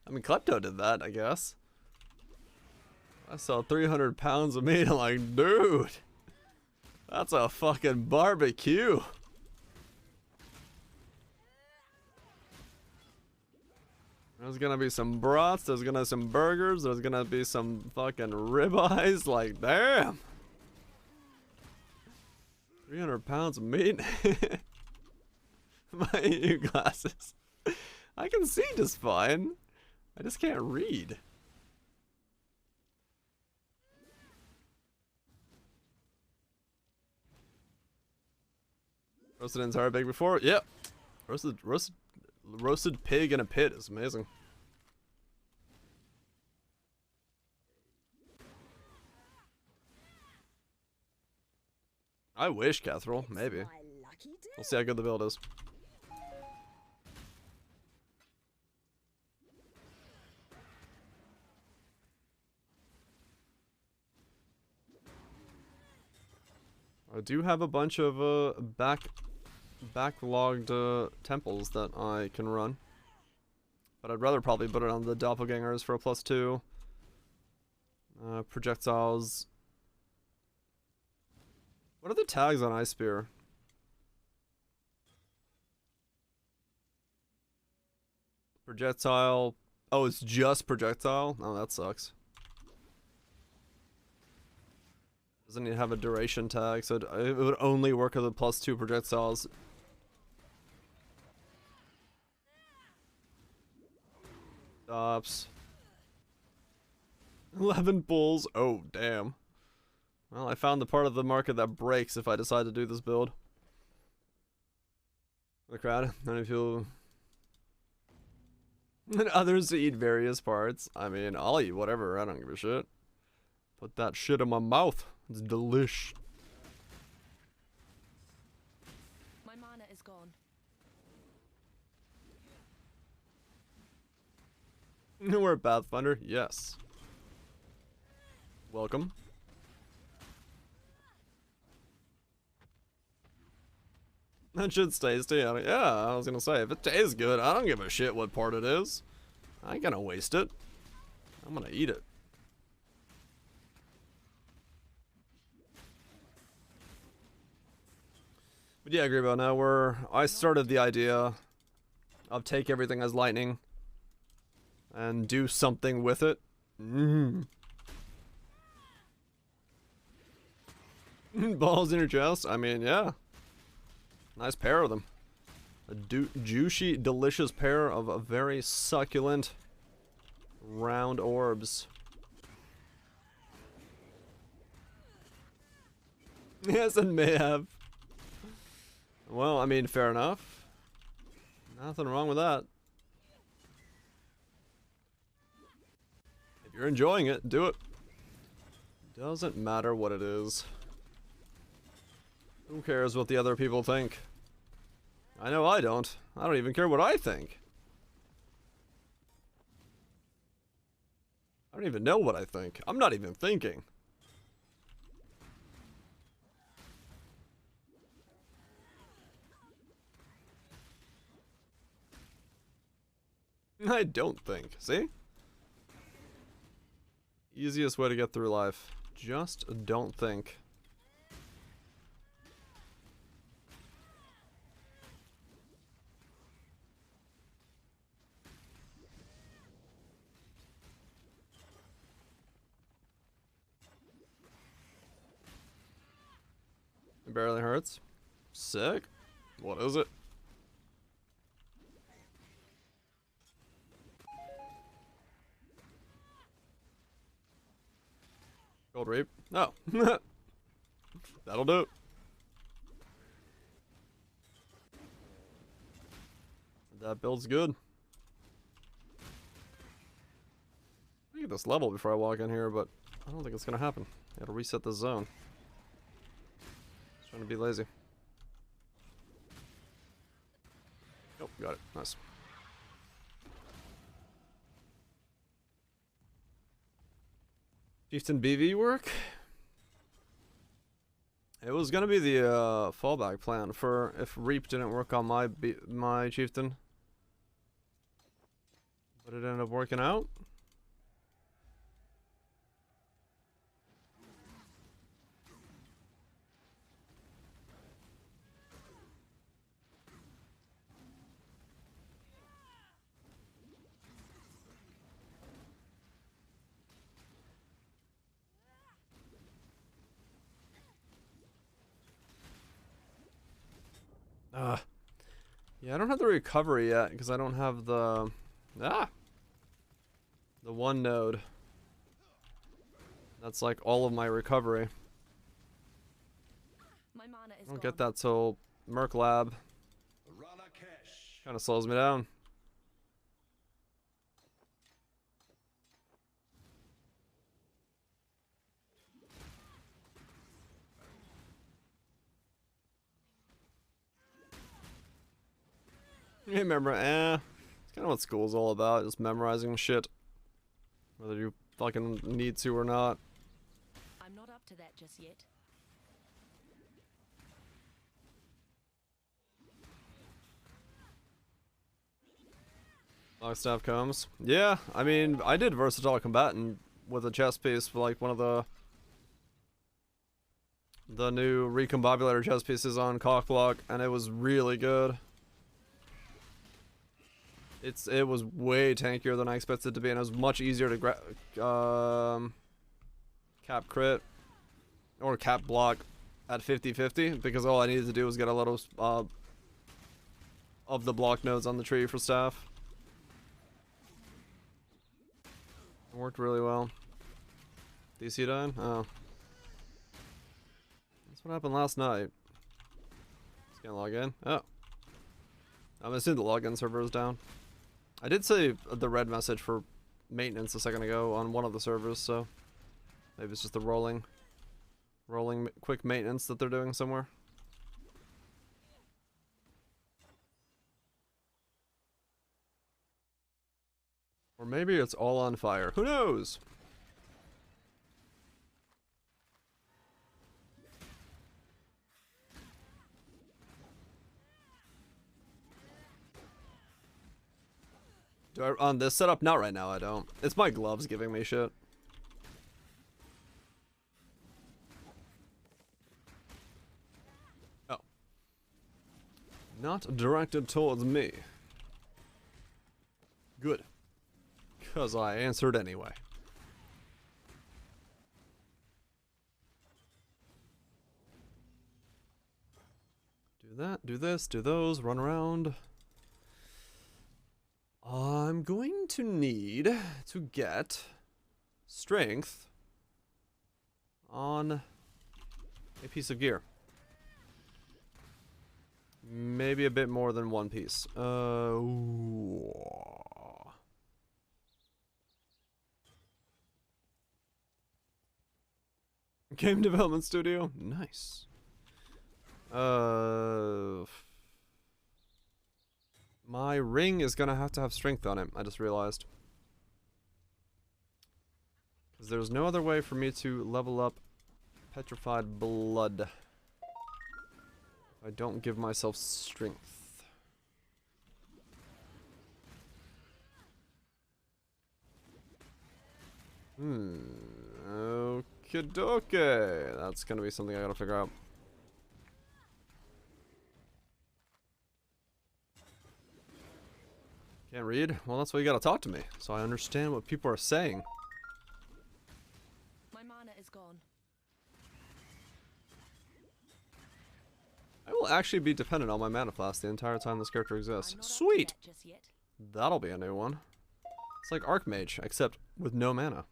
I mean, Klepto did that, I guess. I saw 300 pounds of meat. I'm like, dude, that's a fucking barbecue. There's gonna be some brats, there's gonna be some burgers, there's gonna be some fucking ribeyes. Like, damn. 300 pounds of meat. My new glasses. I can see just fine. I just can't read. Roasted entire big before? Yep. Roasted pig in a pit is amazing. I wish, Catherall. Maybe. We'll see how good the build is. I do have a bunch of backlogged temples that I can run. But I'd rather probably put it on the doppelgangers for a +2. Projectiles. What are the tags on Ice Spear? Projectile. Oh, it's just projectile? Oh, that sucks. Doesn't even have a duration tag, so it would only work with the +2 projectiles. Stops. 11 bulls. Oh, damn. Well, I found the part of the market that breaks if I decide to do this build. The crowd. Many people. And others to eat various parts. I mean, I'll eat whatever. I don't give a shit. Put that shit in my mouth. It's delish. My mana is gone. We're at Pathfinder. Yes. Welcome. That shit's tasty. Yeah, I was gonna say, if it tastes good, I don't give a shit what part it is. I ain't gonna waste it. I'm gonna eat it. But yeah, I agree about now. I started the idea of take everything as lightning and do something with it. Balls in your chest? I mean, yeah. Nice pair of them. A juicy, delicious pair of a very succulent round orbs. Yes, it may have. Well, I mean, fair enough. Nothing wrong with that. If you're enjoying it, do it. Doesn't matter what it is. Who cares what the other people think? I know I don't. I don't even care what I think. I don't even know what I think. I'm not even thinking. I don't think. See? Easiest way to get through life. Just don't think. It barely hurts. Sick. What is it? Gold Reap? No. That'll do. That build's good. I get this level before I walk in here, but I don't think it's gonna happen. It'll reset the zone. Trying to be lazy. Oh, got it. Nice. Chieftain BV work? It was gonna be the fallback plan for if Reap didn't work on my Chieftain. But it ended up working out. Yeah, I don't have the recovery yet because I don't have the one node. That's like all of my recovery. My mana is I don't gone. get that till Merc Lab. Kind of slows me down. You remember, it's kind of what school's all about, just memorizing shit. Whether you fucking need to or not. I'm not up to that just yet. Lockstaff comes. Yeah, I mean, I did Versatile Combatant with a chest piece for like one of the new recombobulator chest pieces on Cockblock, and it was really good. It was way tankier than I expected it to be, and it was much easier to cap crit. or cap block at 50-50 because all I needed to do was get a little of the block nodes on the tree for staff. It worked really well. DC died? Oh. That's what happened last night. Just gonna log in. Oh. I'm assuming the login server is down. I did see the red message for maintenance a second ago on one of the servers, so maybe it's just the rolling quick maintenance that they're doing somewhere. Or maybe it's all on fire. Who knows? Do I on this setup? Not right now, I don't. It's my gloves giving me shit. Oh. Not directed towards me. Good. Because I answered anyway. Do that, do this, do those, run around. I'm going to need to get strength on a piece of gear. Maybe a bit more than one piece. Game development studio? Nice. My ring is gonna have to have strength on it, I just realized. Because there's no other way for me to level up petrified blood. If I don't give myself strength. Okie dokie. That's gonna be something I gotta figure out. Can't read? Well, that's why you gotta talk to me, so I understand what people are saying. My mana is gone. I will actually be dependent on my mana flask the entire time this character exists. I'm not up to Sweet! that just yet. That'll be a new one. It's like Archmage, except with no mana.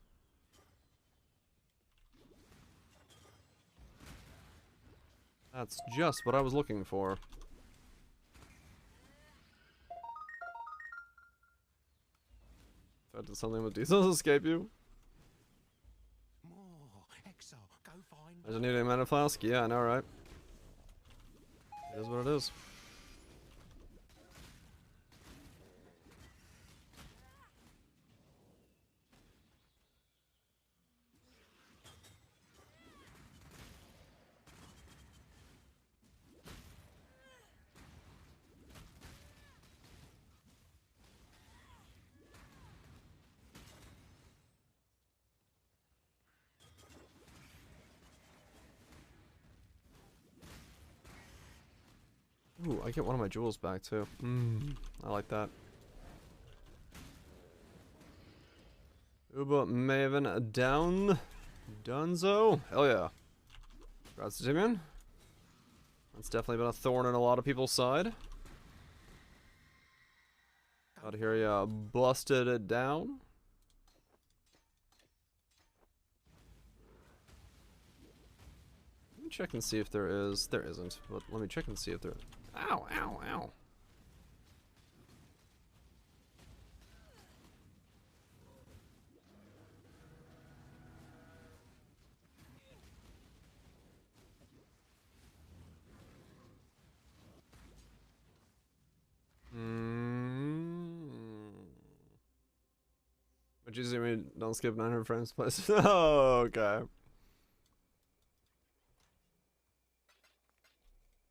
That's just what I was looking for. Did something with diesels escape you? More. Exile, go find. I just need a mana flask? Yeah, I know, right? It is what it is. Ooh, I get one of my jewels back too. I like that. Uba Maven down. Dunzo. Hell yeah. Congrats to Timian. That's definitely been a thorn in a lot of people's side. Out here, yeah, busted it down. Let me check and see if there is. There isn't, but let me check and see if there. Ow, ow, ow. But you see me don't skip 900 frames, please. Oh, okay.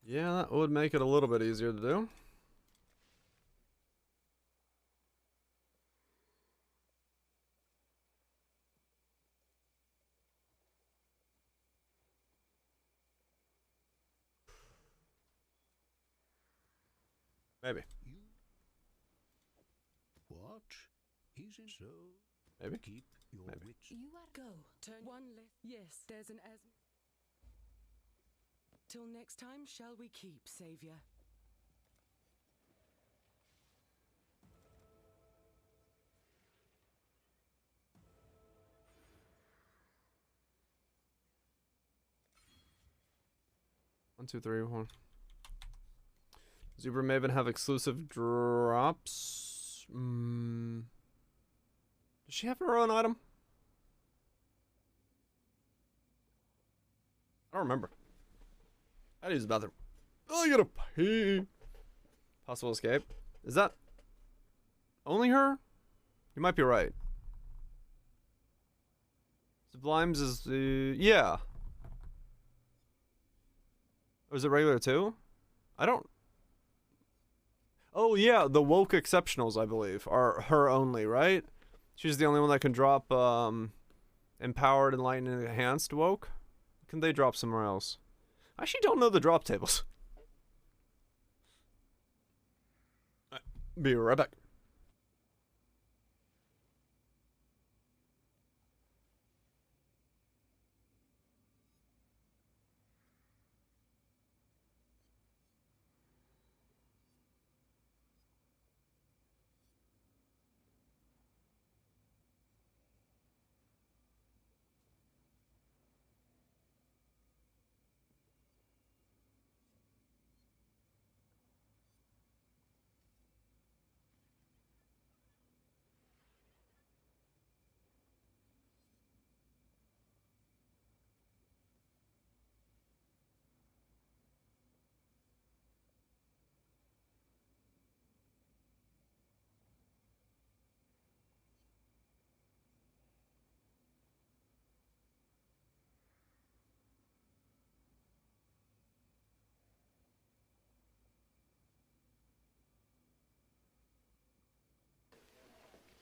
Yeah, that would make it a little bit easier to do. Maybe. What? Is it so? Maybe. Keep your Maybe. wits. You are go. Turn one left. Yes, there's an asthma. Till next time, shall we keep, Savior? One, two, three, one. Does Uber Maven have exclusive drops? Does she have her own item? I don't remember. I gotta use the bathroom. Oh, I gotta pee. Possible escape. Is that only her? You might be right. Sublimes is the... yeah. Or is it regular too? I don't... oh yeah, the woke exceptionals, I believe, are her only, right? She's the only one that can drop empowered, enlightened, and enhanced woke. Can they drop somewhere else? I actually don't know the drop tables. Be right back.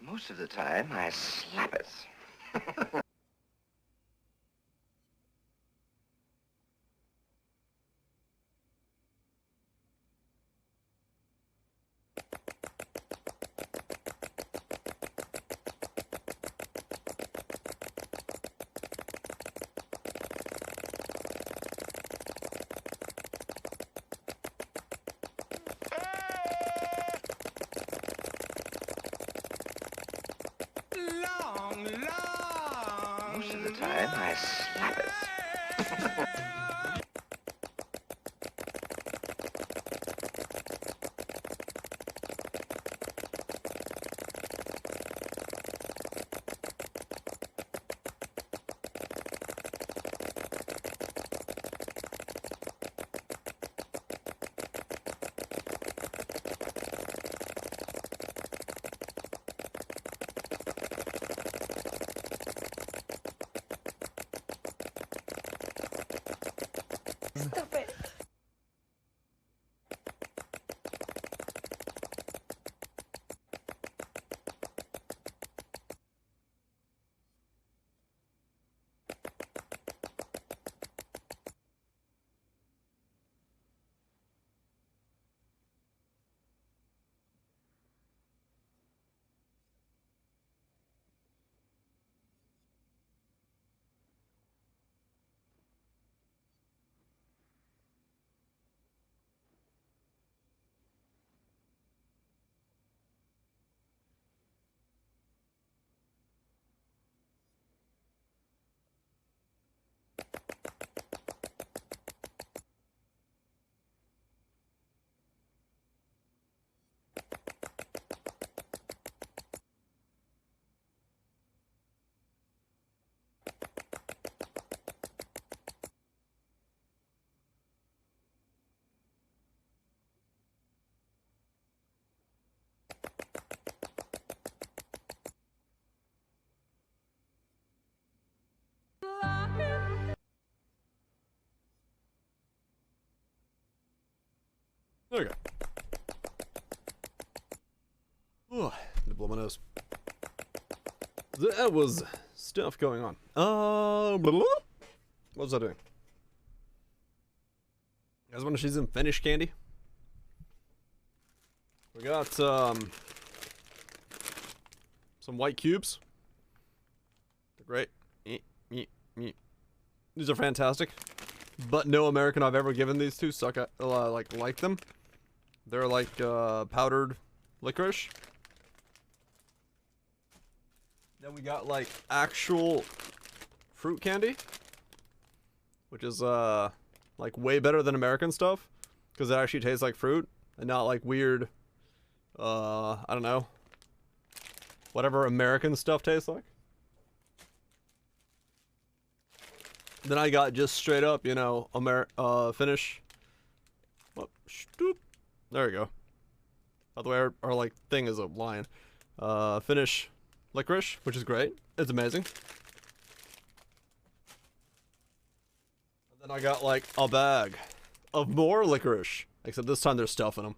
Most of the time, I slap it. Most of the time, I slap it. Stop it. There we go. Oh, to blow my nose. That was stuff going on. What was I doing? You guys want to see some Finnish candy? We got some white cubes. They're great. These are fantastic. but no American I've ever given these to suck at, like them. They're like powdered licorice. Then we got like actual fruit candy, which is like way better than American stuff because it actually tastes like fruit and not like weird I don't know, whatever American stuff tastes like. Then I got just straight up, you know, Finnish. Oh, stoop. There we go. By the way, our like thing is a lion. Finnish licorice, which is great. It's amazing. And then I got like a bag of more licorice, except this time there's stuff in them,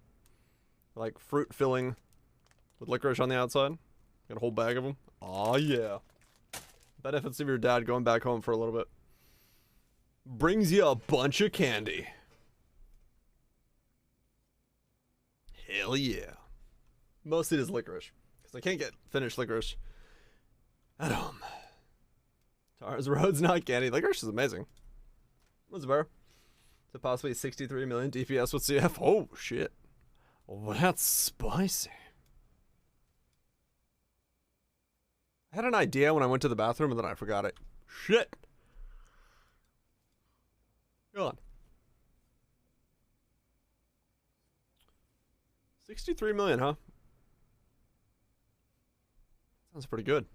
like fruit filling with licorice on the outside. Got a whole bag of them. Oh yeah. Benefits of your dad going back home for a little bit. Brings you a bunch of candy. Hell yeah. Mostly it is licorice, because I can't get Finnish licorice at home. Tara's Road's not candy. Licorice is amazing. What's better? So possibly 63 million DPS with CF. Oh shit. Well, that's spicy. I had an idea when I went to the bathroom and then I forgot it. Shit. Go on. 63 million, huh? Sounds pretty good.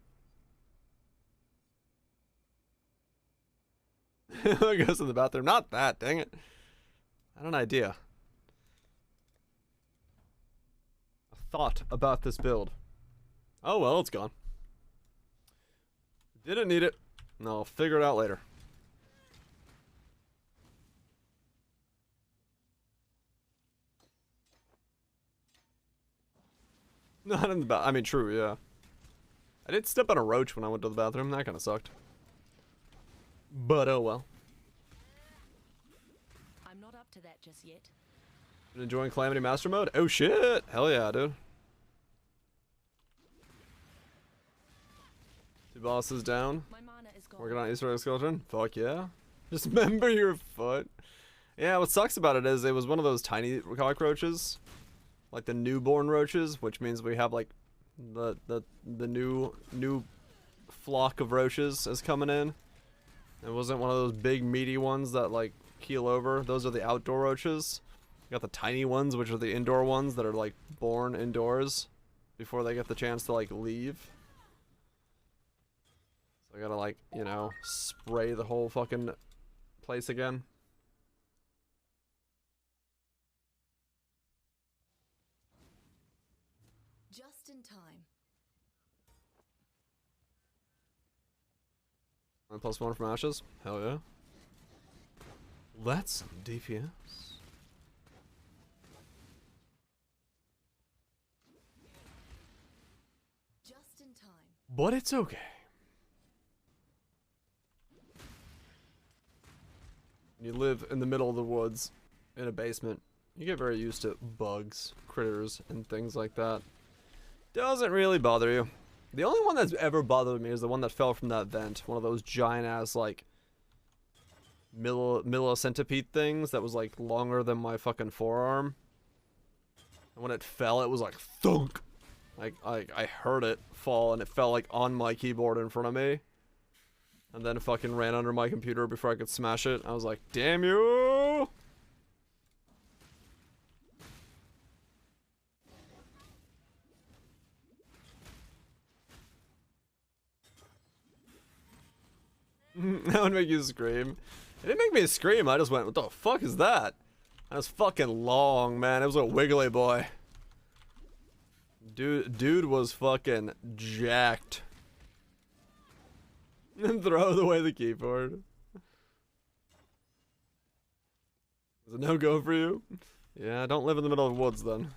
Goes to the bathroom. Not that, dang it. I had an idea. A thought about this build. Oh well, it's gone. Didn't need it. No, I'll figure it out later. Not in the bath. I mean, true, yeah. I did step on a roach when I went to the bathroom. That kind of sucked. But oh well. I'm not up to that just yet. Been enjoying Calamity Master mode? Oh shit! Hell yeah, dude. 2 bosses down. My mana is gone. Working on Easter egg skeleton? Fuck yeah. Just remember your foot. Yeah, what sucks about it is it was one of those tiny cockroaches. Like the newborn roaches, which means we have like the new flock of roaches is coming in. It wasn't one of those big meaty ones that like keel over. Those are the outdoor roaches. You got the tiny ones, which are the indoor ones that are like born indoors before they get the chance to like leave. So I gotta like, you know, spray the whole fucking place again. Just in time. +1 from ashes? Hell yeah. That's some DPS. Just in time. But it's okay. You live in the middle of the woods in a basement. You get very used to bugs, critters, and things like that. Doesn't really bother you. The only one that's ever bothered me is the one that fell from that vent. One of those giant ass like millicentipede things that was like longer than my fucking forearm. And when it fell, it was like thunk. Like I heard it fall and it fell like on my keyboard in front of me. And then fucking ran under my computer before I could smash it. I was like, damn you! That would make you scream. It didn't make me scream, I just went, what the fuck is that? That was fucking long, man. It was a wiggly boy. Dude was fucking jacked. And throw away the keyboard. Is it no go for you? Yeah, don't live in the middle of the woods then.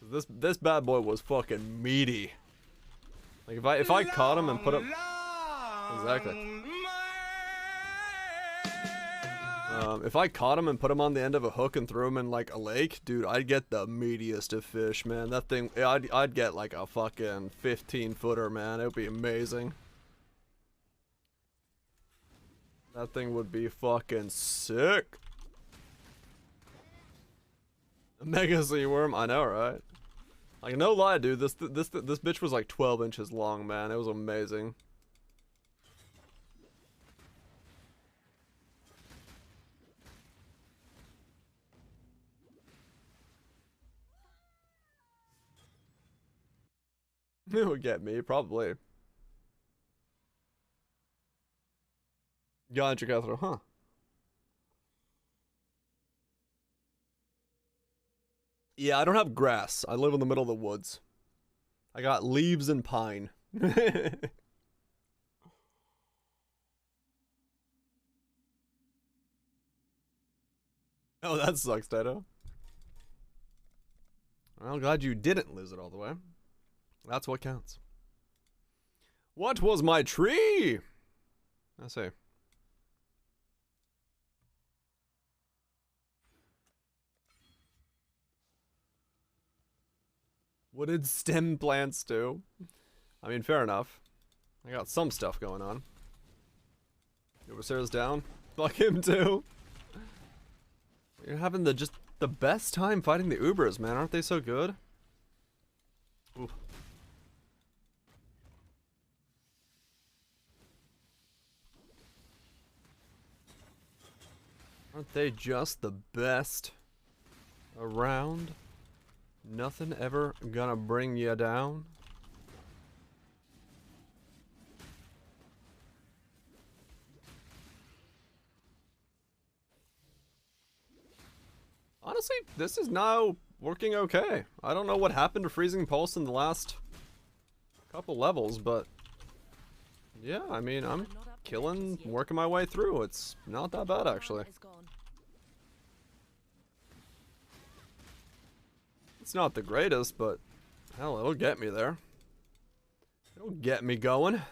This bad boy was fucking meaty. Like if I caught him and put him exactly. If I caught him and put him on the end of a hook and threw him in like a lake, dude, I'd get the meatiest of fish, man. That thing, I'd get like a fucking 15-footer, man. It would be amazing. That thing would be fucking sick. A mega sea worm, I know, right? Like, no lie, dude. This bitch was like 12 inches long, man. It was amazing. It would get me, probably. Gotcha, Catherine, huh? Yeah, I don't have grass. I live in the middle of the woods. I got leaves and pine. Oh, that sucks, Tato. Well, glad you didn't lose it all the way. That's what counts. What was my tree? I see. What did stem plants do? I mean, fair enough. I got some stuff going on. Overseer's down. Fuck him too. You're having just the best time fighting the Ubers, man. Aren't they so good? Ooh. Aren't they just the best around? Nothing ever gonna bring you down. Honestly, this is now working okay. I don't know what happened to Freezing Pulse in the last couple levels, but yeah, I mean, I'm killing, working my way through. It's not that bad, actually. It's not the greatest, but hell, it'll get me there. It'll get me going. And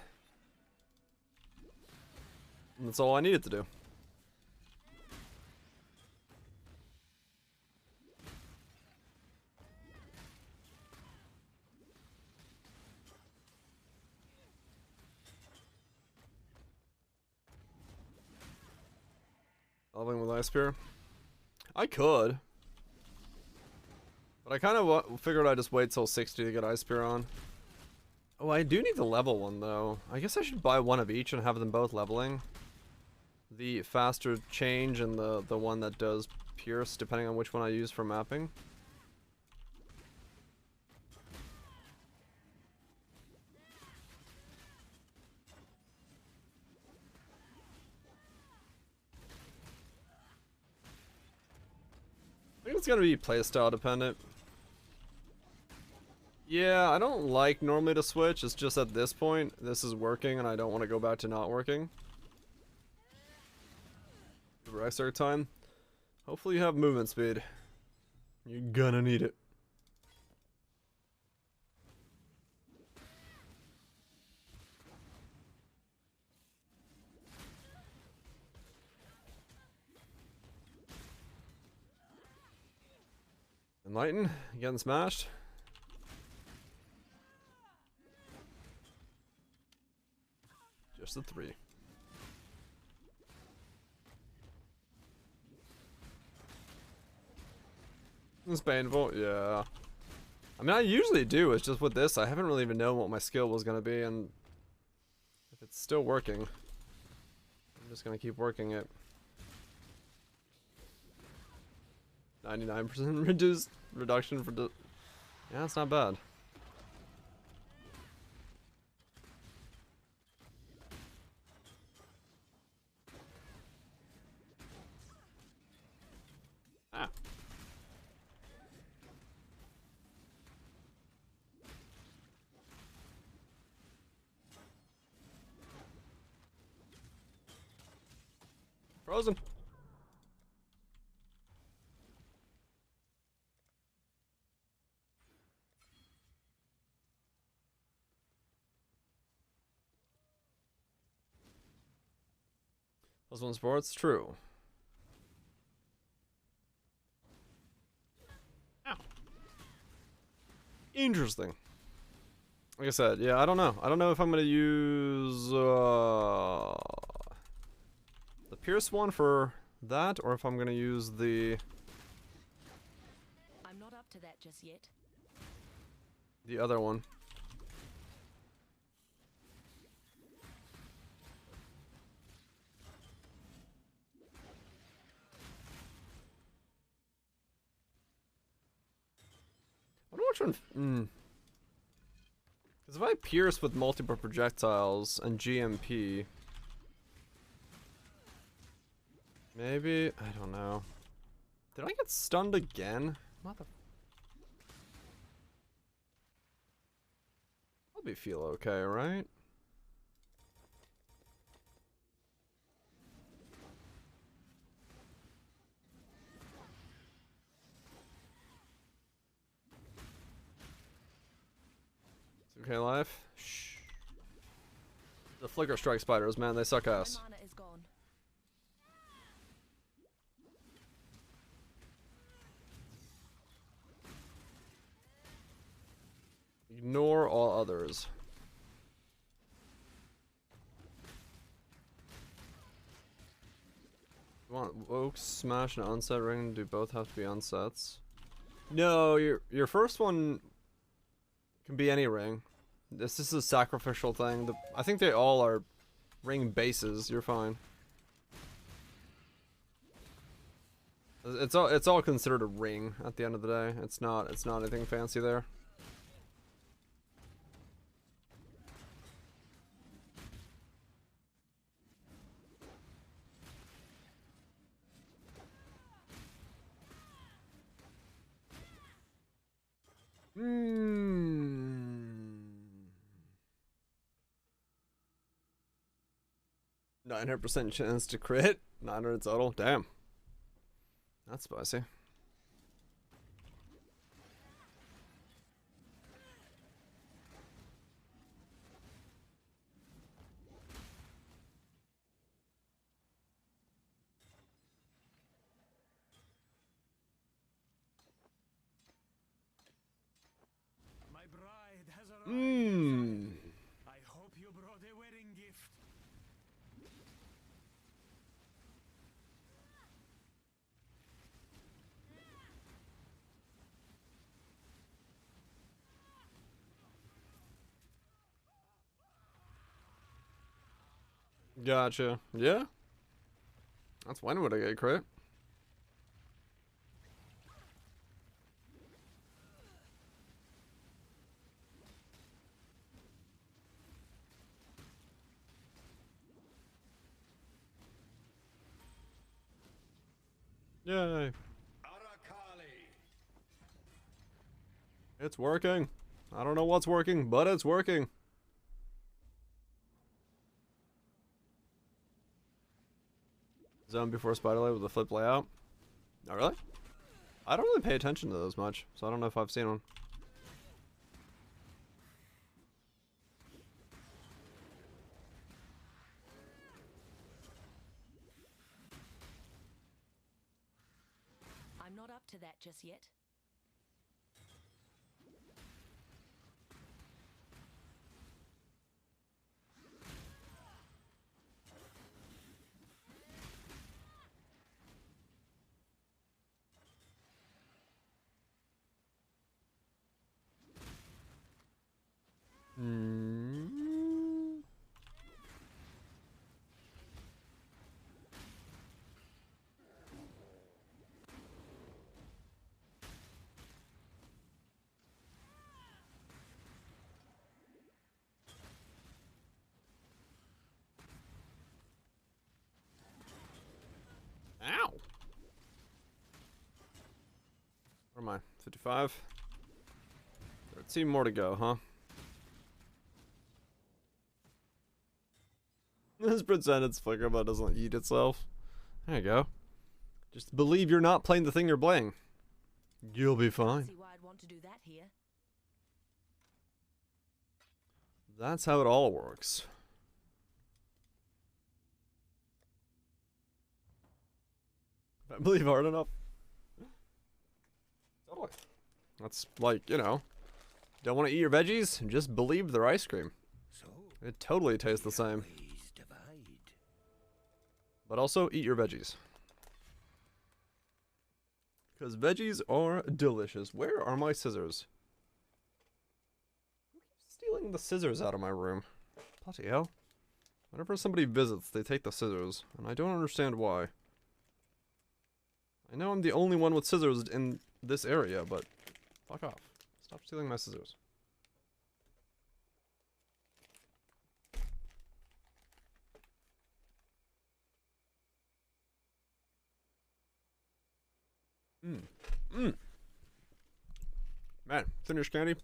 that's all I needed to do. Leveling with Ice Spear? I could. But I kind of figured I'd just wait till 60 to get Ice Spear on. Oh, I do need the level one, though. I guess I should buy one of each and have them both leveling. The faster change and the one that does Pierce, depending on which one I use for mapping. I think it's gonna be playstyle dependent. Yeah, I don't like normally to switch, it's just at this point, this is working and I don't want to go back to not working. Extra time. Hopefully you have movement speed. You're gonna need it. Enlighten, getting smashed. Just a 3. It's painful, yeah. I mean, I usually do, it's just with this, I haven't really even known what my skill was gonna be, and if it's still working, I'm just gonna keep working it. 99% reduction for the... Yeah, it's not bad. Ah. Frozen. +1 sports, true. Ow. Interesting. Like I said, yeah, I don't know. I don't know if I'm gonna use Pierce one for that, or if I'm gonna use the I'm not up to that just yet. other one. I wonder which one. Because if I pierce with multiple projectiles and GMP, maybe, I don't know. Did I get stunned again? Mother. Probably feel okay, right? It's okay, life. Shh. The flicker strike spiders, man, they suck ass. My mana is gone. Ignore all others. You want Oak, Smash, and Unset Ring? Do both have to be unsets? No, your first one can be any ring. This is a sacrificial thing. I think they all are ring bases. You're fine. It's all considered a ring at the end of the day. It's not anything fancy there. Hmm. 900% chance to crit. 900 total. Damn. That's spicy. My bride has arrived. Mmm. I hope you brought a wedding gift. Gotcha. Yeah. That's when would I get crit? Yay. It's working. I don't know what's working, but it's working. Zone before Spiderlight with a flip layout. Oh, really? I don't really pay attention to those much, so I don't know if I've seen one. I'm not up to that just yet. Hmm. Ow. Where am I? 55? 13 more to go, huh? Let's pretend it's flicker but doesn't eat itself. There you go. Just believe you're not playing the thing you're playing. You'll be fine. See why I'd want to do that here. That's how it all works. If I believe hard enough. Totally. That's like, you know, don't want to eat your veggies? Just believe they're ice cream. So, It totally tastes the same. ways divide. But also eat your veggies. Because veggies are delicious. Where are my scissors? Who keeps stealing the scissors out of my room? Bloody hell. Whenever somebody visits, they take the scissors. And I don't understand why. I know I'm the only one with scissors in this area, but fuck off. Stop stealing my scissors. Man, finished candy,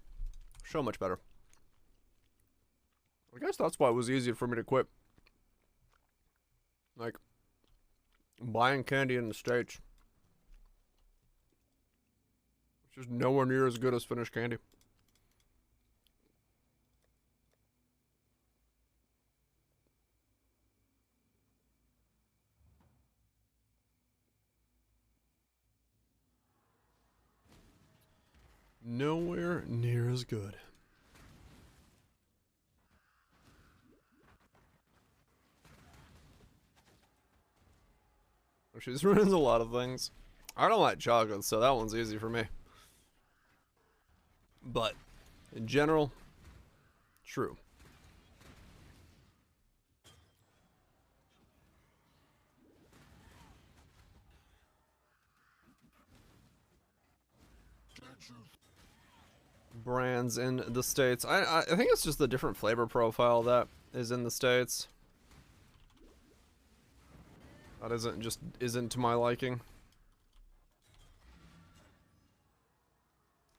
so much better. I guess that's why it was easier for me to quit. Like, buying candy in the States. It's just nowhere near as good as finished candy. Nowhere near as good. She's ruins a lot of things. I don't like chocolate, so that one's easy for me. But, in general, true. Brands in the States. I think it's just the different flavor profile that is in the States. That isn't to my liking.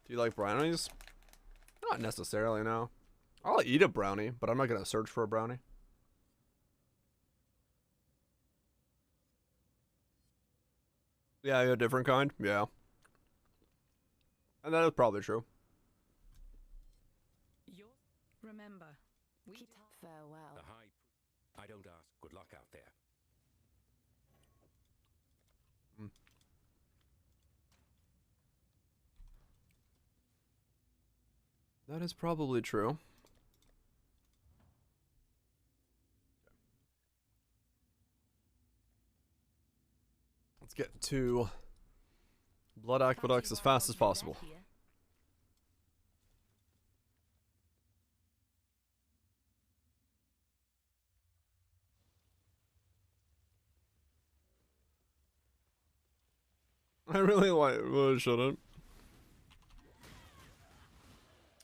Do you like brownies? Not necessarily, no. I'll eat a brownie, but I'm not gonna search for a brownie. Yeah, a different kind? Yeah. And that is probably true. Remember, we Keep farewell. I don't ask. Good luck out there. That is probably true. Let's get to Blood Aqueducts as fast as possible. I really like it. Well, I shouldn't.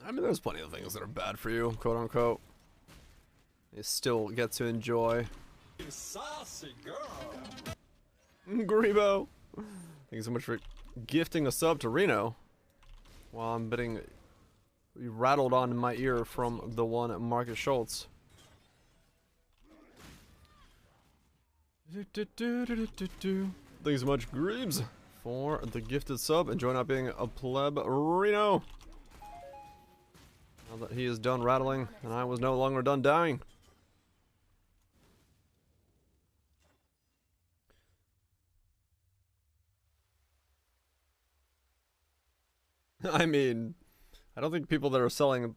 I mean, there's plenty of things that are bad for you, quote unquote. You still get to enjoy. You saucy girl. Grebo. Thank you so much for gifting a sub to Reno. While I'm getting rattled on my ear from the one Marcus Schultz. Thank you so much, Greaves, for the gifted sub. Enjoy not being a pleb, Reno. Now that he is done rattling, and I was no longer done dying. I mean, I don't think people that are selling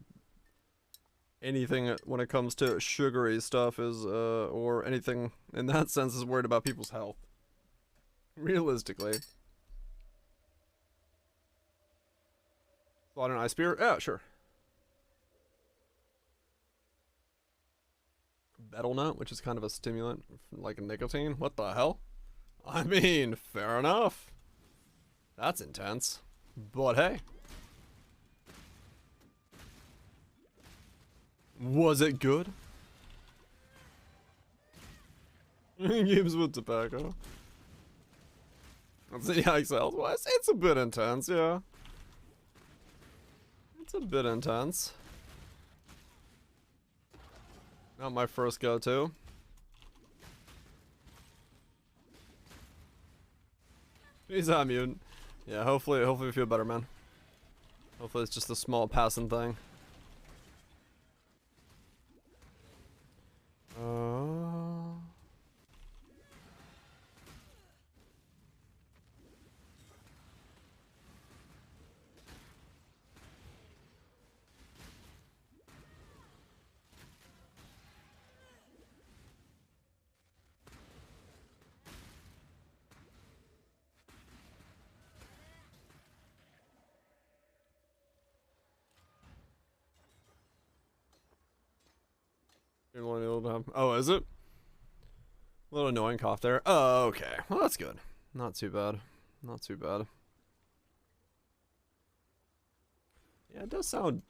anything when it comes to sugary stuff is, or anything in that sense is worried about people's health. Realistically. Slaughter an ice spear? Yeah, sure. Betel nut, which is kind of a stimulant, like a nicotine. What the hell? I mean, fair enough. That's intense. But hey. Was it good? Games with tobacco. Let's see, Exile wise. It's a bit intense, yeah. It's a bit intense. Not my first go-to. He's on mutant. Yeah, hopefully you feel better, man. Hopefully it's just a small passing thing. Oh, is it? A little annoying cough there. Oh, okay. Well, that's good. Not too bad. Not too bad. Yeah, it does sound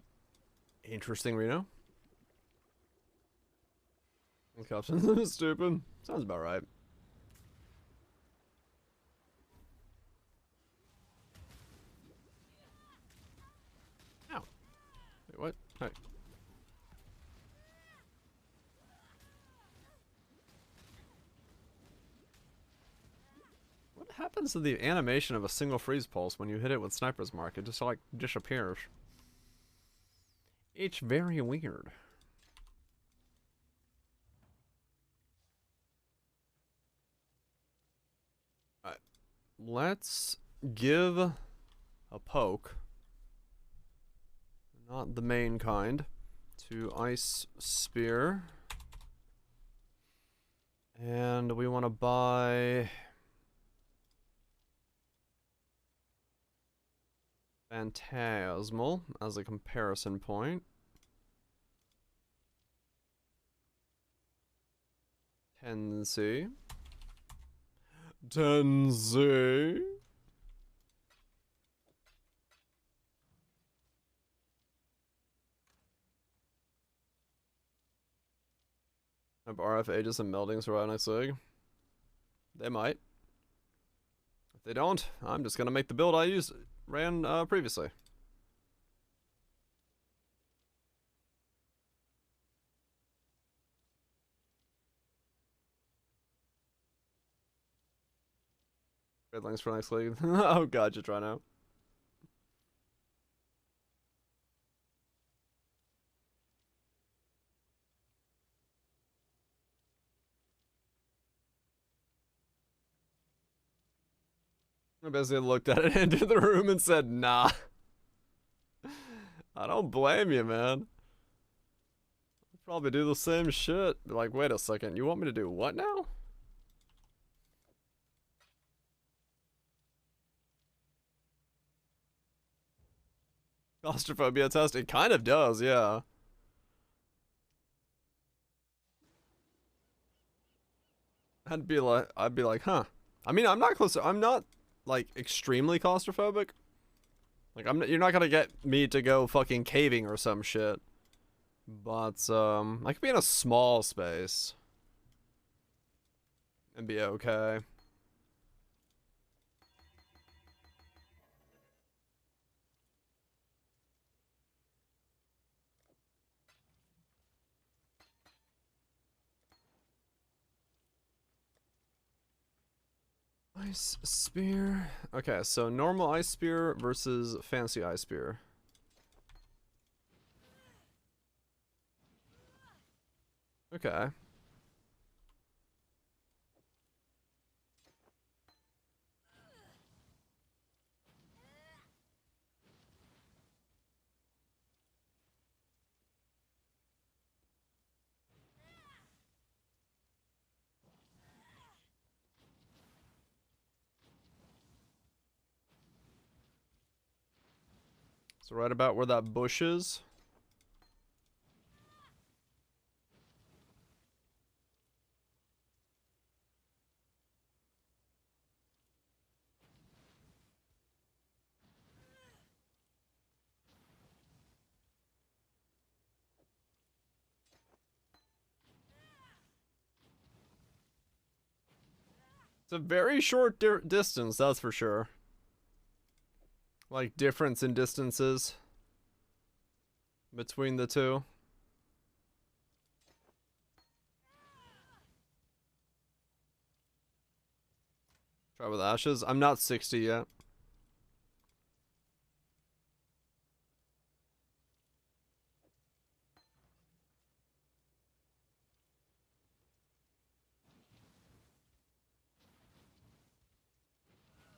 interesting, Reno. Coughing stupid. Sounds about right. Ow. Wait, what? Hey. What happens to the animation of a single freeze pulse when you hit it with Sniper's Mark? It just like disappears. It's very weird. Alright. Let's give a poke. Not the main kind. To Ice Spear. And we want to buy Phantasmal as a comparison point. Tenzi. Have RF Aegis and Meldings right next leg? They might. If they don't, I'm just gonna make the build I ran previously. Red links for next league. Oh god, you're trying out. I basically looked at it, entered the room, and said, nah. I don't blame you, man. I'd probably do the same shit. Be like, wait a second, you want me to do what now? Claustrophobia test? It kind of does, yeah. I'd be like, huh. I mean, I'm not like extremely claustrophobic. Like you're not gonna get me to go fucking caving or some shit. But I could be in a small space and be okay. Ice Spear. Okay, so normal Ice Spear versus fancy Ice Spear. Okay. So right about where that bush is. It's a very short distance, that's for sure. Like difference in distances between the two. Try with ashes. I'm not 60 yet.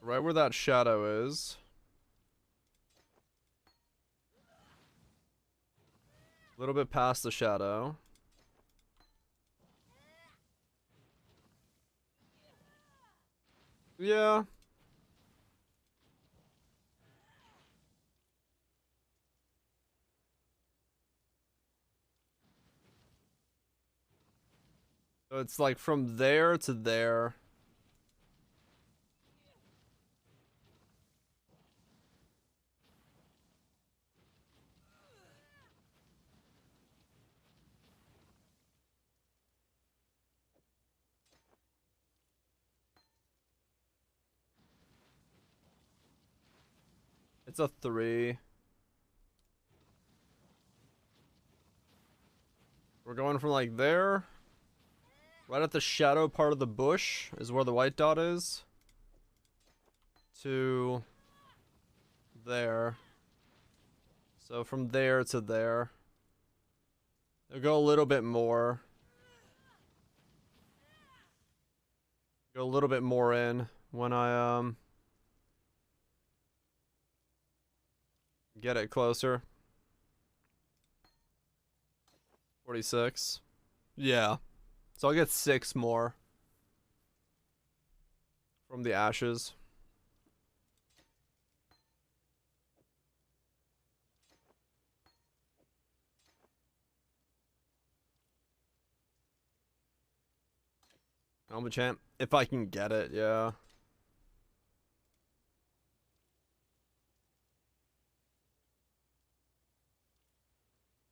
Right where that shadow is. A little bit past the shadow. Yeah. So it's like from there to there. It's a 3. We're going from like there. Right at the shadow part of the bush is where the white dot is. To there. So from there to there. They'll go a little bit more. Go a little bit more in when I get it closer. 46. Yeah. So I'll get 6 more from the ashes. I'm a champ. If I can get it, yeah.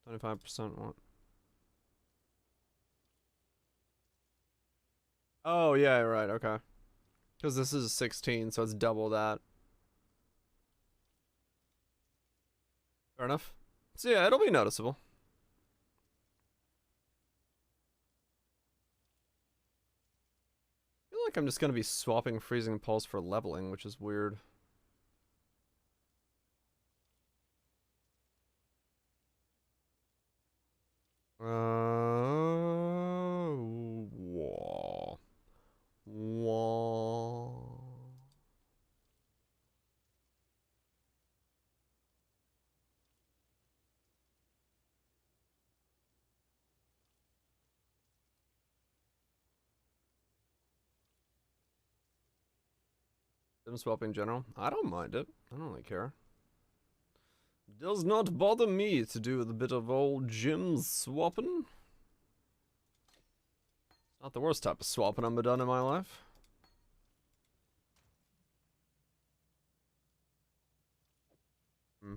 $25% what? Oh, yeah, right, okay. Because this is 16, so it's double that. Fair enough. So yeah, it'll be noticeable. I feel like I'm just gonna be swapping Freezing Pulse for leveling, which is weird. Whoa. Whoa. Gym swap in general. I don't mind it. I don't really care. Does not bother me to do a bit of old gym swapping. Not the worst type of swapping I've done in my life. Hmm.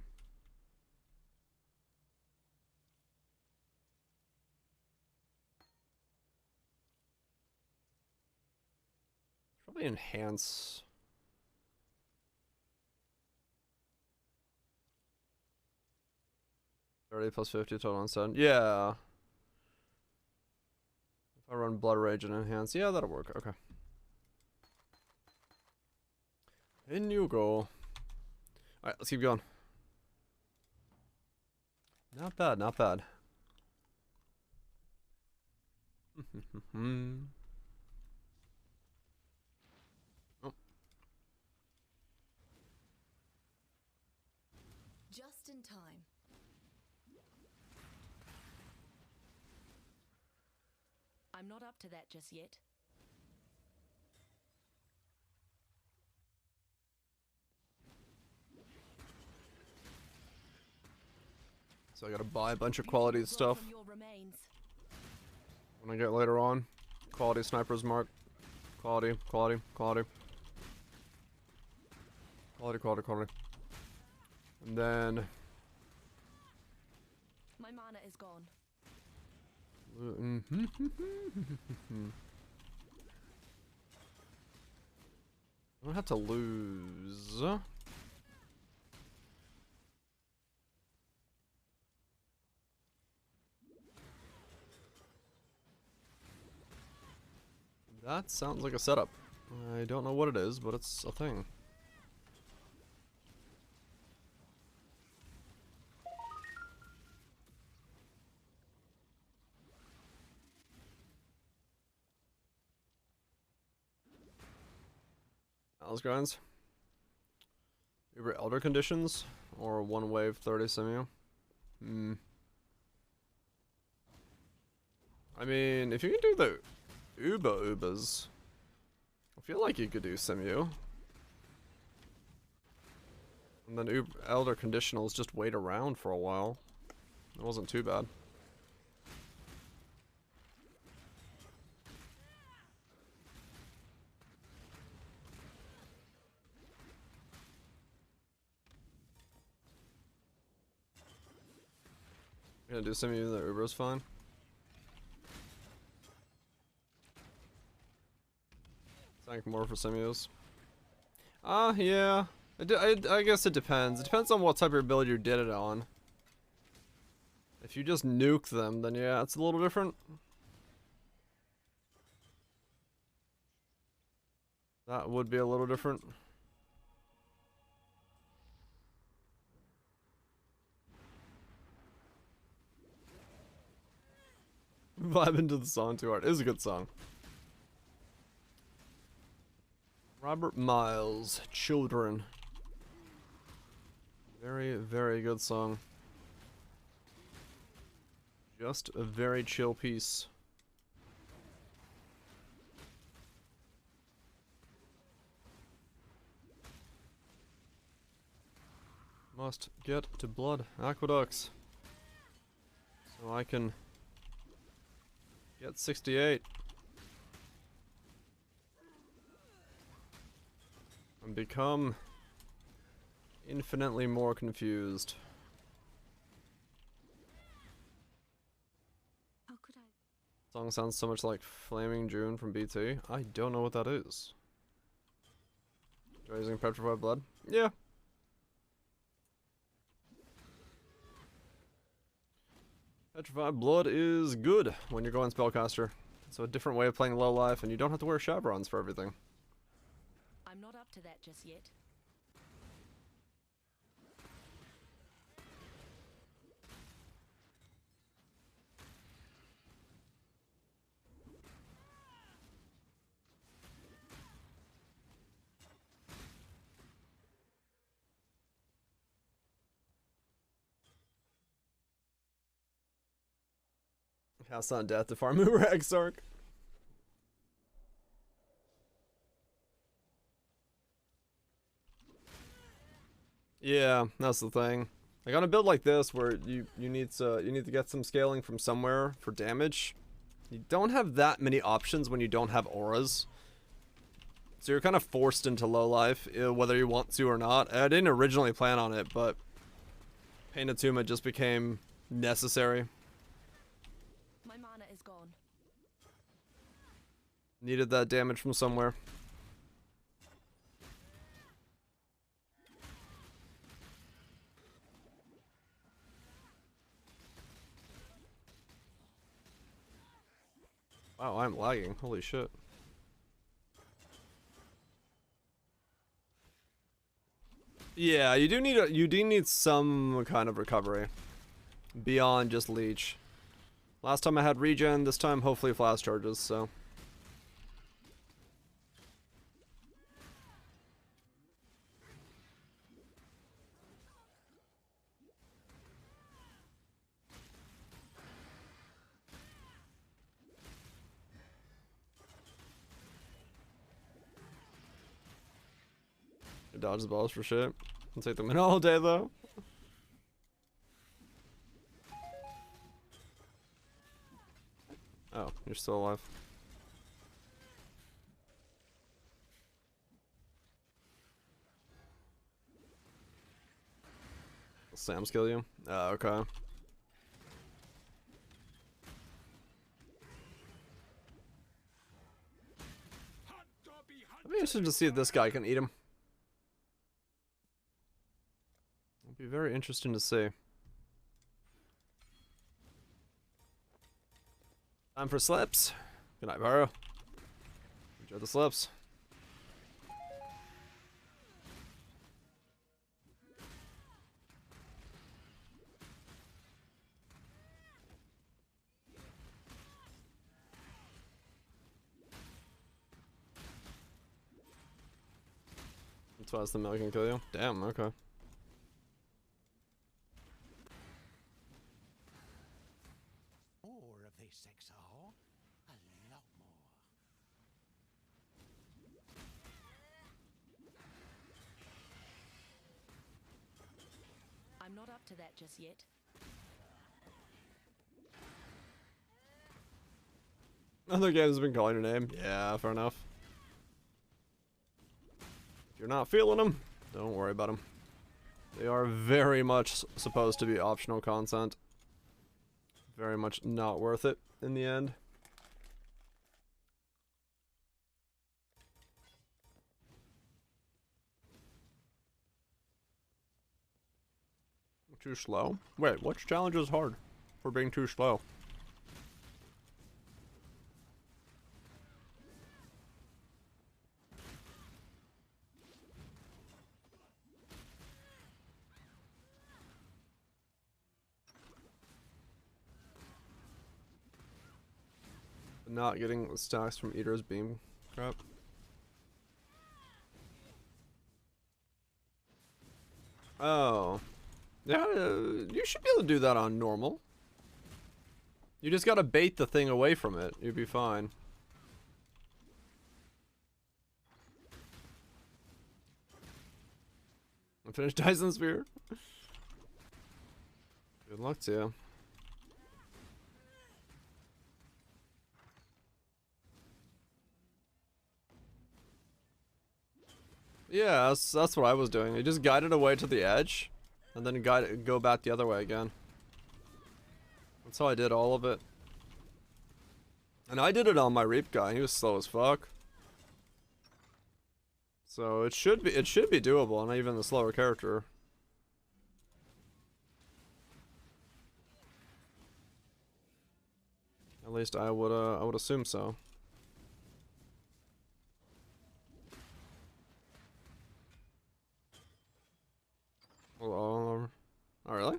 Probably enhance. 30 plus 50 total on 7. Yeah. If I run Blood Rage and enhance, yeah, that'll work. Okay. In you go. Alright, let's keep going. Not bad, not bad. Oh. Just in time. I'm not up to that just yet. So I gotta buy a bunch of quality stuff when I get later on. Quality snipers mark. Quality, quality, quality. Quality, quality, quality. And then... My mana is gone. I don't have to lose. That sounds like a setup. I don't know what it is, but it's a thing. Alice grinds. Uber Elder Conditions or 1 wave 30 simu. I mean, if you can do the Ubers, I feel like you could do simu. And then Elder Conditionals just wait around for a while. It wasn't too bad. Gonna do some even the Uber's fine. Thank more for Simeos. Yeah. I guess it depends. It depends on what type of ability you did it on. If you just nuke them, then yeah, it's a little different. That would be a little different. Vibe into the song too hard. It is a good song. Robert Miles, Children. Very, very good song. Just a very chill piece. Must get to blood aqueducts so I can get 68 and become infinitely more confused. How could I? Song sounds so much like Flaming June from BT. I don't know what that is. Raising Petrified Blood? Yeah. Petrified Blood is good when you're going Spellcaster. It's a different way of playing low life, and you don't have to wear chevrons for everything. I'm not up to that just yet. House on Death to farm Uber Exarch. Yeah, that's the thing. Like on a build like this where you need to get some scaling from somewhere for damage. You don't have that many options when you don't have auras. So you're kind of forced into low life, whether you want to or not. I didn't originally plan on it, but Pain Attunement just became necessary. My mana is gone. Needed that damage from somewhere. Wow, I'm lagging. Holy shit. Yeah, you do need some kind of recovery beyond just leech. Last time I had regen, this time hopefully flash charges, so. Dodge the balls for shit. I'll take them in all day though. Oh, you're still alive. Will Sam's kill you? Oh, okay. I'd be interested to see if this guy can eat him. It'd be very interesting to see. Time for slips. Good night, Baro. Enjoy the slips. Twice the milk can kill you. Damn, okay. More of this, Exile. A lot more. I'm not up to that just yet. Other games have been calling your name. Yeah, fair enough. If you're not feeling them, don't worry about them. They are very much supposed to be optional content. very much not worth it in the end. Too slow? Wait, which challenge is hard for being too slow? Not getting the stacks from Eater's Beam. Crap. Oh. Yeah, you should be able to do that on normal. You just gotta bait the thing away from it. You'd be fine. Unfinished Dyson Sphere. Good luck to you. Yeah, that's what I was doing. You just guide it away to the edge, and then go back the other way again. That's how I did all of it. And I did it on my Reap guy. He was slow as fuck. So it should be doable on even the slower character. At least I would assume so. Oh, really?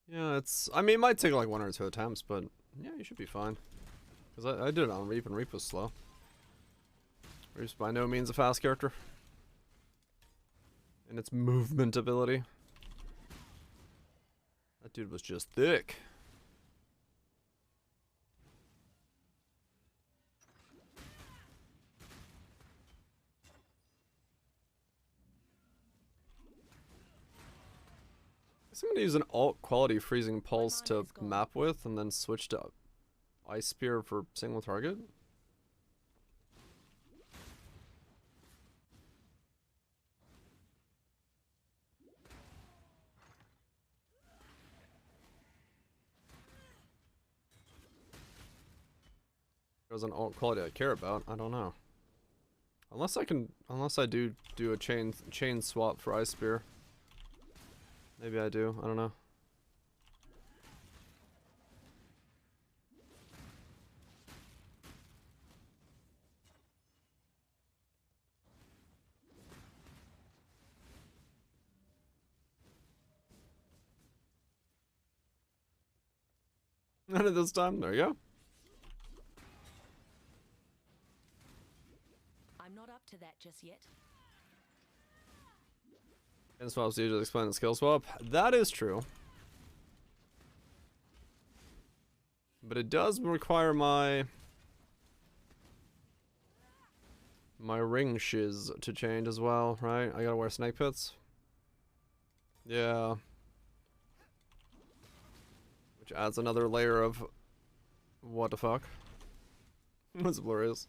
Yeah, I mean, it might take like 1 or 2 attempts, but yeah, you should be fine. Because I did it on Reap, and Reap was slow. Reap's by no means a fast character. And its movement ability. That dude was just thick. I'm gonna use an alt quality freezing pulse to map with and then switch to ice spear for single target. There's an alt quality I care about. I don't know. Unless I do a chain swap for ice spear. Maybe I do. I don't know. None of this time. There you go. I'm not up to that just yet. And swaps usually explain the skill swap. That is true. But it does require my ring shiz to change as well, right? I gotta wear snake pits. Yeah. Which adds another layer of what the fuck. What's glorious.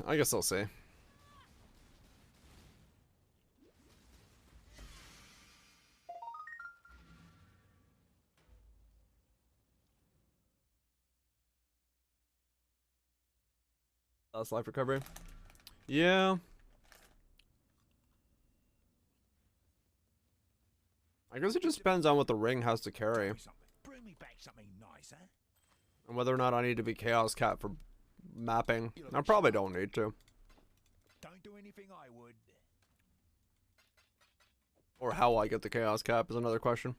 I guess I'll see. That's life recovery. Yeah. I guess it just depends on what the ring has to carry. Bring me back something nice, huh? And whether or not I need to be Chaos Cat for mapping. I probably don't need to. Don't do anything I would. Or how I get the Chaos Cap is another question.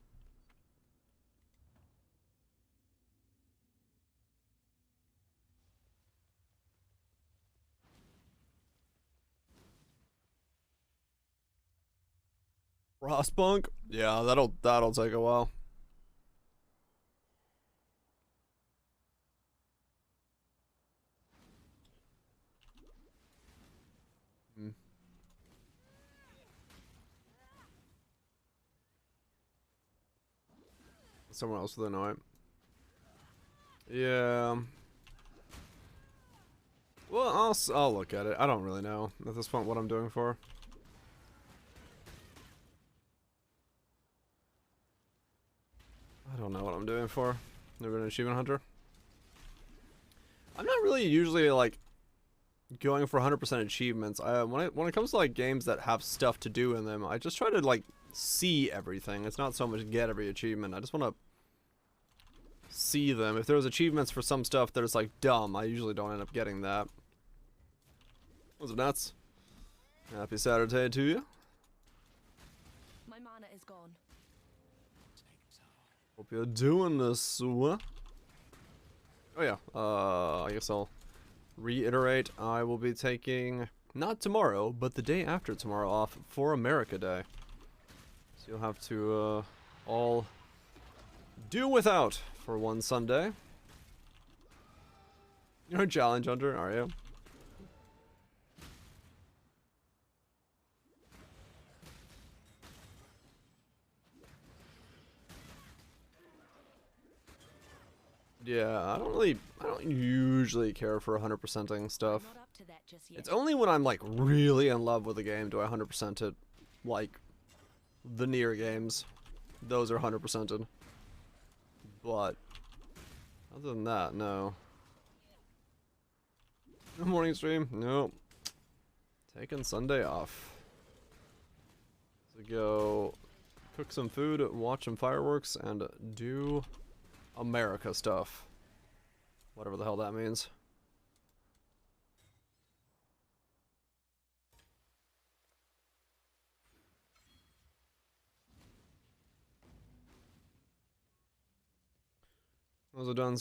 Frostpunk? Yeah, that'll take a while. Someone else with a know it. Yeah. Well, I'll look at it. I don't really know at this point what I'm doing for. I don't know what I'm doing for. Never an achievement hunter. I'm not really usually like going for 100% achievements. When it comes to like games that have stuff to do in them, I just try to like see everything. It's not so much get every achievement. I just want to see them. If there's achievements for some stuff that is like dumb, I usually don't end up getting that. Was it nuts? Happy Saturday to you. My mana is gone. Hope you're doing this. Oh yeah. I guess I'll reiterate. I will be taking not tomorrow, but the day after tomorrow off for America Day. So you'll have to all do without for one Sunday. You're a challenge hunter, are you? Yeah, I don't usually care for 100%ing stuff. It's only when I'm like really in love with a game do I 100% it, like the near games. Those are 100%ed. But other than that, no. No morning stream? Nope. Taking Sunday off. So go cook some food, watch some fireworks, and do America stuff. Whatever the hell that means. Those are done.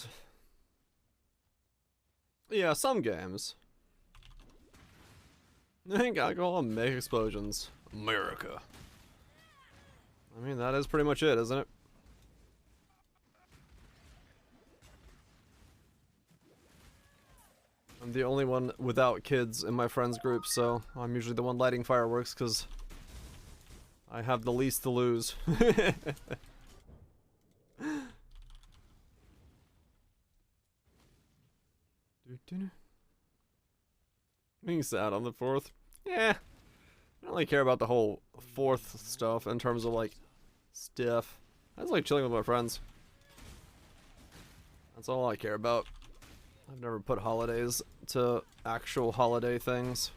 Yeah, some games. Drink alcohol and make explosions. America. I mean, that is pretty much it, isn't it? I'm the only one without kids in my friends group, so I'm usually the one lighting fireworks because I have the least to lose. Being sad on the 4th. Yeah. I don't really care about the whole 4th stuff in terms of like stuff. I just like chilling with my friends. That's all I care about. I've never put holidays to actual holiday things.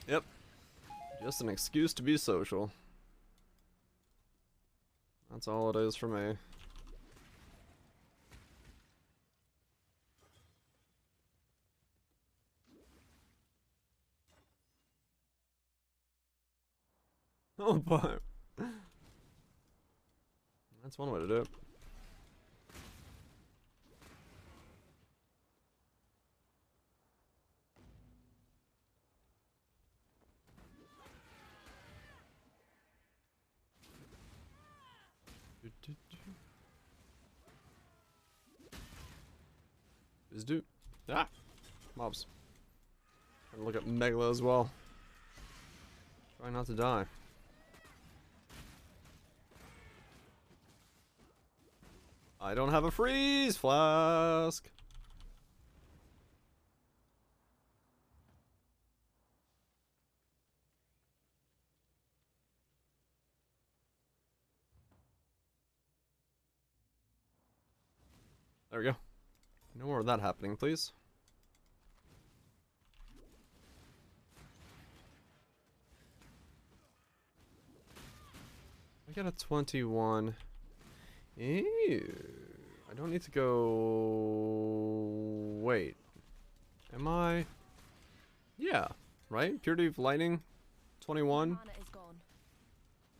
Yep. Just an excuse to be social. That's all it is for me. Oh, but that's one way to do it. Just do. Ah! Mobs. Trying to look at Megala as well. Try not to die. I don't have a freeze flask. There we go. No more of that happening, please. I got a 21. Ew. I don't need to go... Wait. Am I... Yeah, right? Purity of Lightning, 21.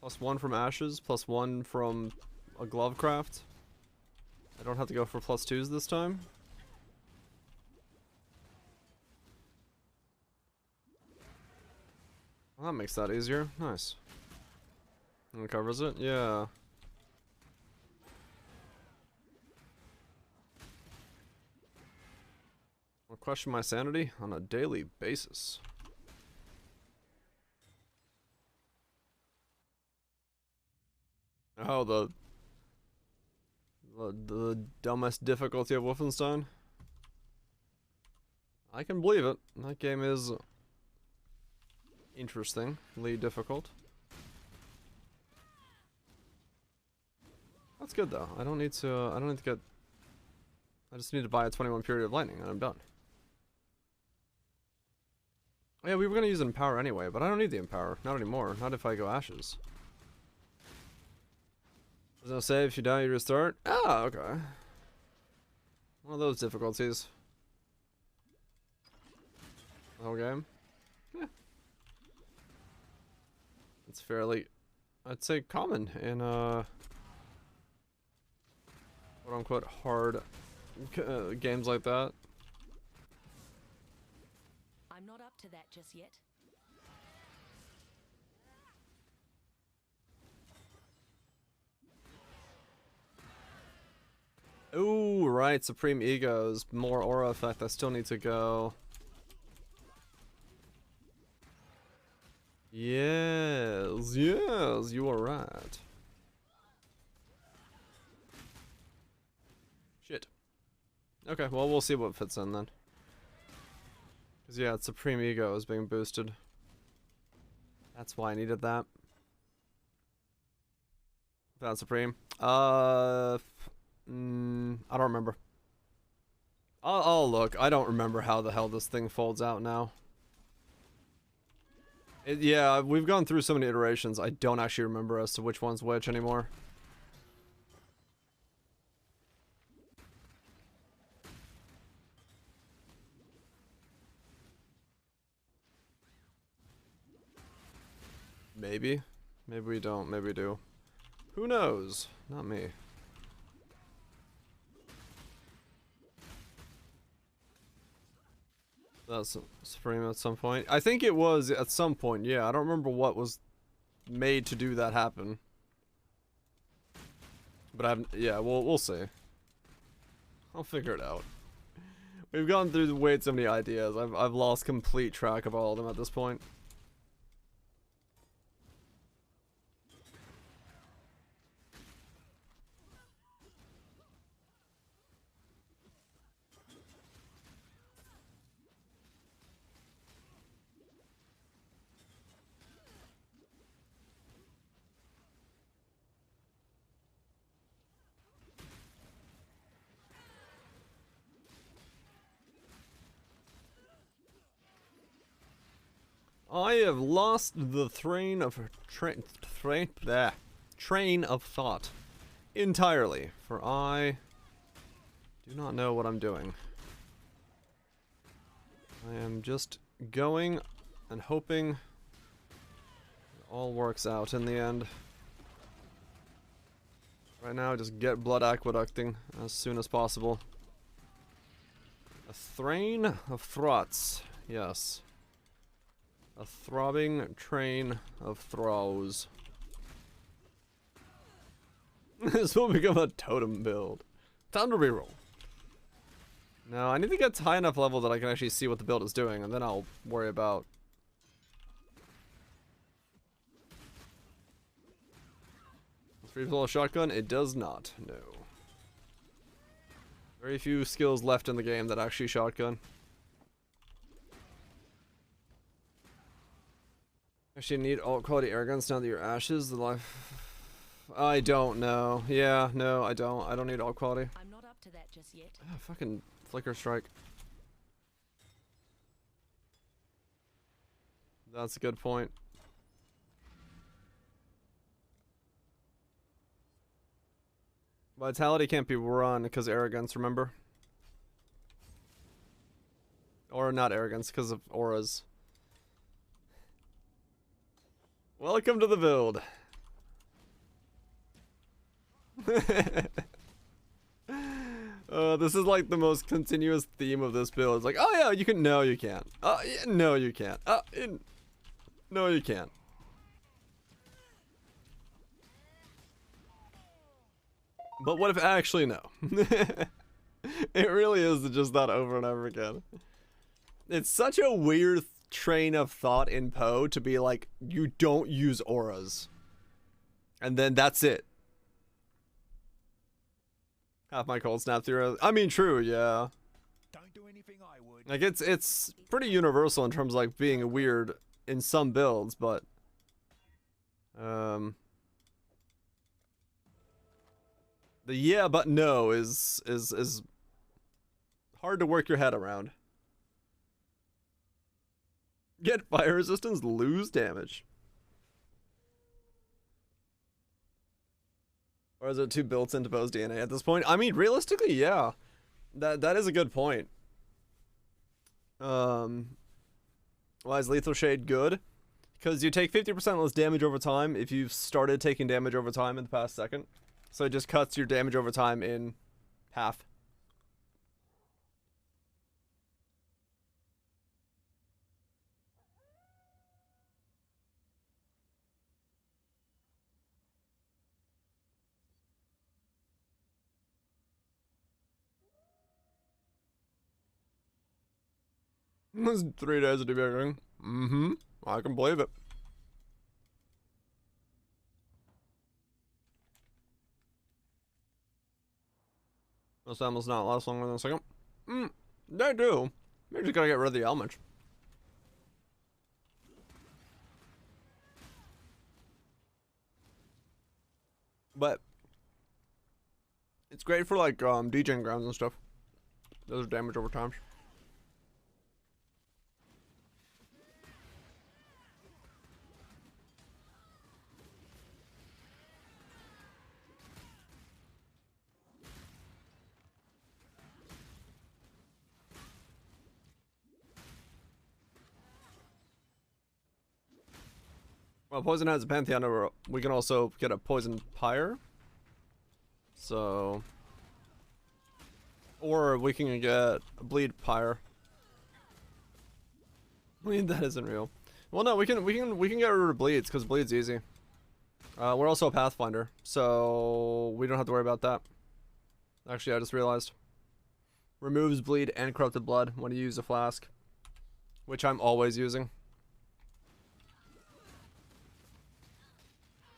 Plus 1 from Ashes, plus 1 from a Glovecraft. I don't have to go for plus 2s this time. Well, that makes that easier. Nice. And it covers it? Yeah. I'll question my sanity on a daily basis. Oh, the dumbest difficulty of Wolfenstein? I can believe it. That game is interestingly difficult. That's good though. I don't need to get. I just need to buy a 21 period of lightning and I'm done. Oh, yeah, we were gonna use an empower anyway, but I don't need the empower. Not anymore. Not if I go ashes. There's no save. If you die, you restart. Ah, okay. One of those difficulties. The whole game. Yeah. It's fairly, I'd say, common in quote unquote hard games like that. I'm not up to that just yet. Ooh, right, Supreme Egos, more aura effect. I still need to go. Yes, yes, you are right. Shit. Okay, well, we'll see what fits in then. Because, yeah, Supreme Ego is being boosted. That's why I needed that. That's Supreme. I don't remember. I'll look. I don't remember how the hell this thing folds out now. Yeah, we've gone through so many iterations, I don't actually remember as to which one's which anymore. Maybe. Maybe we don't, maybe we do. Who knows? Not me. That's Supreme at some point. I think it was at some point, yeah. I don't remember what was made to do that happen. But yeah, we'll see. I'll figure it out. We've gone through way too many ideas. I've lost complete track of all of them at this point. I have lost the train of thought entirely, for I do not know what I'm doing. I am just going and hoping it all works out in the end. Right now, just get blood aqueducting as soon as possible. A train of thoughts, yes. A throbbing train of throws. This will become a totem build. Time to reroll. No, I need to get to high enough level that I can actually see what the build is doing, and then I'll worry about. Does free pull a shotgun? It does not. No. Very few skills left in the game that actually shotgun. Actually, need alt quality air guns now that you're ashes. The life. I don't know. Yeah, no, I don't. I don't need alt quality. I'm not up to that just yet. Ah, fucking flicker strike. That's a good point. Vitality can't be run because arrogance, remember? Or not arrogance, because of auras. Welcome to the build. This is like the most continuous theme of this build. It's like, oh yeah, you can. No, you can't. Oh, yeah, no, you can't. No, you can't. But what if actually no? It really is just that over and over again. It's such a weird train of thought in Poe to be like, you don't use auras. And then that's it. Half my cold snap theory. I mean, true, yeah. Don't do anything I would. Like it's pretty universal in terms of like being weird in some builds, but the yeah but no is hard to work your head around. Get fire resistance, lose damage. Or is it too built into Bo's DNA at this point? I mean, realistically, yeah. That is a good point. Why is Lethal Shade good? Because you take 50% less damage over time if you've started taking damage over time in the past second. So it just cuts your damage over time in half. This is 3 days of debugging. Mm-hmm. I can believe it. Those animals not last longer than a second. They do. Maybe just gotta get rid of the elements. But it's great for like DJing grounds and stuff. Those are damage over time. Well, Poison has a Pantheon, we can also get a Poison Pyre. So... Or we can get a Bleed Pyre. Bleed, that isn't real. Well, no, we can get rid of Bleeds, because Bleed's easy. We're also a Pathfinder, so we don't have to worry about that. Actually, I just realized. Removes Bleed and Corrupted Blood when you use a flask. Which I'm always using.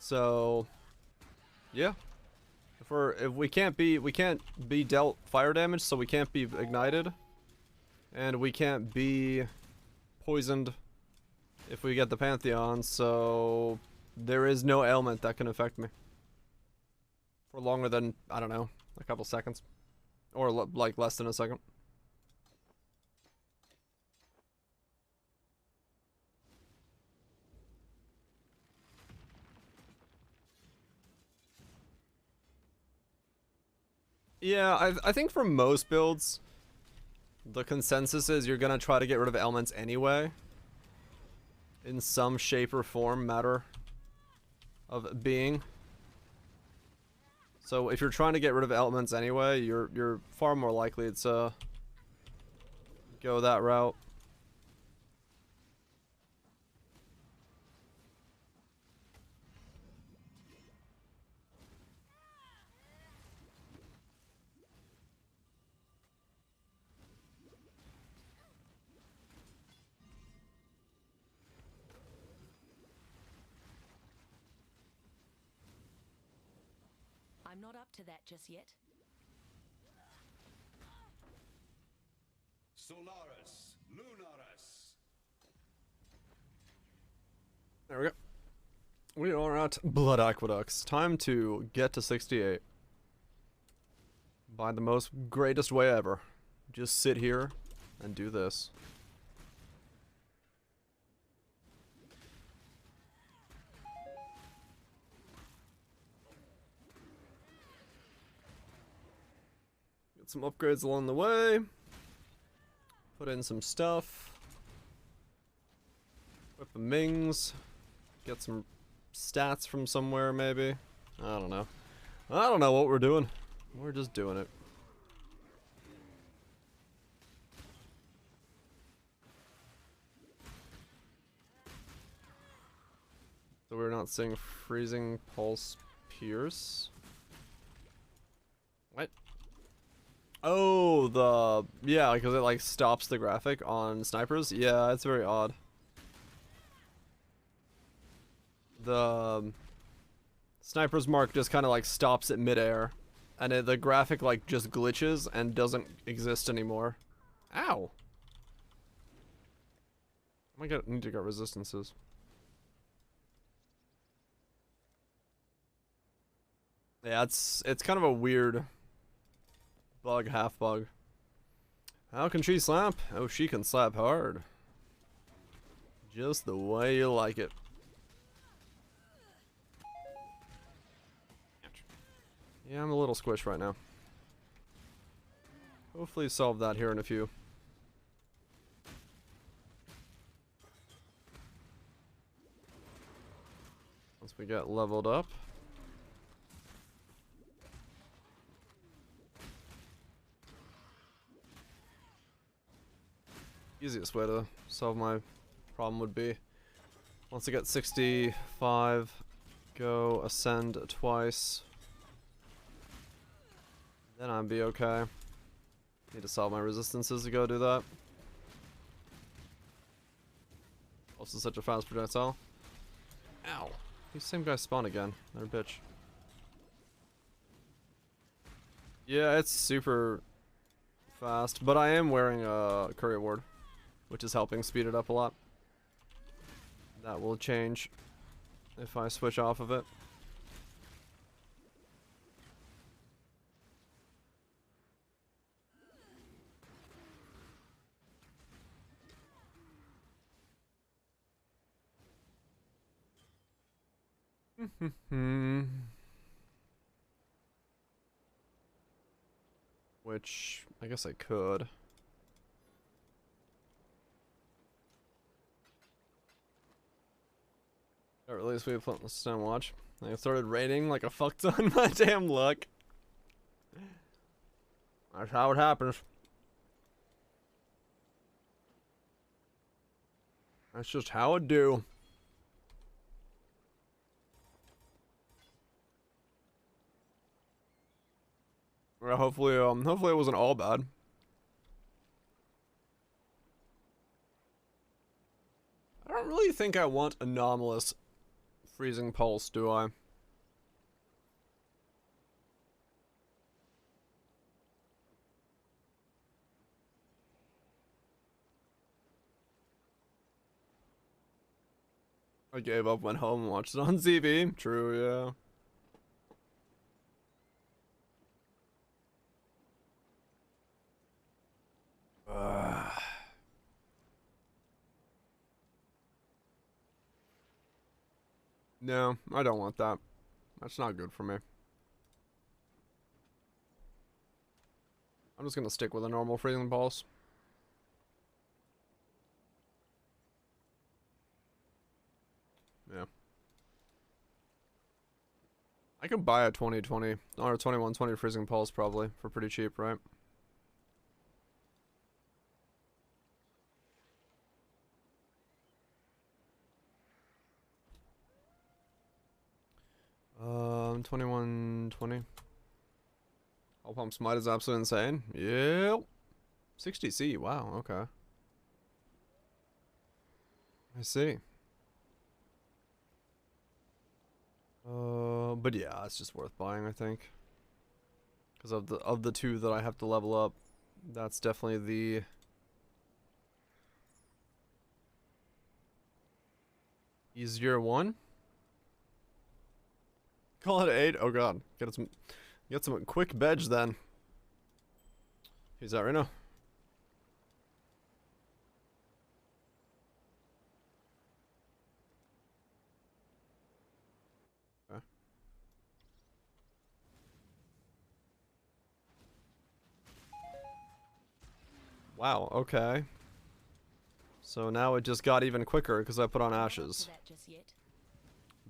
So, yeah. If we can't be dealt fire damage, so we can't be ignited, and we can't be poisoned if we get the Pantheon. So there is no ailment that can affect me for longer than, I don't know, a couple seconds, or like less than a second. Yeah, I think for most builds, the consensus is you're gonna try to get rid of elements anyway. In some shape or form, matter of being. So if you're trying to get rid of elements anyway, you're far more likely to go that route. I'm not up to that just yet. Solaris, Lunaris. There we go. We are at Blood Aqueducts. Time to get to 68. By the most greatest way ever. Just sit here and do this. Get some upgrades along the way. Put in some stuff. Whip a Mings. Get some stats from somewhere, maybe. I don't know. I don't know what we're doing. We're just doing it. So we're not seeing Freezing Pulse Pierce. What? Oh, yeah, because it like stops the graphic on snipers. Yeah, it's very odd. The sniper's mark just kind of like stops at midair And the graphic like just glitches and doesn't exist anymore. Ow! I need to get resistances. Yeah, it's kind of a weird bug, half bug. How can she slap? Oh, she can slap hard. Just the way you like it. Yeah, I'm a little squished right now. Hopefully solve that here in a few. Once we get leveled up. Easiest way to solve my problem would be once I get 65, go ascend twice. Then I'd be okay. Need to solve my resistances to go do that. Also such a fast projectile. Ow. These same guys spawn again. They're a bitch. Yeah, it's super fast, but I am wearing a courier ward, which is helping speed it up a lot. That will change if I switch off of it. Which, I guess I could. Or at least we have let's stand watch. I started raining like a fuck ton my damn luck. That's how it happens. That's just how it do. Well, hopefully it wasn't all bad. I don't really think I want anomalous freezing pulse, do I? I gave up, went home and watched it on TV. True, yeah. No, I don't want that. That's not good for me. I'm just gonna stick with a normal freezing pulse. Yeah. I could buy a 2020 or a 2120 freezing pulse probably for pretty cheap, right? 2120. All pump smite is absolutely insane. Yep. 60C, wow, okay. I see. But yeah, it's just worth buying, I think. Because of the two that I have to level up, that's definitely the easier one. Call it 8. Oh god, get some quick bedge then. He's out right now. Okay. Wow, okay. So now it just got even quicker because I put on ashes.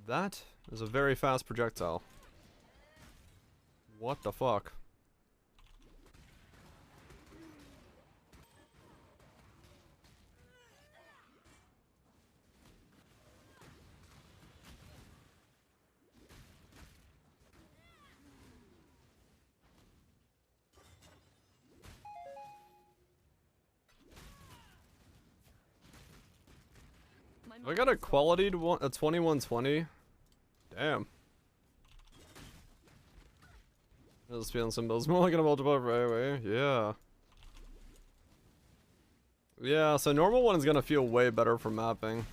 That is a very fast projectile. What the fuck? I got a quality to a 2120. Damn. Those feeling symbols more like a multiple railway. Yeah. Yeah, so normal one is gonna feel way better for mapping.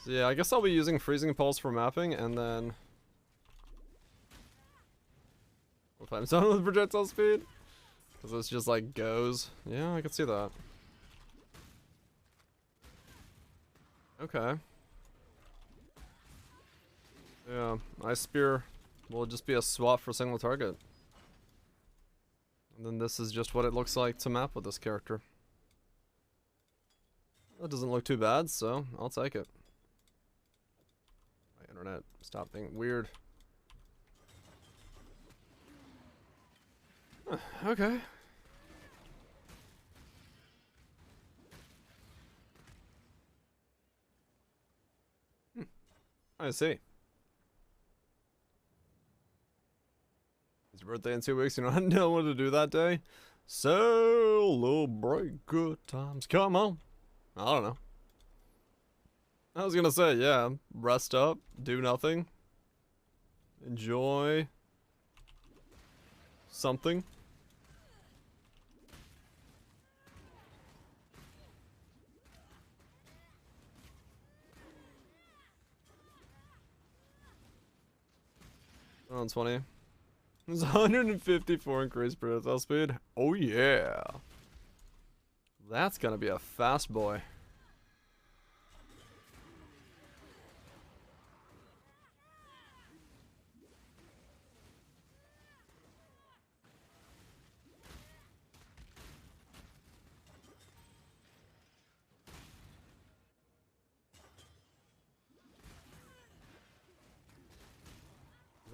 So yeah, I guess I'll be using Freezing Pulse for mapping, and then if I'm done with projectile speed, because it's just like goes. Yeah, I can see that. Okay. Yeah, Ice Spear will just be a swap for single target. And then this is just what it looks like to map with this character. That doesn't look too bad, so I'll take it. My internet, stop being weird. Okay. I see. It's your birthday in 2 weeks, you don't know what to do that day? Celebrate good times. Come on. I don't know. I was gonna say, yeah, rest up, do nothing, enjoy something. Oh, it's funny. There's 154 increased projectile speed. Oh yeah. That's gonna be a fast boy.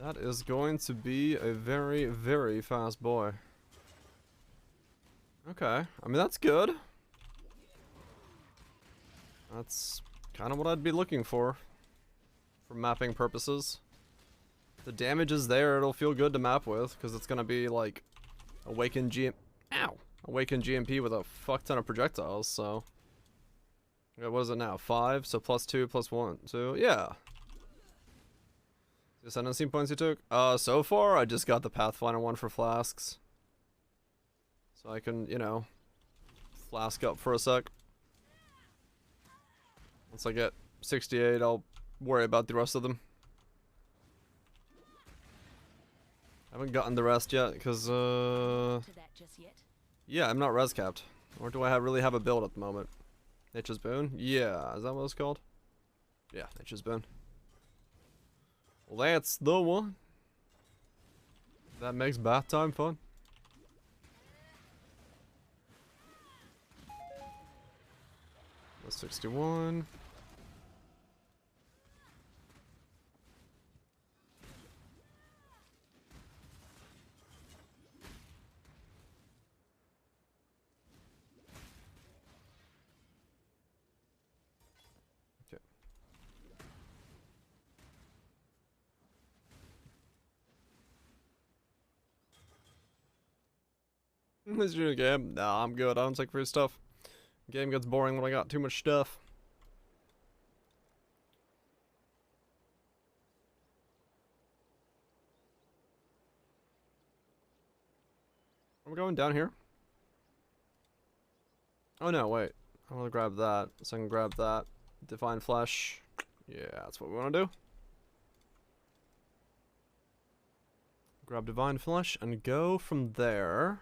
That is going to be a very, very fast boy. Okay, I mean that's good. That's kind of what I'd be looking for mapping purposes. The damage is there, it'll feel good to map with, because it's gonna be like Awakened GMP with a fuck ton of projectiles, so. Yeah, what is it now? 5, so +2, +1, 2, yeah. The ascendancy points you took? So far I just got the Pathfinder one for flasks. So I can, you know, flask up for a sec. Once I get 68, I'll worry about the rest of them. I haven't gotten the rest yet, because, yeah, I'm not res capped. Or do I really have a build at the moment? Nature's Boon? Yeah, is that what it's called? Yeah, Nature's Boon. Well, that's the one. That makes bath time fun. That's 61. Okay. Is your game? Nah, I'm good. I don't take free stuff. Game gets boring when I got too much stuff. Are we going down here? Oh no, wait. I want to grab that, so I can grab that. Divine Flesh. Yeah, that's what we want to do. Grab Divine Flesh and go from there.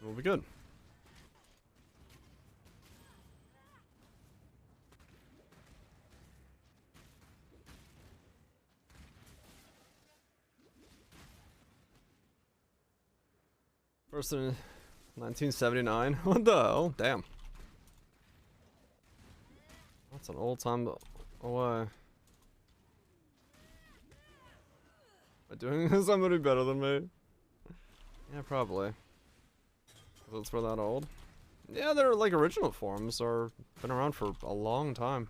We'll be good. First in 1979. What the hell? Damn. That's an old time away. Am I doing somebody better than me? Yeah, probably. That's for that old. Yeah, they're like original forms are been around for a long time.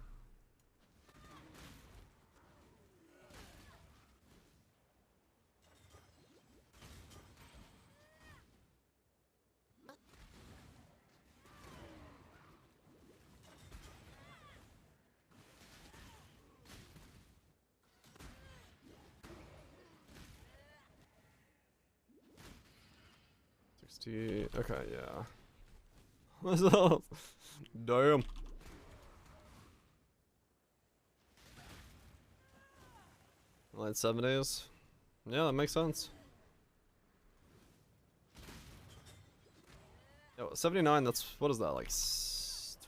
60. Okay, yeah. What's up? Damn. Late 70s. Yeah, that makes sense. Yo, 79, that's, what is that, like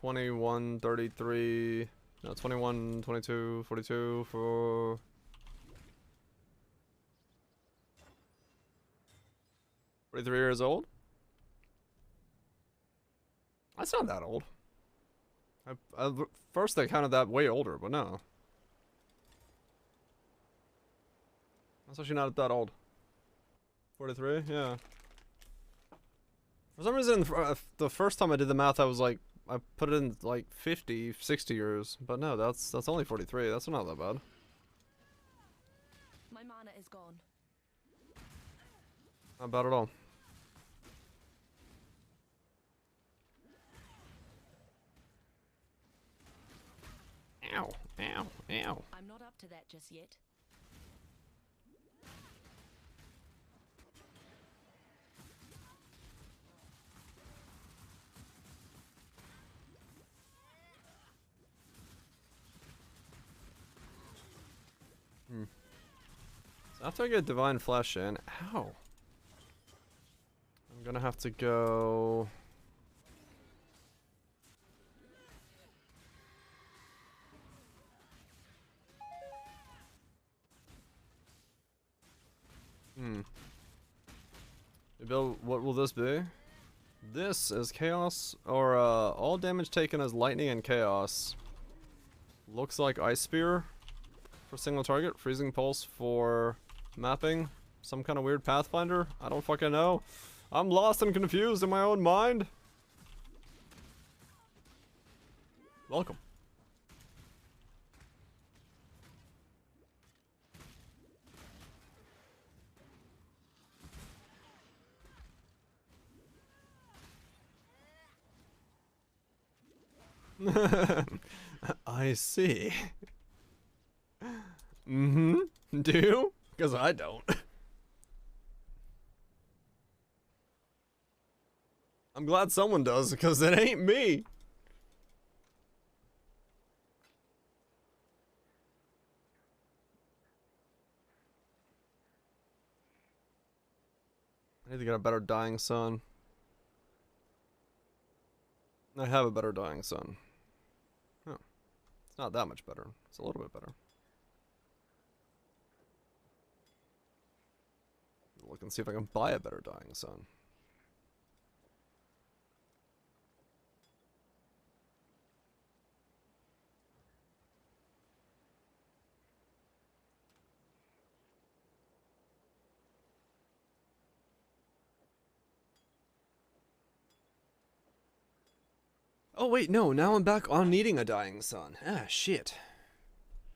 21, 33, no, 21, 22, 42, for... 43 years old? That's not that old. First I counted that way older, but no. That's actually not that old. 43? Yeah. For some reason, the first time I did the math, I was like, I put it in like 50, 60 years. But no, that's only 43. That's not that bad. My mana is gone. Not bad at all. Ow, ow, ow. I'm not up to that just yet. So after I get Divine Flesh in, ow. I'm gonna have to go... Bill, what will this be? This is Chaos, or all damage taken as Lightning and Chaos. Looks like Ice Spear for single target, Freezing Pulse for mapping, some kind of weird Pathfinder. I don't fucking know. I'm lost and confused in my own mind. Welcome. I see. Do you? Because I don't. I'm glad someone does, because it ain't me. I need to get a better Dying Sun. I have a better Dying Sun. Oh. It's not that much better. It's a little bit better. Look and see if I can buy a better Dying Sun. Oh wait, no, now I'm back on needing a Dying Sun. Ah, shit.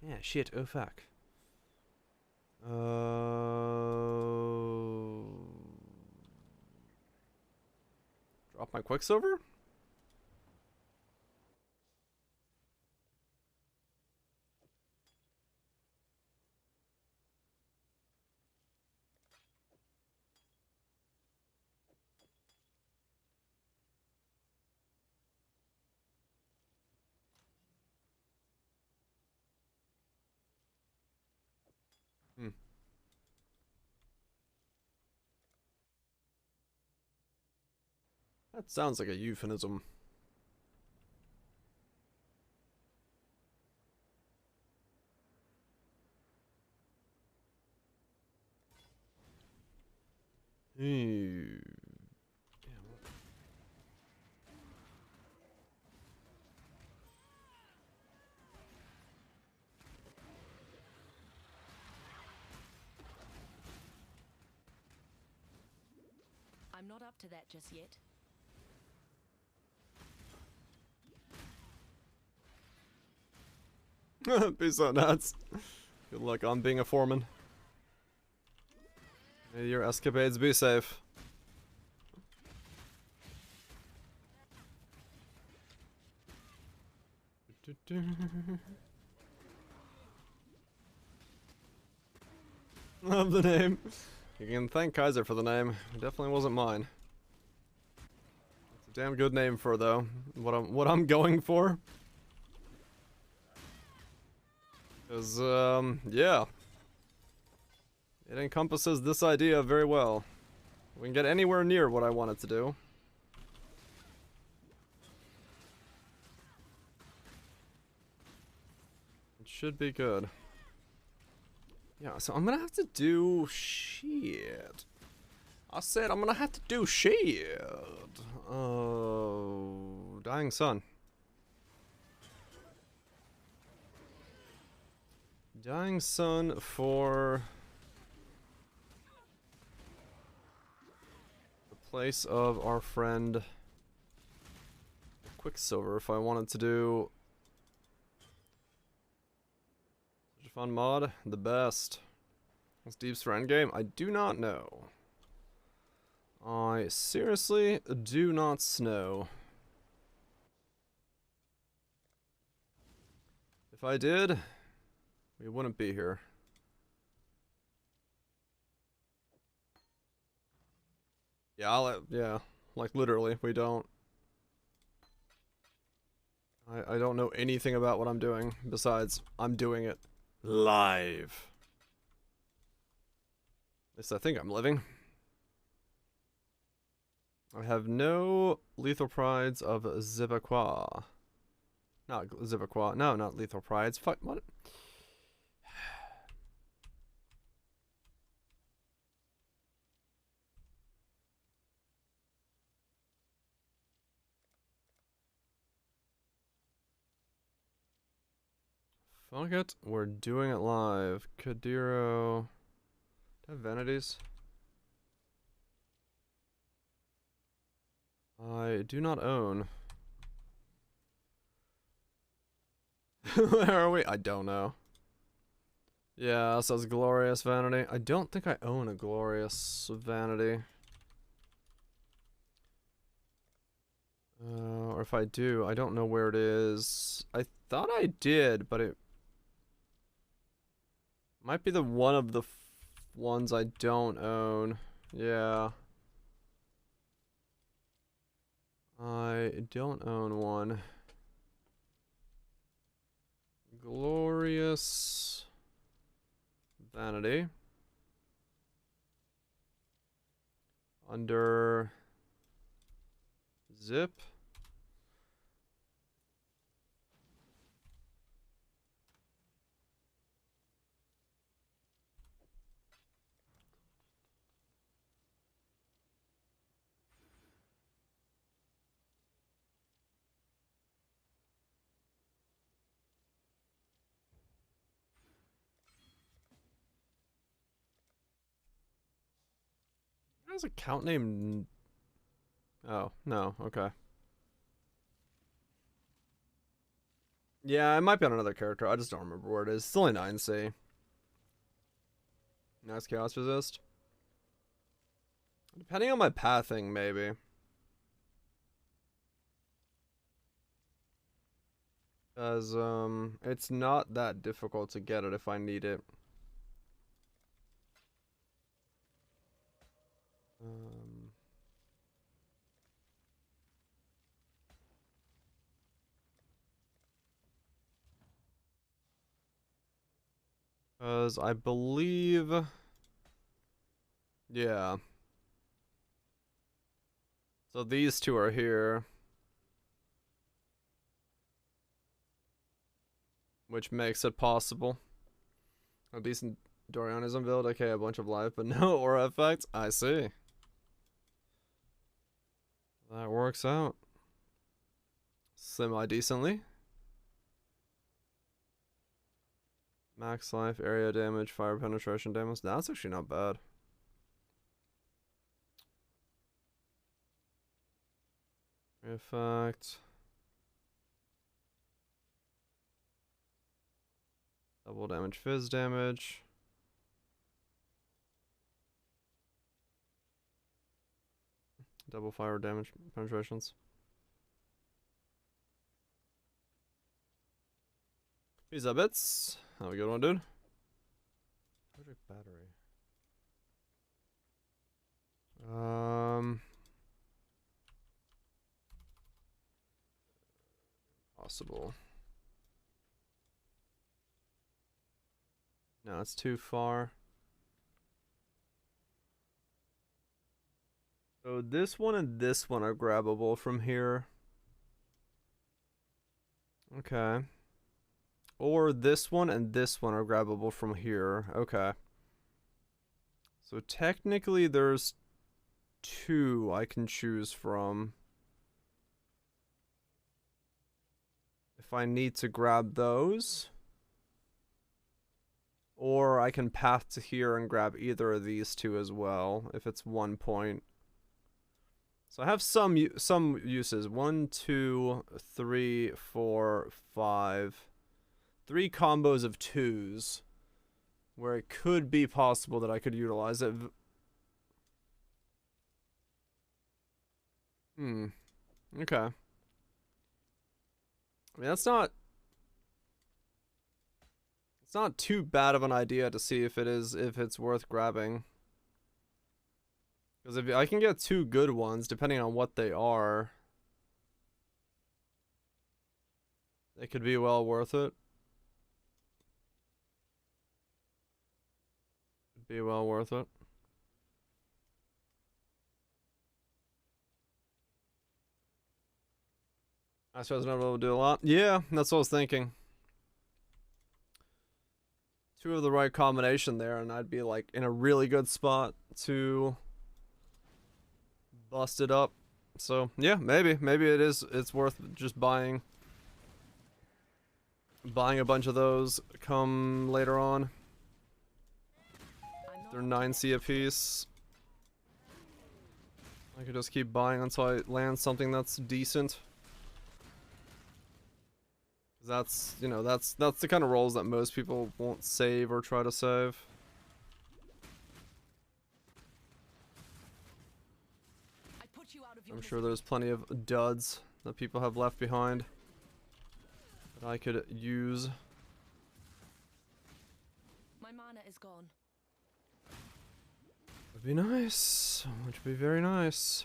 Yeah, shit, oh fuck. Drop my Quicksilver? That sounds like a euphemism. I'm not up to that just yet. Peace out, nuts. Good luck on being a foreman. May your escapades be safe. Love the name. You can thank Kaiser for the name. It definitely wasn't mine. Damn good name for though. What I'm going for. Cause yeah. It encompasses this idea very well. We can get anywhere near what I wanted to do. It should be good. Yeah, so I'm gonna have to do shit. I said I'm gonna have to do shit. Oh, Dying Sun. Dying Sun for the place of our friend Quicksilver. If I wanted to do such a fun mod, the best. What's Deep's for endgame? I do not know. I seriously do not know. If I did, we wouldn't be here. Yeah, yeah, like literally, we don't. I don't know anything about what I'm doing, besides I'm doing it live. At least I think I'm living. I have no lethal prides of Zivaqua. Not Zivaqua. No, not lethal prides. Fuck, what? Fuck it, we're doing it live. Kadiro. Do I have vanities? I do not own. Where are we? I don't know. Yeah, so it's glorious vanity. I don't think I own a glorious vanity. Or if I do, I don't know where it is. I thought I did, but it might be the one of the ones I don't own. Yeah. I don't own one. Glorious vanity. Under zip. There's a count name. Oh, no, okay. Yeah, it might be on another character. I just don't remember where it is. It's only 9C. Nice chaos resist. Depending on my pathing, maybe. Because, it's not that difficult to get it if I need it. Because I believe... Yeah. So these two are here. Which makes it possible. A decent Dorianism build. Okay, a bunch of life, but no aura effects. I see. That works out. Semi-decently. Max life, area damage, fire penetration damage. That's actually not bad. Effect. Double damage, fizz damage. Double fire damage penetrations. Peace up, bits. Have a good one, dude. Project battery. possible. No, it's too far. So this one and this one are grabbable from here. Okay. Or this one and this one are grabbable from here. Okay. So technically there's 2 I can choose from. If I need to grab those. Or I can path to here and grab either of these 2 as well, if it's 1 point. So I have some uses. 1, 2, 3, 4, 5. 3 combos of 2s. Where it could be possible that I could utilize it. Okay. I mean, that's not... It's not too bad of an idea to see if it's worth grabbing. Because if I can get 2 good ones, depending on what they are, they could be well worth it. Be well worth it. I suppose I'm not able to do a lot. Yeah, that's what I was thinking. 2 of the right combination there, and I'd be like in a really good spot to bust it up. So yeah, maybe it's worth just buying a bunch of those come later on. They're 9C a piece. I could just keep buying until I land something that's decent. That's, you know, that's the kind of rolls that most people won't save or try to save. I'm sure there's plenty of duds that people have left behind that I could use. My mana is gone. Would be nice. Would be very nice.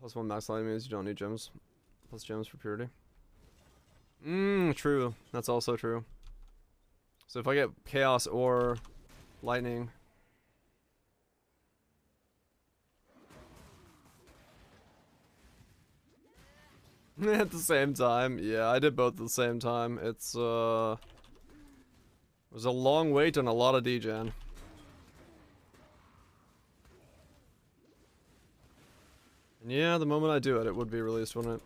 +1 max life means you don't need gems. Plus gems for purity. True. That's also true. So if I get chaos or lightning. At the same time. Yeah, I did both at the same time. It's it was a long wait and a lot of degen. And yeah, the moment I do it, it would be released, wouldn't it?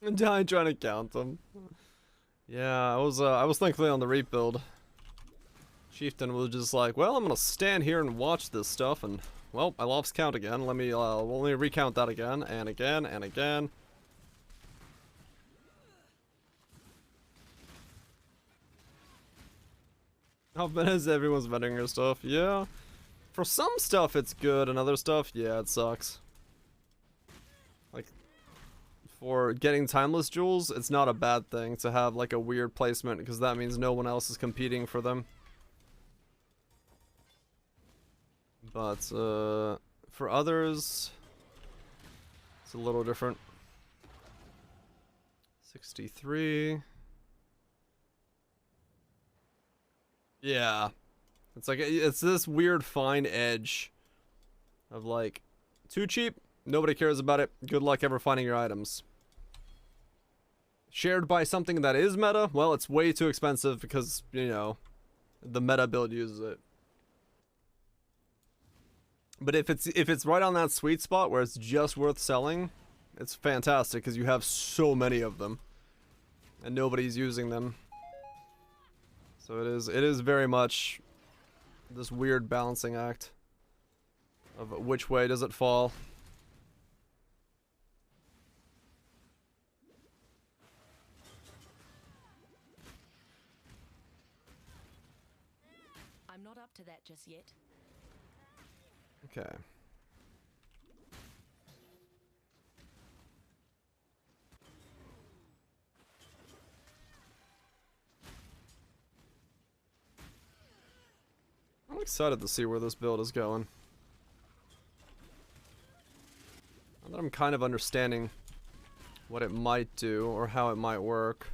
I'm trying to count them. Yeah, I was thankfully on the rebuild. Chieftain was just like, well, I'm gonna stand here and watch this stuff, and well, I lost count again. Let me recount that again and again and again. How bad is everyone's vending your stuff? Yeah. For some stuff it's good, and other stuff, yeah, it sucks. Like, for getting timeless jewels, it's not a bad thing to have like a weird placement, because that means no one else is competing for them. But for others, it's a little different. 63. Yeah. It's like, it's this weird fine edge of like, too cheap, nobody cares about it, good luck ever finding your items. Shared by something that is meta, well, it's way too expensive because, you know, the meta build uses it. But if it's right on that sweet spot where it's just worth selling, it's fantastic because you have so many of them and nobody's using them. So it is very much this weird balancing act of which way does it fall. I'm not up to that just yet. Okay. I'm excited to see where this build is going. Now that I'm kind of understanding what it might do or how it might work.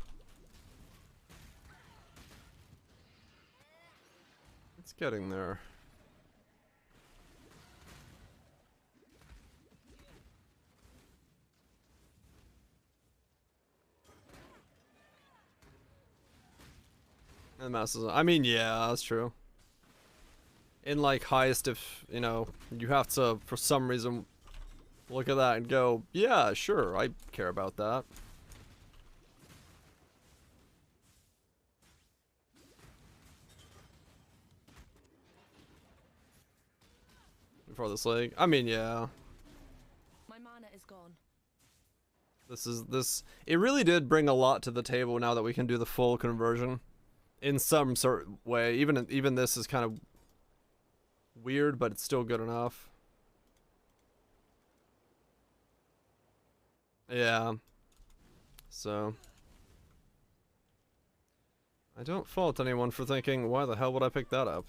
It's getting there. And masses. I mean, yeah, that's true. In like highest, if you know, you have to for some reason look at that and go, yeah, sure, I care about that. Before this leg, I mean, yeah. My mana is gone. This. It really did bring a lot to the table now that we can do the full conversion, in some sort of way. Even this is kind of weird, but it's still good enough. Yeah. So I don't fault anyone for thinking, why the hell would I pick that up?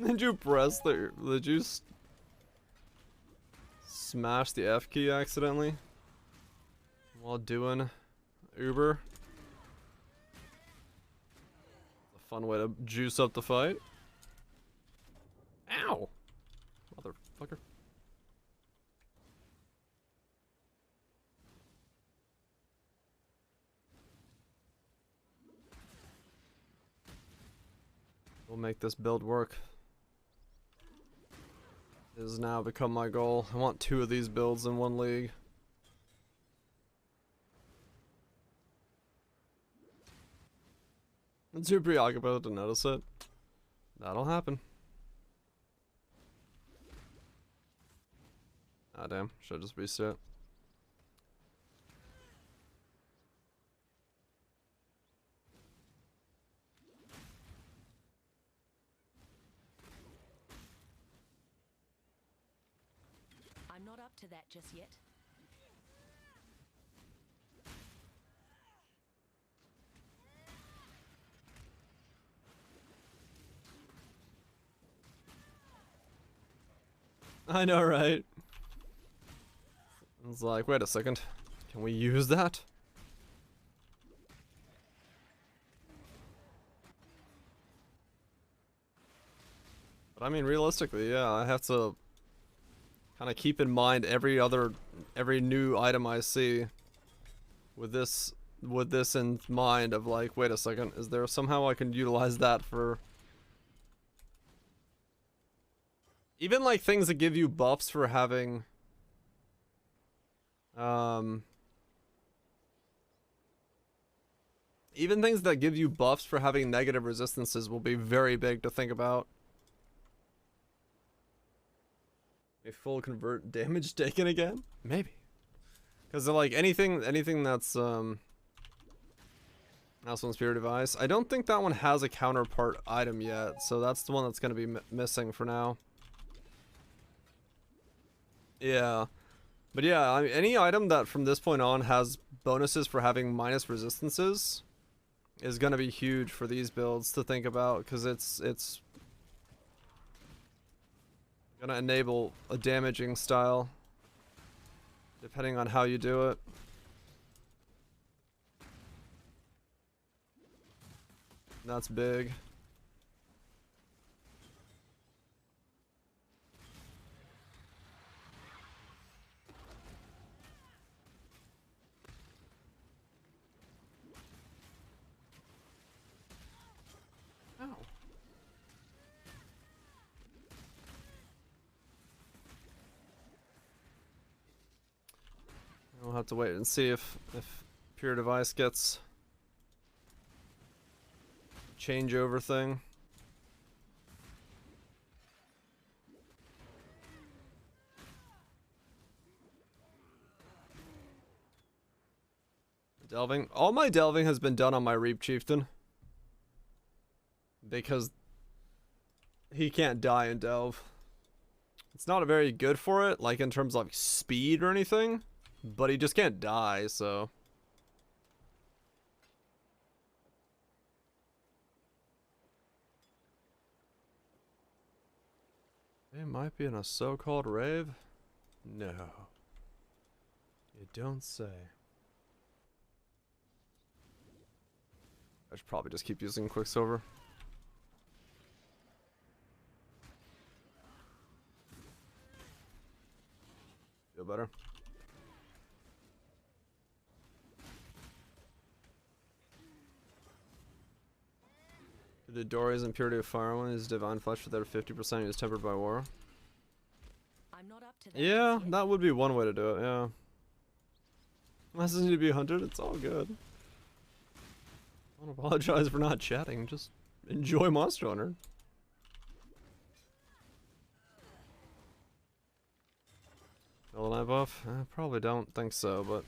Did you press the? Did you smash the F key accidentally while doing Uber? A fun way to juice up the fight. Ow, motherfucker! We'll make this build work. It has now become my goal. I want 2 of these builds in one league. I'm too preoccupied to notice it. That'll happen. Ah, damn. Should I just reset? I'm not up to that just yet. I know, right? It's like, wait a second. Can we use that? But I mean, realistically, yeah, I have to kind of keep in mind every new item I see with this in mind of like, wait a second, is there somehow I can utilize that for even like things that give you buffs for having even things that give you buffs for having negative resistances will be very big to think about. A full convert damage taken again? Maybe. Because like anything that's also in Spirit Device. I don't think that one has a counterpart item yet, so that's the one that's going to be missing for now. Yeah. But yeah, I mean, any item that from this point on has bonuses for having minus resistances is going to be huge for these builds to think about, because it's gonna enable a damaging style depending on how you do it. That's big. Ow. have to wait and see if Pure Device gets changeover thing. Delving. All my delving has been done on my Reap Chieftain. Because he can't die in delve. It's not very good for it, like in terms of like speed or anything. But he just can't die, so. It might be in a so-called rave? No. You don't say. I should probably just keep using Quicksilver. Feel better. The Dory's Impurity of Fire one is Divine Flesh without 50% is tempered by war. I'm not up to that. Yeah, that would be one way to do it, yeah. Unless it needs to be 100, it's all good. I don't apologize for not chatting, just enjoy Monster Hunter. Will I buff? I probably don't think so, but...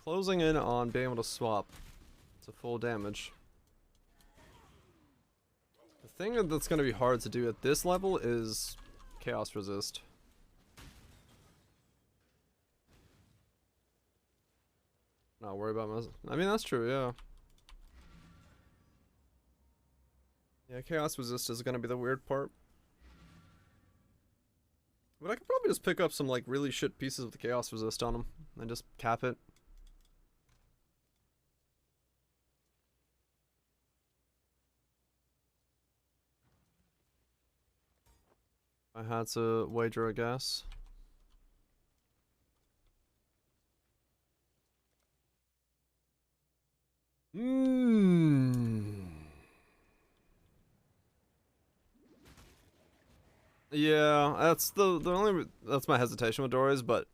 Closing in on being able to swap to full damage. The thing that's going to be hard to do at this level is Chaos Resist. Not worry about myself. I mean, that's true, yeah. Yeah, Chaos Resist is going to be the weird part. But I could probably just pick up some like really shit pieces of the Chaos Resist on them and just cap it. I had to wager a guess. Yeah, that's that's my hesitation with Dories, but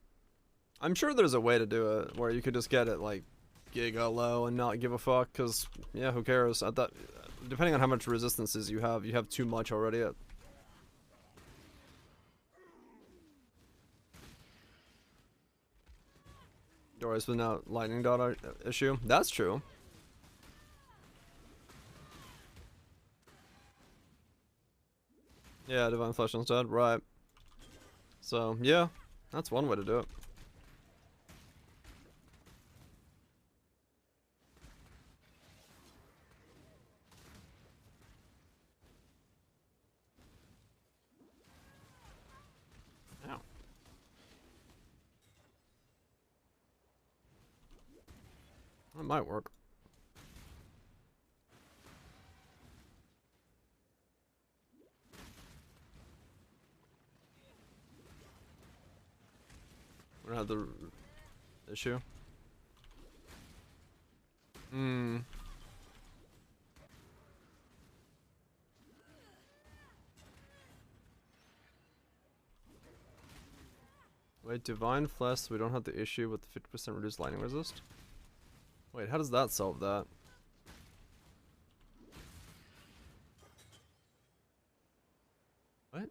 I'm sure there's a way to do it where you could just get it like giga low and not give a fuck, cause yeah, who cares? At that, depending on how much resistances you have too much already. Doris without lightning dot issue. That's true. Yeah, Divine Flesh instead, right. So, yeah, that's one way to do it. Ow. That might work. We don't have the issue. Wait, Divine Flesh, we don't have the issue with the 50% reduced lightning resist? Wait, how does that solve that? What?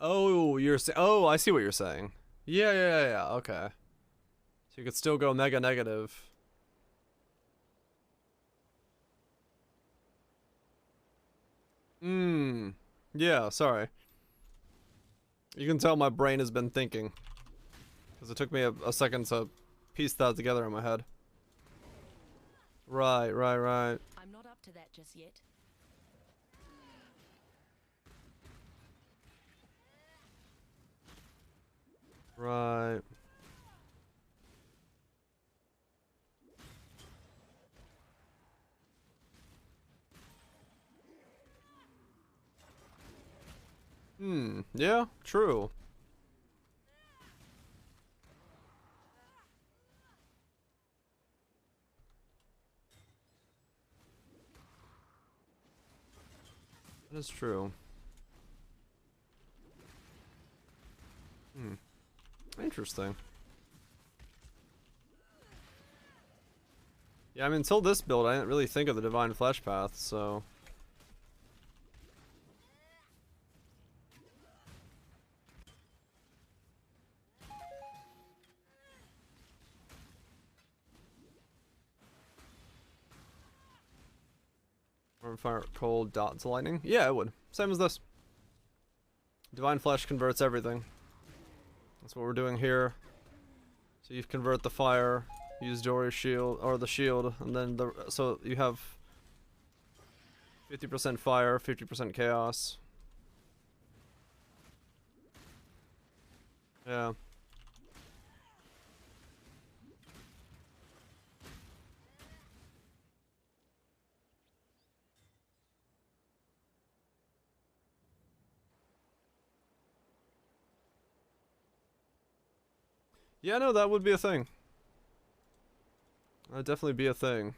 Oh, you're saying. Oh, I see what you're saying. Yeah. Okay. So you could still go mega negative. Yeah, sorry. You can tell my brain has been thinking. Because it took me a second to piece that together in my head. Right. I'm not up to that just yet. Right. Yeah, true. That is true. Interesting. Yeah, I mean, until this build, I didn't really think of the Divine Flesh path, so... Or fire cold dots of lightning? Yeah, it would. Same as this. Divine Flesh converts everything. That's what we're doing here. So you convert the fire, use Dory's shield, or the shield, and then so you have 50% fire, 50% chaos. Yeah. Yeah, no, that would be a thing. That'd definitely be a thing.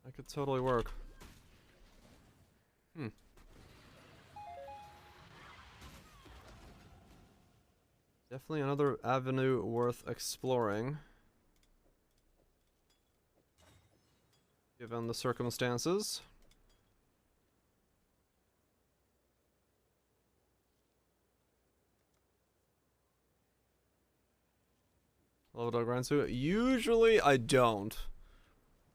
That could totally work. Definitely another avenue worth exploring. Given the circumstances. Level dog grind to it? Usually I don't.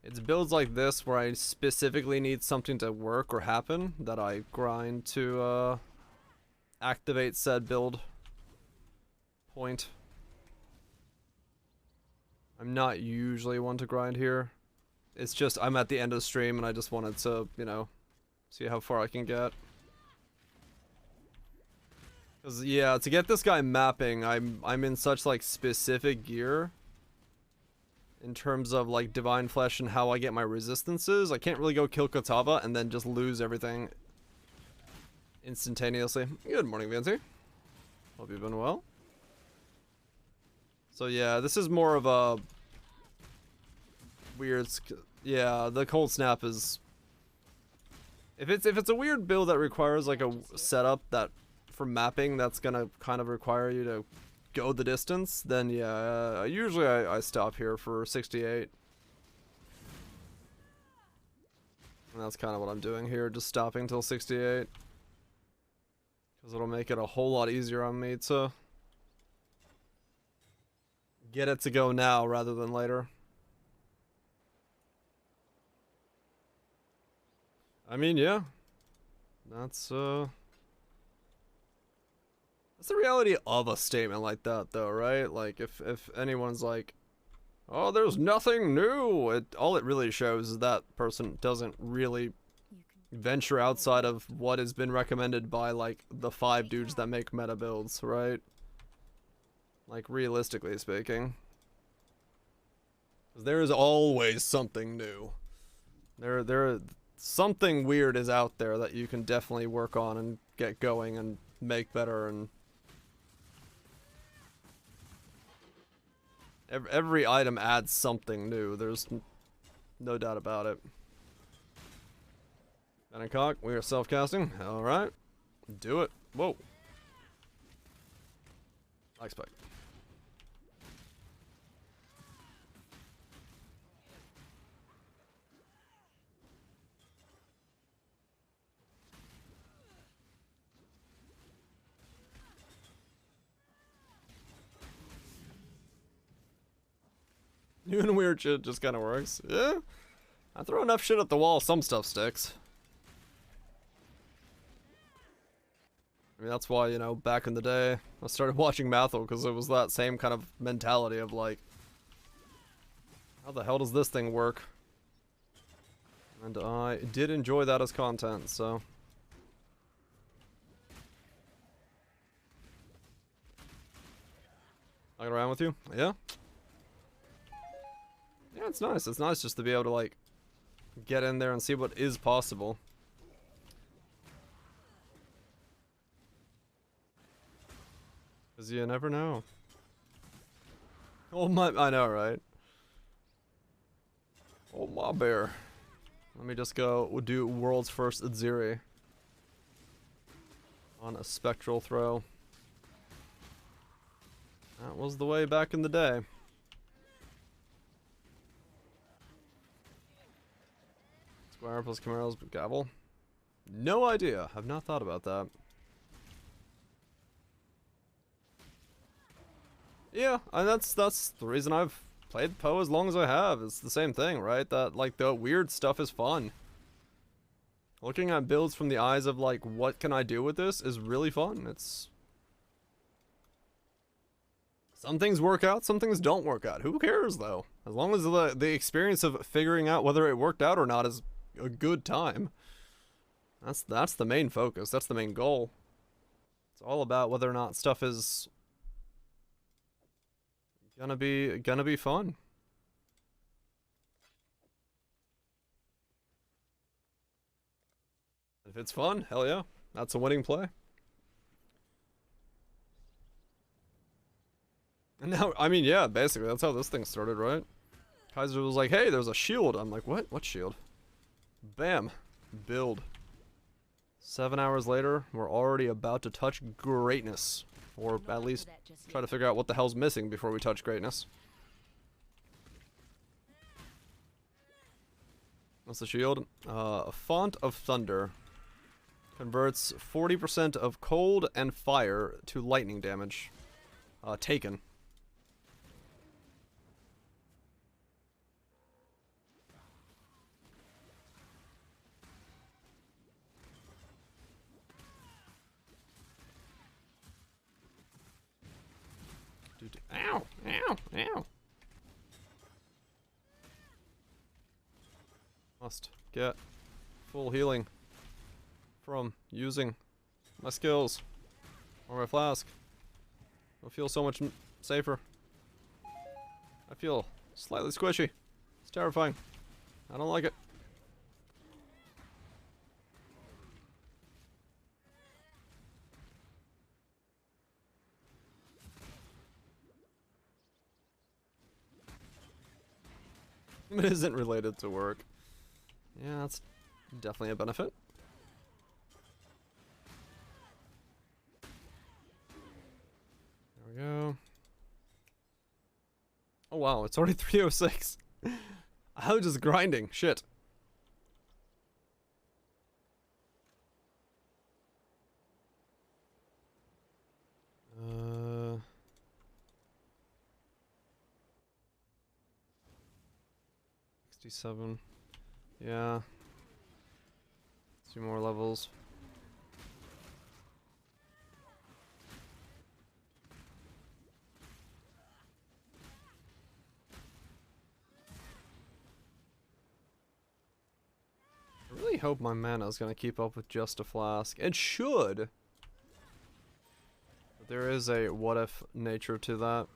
It's builds like this where I specifically need something to work or happen that I grind to activate said build point. I'm not usually one to grind here. It's just I'm at the end of the stream and I just wanted to, you know, see how far I can get. Cause yeah, to get this guy mapping, I'm in such like specific gear in terms of like Divine Flesh and how I get my resistances. I can't really go kill Kotava and then just lose everything instantaneously. Good morning, Vinci. Hope you've been well. So yeah, this is more of a weird. Yeah, the cold snap is. If it's a weird build that requires like a setup that for mapping that's gonna kind of require you to go the distance, then yeah, usually I stop here for 68. And that's kind of what I'm doing here, just stopping till 68. Because it'll make it a whole lot easier on me to get it to go now rather than later. I mean, yeah. That's the reality of a statement like that, though, right? Like, if anyone's like, oh, there's nothing new, all it really shows is that person doesn't really venture outside of what has been recommended by, like, the 5 dudes that make meta builds, right? Like, realistically speaking. 'Cause there is always something new. Something weird is out there that you can definitely work on and get going and make better, and every item adds something new. There's no doubt about it. Bangkok, we are self-casting. Alright. Do it. Whoa. I expect. New and weird shit just kind of works. Yeah. I throw enough shit at the wall, some stuff sticks. I mean, that's why, you know, back in the day, I started watching Mathel, because it was that same kind of mentality of like, how the hell does this thing work? And I did enjoy that as content, so. I get around with you? Yeah? Yeah, it's nice. It's nice just to be able to, like, get in there and see what is possible. Because you never know. Oh my, I know, right? Oh my bear. Let me just go, we'll do world's first Adziri on a spectral throw. That was the way back in the day. Squire plus Chimeras Gavel. No idea. Have not thought about that. Yeah, and that's the reason I've played Poe as long as I have. It's the same thing, right? That, like, the weird stuff is fun. Looking at builds from the eyes of, like, what can I do with this is really fun. It's... Some things work out, some things don't work out. Who cares, though? As long as the experience of figuring out whether it worked out or not is a good time. That's the main focus. That's the main goal. It's all about whether or not stuff is gonna be fun. If it's fun, hell yeah. That's a winning play. And now, I mean, yeah, basically, that's how this thing started, right? Kaiser was like, hey, there's a shield. I'm like, what? What shield? Bam. Build. 7 hours later, we're already about to touch greatness. Or at least try to figure out what the hell's missing before we touch greatness. What's the shield? A Font of Thunder. Converts 40% of cold and fire to lightning damage. Taken. Ow! Ow! Ow! Must get full healing from using my skills or my flask. I feel so much safer. I feel slightly squishy. It's terrifying. I don't like it. It isn't related to work. Yeah, that's definitely a benefit. There we go. Oh wow, it's already 3:06. I was just grinding. Shit. 67. Yeah. 2 more levels. I really hope my mana is gonna keep up with just a flask. It should! But there is a what if nature to that.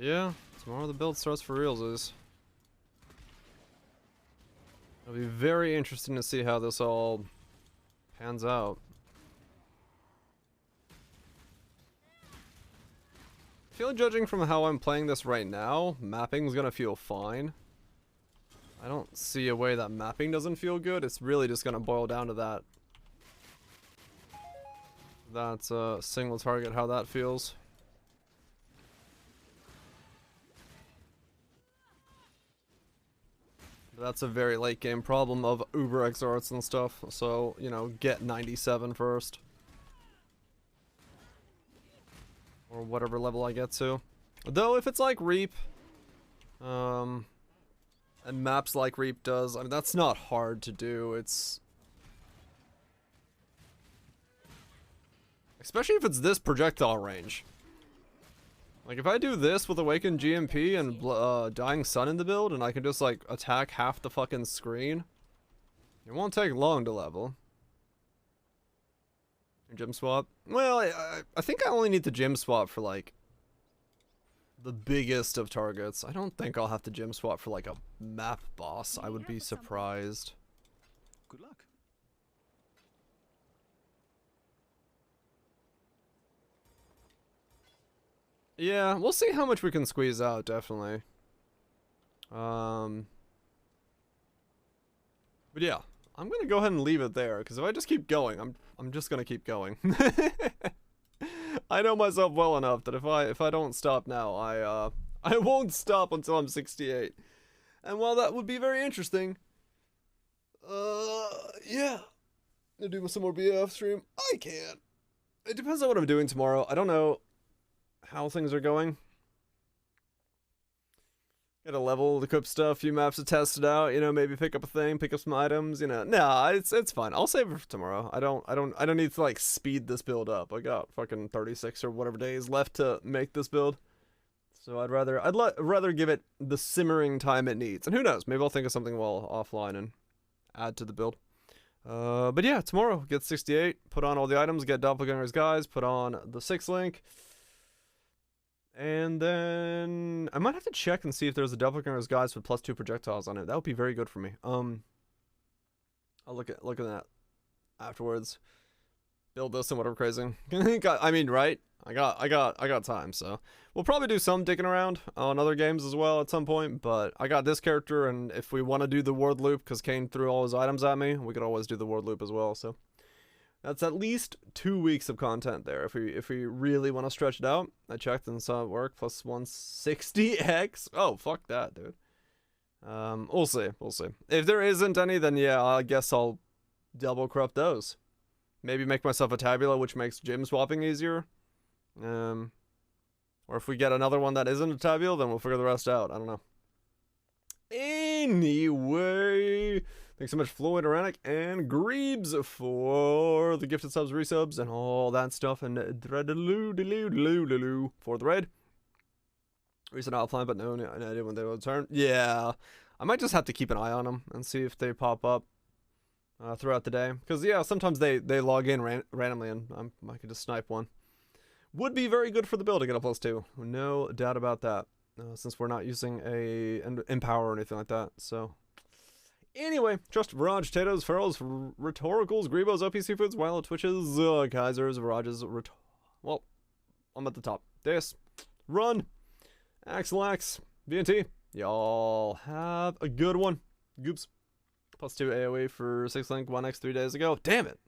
Yeah, tomorrow the build starts for realsies. It'll be very interesting to see how this all pans out. I feel, judging from how I'm playing this right now, mapping's gonna feel fine. I don't see a way that mapping doesn't feel good. It's really just gonna boil down to that. That's a single target, how that feels. That's a very late game problem of Uber Exarts and stuff, so, you know, get 97 first. Or whatever level I get to. Though, if it's like Reap, and maps like Reap does, I mean, that's not hard to do, it's... Especially if it's this projectile range. Like, if I do this with Awakened GMP and Dying Sun in the build, and I can just, like, attack half the fucking screen, it won't take long to level. Gym swap? Well, I think I only need the gym swap for, like, the biggest of targets. I don't think I'll have to gym swap for, like, a map boss. I would be surprised. Good luck. Yeah, we'll see how much we can squeeze out, definitely. But yeah, I'm gonna go ahead and leave it there, because if I just keep going, I'm just gonna keep going. I know myself well enough that if I don't stop now, I won't stop until I'm 68. And while that would be very interesting, yeah, to do some more BF stream, I can. It depends on what I'm doing tomorrow. I don't know how things are going. Get a level, equip stuff, few maps to test it out, you know, maybe pick up a thing, pick up some items, you know. Nah, it's fine. I'll save it for tomorrow. I don't need to like speed this build up. I got fucking 36 or whatever days left to make this build. So I'd rather give it the simmering time it needs. And who knows, maybe I'll think of something while offline and add to the build. But yeah, tomorrow, get 68, put on all the items, get Doppelganger's Guise, put on the 6 link. And then I might have to check and see if there's a Doppelganger's Guise with +2 projectiles on it. That would be very good for me. I'll look at that afterwards. Build this and whatever crazy. I mean, right? I got time, so we'll probably do some digging around on other games as well at some point. But I got this character, and if we want to do the ward loop, because Kane threw all his items at me, we could always do the ward loop as well. So that's at least 2 weeks of content there. If we really want to stretch it out, I checked and saw it work. Plus 160x. Oh, fuck that, dude. We'll see. If there isn't any, then yeah, I guess I'll double corrupt those. Maybe make myself a tabula, which makes gym swapping easier. Or if we get another one that isn't a tabula, then we'll figure the rest out. I don't know. Anyway, thanks so much, Floyd, Aranic, and Greebs for the gifted subs, resubs, and all that stuff. And Dreadaloo for the raid. Recent offline, but no idea when they will return. Yeah, I might just have to keep an eye on them and see if they pop up throughout the day. Because yeah, sometimes they log in randomly, and I could just snipe one. Would be very good for the build to get a +2. No doubt about that. Since we're not using an Empower or anything like that. So, anyway, Trust, Viraj, Tatos, Ferals, Rhetoricals, Griebos, OPC Foods, Wild Twitches, Kaisers, Virages, well, I'm at the top. Deus, Run, Axelax, VNT. Y'all have a good one. Goops. +2 AoE for 6 link, 1x 3 days ago. Damn it.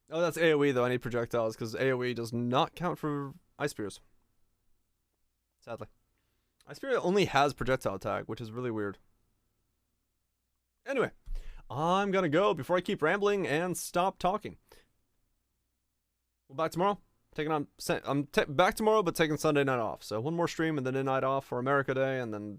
Oh, that's AoE though. I need projectiles because AoE does not count for Ice Spears. Sadly. Ice Spear only has projectile tag, which is really weird. Anyway, I'm gonna go before I keep rambling and stop talking. We'll back tomorrow. I'm back tomorrow, but taking Sunday night off. So one more stream and then a night off for America Day, and then